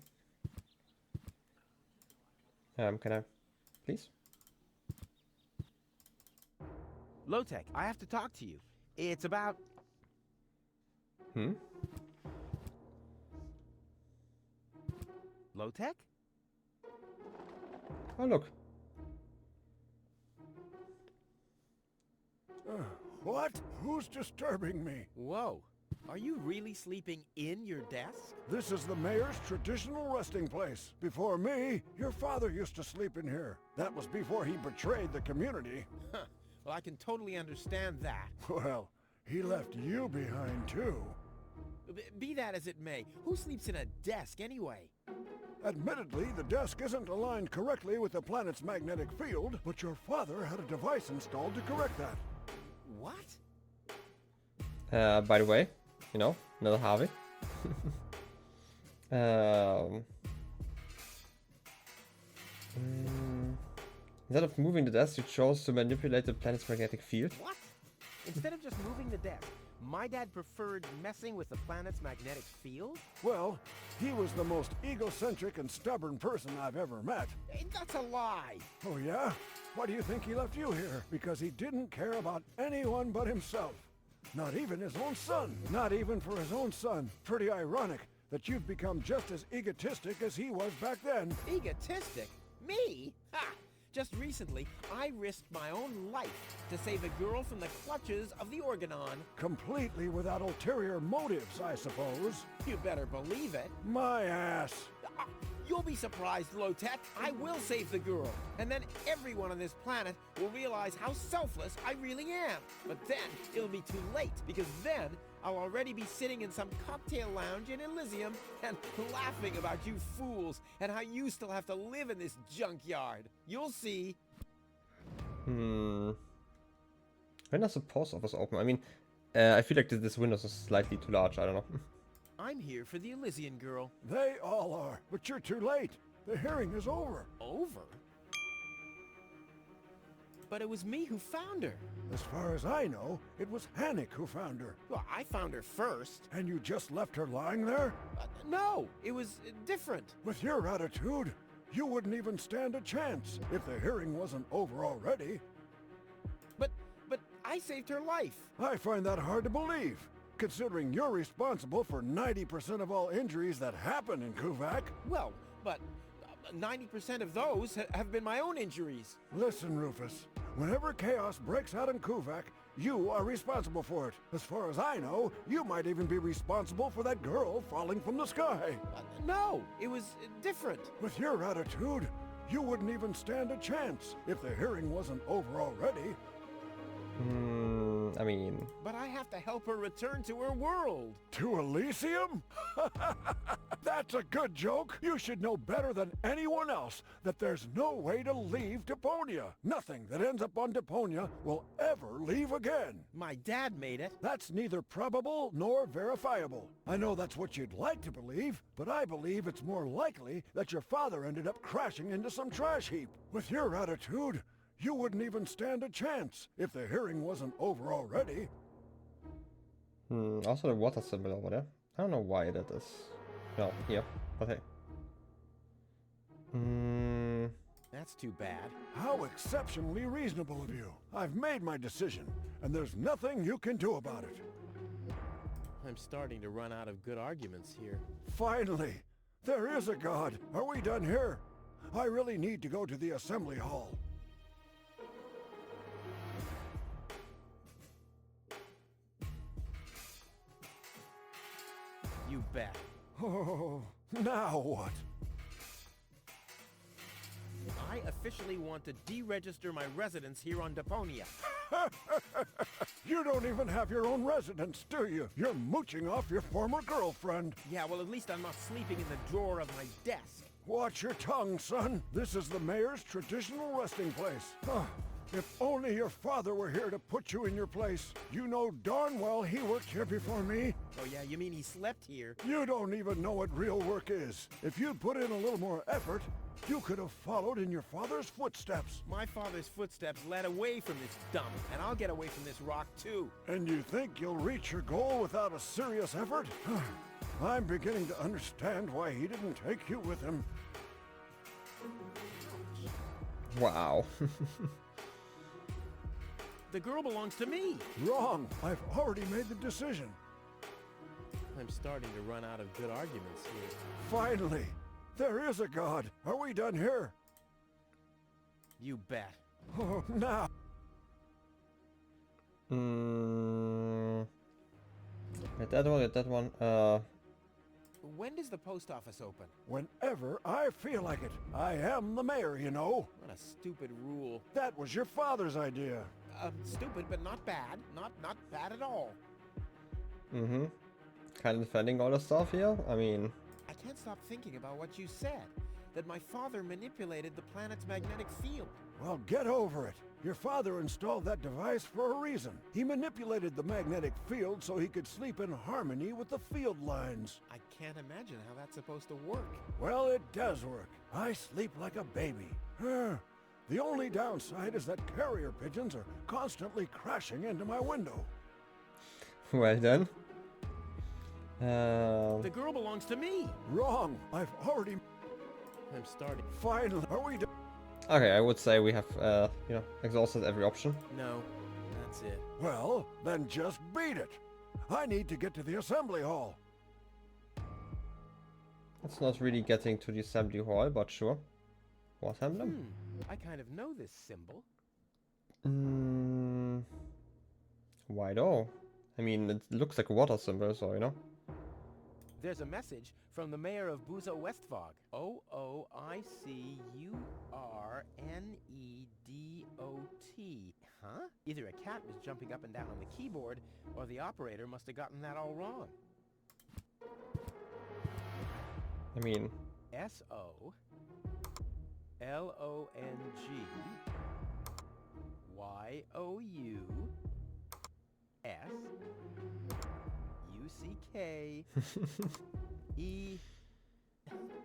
Can I, please? Low-Tech, I have to talk to you. It's about... Low-Tech? Oh, look. What? Who's disturbing me? Whoa. Are you really sleeping in your desk? This is the mayor's traditional resting place. Before me, your father used to sleep in here. That was before he betrayed the community. Huh. Well, I can totally understand that. Well, he left you behind too. Be that as it may, who sleeps in a desk anyway? Admittedly, the desk isn't aligned correctly with the planet's magnetic field, but your father had a device installed to correct that. What? By the way, you know, another Harvey. Instead of moving the desk, you chose to manipulate the planet's magnetic field. What? Instead of just moving the desk, my dad preferred messing with the planet's magnetic field? Well, he was the most egocentric and stubborn person I've ever met. Hey, that's a lie! Oh yeah? Why do you think he left you here? Because he didn't care about anyone but himself. Not even his own son. Not even for his own son. Pretty ironic that you've become just as egotistic as he was back then. Egotistic? Me? Ha! Just recently, I risked my own life to save a girl from the clutches of the organon. Completely without ulterior motives, I suppose. You better believe it. My ass. You'll be surprised, Low-Tech. I will save the girl. And then everyone on this planet will realize how selfless I really am. But then it'll be too late, because then I'll already be sitting in some cocktail lounge in Elysium and laughing about you fools and how you still have to live in this junkyard. You'll see. When does the post office open? I mean, I feel like this window is slightly too large. I don't know. I'm here for the Elysian girl. They all are, but you're too late. The hearing is over. Over? But it was me who found her. As far as I know, it was Hannick who found her. Well, I found her first. And you just left her lying there? No, it was different. With your attitude, you wouldn't even stand a chance if the hearing wasn't over already. But I saved her life. I find that hard to believe, considering you're responsible for 90% of all injuries that happen in Kuvak. Well, but 90% of those have been my own injuries. Listen, Rufus, whenever chaos breaks out in Kuvak, you are responsible for it. As far as I know, you might even be responsible for that girl falling from the sky. No, it was different. With your attitude, you wouldn't even stand a chance if the hearing wasn't over already. I mean... But I have to help her return to her world. To Elysium? That's a good joke. You should know better than anyone else that there's no way to leave Deponia. Nothing that ends up on Deponia will ever leave again. My dad made it. That's neither probable nor verifiable. I know that's what you'd like to believe, but I believe it's more likely that your father ended up crashing into some trash heap. With your attitude, you wouldn't even stand a chance if the hearing wasn't over already. Also the water symbol over there. I don't know why that is. No, here. But hey. That's too bad. How exceptionally reasonable of you. I've made my decision, and there's nothing you can do about it. I'm starting to run out of good arguments here. Finally! There is a god! Are we done here? I really need to go to the assembly hall. You bet. Oh, now what? I officially want to deregister my residence here on Deponia. You don't even have your own residence, do you? You're mooching off your former girlfriend. Yeah, well, at least I'm not sleeping in the drawer of my desk. Watch your tongue, son. This is the mayor's traditional resting place. If only your father were here to put you in your place. You know darn well he worked here before me. Oh yeah, you mean he slept here? You don't even know what real work is. If you'd put in a little more effort, you could have followed in your father's footsteps. My father's footsteps led away from this dump, and I'll get away from this rock too. And you think you'll reach your goal without a serious effort? I'm beginning to understand why he didn't take you with him. Wow. The girl belongs to me. Wrong. I've already made the decision. I'm starting to run out of good arguments here. Finally. There is a god. Are we done here? You bet. Oh, now. Get that one. When does the post office open? Whenever I feel like it. I am the mayor, you know. What a stupid rule. That was your father's idea. Stupid, but not bad. Not bad at all. Kind of defending all the stuff here? I mean... I can't stop thinking about what you said. That my father manipulated the planet's magnetic field. Well, get over it. Your father installed that device for a reason. He manipulated the magnetic field so he could sleep in harmony with the field lines. I can't imagine how that's supposed to work. Well, it does work. I sleep like a baby. The only downside is that carrier pigeons are constantly crashing into my window. Well then. The girl belongs to me. Wrong. I've already... I'm starting. Finally, are we done? Okay, I would say we have, you know, exhausted every option. No, that's it. Well, then just beat it. I need to get to the assembly hall. It's not really getting to the assembly hall, but sure. What emblem? I kind of know this symbol. Why though? I mean, it looks like a water symbol, so, you know. There's a message from the mayor of Buzo Westvog. OOICURNEDOT. Huh? Either a cat was jumping up and down on the keyboard, or the operator must have gotten that all wrong. I mean... SOLONGYOUS R-U-C-K. E...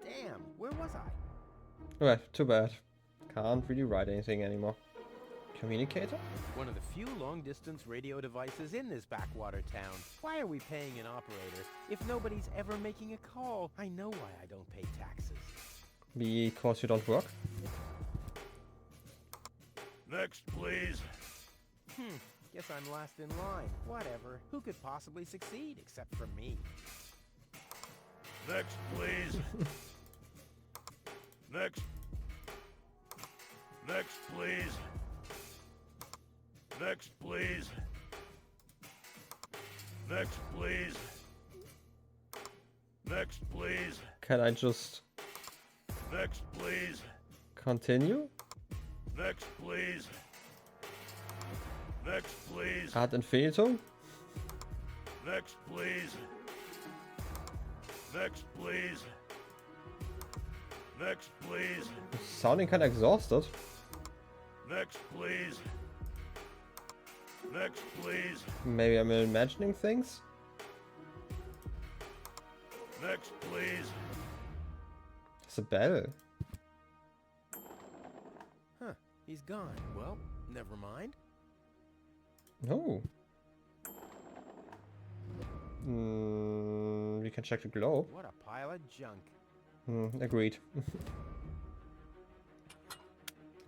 Damn, where was I? Right, too bad. Can't really write anything anymore. Communicator? One of the few long-distance radio devices in this backwater town. Why are we paying an operator if nobody's ever making a call? I know why I don't pay taxes. Because you don't work? Next, please. Guess I'm last in line. Whatever. Who could possibly succeed except for me? Next, please. Next. Next, please. Next, please. Next, please. Next, please. Can I just Next, please. continue? Next, please. Next, please. Ad infinitum? Next, please. Next, please. Next, please. Sounding kinda exhausted. Next, please. Next, please. Maybe I'm imagining things? Next, please. It's a bell. Huh, he's gone. Well, never mind. Oh. We can check the globe. What a pile of junk. Agreed.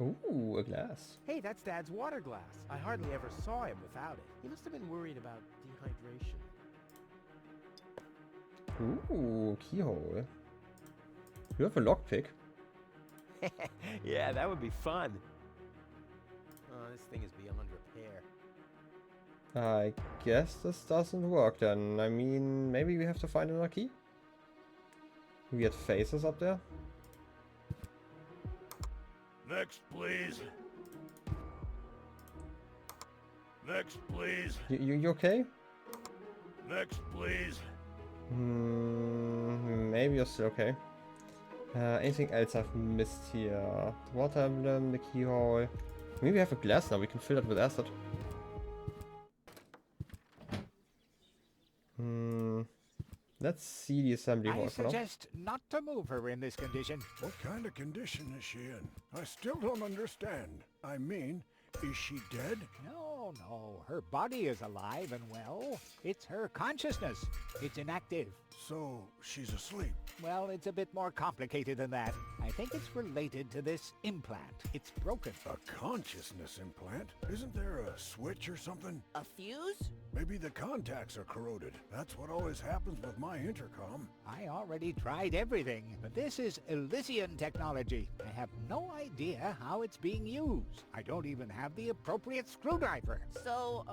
Ooh, a glass. Hey, that's Dad's water glass. I hardly ever saw him without it. He must have been worried about dehydration. Ooh, keyhole. You have a lockpick. Yeah, that would be fun. Oh, this thing is beyond repair. I guess this doesn't work then. I mean, maybe we have to find another key? Weird faces up there. Next, please. Next, please. You okay? Next, please. Maybe you're still okay. Anything else I've missed here? The water emblem, the keyhole. Maybe we have a glass now, we can fill it with acid. Let's see the assembly hall. I suggest not to move her in this condition. What kind of condition is she in? I still don't understand. I mean, is she dead? No, no. Her body is alive and well. It's her consciousness. It's inactive. So, she's asleep. Well, it's a bit more complicated than that. I think it's related to this implant. It's broken. A consciousness implant? Isn't there a switch or something? A fuse? Maybe the contacts are corroded. That's what always happens with my intercom. I already tried everything, but this is Elysian technology. I have no idea how it's being used. I don't even have the appropriate screwdriver. So,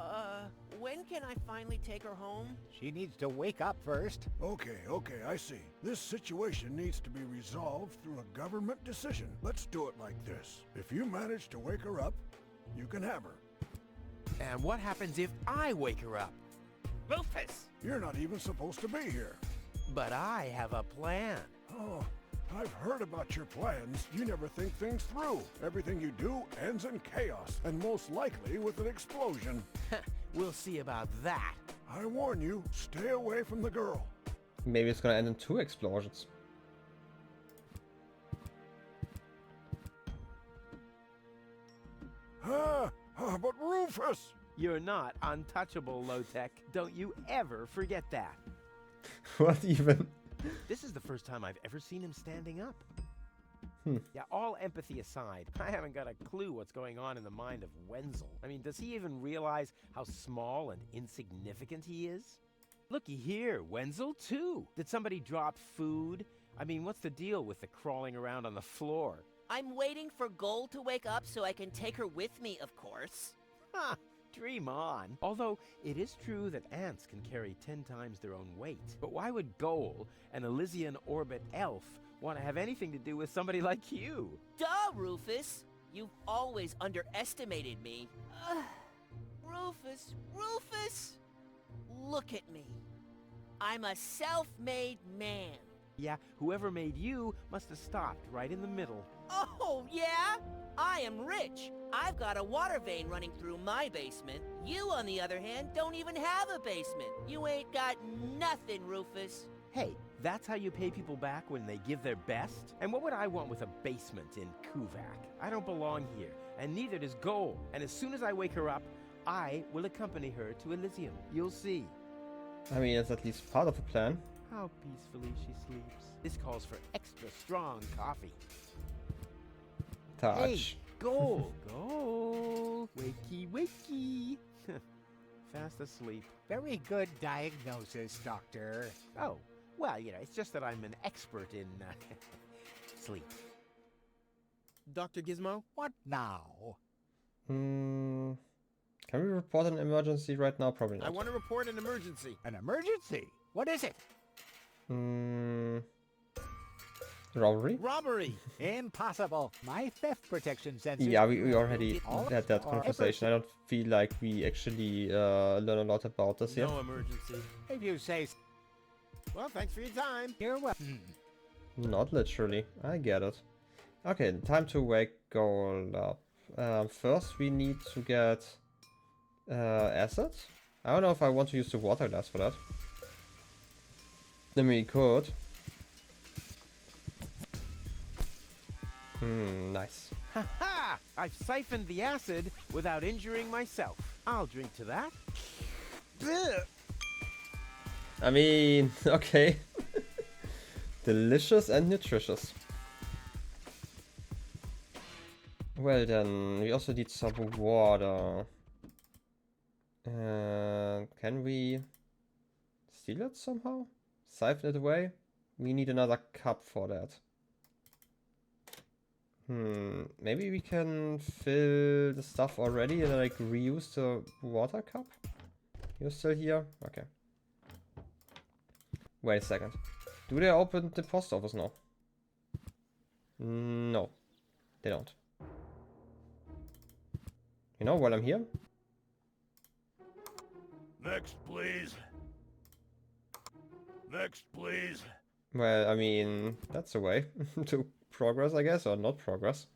when can I finally take her home? She needs to wake up first. Okay, I see. This situation needs to be resolved through a government decision. Let's do it like this. If you manage to wake her up, you can have her. And what happens if I wake her up? Rufus! You're not even supposed to be here. But I have a plan. Oh, I've heard about your plans. You never think things through. Everything you do ends in chaos, and most likely with an explosion. We'll see about that. I warn you, stay away from the girl. Maybe it's gonna end in 2 explosions. But Rufus! You're not untouchable, Low-Tech. Don't you ever forget that. What even? This is the first time I've ever seen him standing up. Yeah, all empathy aside, I haven't got a clue what's going on in the mind of Wenzel. I mean, does he even realize how small and insignificant he is? Looky here, Wenzel too. Did somebody drop food? I mean, what's the deal with the crawling around on the floor? I'm waiting for Gold to wake up so I can take her with me, of course. Ha! Dream on. Although, it is true that ants can carry 10 times their own weight. But why would Goal, an Elysian orbit elf, want to have anything to do with somebody like you? Duh, Rufus! You've always underestimated me. Rufus! Look at me. I'm a self-made man. Yeah, whoever made you must have stopped right in the middle. Oh, yeah? I am rich. I've got a water vein running through my basement. You, on the other hand, don't even have a basement. You ain't got nothing, Rufus. Hey, that's how you pay people back when they give their best? And what would I want with a basement in Kuvak? I don't belong here, and neither does Goal. And as soon as I wake her up, I will accompany her to Elysium. You'll see. I mean, it's at least part of the plan. How peacefully she sleeps. This calls for extra strong coffee. Touch. Hey, Goal, Goal. Wakey, wakey. Fast asleep. Very good diagnosis, Doctor. Oh, well, you know, it's just that I'm an expert in sleep. Dr. Gizmo? What now? Can we report an emergency right now? Probably not. I want to report an emergency. An emergency? What is it? Robbery? Robbery! Impossible. My theft protection sensors... Yeah, we already had that conversation. I don't feel like we actually learn a lot about this here. No emergency. If you say... Well, thanks for your time. You're welcome. Not literally. I get it. Okay, time to wake Goal up. First, we need to get acid. I don't know if I want to use the water glass for that. Then we could. Nice. Ha! I've siphoned the acid without injuring myself. I'll drink to that. I mean, okay. Delicious and nutritious. Well then, we also need some water. Can we steal it somehow? Siphon it away? We need another cup for that. Maybe we can fill the stuff already and like reuse the water cup? You're still here? Okay. Wait a second. Do they open the post office now? No, they don't. You know, while I'm here? Next, please. Next, please. Well, I mean, that's a way to progress, I guess, or not progress.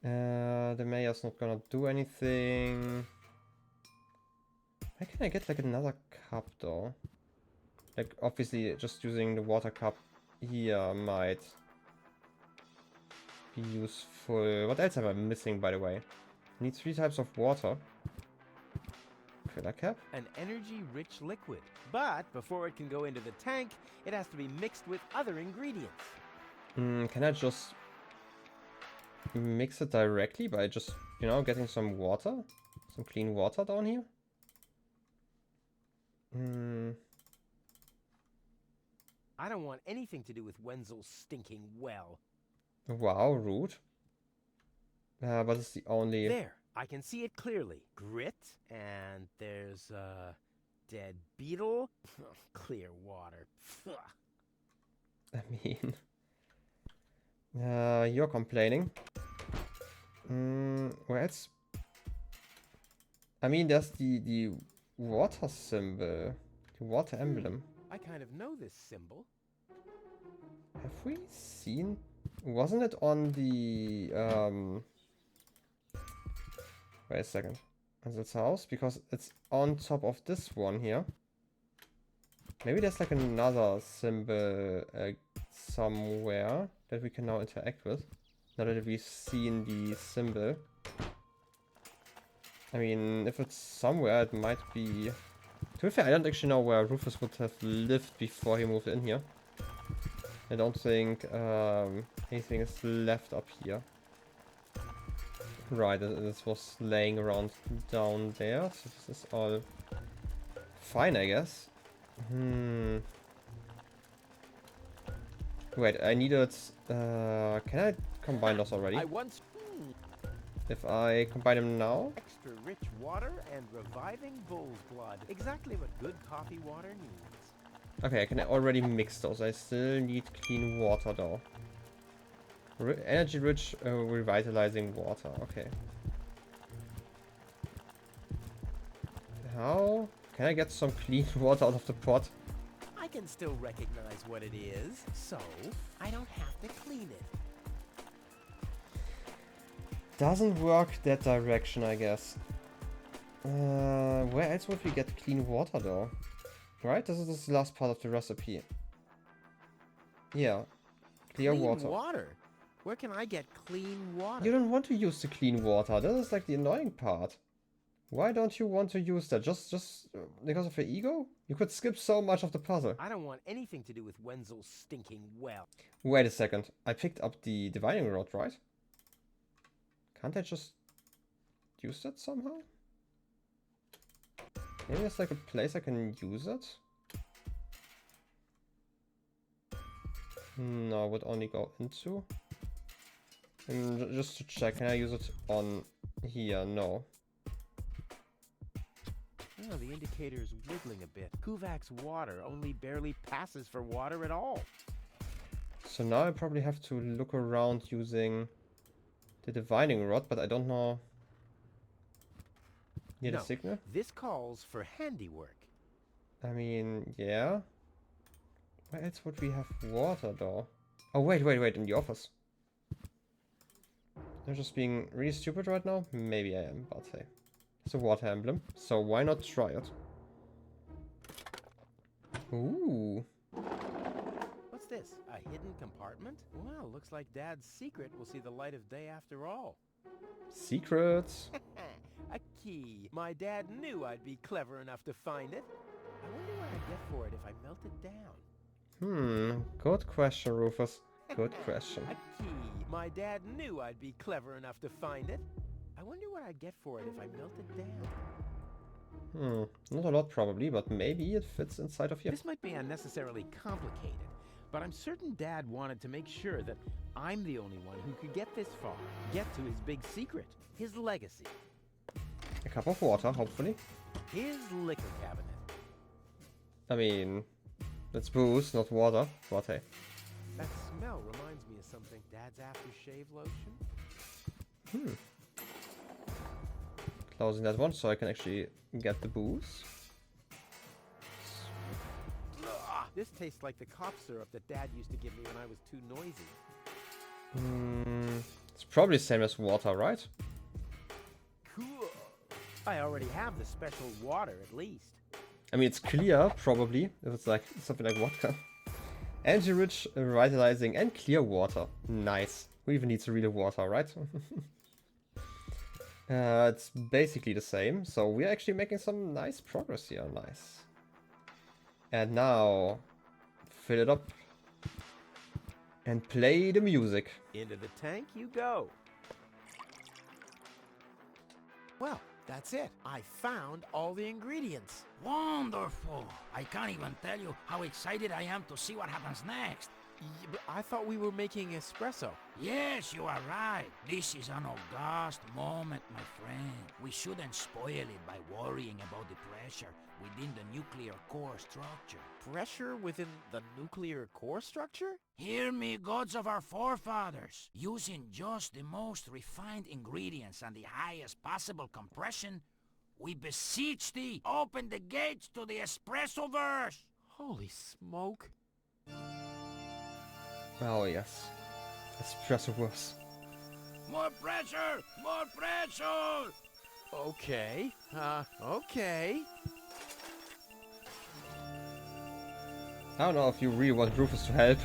The mayor's not gonna do anything. Why can I get like another cup though? Like, obviously, just using the water cup here might be useful. What else am I missing, by the way? Need 3 types of water. Filler cap? An energy-rich liquid. But before it can go into the tank, it has to be mixed with other ingredients. Can I just mix it directly by just, you know, getting some water? Some clean water down here? I don't want anything to do with Wenzel's stinking well. Wow, rude. But it's the only... There, I can see it clearly. Grit, and there's a dead beetle. Clear water. I mean... you're complaining. Where else? I mean, there's the water symbol. The water emblem. I kind of know this symbol. Have we seen... Wasn't it on the... Wait a second. Ansel's house? Because it's on top of this one here. Maybe there's like another symbol somewhere that we can now interact with. Now that we've seen the symbol. I mean, if it's somewhere, it might be... To be fair, I don't actually know where Rufus would have lived before he moved in here. I don't think anything is left up here. Right, this was laying around down there, so this is all fine, I guess. Wait, I needed... can I combine those already? If I combine them now? Extra rich water and reviving bull's blood. Exactly what good coffee water needs. Okay, I can already mix those. I still need clean water though. Energy rich revitalizing water. Okay. How can I get some clean water out of the pot? I can still recognize what it is, so I don't have to clean it. doesn't work that direction, I guess. Where else would we get clean water, though? Right? This is the last part of the recipe. Yeah. Clear Clean water. water? Where can I get clean water? You don't want to use the clean water. This is like the annoying part. Why don't you want to use that? Just because of your ego? You could skip so much of the puzzle. I don't want anything to do with Wenzel's stinking well. Wait a second. I picked up the divining rod, right? Can't I just use that somehow? Maybe there's like a place I can use it? No, would only go into. And just to check, can I use it on here? No. Oh, the indicator's wiggling a bit. Kuvak's water only barely passes for water at all. So now I probably have to look around using the divining rod, but I don't know. Yeah, the signal? This calls for handiwork. I mean, yeah. Where else would we have water, though? Oh, wait, in the office. I'm just being really stupid right now? Maybe I am, but hey. It's a water emblem, so why not try it? Ooh. What's this? A hidden compartment? Well, looks like Dad's secret will see the light of day after all. Secrets. A key. My dad knew I'd be clever enough to find it. I wonder what I'd get for it if I melt it down. Good question, Rufus. Good question. A key. My dad knew I'd be clever enough to find it. I wonder what I'd get for it if I melt it down. Not a lot probably, but maybe it fits inside of here. This might be unnecessarily complicated, but I'm certain Dad wanted to make sure that I'm the only one who could get this far, get to his big secret, his legacy. A cup of water, hopefully. His liquor cabinet. I mean, it's booze, not water, but hey. That smell reminds me of something. Dad's aftershave lotion? Closing that one so I can actually get the booze. This tastes like the cough syrup that Dad used to give me when I was too noisy. It's probably the same as water, right? Cool. I already have the special water, at least. I mean, it's clear, probably, if it's like something like vodka. Energy-rich, revitalizing, and clear water. Nice. Who even needs real water, right? It's basically the same, so we're actually making some nice progress here. Nice. And now, fill it up and play the music. Into the tank you go. Well, that's it. I found all the ingredients. Wonderful! I can't even tell you how excited I am to see what happens next. But I thought we were making espresso. Yes, you are right. This is an august moment, my friend. We shouldn't spoil it by worrying about the pressure within the nuclear core structure. Pressure within the nuclear core structure? Hear me, gods of our forefathers. Using just the most refined ingredients and the highest possible compression, we beseech thee, open the gates to the espressoverse! Holy smoke. Oh yes. Espresso worse. More pressure! More pressure! Okay. Okay. I don't know if you really want Rufus to help.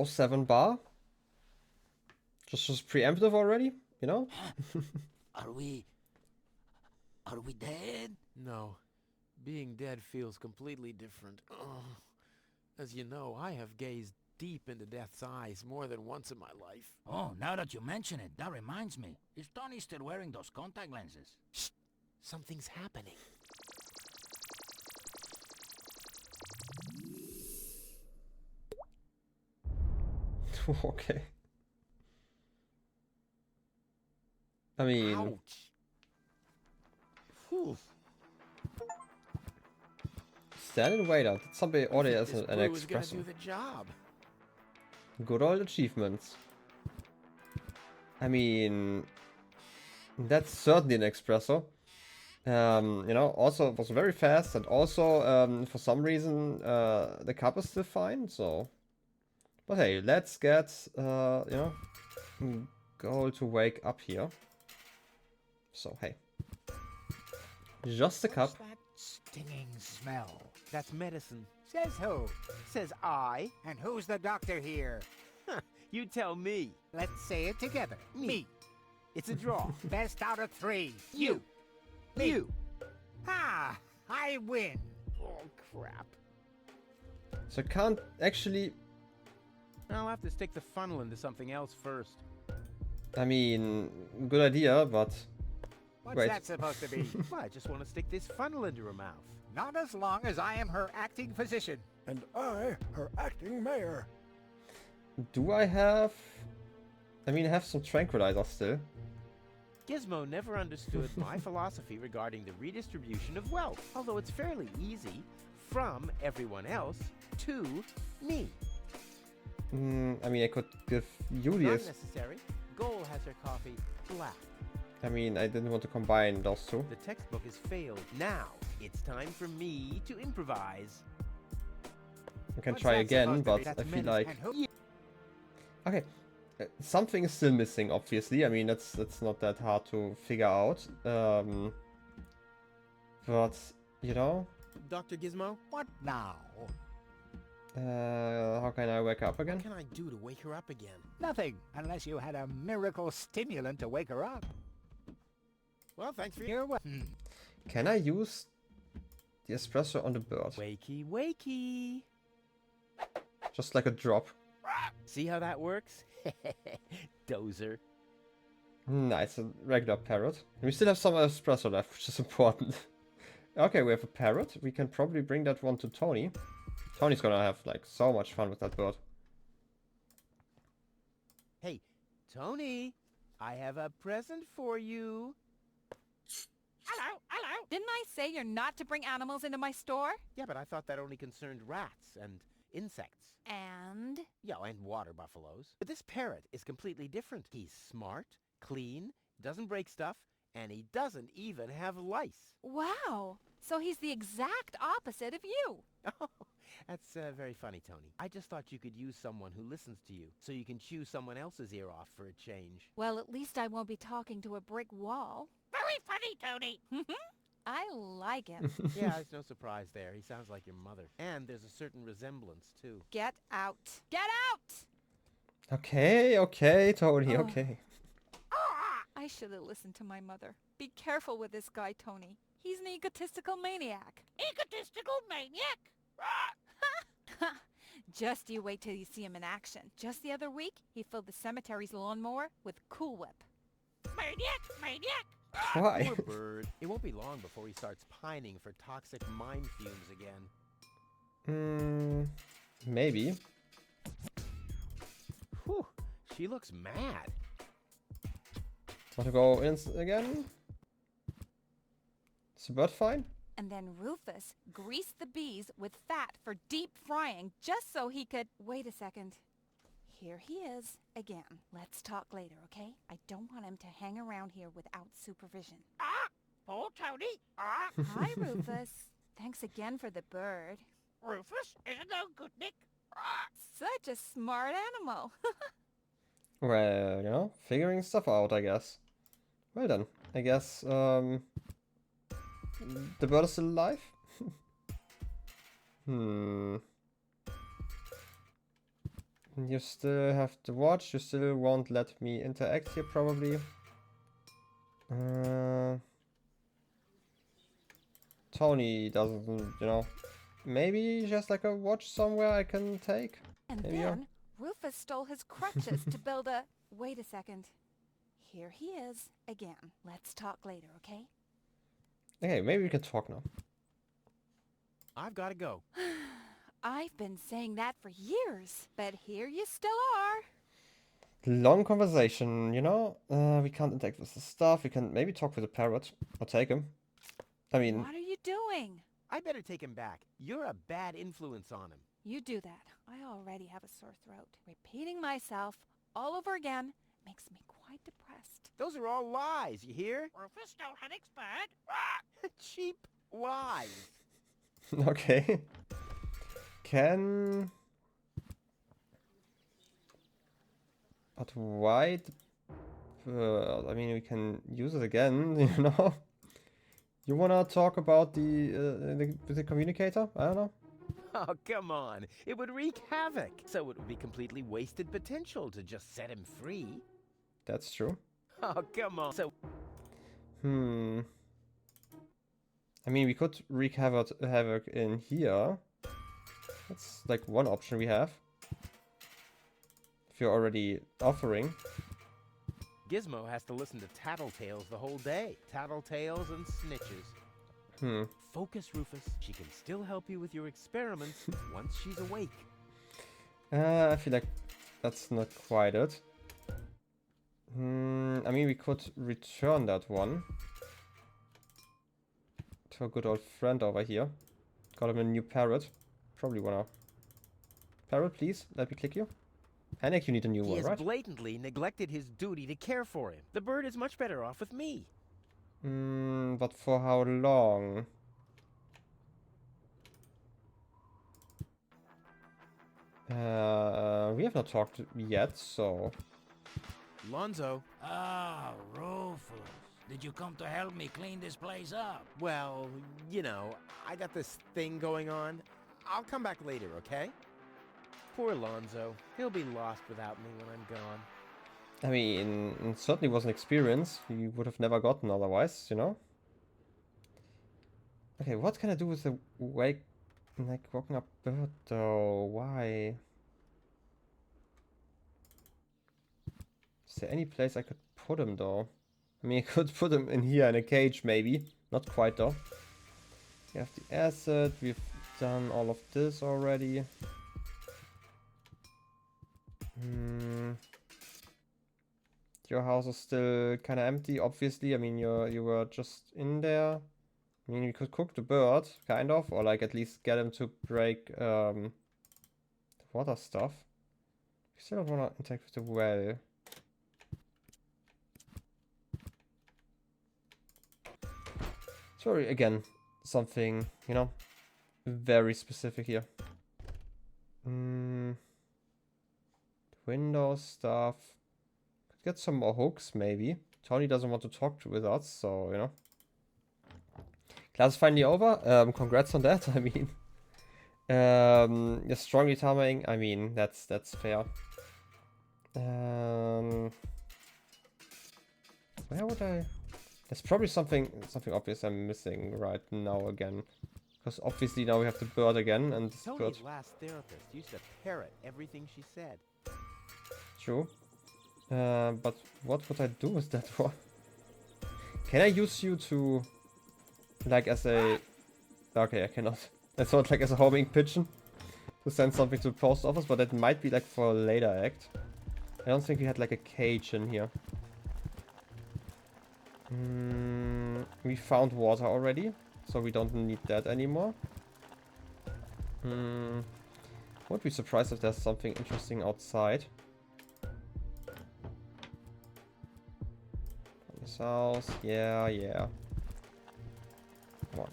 7 bar? Just preemptive already, you know? Are we dead? No. Being dead feels completely different. As you know, I have gazed deep into death's eyes more than once in my life. Oh, now that you mention it, that reminds me. Is Tony still wearing those contact lenses? Shh! Something's happening. Okay. I mean... Ouch! Whew. Stand and wait out. Somebody ordered as This an brew is gonna espresso. do the job. Good old achievements. I mean... That's certainly an espresso. You know, also it was very fast, and also for some reason the cup is still fine. So, but hey, let's get you know, goal to wake up here. So hey, just a cup. What's that stinging smell? That's medicine. Says who? Says I. And who's the doctor here? You tell me. Let's say it together. Me. It's a draw. Best out of 3. You. Me. You. Ah, I win. Oh, crap. So I can't actually. I'll have to stick the funnel into something else first. I mean, good idea, but What's wait. that supposed to be? Well, I just want to stick this funnel into her mouth. Not as long as I am her acting physician. And I, her acting mayor. Do I have? I mean, I have some tranquilizer still. Gizmo never understood my philosophy regarding the redistribution of wealth, although it's fairly easy. From everyone else to me. I mean, I could give you Not this. necessary. Goal has her coffee black. I mean, I didn't want to combine those two. The textbook has failed. Now, it's time for me to improvise. I can What's try that again, supposed to but be? I That's feel medicine. like And who- okay, something is still missing. Obviously, I mean that's not that hard to figure out. But you know, Dr. Gizmo, What now? how can I wake up again? what can I do to wake her up again? Nothing, unless you had a miracle stimulant to wake her up. Well, thanks for your... You're welcome. Can I use the espresso on the bird? Wakey, wakey. Just like a drop. See how that works? Dozer. Nice, a regular parrot. We still have some espresso left, which is important. Okay, we have a parrot. We can probably bring that one to Tony. Tony's gonna have like so much fun with that bird. Hey, Tony, I have a present for you. Hello, hello. Didn't I say you're not to bring animals into my store? Yeah, but I thought that only concerned rats and insects. And? Yeah, and water buffaloes. But this parrot is completely different. He's smart, clean, doesn't break stuff, and he doesn't even have lice. Wow. So he's the exact opposite of you. Oh, that's very funny, Tony. I just thought you could use someone who listens to you, so you can chew someone else's ear off for a change. Well, at least I won't be talking to a brick wall. Very funny, Tony. I like him. Yeah, there's no surprise there. He sounds like your mother. And there's a certain resemblance, too. Get out. Get out! Okay, Tony, Oh. okay. I should have listened to my mother. Be careful with this guy, Tony. He's an egotistical maniac. Egotistical maniac? Just you wait till you see him in action. Just the other week, he filled the cemetery's lawnmower with Cool Whip. Maniac! Maniac! Why? Poor bird. It won't be long before he starts pining for toxic mine fumes again. Maybe. Whew, she looks mad. Want to go in again? Is the bird fine? And then Rufus greased the bees with fat for deep frying just so he could... Wait a second. Here he is again. Let's talk later, okay? I don't want him to hang around here without supervision. Oh, Tony. Hi, Rufus. Thanks again for the bird. Rufus isn't no good, Nick. Such a smart animal. Well, you know, figuring stuff out, I guess. Well then, I guess, the bird is still alive? You still have to watch, you still won't let me interact here, probably. Tony doesn't, you know, maybe just like a watch somewhere I can take? And Maybe then Rufus stole his crutches to build a... Wait a second. Here he is again. Let's talk later, okay? Okay, maybe we can talk now. I've got to go. I've been saying that for years, but here you still are. Long conversation, you know? We can't interact with the stuff, we can maybe talk with the parrot. Or take him. I mean... What are you doing? I better take him back. You're a bad influence on him. You do that. I already have a sore throat. Repeating myself all over again, makes me quite depressed. Those are all lies, you hear? Rufus, don't expert. Cheap lies. Okay. Can... But why... I mean, we can use it again, you know? You wanna talk about the communicator? I don't know. Oh, come on. It would wreak havoc. So it would be completely wasted potential to just set him free. That's true. Oh, come on. So... I mean, we could wreak havoc in here. That's like one option we have. If you're already offering. Gizmo has to listen to tattletales the whole day. Tattletales and snitches. Focus, Rufus. She can still help you with your experiments once she's awake. I feel like that's not quite it. I mean, we could return that one to a good old friend over here. Got him a new parrot. Probably wanna... Parrot, please, let me click you. Panic, you need a new one, right? He has blatantly neglected his duty to care for him. The bird is much better off with me. But for how long? We have not talked yet, so... Lonzo. Ah, Rufus. Did you come to help me clean this place up? Well, you know, I got this thing going on. I'll come back later, okay? Poor Lonzo. He'll be lost without me when I'm gone. I mean, it certainly was an experience we would have never gotten otherwise, you know? Okay, what can I do with the walking up bird though? Why? Is there any place I could put him though? I mean, I could put him in here in a cage maybe. Not quite though. We have the acid, we've done all of this already. Your house is still kind of empty, obviously. I mean, you were just in there. I mean, we could cook the bird, kind of, or like at least get him to break the water stuff. We still don't want to interact with the well. Sorry, again, something, you know, very specific here. Windows stuff. Could get some more hooks, maybe. Tony doesn't want to talk with us, so, you know. Class is finally over. Congrats on that. I mean, you're strongly timing. I mean, that's fair. Where would I? There's probably something obvious I'm missing right now again, because obviously now we have the bird again, and this bird. Tony's last therapist used to parrot everything she said. True. But what would I do with that one? Can I use you to, like, as a... Okay, I cannot. I thought, like, as a homing pigeon to send something to the post office, but that might be, like, for a later act. I don't think we had, like, a cage in here. We found water already, so we don't need that anymore. Won't be surprised if there's something interesting outside. This house, yeah. Come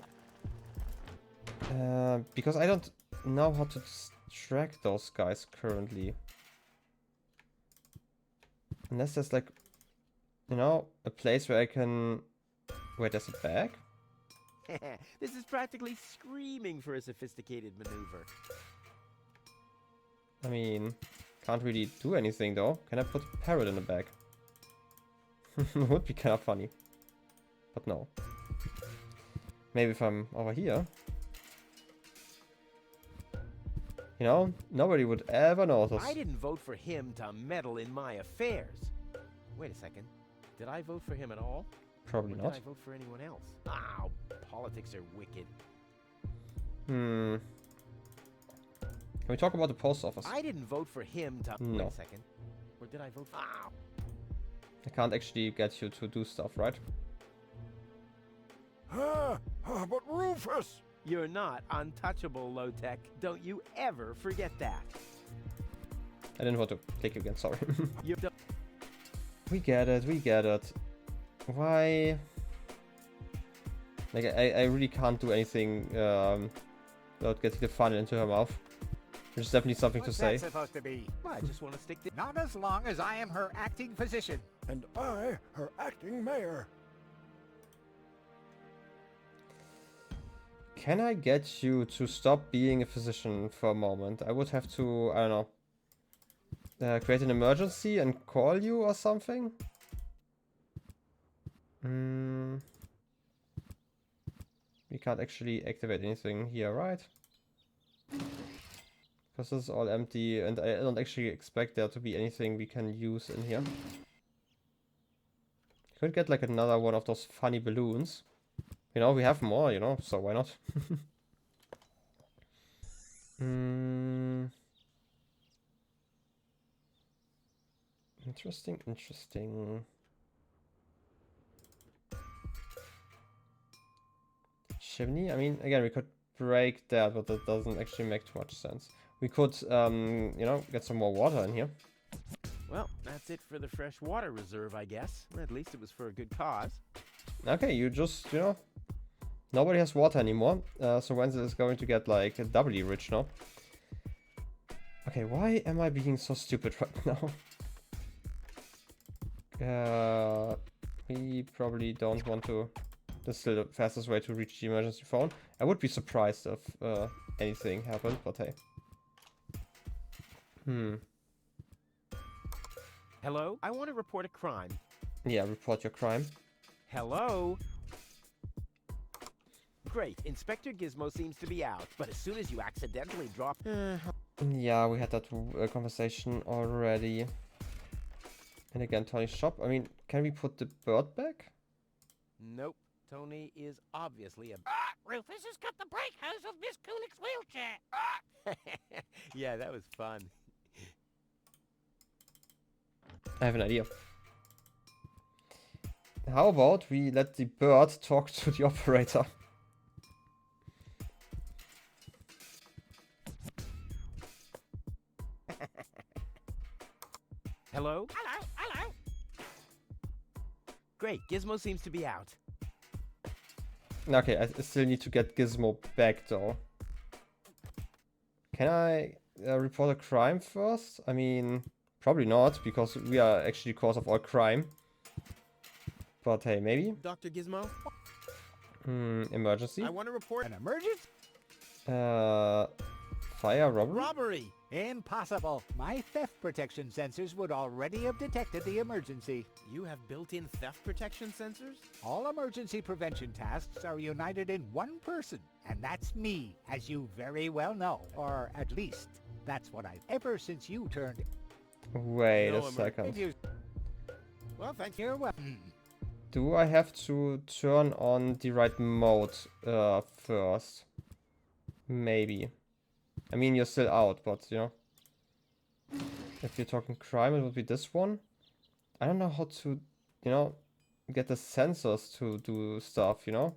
on. Because I don't know how to distract those guys currently. Unless there's like, you know, a place where I can... Wait, there's a bag? This is practically screaming for a sophisticated maneuver. I mean, can't really do anything though. Can I put a parrot in a bag? Would be kind of funny. But no. Maybe if I'm over here. You know, nobody would ever notice. I didn't vote for him to meddle in my affairs. Wait a second. Did I vote for him at all? Probably not. Did I vote for anyone else? Oh, politics are wicked. Can we talk about the post office? I didn't vote for him to... No. Wait a second. Or did I vote for... Ow! I can't actually get you to do stuff, right? But Rufus! You're not untouchable, low-tech. Don't you ever forget that. I didn't want to click again, sorry. We get it, we get it. Why? Like, I really can't do anything without getting the funnel into her mouth. Which is definitely something What's to say. that supposed to be? Well, I just want to stick to... Not as long as I am her acting physician. And I, her acting mayor. Can I get you to stop being a physician for a moment? I would have to, I don't know, create an emergency and call you or something? We can't actually activate anything here, right? Because this is all empty and I don't actually expect there to be anything we can use in here. Could get like another one of those funny balloons. You know, we have more, you know, so why not? Interesting, interesting. Chimney? I mean, again, we could break that, but that doesn't actually make too much sense. We could, you know, get some more water in here. Well, that's it for the fresh water reserve, I guess. At least it was for a good cause. Okay, you just, you know, nobody has water anymore. So Wednesday is going to get, like, doubly rich now. Okay, why am I being so stupid right now? We probably don't want to... This is still the fastest way to reach the emergency phone. I would be surprised if anything happened, but hey. Hello? I want to report a crime. Yeah, report your crime. Hello? Great, Inspector Gizmo seems to be out, but as soon as you accidentally drop... Yeah, we had that conversation already. And again, Tony's shop. I mean, can we put the bird back? Nope. Tony is obviously a... Rufus has got the brake hose of Miss Kulik's wheelchair. Yeah, that was fun. I have an idea. How about we let the bird talk to the operator? Hello? Hello, hello. Great, Gizmo seems to be out. Okay, I still need to get Gizmo back though. Can I report a crime first? I mean, probably not, because we are actually the cause of all crime. But hey, maybe? Dr. Gizmo? Emergency? I want to report... An emergency? Fire robbery? Robbery! Impossible. My theft protection sensors would already have detected the emergency. You have built-in theft protection sensors? All emergency prevention tasks are united in one person, and that's me, as you very well know. Or at least, that's what I've ever since you turned... Wait a second. Well, thank you. Do I have to turn on the right mode first? Maybe. I mean, you're still out, but, you know. If you're talking crime, it would be this one. I don't know how to, you know, get the sensors to do stuff, you know?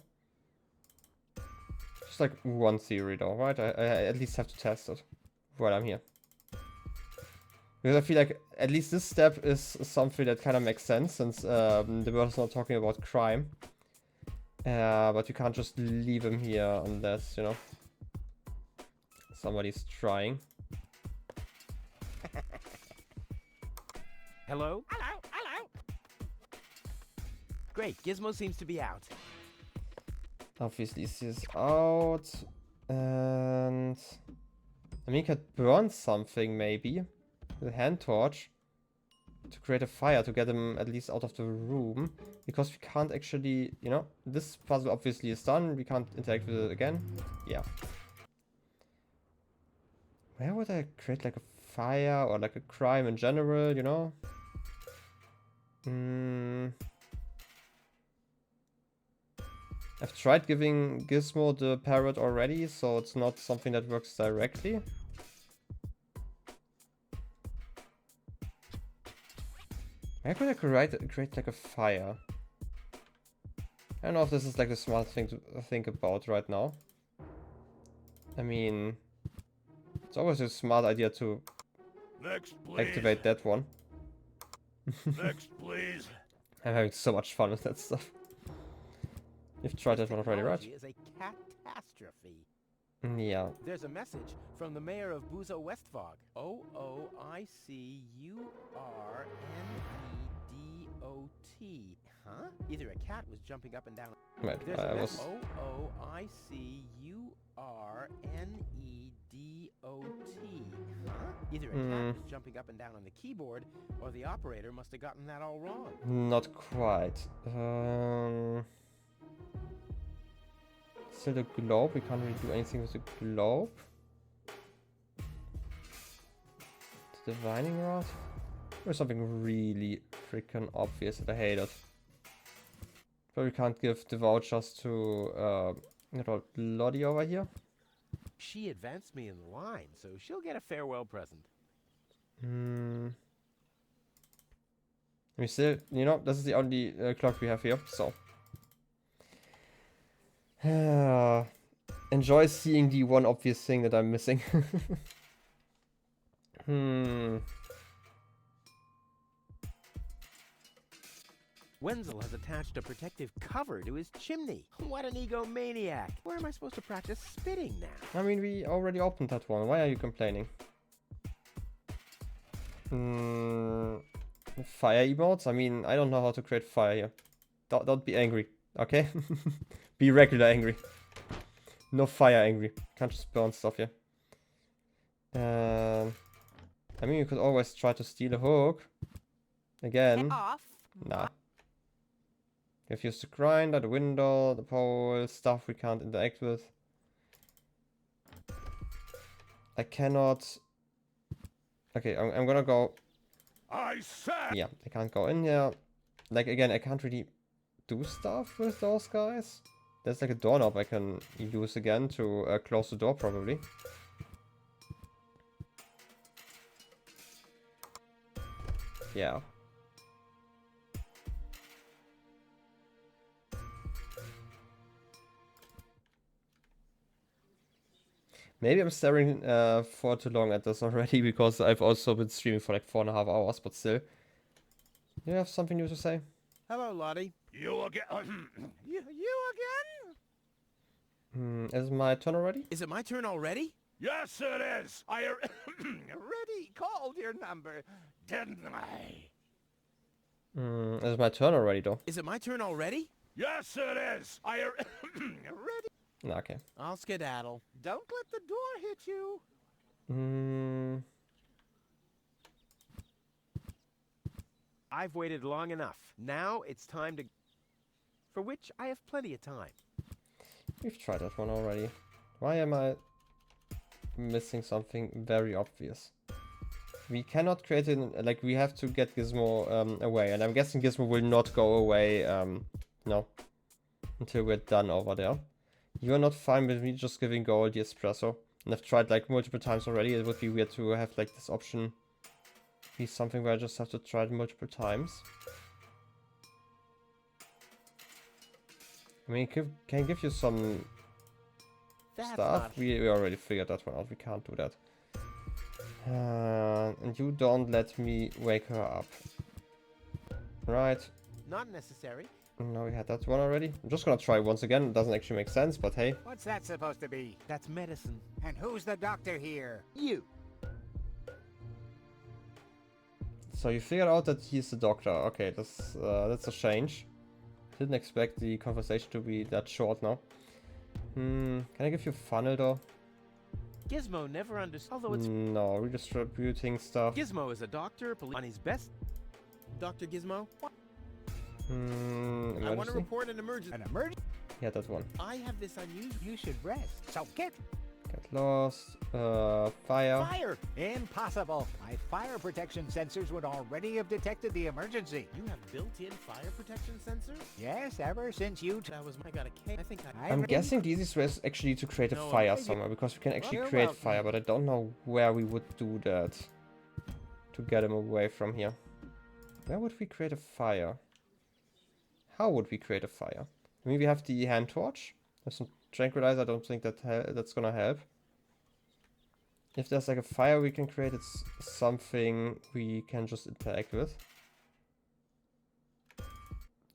Just like one theory though, right? I at least have to test it while I'm here. Because I feel like at least this step is something that kind of makes sense, since the bird is not talking about crime. But you can't just leave him here unless, you know, somebody's trying. Hello? Hello, hello. Great, Gizmo seems to be out. Obviously he's out. And... I mean, you could burn something maybe. The hand torch. To create a fire to get him at least out of the room. Because we can't actually, you know, this puzzle obviously is done. We can't interact with it again. Yeah. Where would I create like a fire or like a crime in general, you know? I've tried giving Gizmo the parrot already, so it's not something that works directly. Where could I create like a fire? I don't know if this is like the smart thing to think about right now. I mean... It's always a smart idea to activate that one. Next, please. I'm having so much fun with that stuff. You've tried that one already, right? Technology is a catastrophe. Yeah. There's a message from the mayor of Buzo Westfog. OOICURNEDOT. Huh? Either a cat was jumping up and down. Right, There's I a was... OOICURNEDOT. Huh? Either a cat was jumping up and down on the keyboard, or the operator must have gotten that all wrong. Not quite. Still the globe. We can't really do anything with the globe. The divining rod? Or something really freaking obvious that I hate it. But we can't give the vouchers to Lottie over here. She advanced me in line, so she'll get a farewell present. We still, you know, this is the only clock we have here, so. Enjoy seeing the one obvious thing that I'm missing. Wenzel has attached a protective cover to his chimney. What an egomaniac. Where am I supposed to practice spitting now? I mean, we already opened that one. Why are you complaining? Fire emotes? I mean, I don't know how to create fire here. Don't be angry, okay? Be regular angry. No fire angry. Can't just burn stuff here. I mean, you could always try to steal a hook. Again. Get off. Nah. You've used the grinder, the window, the pole, stuff we can't interact with. I cannot... Okay, I'm gonna go... I said... Yeah, I can't go in here. Like, again, I can't really do stuff with those guys. There's like a doorknob I can use again to close the door, probably. Yeah. Maybe I'm staring for too long at this already, because I've also been streaming for like 4.5 hours, but still. You have something new to say? Hello, Lottie. You again? You again? Is it my turn already? Is it my turn already? Yes, it is. I Already called your number, didn't I? Is it my turn already, though? Is it my turn already? Yes, it is. I Already? Okay. I'll skedaddle. Don't let the door hit you. I've waited long enough. Now it's time to... For which I have plenty of time. We've tried that one already. Why am I missing something very obvious? We cannot create it, like, we have to get Gizmo away, and I'm guessing Gizmo will not go away, no, until we're done over there. You're not fine with me just giving Gold the espresso, and I've tried like multiple times already. It would be weird to have like this option be something where I just have to try it multiple times. I mean, can give you some stuff. We already figured that one out. We can't do that. And you don't let me wake her up. Right. Not necessary. No, we had that one already. I'm just gonna try once again. It doesn't actually make sense, but hey. What's that supposed to be? That's medicine. And who's the doctor here? You. So you figured out that he's the doctor. Okay, that's a change. Didn't expect the conversation to be that short now. Can I give you funnel though? Gizmo never understood. Although it's no, redistributing stuff. Gizmo is a doctor on his best. Dr. Gizmo. I want to report an emergency. An emergency? Yeah, that one. I have this unusual. You should rest. So get lost. Fire. Fire! Impossible. My fire protection sensors would already have detected the emergency. You have built-in fire protection sensors? Yes, ever since you... That was my... I got a cake. I think I'm guessing the easiest way is actually to create a fire somewhere, because we can actually create fire, but I don't know where we would do that to get him away from here. Where would we create a fire? How would we create a fire? I mean, we have the hand torch. There's some tranquilizer. I don't think that that's gonna help. If there's like a fire we can create, it's something we can just interact with.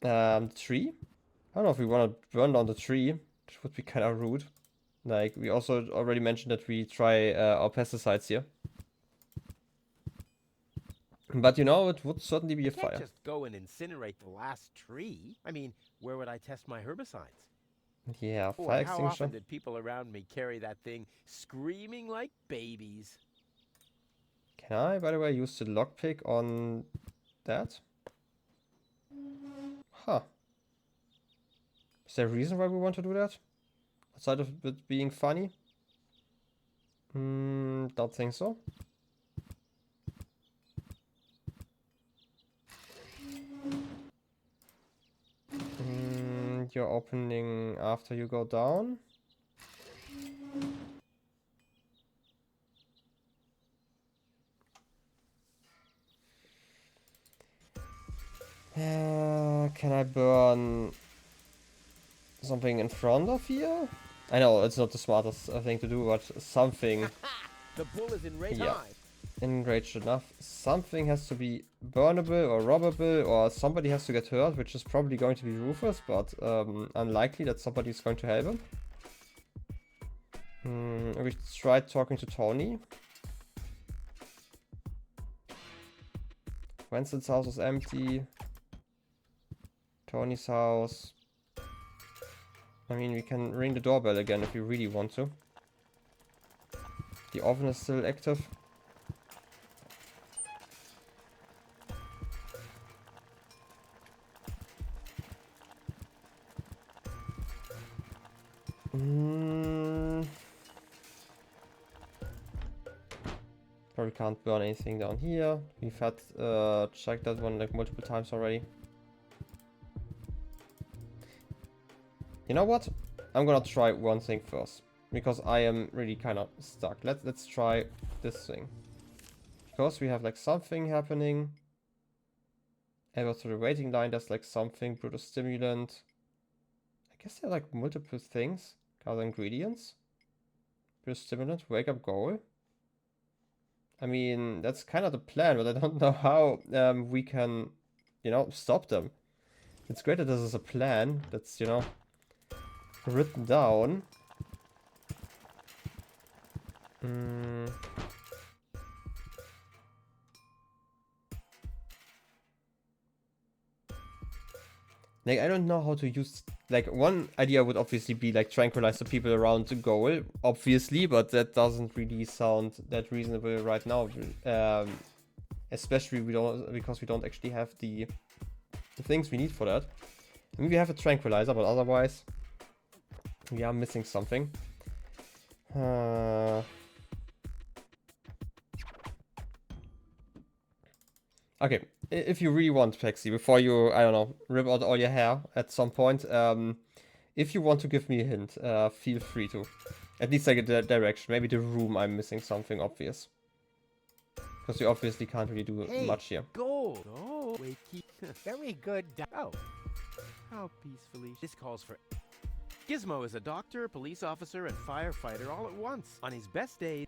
Tree? I don't know if we want to burn down the tree. It would be kind of rude. Like, we also already mentioned that we try our pesticides here. But you know, it would certainly be a Can't fire. just go and incinerate the last tree. I mean, where would I test my herbicides? Yeah, Or fire how extinguisher. often did people around me carry that thing screaming like babies? Can I, by the way, use the lockpick on that? Huh. Is there a reason why we want to do that? Aside of it being funny? Don't think so. You're opening after you go down. Can I burn something in front of here? I know it's not the smartest thing to do, but something. The bull is enraged. Yeah, enraged enough. Something has to be burnable or robbable, or somebody has to get hurt, which is probably going to be Rufus, but unlikely that somebody is going to help him. We tried talking to Tony. Winston's house is empty. Tony's house. I mean, we can ring the doorbell again if we really want to. The oven is still active. Probably can't burn anything down here. We've had checked that one like multiple times already. You know what? I'm gonna try one thing first, because I am really kind of stuck. Let's try this thing, because we have like something happening. Ever through the waiting line, there's like something. Brutal stimulant. I guess there are like multiple things. Other ingredients. Brutal stimulant. Wake up goal. I mean, that's kind of the plan, but I don't know how we can, you know, stop them. It's great that this is a plan that's, you know, written down. Like, I don't know how to use... Like, one idea would obviously be, like, tranquilize the people around the goal, obviously, but that doesn't really sound that reasonable right now. Especially because we don't actually have the things we need for that. I mean, we have a tranquilizer, but otherwise... We are missing something. Okay, if you really want, Pexi, before you, I don't know, rip out all your hair at some point, if you want to give me a hint, feel free to. At least like a direction. Maybe the room I'm missing something obvious. Because you obviously can't really do much here. Gold. Oh, wait, Very good. Oh, how peacefully. This calls for... Gizmo is a doctor, police officer, and firefighter all at once. On his best day...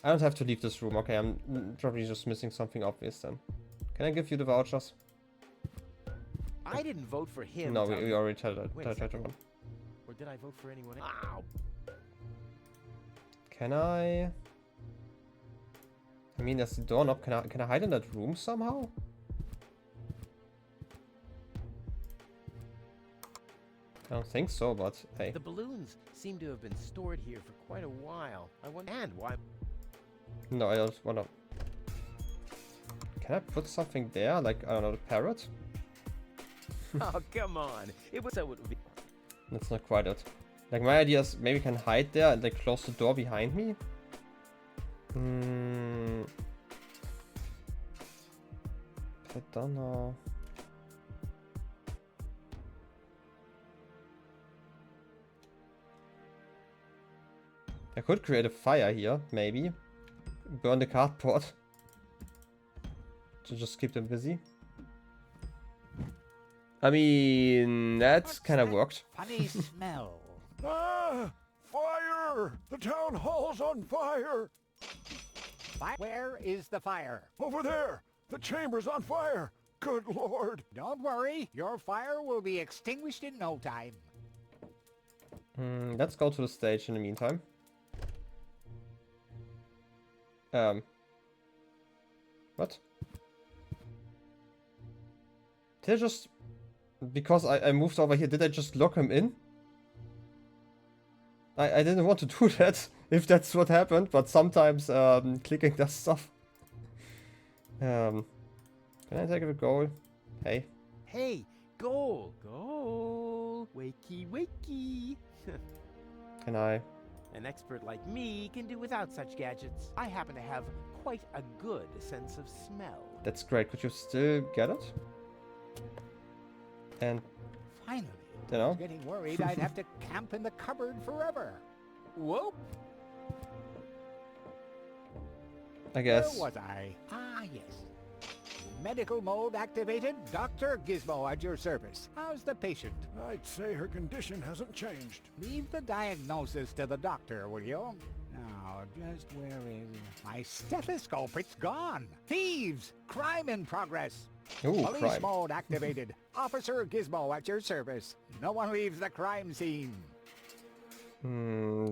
I don't have to leave this room. Okay, I'm probably just missing something obvious then. Can I give you the vouchers? I didn't vote for him. No, we already tried that. Or did I vote for anyone else? Ow! Can I... I mean, there's the doorknob. Can I hide in that room somehow? I don't think so, but hey. The balloons seem to have been stored here for quite a while. I wonder why. No, I don't wanna. Can I put something there? Like, I don't know, the parrot? Oh, come on. It was so it would be. That's not quite it. Like, my idea is maybe we can hide there and like close the door behind me. I don't know. I could create a fire here, maybe. Burn the cardboard. To just keep them busy. I mean, that kind of worked. Funny smell. Ah! Fire! The town hall's on fire! Where is the fire? Over there! The chamber's on fire! Good lord. Don't worry, your fire will be extinguished in no time. Let's go to the stage in the meantime. What? Did I just... Because I moved over here, did I just lock him in? I didn't want to do that, if that's what happened, but sometimes clicking does stuff. Can I take a goal? Hey. Hey, goal, goal, wakey, wakey. Can I? An expert like me can do without such gadgets. I happen to have quite a good sense of smell. That's great. Could you still get it? And Finally. you I know, was getting worried I'd have to camp in the cupboard forever. Whoop. I guess. Where was I? Ah, yes. Medical mode activated. Dr. Gizmo at your service. How's the patient? I'd say her condition hasn't changed. Leave the diagnosis to the doctor, will you? Now, just where is... My stethoscope, it's gone. Thieves! Crime in progress. Ooh, Police crime. mode activated. Officer Gizmo at your service. No one leaves the crime scene.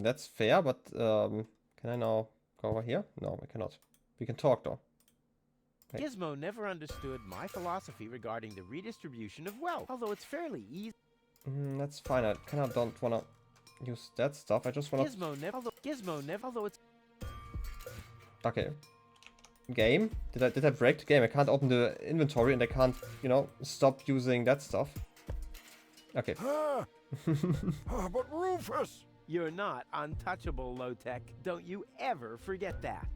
That's fair, but can I now go over here? No, I cannot. We can talk though. Hey. Gizmo never understood my philosophy regarding the redistribution of wealth, although it's fairly easy. That's fine. I kind of don't wanna use that stuff. I just wanna. Gizmo never, although it's... Okay. Game? Did I break the game? I can't open the inventory and I can't, you know, stop using that stuff. Okay. But Rufus! You're not untouchable, low-tech. Don't you ever forget that.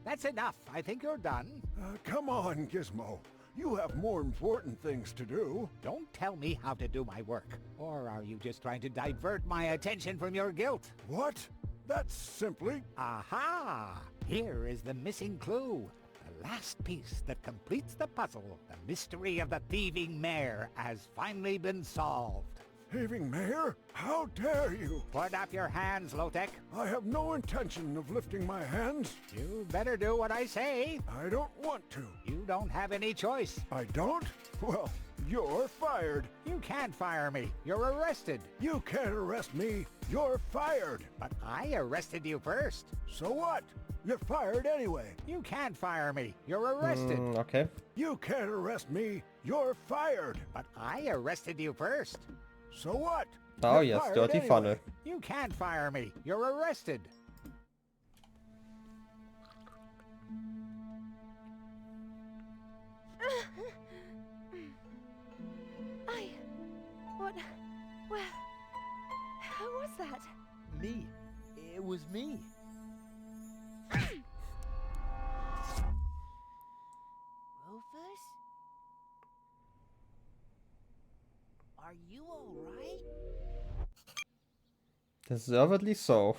That's enough. I think you're done. Come on, Gizmo. You have more important things to do. Don't tell me how to do my work. Or are you just trying to divert my attention from your guilt? What? That's simply... Aha! Here is the missing clue. The last piece that completes the puzzle. The mystery of the thieving mare has finally been solved. Thieving mare? How dare you? Put up your hands, Lotek. I have no intention of lifting my hands. You better do what I say. I don't want to. You don't have any choice. I don't? Well, you're fired. You can't fire me. You're arrested. You can't arrest me. You're fired. But I arrested you first. So what? You're fired anyway. You can't fire me. You're arrested. Okay. You can't arrest me. You're fired. But I arrested you first. So what? Oh You're yes, fired dirty anyway. funnel. You can't fire me. You're arrested. Well, who was that? Me. It was me. Rufus? Are you alright? Deservedly so.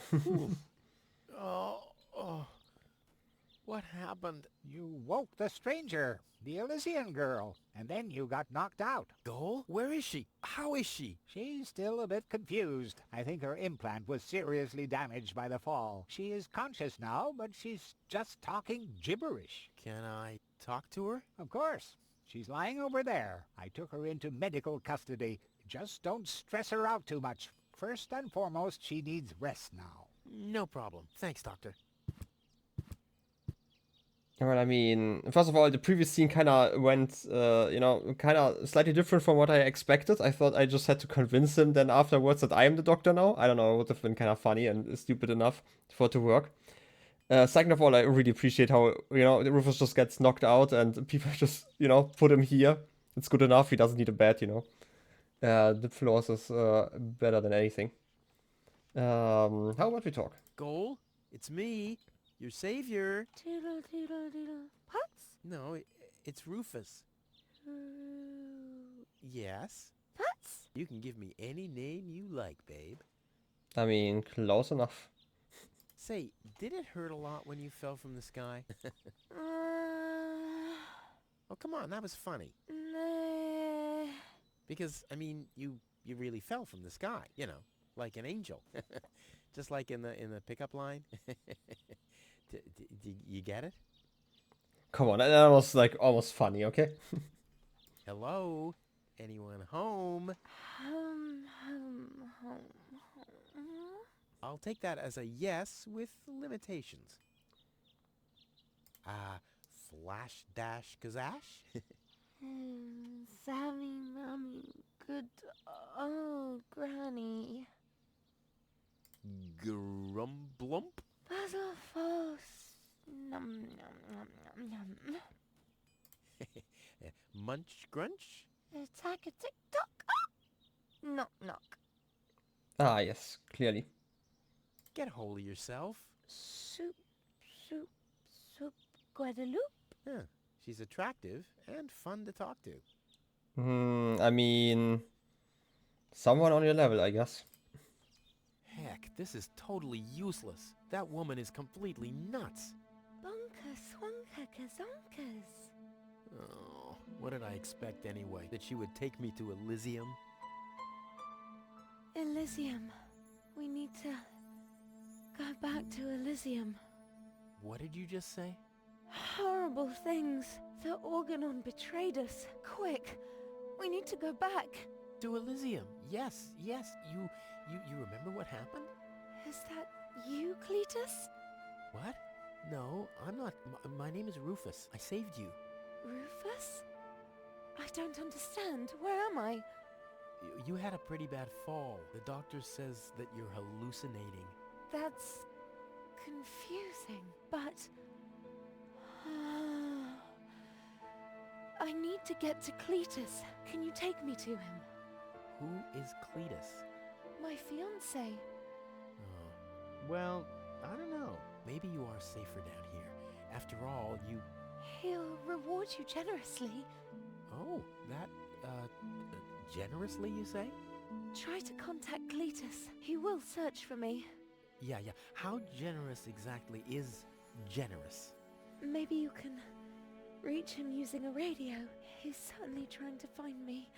What happened? You woke the stranger, the Elysian girl, and then you got knocked out. Goal? Where is she? How is she? She's still a bit confused. I think her implant was seriously damaged by the fall. She is conscious now, but she's just talking gibberish. Can I talk to her? Of course. She's lying over there. I took her into medical custody. Just don't stress her out too much. First and foremost, she needs rest now. No problem. Thanks, Doctor. Well, I mean, first of all, the previous scene kind of went, you know, kind of slightly different from what I expected. I thought I just had to convince him then afterwards that I am the doctor now. I don't know, it would have been kind of funny and stupid enough for it to work. Second of all, I really appreciate how, you know, Rufus just gets knocked out and people just, you know, put him here. It's good enough, he doesn't need a bed, you know. The flaws is better than anything. How about we talk? Goal? It's me, your savior. Doodle, doodle, doodle. Putz? No, it's Rufus. Yes? Putz? You can give me any name you like, babe. I mean, close enough. Say, did it hurt a lot when you fell from the sky? Oh, come on, that was funny. Nah. Because, I mean, you really fell from the sky, you know, like an angel. Just like in the pickup line. You get it? Come on, that was like almost funny, okay? Hello? Anyone home? Home. I'll take that as a yes with limitations. Flash dash kazash? Sammy, Mommy, good old Granny. Grumblump? Puzzle false. Num num num num num. Munch grunch? Attack a tick tock. Knock knock. Ah, yes, clearly. Get hold of yourself. Soup, Guadeloupe. Huh. She's attractive and fun to talk to. I mean, someone on your level, I guess. Heck, this is totally useless. That woman is completely nuts. Bonka swonka kazonkas. Oh, what did I expect anyway? That she would take me to Elysium? Elysium. We need to go back to Elysium. What did you just say? Horrible things. The organon betrayed us. Quick, we need to go back. To Elysium. Yes. You remember what happened? Is that you, Cletus? What? No, I'm not. My name is Rufus. I saved you. Rufus? I don't understand. Where am I? You had a pretty bad fall. The doctor says that you're hallucinating. That's confusing, but I need to get to Cletus. Can you take me to him? Who is Cletus? My fiancé. Oh, Well, I don't know. maybe you are safer down here. After all, you... He'll reward you generously. Oh, that, generously, you say? Try to contact Cletus. He will search for me. Yeah. How generous exactly is generous? Maybe you can reach him using a radio. He's certainly trying to find me.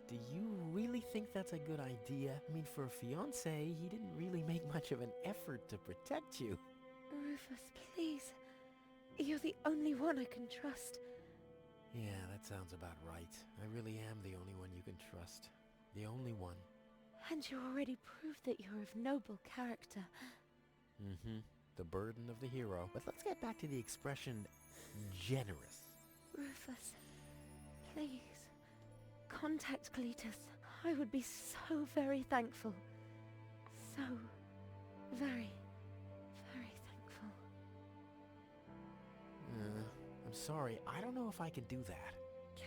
Do you really think that's a good idea? I mean, for a fiancé, he didn't really make much of an effort to protect you. Rufus, please. You're the only one I can trust. Yeah, that sounds about right. I really am the only one you can trust. The only one. And you already proved that you're of noble character. Mm-hmm. The burden of the hero. But let's get back to the expression generous. Rufus, please. Contact Cletus. I would be so very thankful. So very, very thankful. I'm sorry. I don't know if I can do that.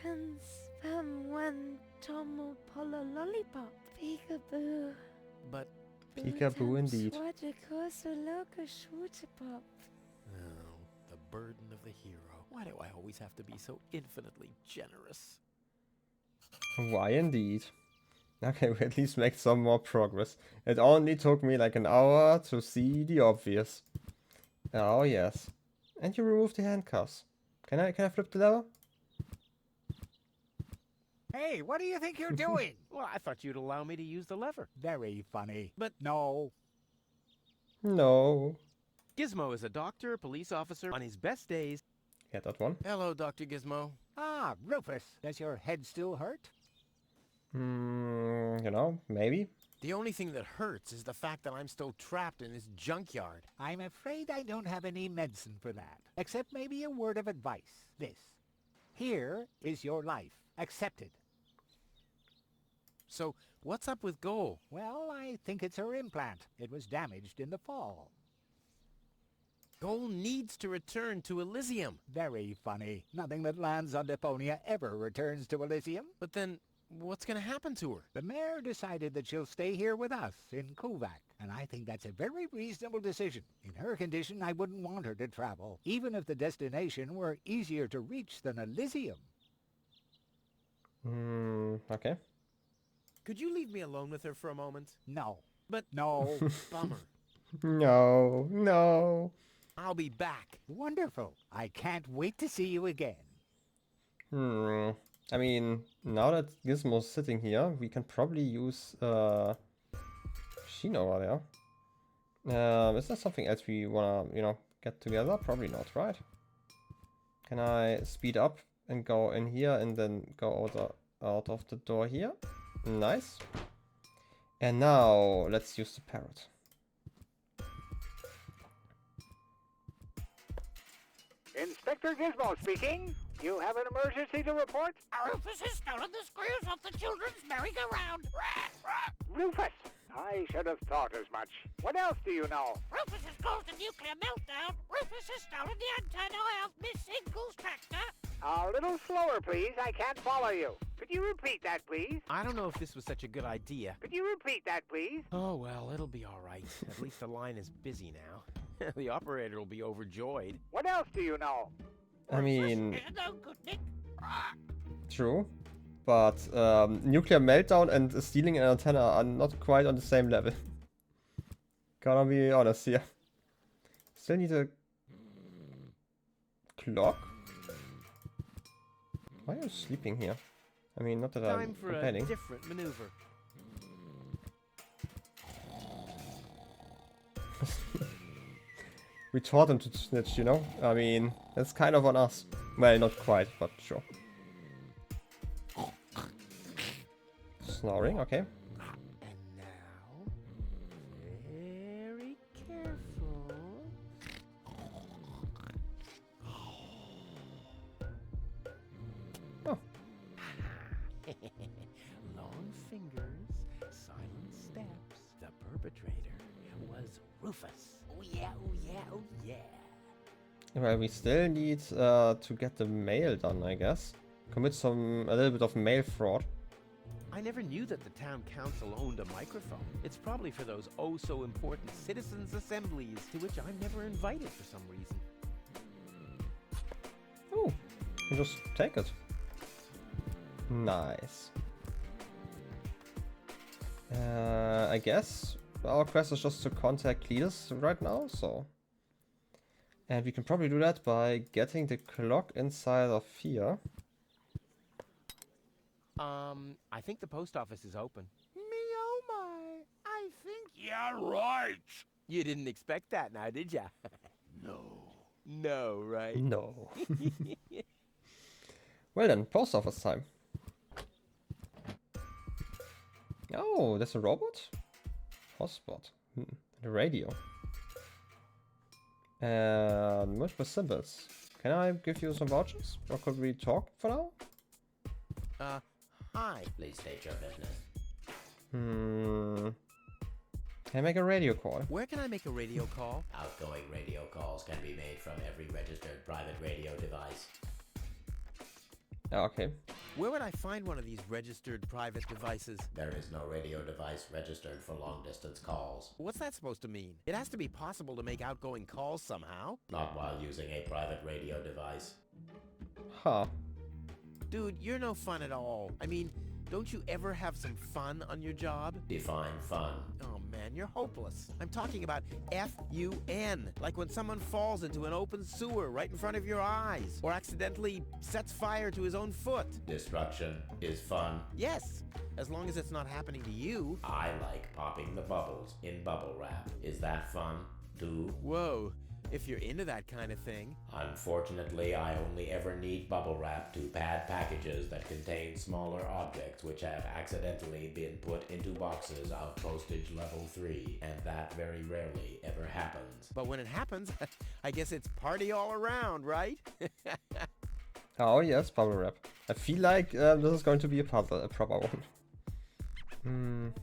Can spam one tomo polo lollipop. Peekaboo. But... Peekaboo indeed. Oh, the burden of the hero. Why do I always have to be so infinitely generous? Why indeed? Okay, we at least make some more progress. It only took me like an hour to see the obvious. Oh yes. And you remove the handcuffs. Can I flip the lever? Hey, what do you think you're doing? Well, I thought you'd allow me to use the lever. Very funny. But no. No. Gizmo is a doctor, police officer. On his best days... Yeah, that one. Hello, Dr. Gizmo. Ah, Rufus, does your head still hurt? You know, maybe. The only thing that hurts is the fact that I'm still trapped in this junkyard. I'm afraid I don't have any medicine for that, except maybe a word of advice. This. Here is your life. Accept it. So, what's up with Goal? Well, I think it's her implant. It was damaged in the fall. Goal needs to return to Elysium. Very funny. Nothing that lands on Deponia ever returns to Elysium. But then, what's going to happen to her? The mayor decided that she'll stay here with us in Kuvac, and I think that's a very reasonable decision. In her condition, I wouldn't want her to travel, even if the destination were easier to reach than Elysium. Okay. Could you leave me alone with her for a moment? No. But... No. Bummer. No. I'll be back. Wonderful. I can't wait to see you again. I mean, now that Gizmo's sitting here, we can probably use Shino over there. Is there something else we wanna, get together? Probably not, right? Can I speed up and go in here and then go out of the door here. Nice. And now let's use the parrot. Inspector Gizmo speaking. You have an emergency to report? Rufus has stolen the screws off the children's merry-go-round. Rufus! I should have thought as much. What else do you know? Rufus has caused a nuclear meltdown. Rufus has stolen the antenna of Miss Inkle's tractor. A little slower, please. I can't follow you. Could you repeat that, please? I don't know if this was such a good idea. Could you repeat that, please? Oh, well, it'll be all right. At least the line is busy now. The operator will be overjoyed. What else do you know? I mean, No good, Nick. true. But nuclear meltdown and stealing an antenna are not quite on the same level. Gotta be honest here. Still need a clock? Why are you sleeping here? I mean, not that Time I'm for a complaining. different maneuver. We taught him to snitch, you know? I mean, that's kind of on us. Well, not quite, but sure. Snoring, okay. And now, very careful. Oh. Long fingers, silent steps. The perpetrator was Rufus. Oh yeah, oh yeah, oh yeah. Well, we still need to get the mail done, I guess. Commit a little bit of mail fraud. I never knew that the town council owned a microphone. It's probably for those oh-so-important citizens' assemblies to which I'm never invited for some reason. Oh, you just take it. Nice. I guess our quest is just to contact Cletus right now, so... And we can probably do that by getting the clock inside of here. I think the post office is open. Me oh my, I think... Yeah, right. You didn't expect that now, did ya? No. No, right? No. Well then, post office time. Oh, there's a robot? Hotspot. The radio. And multiple symbols. Can I give you some vouchers? Or could we talk for now? Hi. Please state your business. Can I make a radio call? Where can I make a radio call? Outgoing radio calls can be made from every registered private radio device. Ah, okay. Where would I find one of these registered private devices? There is no radio device registered for long-distance calls. What's that supposed to mean? It has to be possible to make outgoing calls somehow. Not while using a private radio device. Huh. Dude, you're no fun at all. I mean, don't you ever have some fun on your job? Define fun. Oh man, you're hopeless. I'm talking about F-U-N. Like when someone falls into an open sewer right in front of your eyes. Or accidentally sets fire to his own foot. Destruction is fun. Yes, as long as it's not happening to you. I like popping the bubbles in bubble wrap. Is that fun, too? Whoa, if you're into that kind of thing. Unfortunately, I only ever need bubble wrap to pad packages that contain smaller objects which have accidentally been put into boxes of postage level 3, and that very rarely ever happens. But when it happens, I guess it's party all around, right? Oh yes, bubble wrap. I feel like this is going to be a proper one.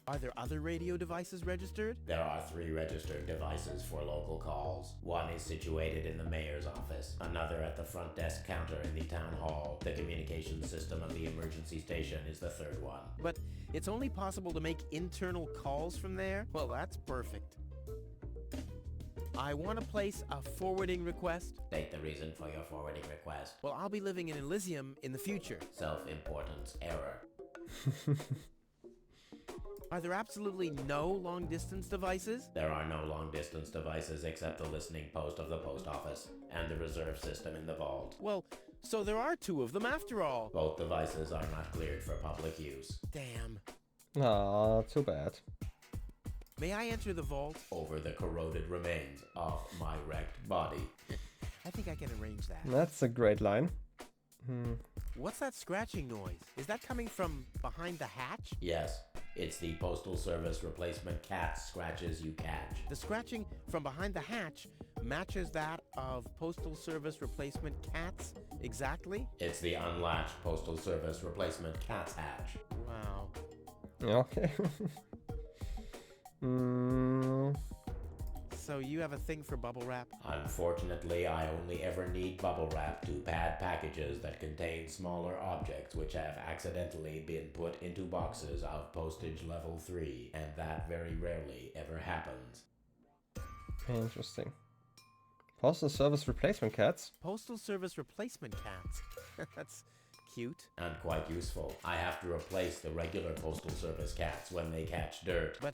Are there other radio devices registered? There are 3 registered devices for local calls. One is situated in the mayor's office, another at the front desk counter in the town hall. The communication system of the emergency station is the 3rd one. But it's only possible to make internal calls from there? Well, that's perfect. I want to place a forwarding request. State the reason for your forwarding request. Well, I'll be living in Elysium in the future. Self-importance error. Are there absolutely no long-distance devices? There are no long-distance devices except the listening post of the post office and the reserve system in the vault. Well, so there are 2 of them after all. Both devices are not cleared for public use. Damn. Ah, too bad. May I enter the vault? Over the corroded remains of my wrecked body. I think I can arrange that. That's a great line. What's that scratching noise? Is that coming from behind the hatch? Yes, it's the Postal Service replacement cat scratches you catch. The scratching from behind the hatch matches that of Postal Service replacement cats exactly? It's the unlatched Postal Service replacement cat's hatch. Wow. Okay. So you have a thing for bubble wrap? Unfortunately, I only ever need bubble wrap to pad packages that contain smaller objects which have accidentally been put into boxes of postage level 3, and that very rarely ever happens. Interesting. Postal Service replacement cats? Postal Service replacement cats. That's cute. And quite useful. I have to replace the regular Postal Service cats when they catch dirt. But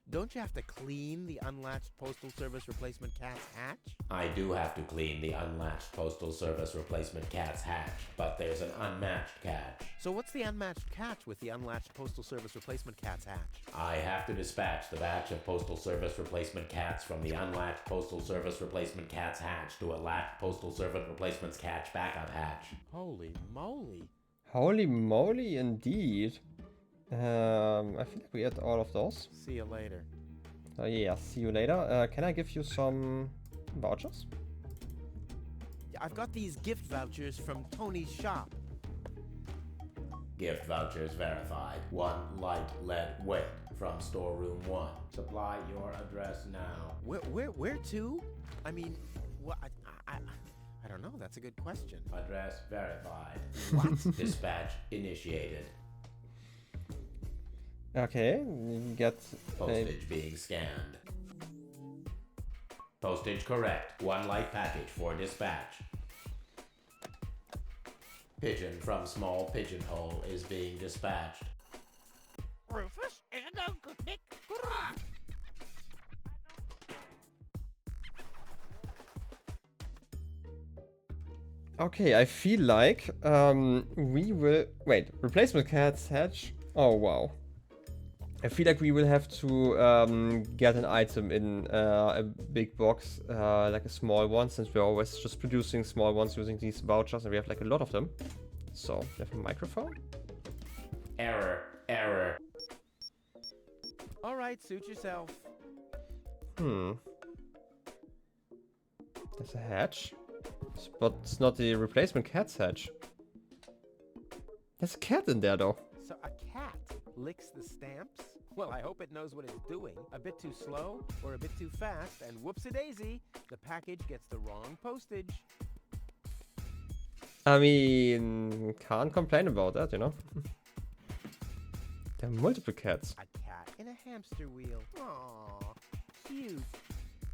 don't you have to clean the unlatched Postal Service replacement cat's hatch? I do have to clean the unlatched Postal Service replacement cat's hatch, but there's an unmatched catch. So what's the unmatched catch with the unlatched Postal Service replacement cat's hatch? I have to dispatch the batch of Postal Service replacement cats from the unlatched Postal Service replacement cat's hatch to a latched Postal Service replacement cat's backup hatch. Holy moly. Holy moly, indeed. I feel like we had all of those. See you later. Yeah, see you later. Can I give you some vouchers? I've got these gift vouchers from Tony's shop. Gift vouchers verified. 1 light lead weight from storeroom 1. Supply your address now. Where to? I mean, what? I don't know. That's a good question. Address verified. What? Dispatch initiated. Okay, you get postage being scanned. Postage correct. 1 light package for dispatch. Pigeon from small pigeonhole is being dispatched. Rufus, isn't no good, Nick? Okay, I feel like we will wait. Replacement cat's hatch. Oh wow. I feel like we will have to get an item in a big box, like a small one, since we're always just producing small ones using these vouchers, and we have like a lot of them. So, we have a microphone? Error, error. Alright, suit yourself. There's a hatch, but it's not the replacement cat's hatch. There's a cat in there though. So a cat licks the stamps? Well, I hope it knows what it's doing. A bit too slow or a bit too fast, and whoops-a-daisy, the package gets the wrong postage. I mean, can't complain about that, you know? There are multiple cats. A cat in a hamster wheel. Aww, cute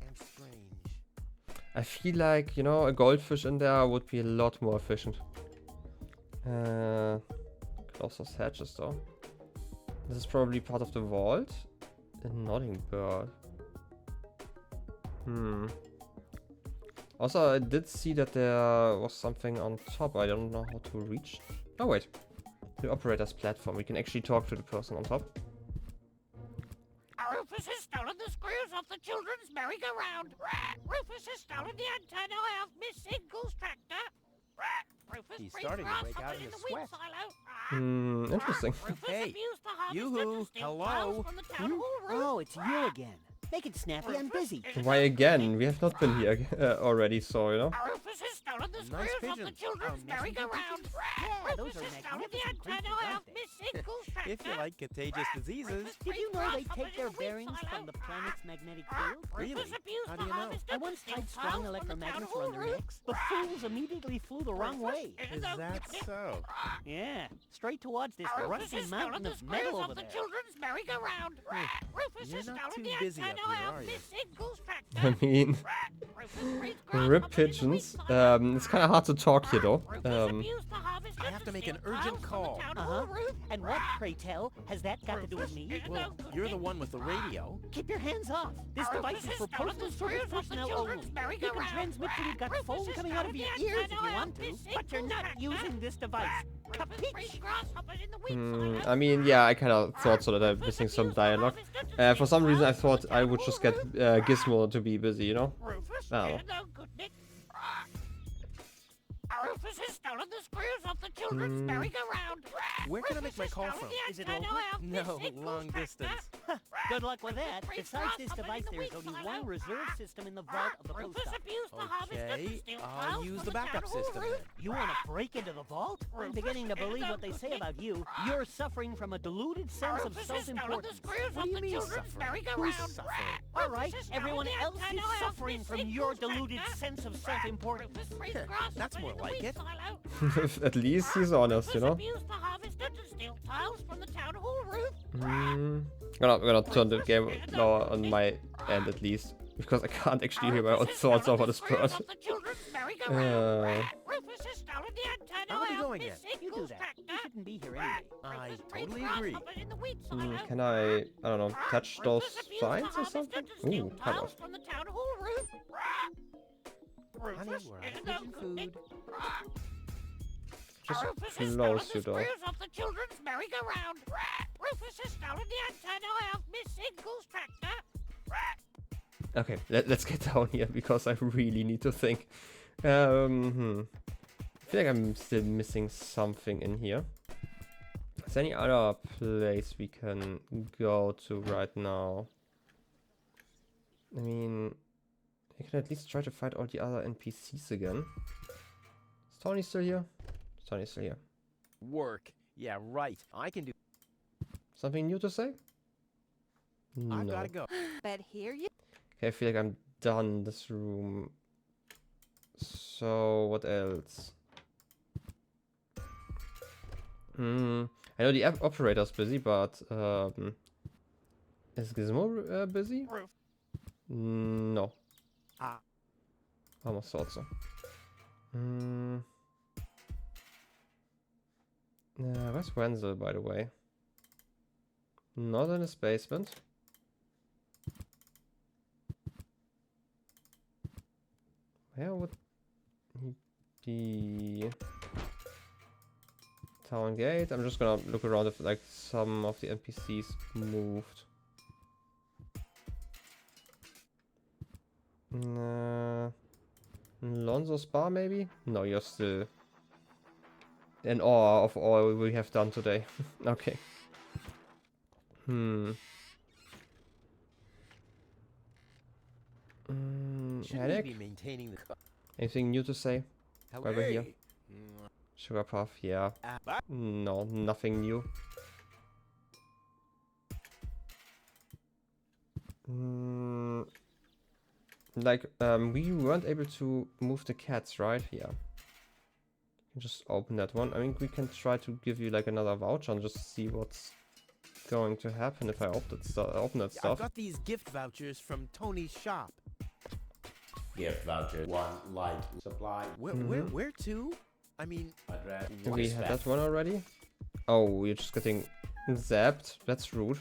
and strange. I feel like, you know, a goldfish in there would be a lot more efficient. Close those hatches though. This is probably part of the vault. A nodding bird. Also, I did see that there was something on top. I don't know how to reach. Oh wait. The operator's platform. We can actually talk to the person on top. Rufus has stolen the screws off the children's merry-go-round. Rufus has stolen the antenna of Miss Single's tractor. Rufus He's starting to break out in a sweat. Interesting. Hey, yoo-hoo, hello. Oh, it's you again. Make it snappy, I'm busy. Why again? We have not been here already, so, you know. Rufus has stolen the screws off the children's merry-go-round. Rufus has stolen the antenna of Miss Single's tractor. If you like contagious diseases. Did you know they take their bearings from the planet's magnetic field? Really? How do you know? I once tied strong electromagnets around their necks. The fools immediately flew the wrong way. Is that so? Yeah, straight towards this rusty mountain of metal over there. Children's merry-go-round. Rufus You're has not stolen too the busy up antenna here, of are you? Miss Single's tractor. I mean, rip pigeons. It's kind of hard to talk here though. I have to make an urgent call. And what, pray tell, has that got to do with me? Well, you're the one with the radio. Keep your hands off. This device is for postal service personnel only. You can transmit till you've got foam coming out of your ears if you want to, but you're not using this device. Capiche? I mean, yeah, I kind of thought so that I'm missing some dialogue. For some reason, I thought I would just get Gizmo to be busy, you know? I don't know. Rufus has stolen the screws off the children's merry-go-round. Where can I make my call from? Is it local? No, long distance. Good luck with that. Besides this device, there is only one reserve system in the vault of the post office. Okay, I'll use the backup system then. You want to break into the vault? I'm beginning to believe what they say about you. You're suffering from a diluted sense of self-importance. What do you mean suffering? Who's suffering? All right, everyone else is suffering from your diluted sense of self-importance. That's more like it. At least he's honest, you know? I'm gonna turn the game lower on my end at least, because I can't actually hear my own thoughts over this bird. I'll be going in. You do that. You shouldn't be here anyway. I totally agree. Can I don't know, touch those signs or something? Ooh, kind of. Honey, we're out of pigeon food. Just close you though. Off the children's merry-go-round. Rufus has stolen the antenna of Miss Inkle's tractor. Okay, let's get down here because I really need to think. I feel like I'm still missing something in here. Is there any other place we can go to right now? I mean, I can at least try to find all the other NPCs again. Is Tony still here? Tony's still here. Work. Yeah, right. I can do. Something new to say? No. I gotta go. But here you. Okay, I feel like I'm done this room. So what else? I know the app operator's busy, but is Gizmo busy? No. Almost thought so. Where's Wenzel, by the way? Not in his basement. Where would he be? Town gate. I'm just gonna look around if like some of the NPCs moved. Lonzo's bar maybe? No, you're still in awe of all we have done today. Okay. Shouldn't be maintaining the. Anything new to say? While we're here? Sugar puff, yeah. No, nothing new. Like, we weren't able to move the cats, right? Yeah. Just open that one. I mean, we can try to give you like another voucher and just see what's going to happen if I open that stuff. I've got these gift vouchers from Tony's shop. Gift voucher, 1 light supply. Where to? I mean, we had that one already. Oh, we're just getting zapped. That's rude.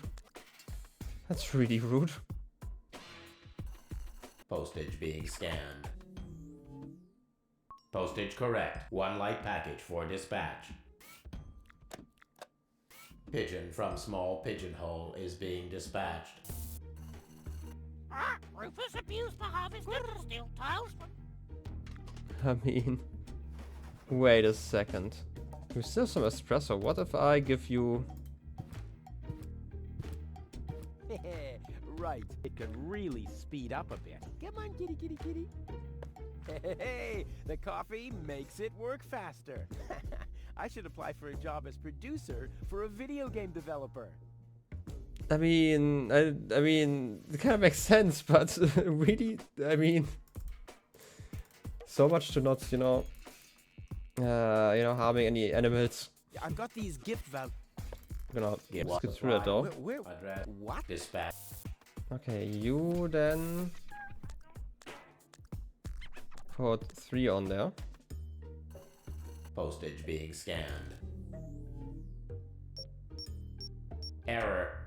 That's really rude. Postage being scanned. Postage correct. 1 light package for dispatch. Pigeon from small pigeonhole is being dispatched. Rufus abused the harvester to steal tiles from... I mean, wait a second. We still have some espresso. What if I give you... Right. It could really speed up a bit. Come on, kitty, kitty, kitty. Hey, the coffee makes it work faster. I should apply for a job as producer for a video game developer. I mean, it kind of makes sense, but really, I mean, so much to not, harming any animals. Yeah, I've got these gift vouchers. Let's get through that door. What? Dispatch. Okay, you then put 3 on there. Postage being scanned. Error.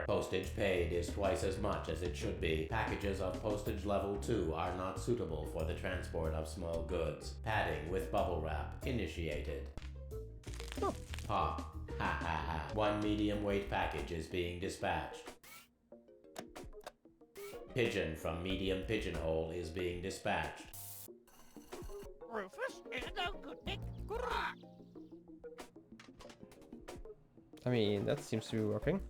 Postage paid is twice as much as it should be. Packages of postage level 2 are not suitable for the transport of small goods. Padding with bubble wrap initiated. Oh. Pop. Ha ha ha. 1 medium weight package is being dispatched. Pigeon from medium pigeonhole is being dispatched. Rufus, isn't no good thing. I mean, that seems to be working.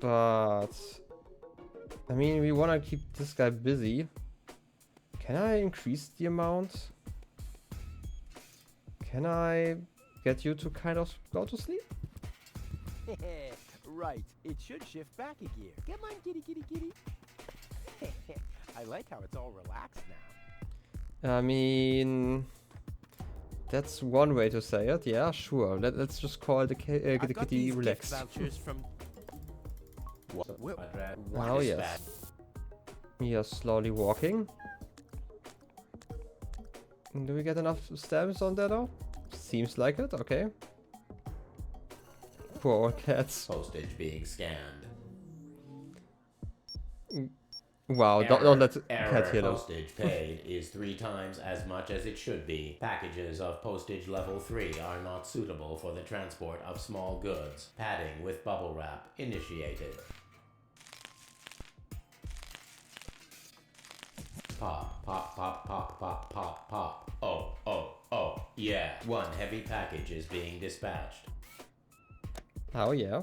But... I mean, we want to keep this guy busy. Can I increase the amount? Can I get you to kind of go to sleep? Right, it should shift back a gear. Come on, kitty, kitty, kitty. I like how it's all relaxed now. I mean... That's one way to say it, yeah, sure. Let's just call the kitty relaxed. Vouchers from... Oh yes. We are slowly walking. Do we get enough stamps on that though? Seems like it, okay. Poor cats. Postage being scanned. Wow, don't let the cat hear them. Postage paid is 3 times as much as it should be. Packages of postage level 3 are not suitable for the transport of small goods. Padding with bubble wrap initiated. Pop, pop, pop, pop, pop, pop, pop. Oh, oh, oh, yeah. 1 heavy package is being dispatched. Oh, yeah.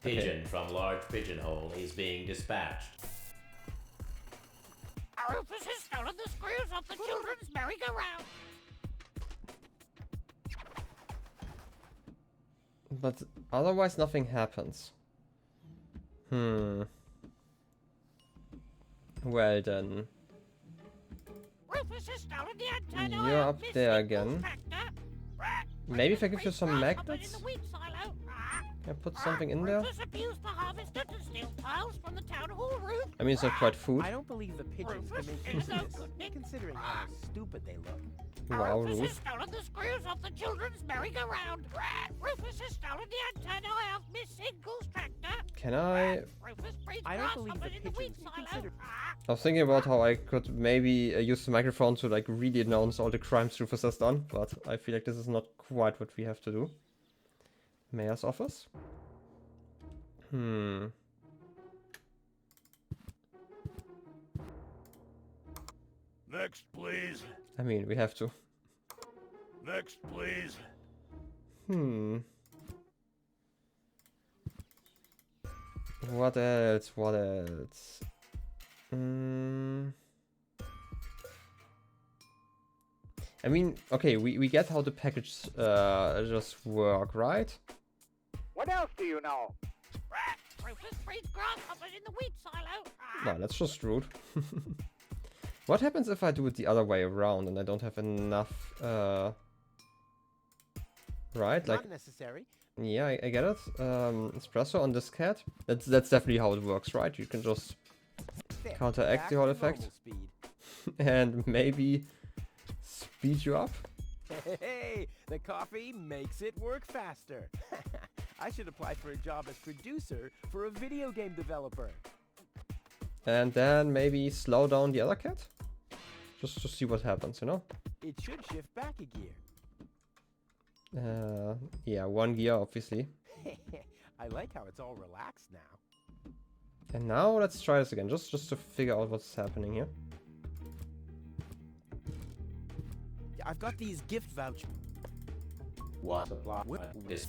Pigeon from large pigeonhole is being dispatched. Rufus has stolen the screws off the children's merry-go-round. But otherwise nothing happens. Well then. Rufus has stolen the antenna. You're up there again. Maybe if I give you some magnets? Can I put something in there? Rufus abused the harvester to steal tiles from the town hall roof. I mean, it's not quite food. I don't believe the pigeons can make use of this, considering how stupid they look. Wow, Rufus has Roof. stolen the screws off the children's merry-go-round. Rufus has stolen the antenna off Miss Single's tractor. Can I... Rufus breeds I don't believe the grasshoppers in the wheat pigeons silo. consider... I was thinking about how I could maybe use the microphone to like really announce all the crimes Rufus has done, but I feel like this is not quite what we have to do. Mayor's office? Next, please. I mean, we have to. Next, please. What else? What else? I mean, okay, we get how the package just work, right? What else do you know? Rufus breeds grasshoppers in the wheat silo. No, that's just rude. What happens if I do it the other way around and I don't have enough, right? Like, Not necessary. yeah, I get it. Espresso on this cat. That's definitely how it works, right? You can just counteract the whole effect. And maybe speed you up. Hey, the coffee makes it work faster. I should apply for a job as producer for a video game developer. And then maybe slow down the other cat? Just to see what happens, you know? It should shift back a gear. Yeah, 1 gear, obviously. I like how it's all relaxed now. And now let's try this again, just to figure out what's happening here. I've got these gift vouchers. What supply? This.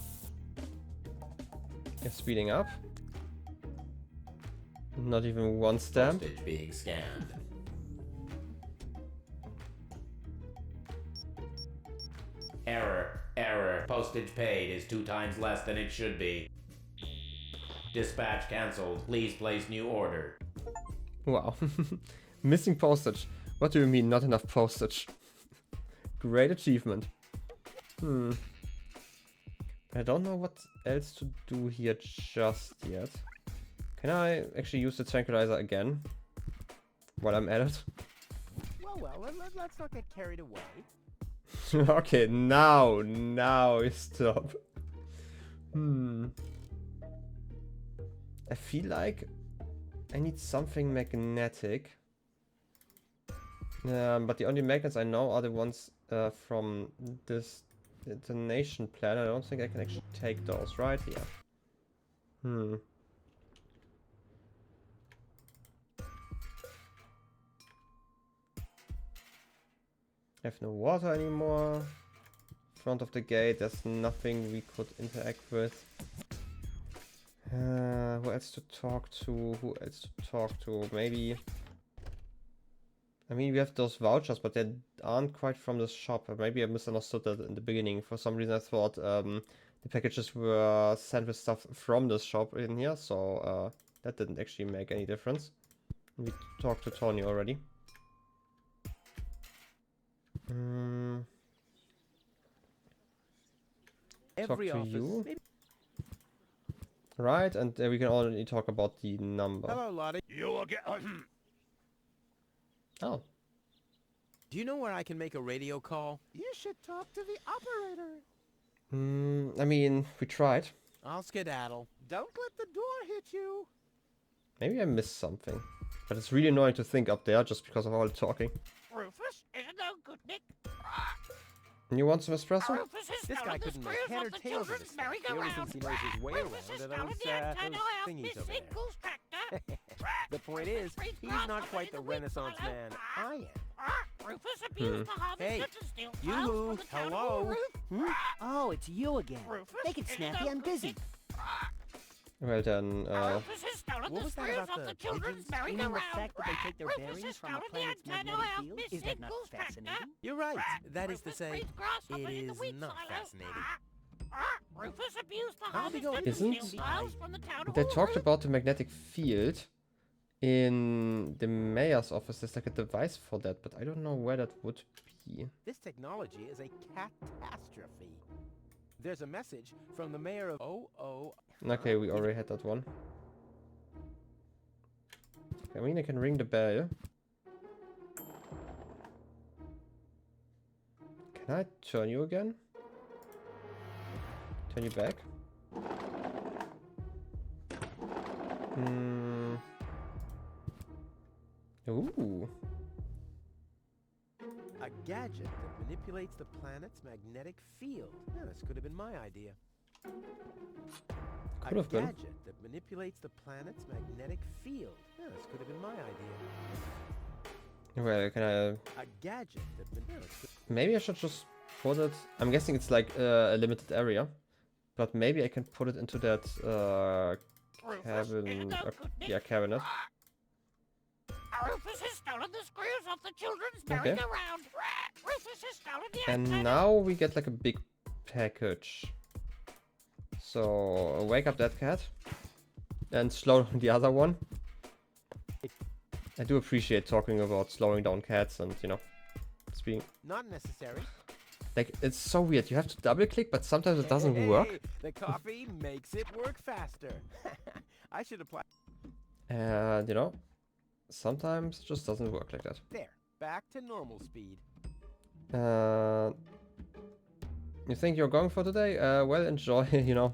It's speeding up. Not even 1 stamp. Postage being scanned. Error. Error. Postage paid is 2 times less than it should be. Dispatch cancelled. Please place new order. Wow. Missing postage. What do you mean not enough postage? Great achievement. I don't know what else to do here just yet. Can I actually use the tranquilizer again? While I'm at it? Well, let's not get carried away. Okay, now stop. I feel like I need something magnetic. But the only magnets I know are the ones from this detonation plan. I don't think I can actually take those, right? Yeah. Have no water anymore. Front of the gate, there's nothing we could interact with. Who else to talk to? Who else to talk to? Maybe... I mean, we have those vouchers, but they aren't quite from the shop. Maybe I misunderstood that in the beginning. For some reason I thought the packages were sent with stuff from the shop in here, so that didn't actually make any difference. We talked to Tony already. Talk to you. Right, and we can already talk about the number. Hello, Lottie. You will get... Oh. Do you know where I can make a radio call? You should talk to the operator. I mean, we tried. I'll skedaddle. Don't let the door hit you. Maybe I missed something. But it's really annoying to think up there just because of all the talking. Rufus is no good, Nick. You want some espresso? This guy couldn't make head or tails of this thing. He only thinks he knows his way around to those thingies over there. The point is, he's not quite the Renaissance man I am. Rufus abused the hobby Hey, and steal you, hello? Oh, it's you again. Make it snappy, I'm busy. Well then, Rufus has stolen What the was that screws about off the the children's pigeons? merry-go-round. You mean the fact that they take their bearings from the planet's magnetic field? Is that not fascinating? You're right. That is to say, it is not fascinating. Rufus abused the I'll be hobby going. and Isn't- steal files from the town they hall talked room. about the magnetic field in the mayor's office. There's like a device for that, but I don't know where that would be. This technology is a catastrophe. There's a message from the mayor of OO. Okay, we already had that one. I mean, I can ring the bell. Can I turn you again? Turn you back? Ooh. A gadget that manipulates the planet's magnetic field. Yeah, this could have been my idea. Could have been. A gadget that manipulates the planet's magnetic field. Yeah, this could have been my idea. Well, can I... A gadget that... Maybe I should just put it... I'm guessing it's like a limited area. But maybe I can put it into that cabin... yeah, cabinet. Rufus has stolen the screws off the children's Okay. merry-go-round. Rufus has stolen the And antenna. now we get like a big package. So wake up that cat. And slow down the other one. I do appreciate talking about slowing down cats and, you know, it's being... Not necessary. Like, it's so weird. You have to double click, but sometimes it doesn't Hey, work. the coffee makes it work faster. I should apply... And, you know, sometimes it just doesn't work like that. There. Back to normal speed. You think you're going for today? Well, enjoy, you know,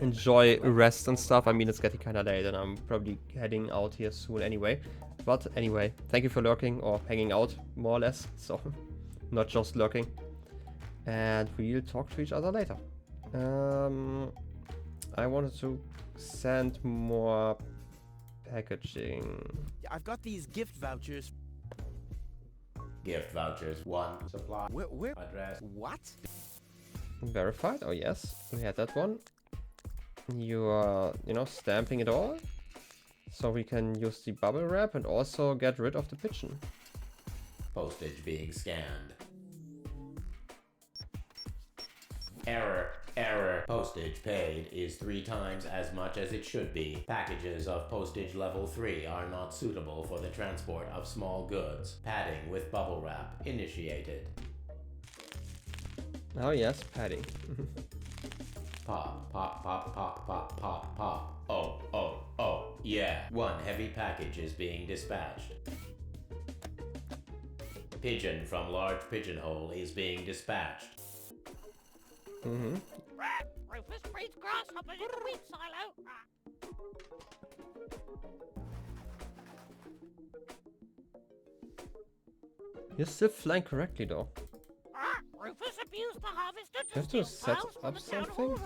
enjoy rest and stuff. I mean, it's getting kind of late and I'm probably heading out here soon anyway. But anyway, thank you for lurking or hanging out, more or less. So, not just lurking. And we'll talk to each other later. I wanted to send more packaging. I've got these gift vouchers. Gift vouchers 1. Supply. Where? Address. What? Verified? Oh yes, we had that one. You are, you know, stamping it all. So we can use the bubble wrap and also get rid of the pigeon. Postage being scanned. Error. Error. Postage paid is 3 times as much as it should be. Packages of postage level 3 are not suitable for the transport of small goods. Padding with bubble wrap initiated. Oh yes, padding. Pop, pop, pop, pop, pop, pop, pop. Oh, oh, oh, yeah. 1 heavy package is being dispatched. Pigeon from large pigeonhole is being dispatched. Mm-hmm. Rufus breeds grasshoppers in a wheat silo. You're still flying correctly though. Rufus abused the harvester You have to set up something?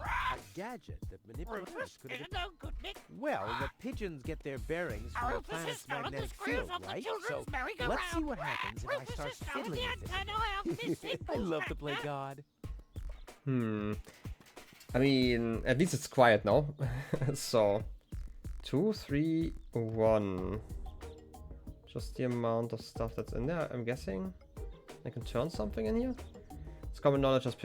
A gadget that manipulates Rufus, could is have... it no good, Nick? Well, the pigeons get their bearings from the Rufus is planet's throwing the magnetic screws field, of the right? children's So merry-go-round. let's see what happens if I Rufus start is throwing fiddling the with antenna of the it. I signal love to play strength. God. I mean, at least it's quiet now. So, 2, 3, 1. Just the amount of stuff that's in there, I'm guessing. I can turn something in here. It's common knowledge that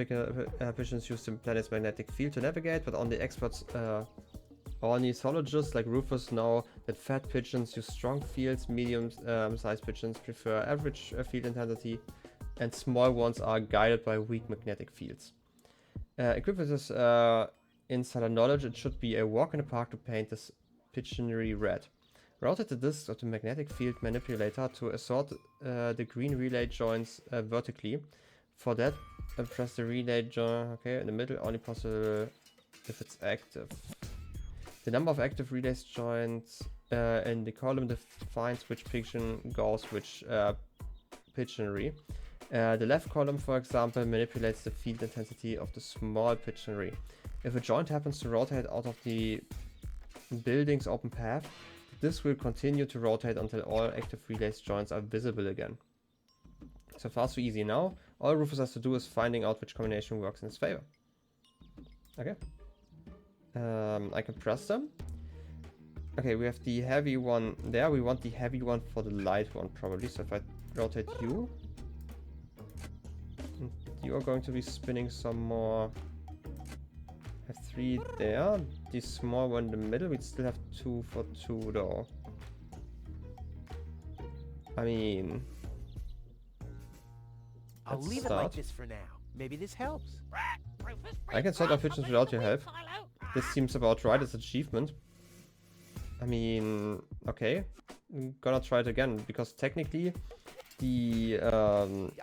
pigeons use the planet's magnetic field to navigate, but only experts ornithologists like Rufus know that fat pigeons use strong fields, medium-sized pigeons prefer average field intensity, and small ones are guided by weak magnetic fields. Equipped with this insider knowledge, it should be a walk in the park to paint this pigeonry red. Rotate the disc of the magnetic field manipulator to assort the green relay joints vertically. For that, press the relay joint in the middle, only possible if it's active. The number of active relay joints in the column defines which pigeon goes which pigeonry. The left column, for example, manipulates the field intensity of the small pigeonry. If a joint happens to rotate out of the building's open path, this will continue to rotate until all active relay joints are visible again. So far so easy now. All Rufus has to do is finding out which combination works in his favor. Okay. I can press them. Okay, we have the heavy one there. We want the heavy one for the light one probably. So if I rotate you, you are going to be spinning some more. I have 3 there. The small one in the middle. We still have 2 for 2 though. I mean, I'll let's leave start. it like this for now. Maybe this helps. I can sort out pigeons without your help. This seems about right as achievement. I mean, okay. I'm gonna try it again because technically the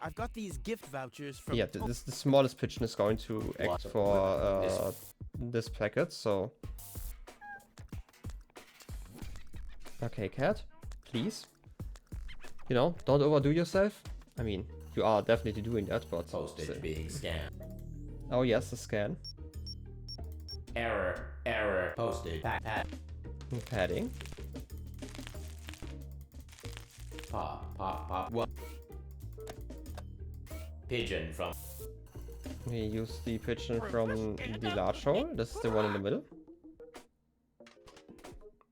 I've got these gift vouchers from... yeah, the smallest pigeon is going to act for this packet, so... Okay, cat, please. You know, don't overdo yourself. I mean, you are definitely doing that, but... Postage being scanned. Oh yes, the scan. Error. Postage. Padding. Pop. What? Pigeon from... We use the pigeon from the large hole. This is the one in the middle.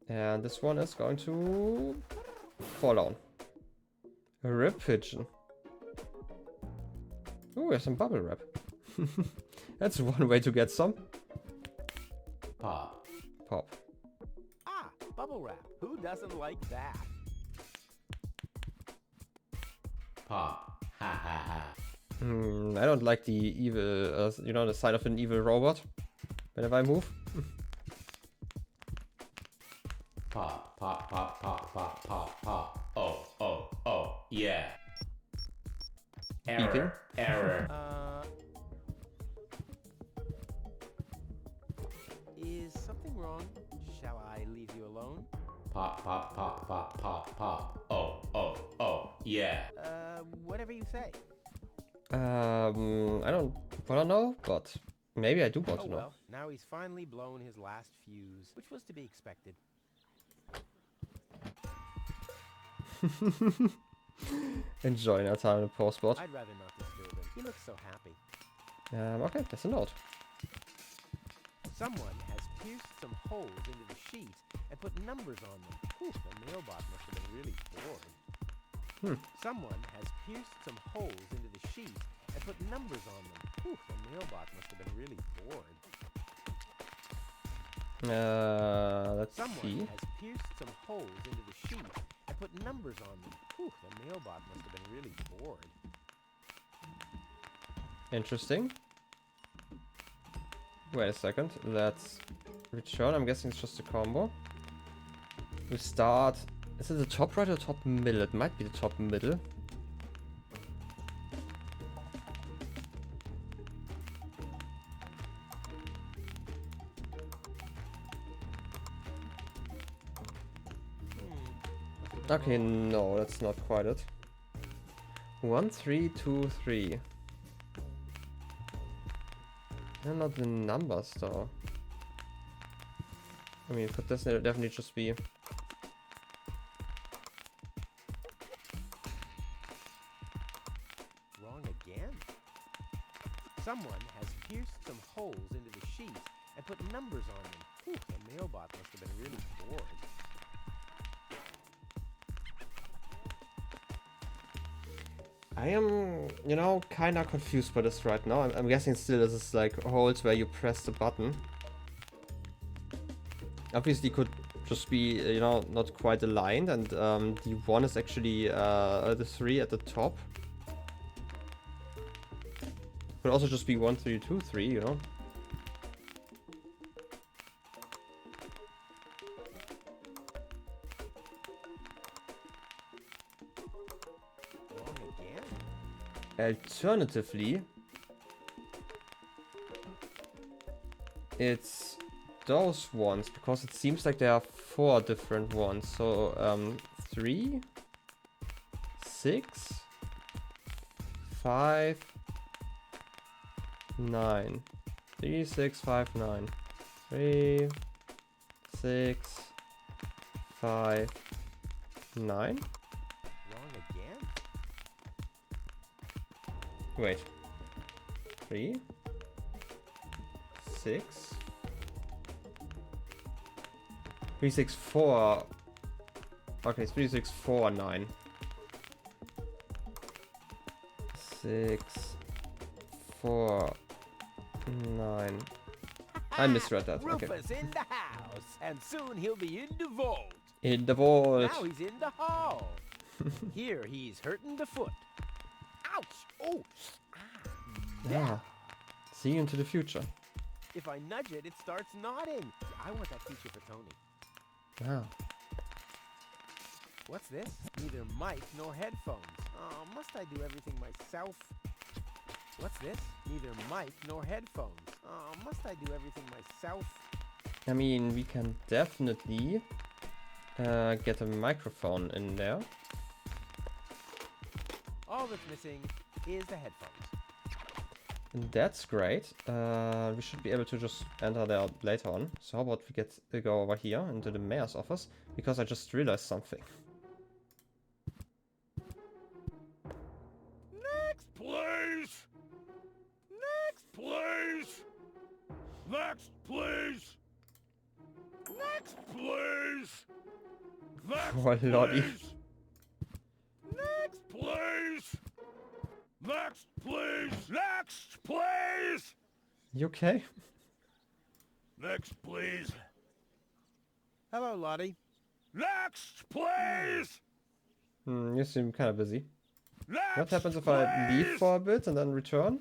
And this one is going to fall down. A rib pigeon. Oh, we have some bubble wrap. That's one way to get some. Pop. Ah, bubble wrap. Who doesn't like that? Pop. Ha. I don't like the evil, you know, the sign of an evil robot. Whenever I move. Pop. Oh, yeah. Beeping. Error. Is something wrong? Shall I leave you alone? Pop. Oh, yeah. Whatever you say. I don't wanna know, but maybe I do want to know. Well, now he's finally blown his last fuse, which was to be expected. Enjoying our time in the post spot. I'd rather not disturb him. He looks so happy. Okay, that's a note. Someone has pierced some holes into the sheet and put numbers on them. Whew, the mailbot must have been really bored. Someone has pierced some holes into the sheet and put numbers on them. Whew, the mailbot must have been really bored. Let's Someone see. has pierced some holes into the sheet and put numbers on them. Whew, the mailbot must have been really bored. Interesting. Wait a second. Let's return. I'm guessing it's just a combo. We start. Is it the top right or top middle? It might be the top middle. Okay, no, that's not quite it. 1, 3, 2, 3. They're not the numbers though. I mean, it could definitely just be... Wrong again? Someone has pierced some holes into the sheets and put numbers on them. Whew, the mailbot must have been really bored. I am, you know, kinda confused by this right now. I'm guessing still this is like holes where you press the button. Obviously could just be, you know, not quite aligned, and the 1 is actually the 3 at the top. Could also just be 1, 3, 2, 3, you know. Alternatively, it's those ones, because it seems like there are 4 different ones. So 3, 6, 5, 9. 3, 6, 5, 9. 3, 6, 5, 9. Wait. 3, 6, 3, 6, 4. Okay, 3, 6, 4, 9. 6, 4, 9. I misread that. Okay. Rufus in the house, and soon he'll be in the vault. In the vault. Now he's in the hall. Here he's hurting the foot. Ouch! Oh! Yeah. See you into the future. If I nudge it, it starts nodding. I want that feature for Tony. Yeah. What's this? Neither mic nor headphones. Oh, must I do everything myself? What's this? Neither mic nor headphones. Oh, must I do everything myself? I mean, we can definitely get a microphone in there. All that's missing is the headphones. And that's great. We should be able to just enter there later on. So how about we go over here into the mayor's office, because I just realized something. Next, please! Next, please! Next, please! Next, please! Next, Poor Lottie. please! Next, please! Next, please! Next, please! You okay? Next, please! Hello, Lottie. Next, please! You seem kind of busy. Next, What happens if I leave for a bit and then return?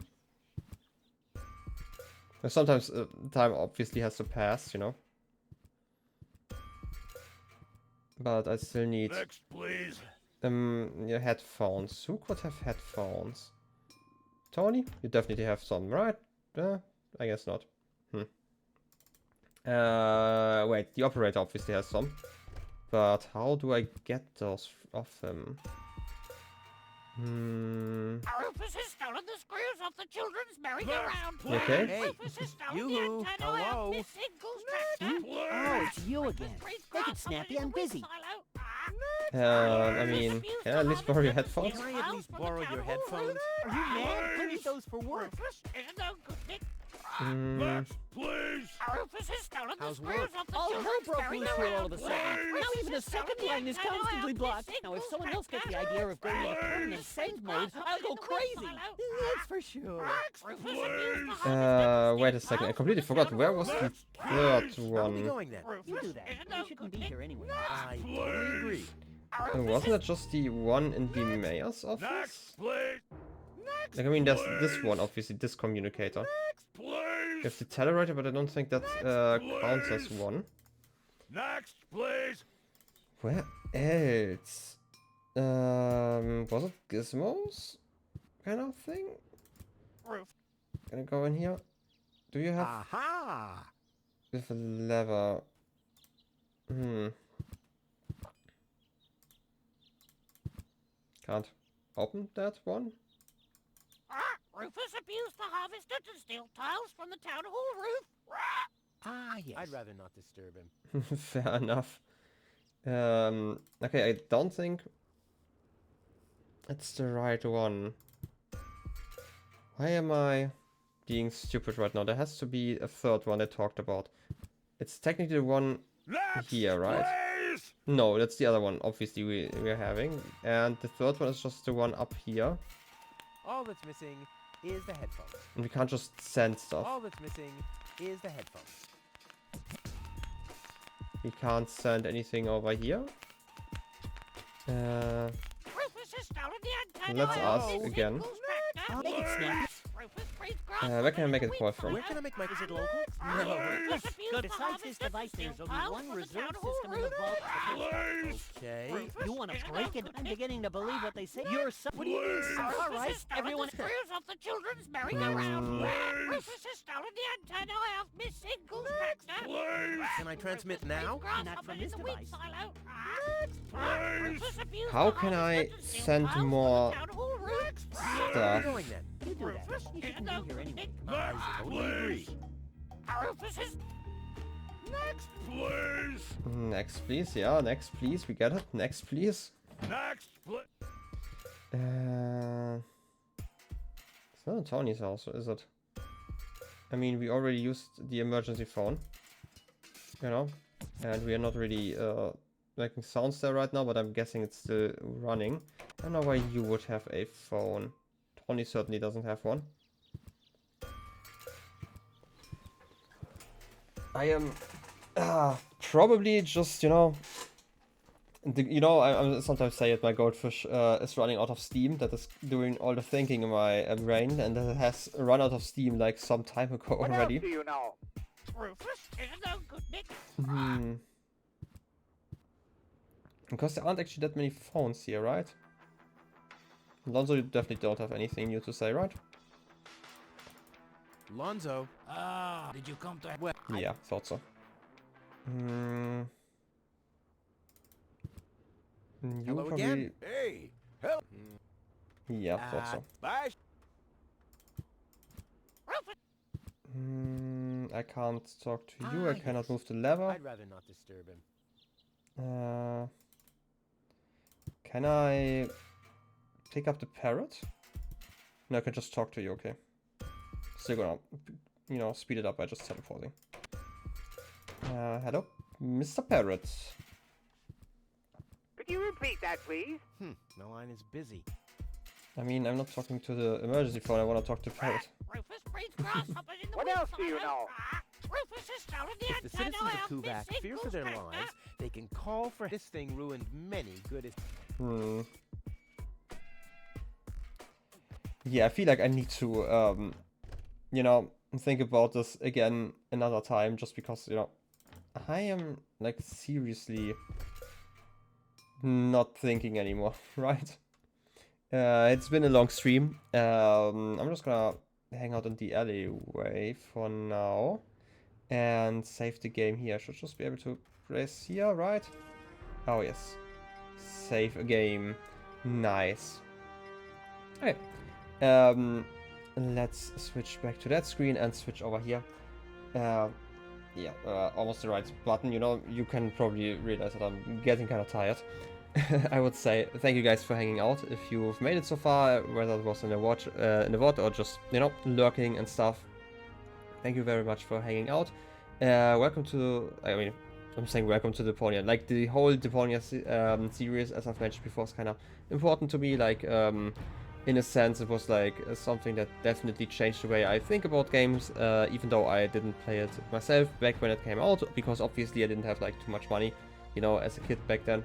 Sometimes time obviously has to pass, you know. But I still need Next, please. your headphones. Who could have headphones? Tony? You definitely have some, right? I guess not. Wait, the operator obviously has some. But how do I get those off him? Rufus has stolen the screws off the children's merry-go-round. You okay? Hey, Rufus has stolen the yoo-hoo, antenna hello. of Miss Iggle's tractor. Oh, it's you again. Take it, Snappy, I'm busy. I mean, can I at least borrow your headphones? Can I at least borrow your headphones? Are you mad? I need those for work. Rufus is no good thing. Next, please. Rufus has stolen the How's screws work? off the All hell children's broke loose here all of a merry-go-round. sudden. Now even the second line is constantly blocked. Now if someone else gets the idea of going into permanent send mode, I'll go crazy. That's for sure. Wait a second, I completely forgot. Where was the third I'll be one? going then. You do that. You shouldn't be here anyway. I totally agree. Wasn't it just the one in the mayor's office? Next, please. Next, Like, I mean, there's this one, obviously, this communicator. Next, please. You have the tellerator, but I don't think that counts as one. Next, please. Where else? Was it Gizmos? Kind of thing? Can I go in here? Do you have Aha! with a lever? Can't open that one? Rufus abused the harvester to steal tiles from the town hall roof. Ah, yes. I'd rather not disturb him. Fair enough. Okay, I don't think it's the right one. Why am I being stupid right now? There has to be a third one I talked about. It's technically the one here, right? Please! No, that's the other one, obviously, we're having. And the third one is just the one up here. All that's missing is the headphones. And we can't just send stuff. All that's missing is the headphones. We can't send anything over here. Let's ask again. Where can I make a call from? Where can I make my visit local? No. Besides this device, there's only one reserve system in the vault. Okay. You want to break it? I'm beginning to believe what they say. You're so... What do you mean, sir? All right, everyone... Screws off the children's merry-go-round. Rufus is stolen the antenna of Miss Single's tractor. Can I transmit now? Not from this device. How can I send more stuff? You do that. You shouldn't be here anyway. I totally agree. Rufus is... Next, please! Next, please. Yeah, next, please. We get it. Next, please. Next, please! It's not Tony's house, is it? I mean, we already used the emergency phone. You know? And we are not really making sounds there right now, but I'm guessing it's still running. I don't know why you would have a phone. Tony certainly doesn't have one. I am probably just, you know, I sometimes say it, my goldfish is running out of steam. That is doing all the thinking in my brain, and it has run out of steam like some time ago already. What else do you know? Rufus is no good, Nick. Because there aren't actually that many phones here, right? Lonzo, you definitely don't have anything new to say, right? Lonzo. Ah, did you come to... Well, yeah, thought so. Hello probably... again. Hey, help. Yeah, thought so. Bye. I can't talk to you. I cannot move the lever. I'd rather not disturb him. Can I pick up the parrot? No, I can just talk to you. Okay. Still gonna, you know, speed it up by just teleporting. Hello, Mr. Parrot. Could you repeat that, please? The line is busy. I mean, I'm not talking to the emergency phone. I want to talk to Parrot. Rufus breeds grasshoppers in the What else do you know? Rufus has stolen the If the citizens of Kuvak fear for their lives, they can call for this thing ruined many good... Yeah, I feel like I need to, you know, think about this again another time, just because, you know, I am, like, seriously not thinking anymore, right? It's been a long stream. I'm just gonna hang out in the alleyway for now and save the game here. I should just be able to press here, right? Oh, yes. Save a game. Nice. Okay. Let's switch back to that screen and switch over here. Yeah, almost the right button. You know, you can probably realize that I'm getting kind of tired. I would say thank you guys for hanging out. If you've made it so far, whether it was in the VOD or just, you know, lurking and stuff, thank you very much for hanging out. Welcome to, I mean, I'm saying welcome to Deponia. Like, the whole Deponia series, as I've mentioned before, is kind of important to me. Like, in a sense, it was like something that definitely changed the way I think about games, even though I didn't play it myself back when it came out, because obviously I didn't have like too much money, you know, as a kid back then.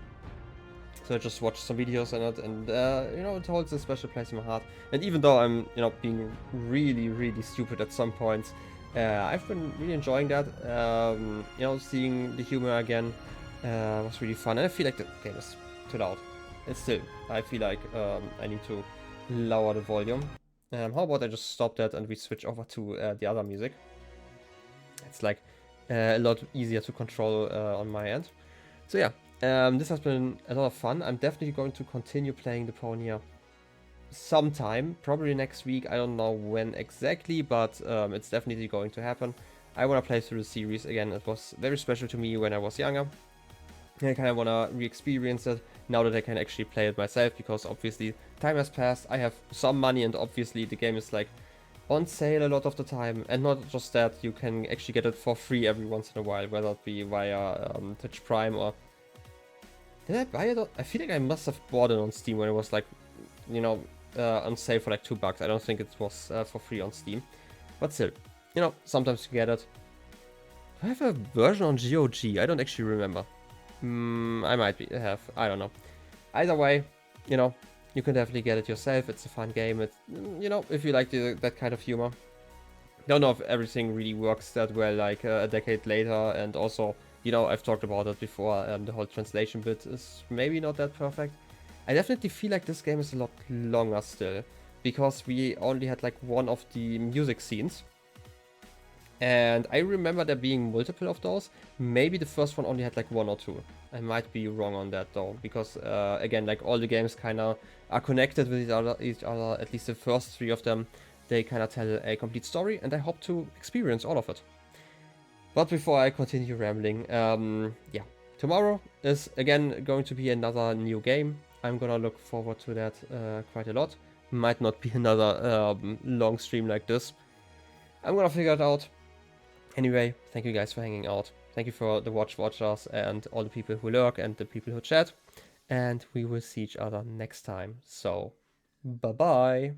So I just watched some videos on it, and you know, it holds a special place in my heart. And even though I'm, you know, being really stupid at some points, I've been really enjoying that. You know, seeing the humor again was really fun, and I feel like the game is too loud. And still, I feel like I need to lower the volume. How about I just stop that and we switch over to the other music? It's like a lot easier to control on my end. So yeah. This has been a lot of fun. I'm definitely going to continue playing Deponia sometime, probably next week. I don't know when exactly, but it's definitely going to happen. I want to play through the series again. It was very special to me when I was younger. I kind of want to re-experience it now that I can actually play it myself, because obviously time has passed, I have some money, and obviously the game is like on sale a lot of the time, and not just that, you can actually get it for free every once in a while, whether it be via Twitch Prime or... Did I buy it? I feel like I must have bought it on Steam when it was like, you know, on sale for like $2. I don't think it was for free on Steam, but still, you know, sometimes you get it. Do I have a version on GOG? I don't actually remember. I might have, I don't know. Either way, you know, you can definitely get it yourself. It's a fun game. It's, you know, if you like that kind of humor. Don't know if everything really works that well like a decade later, and also, you know, I've talked about it before, and the whole translation bit is maybe not that perfect. I definitely feel like this game is a lot longer still, because we only had like one of the music scenes. And I remember there being multiple of those. Maybe the first one only had like 1 or 2. I might be wrong on that though, because again, like all the games kind of are connected with each other. At least the first 3 of them, they kind of tell a complete story, and I hope to experience all of it. But before I continue rambling, yeah, tomorrow is again going to be another new game. I'm gonna look forward to that quite a lot. Might not be another long stream like this. I'm gonna figure it out. Anyway, thank you guys for hanging out. Thank you for the watchers and all the people who lurk and the people who chat. And we will see each other next time. So, bye-bye.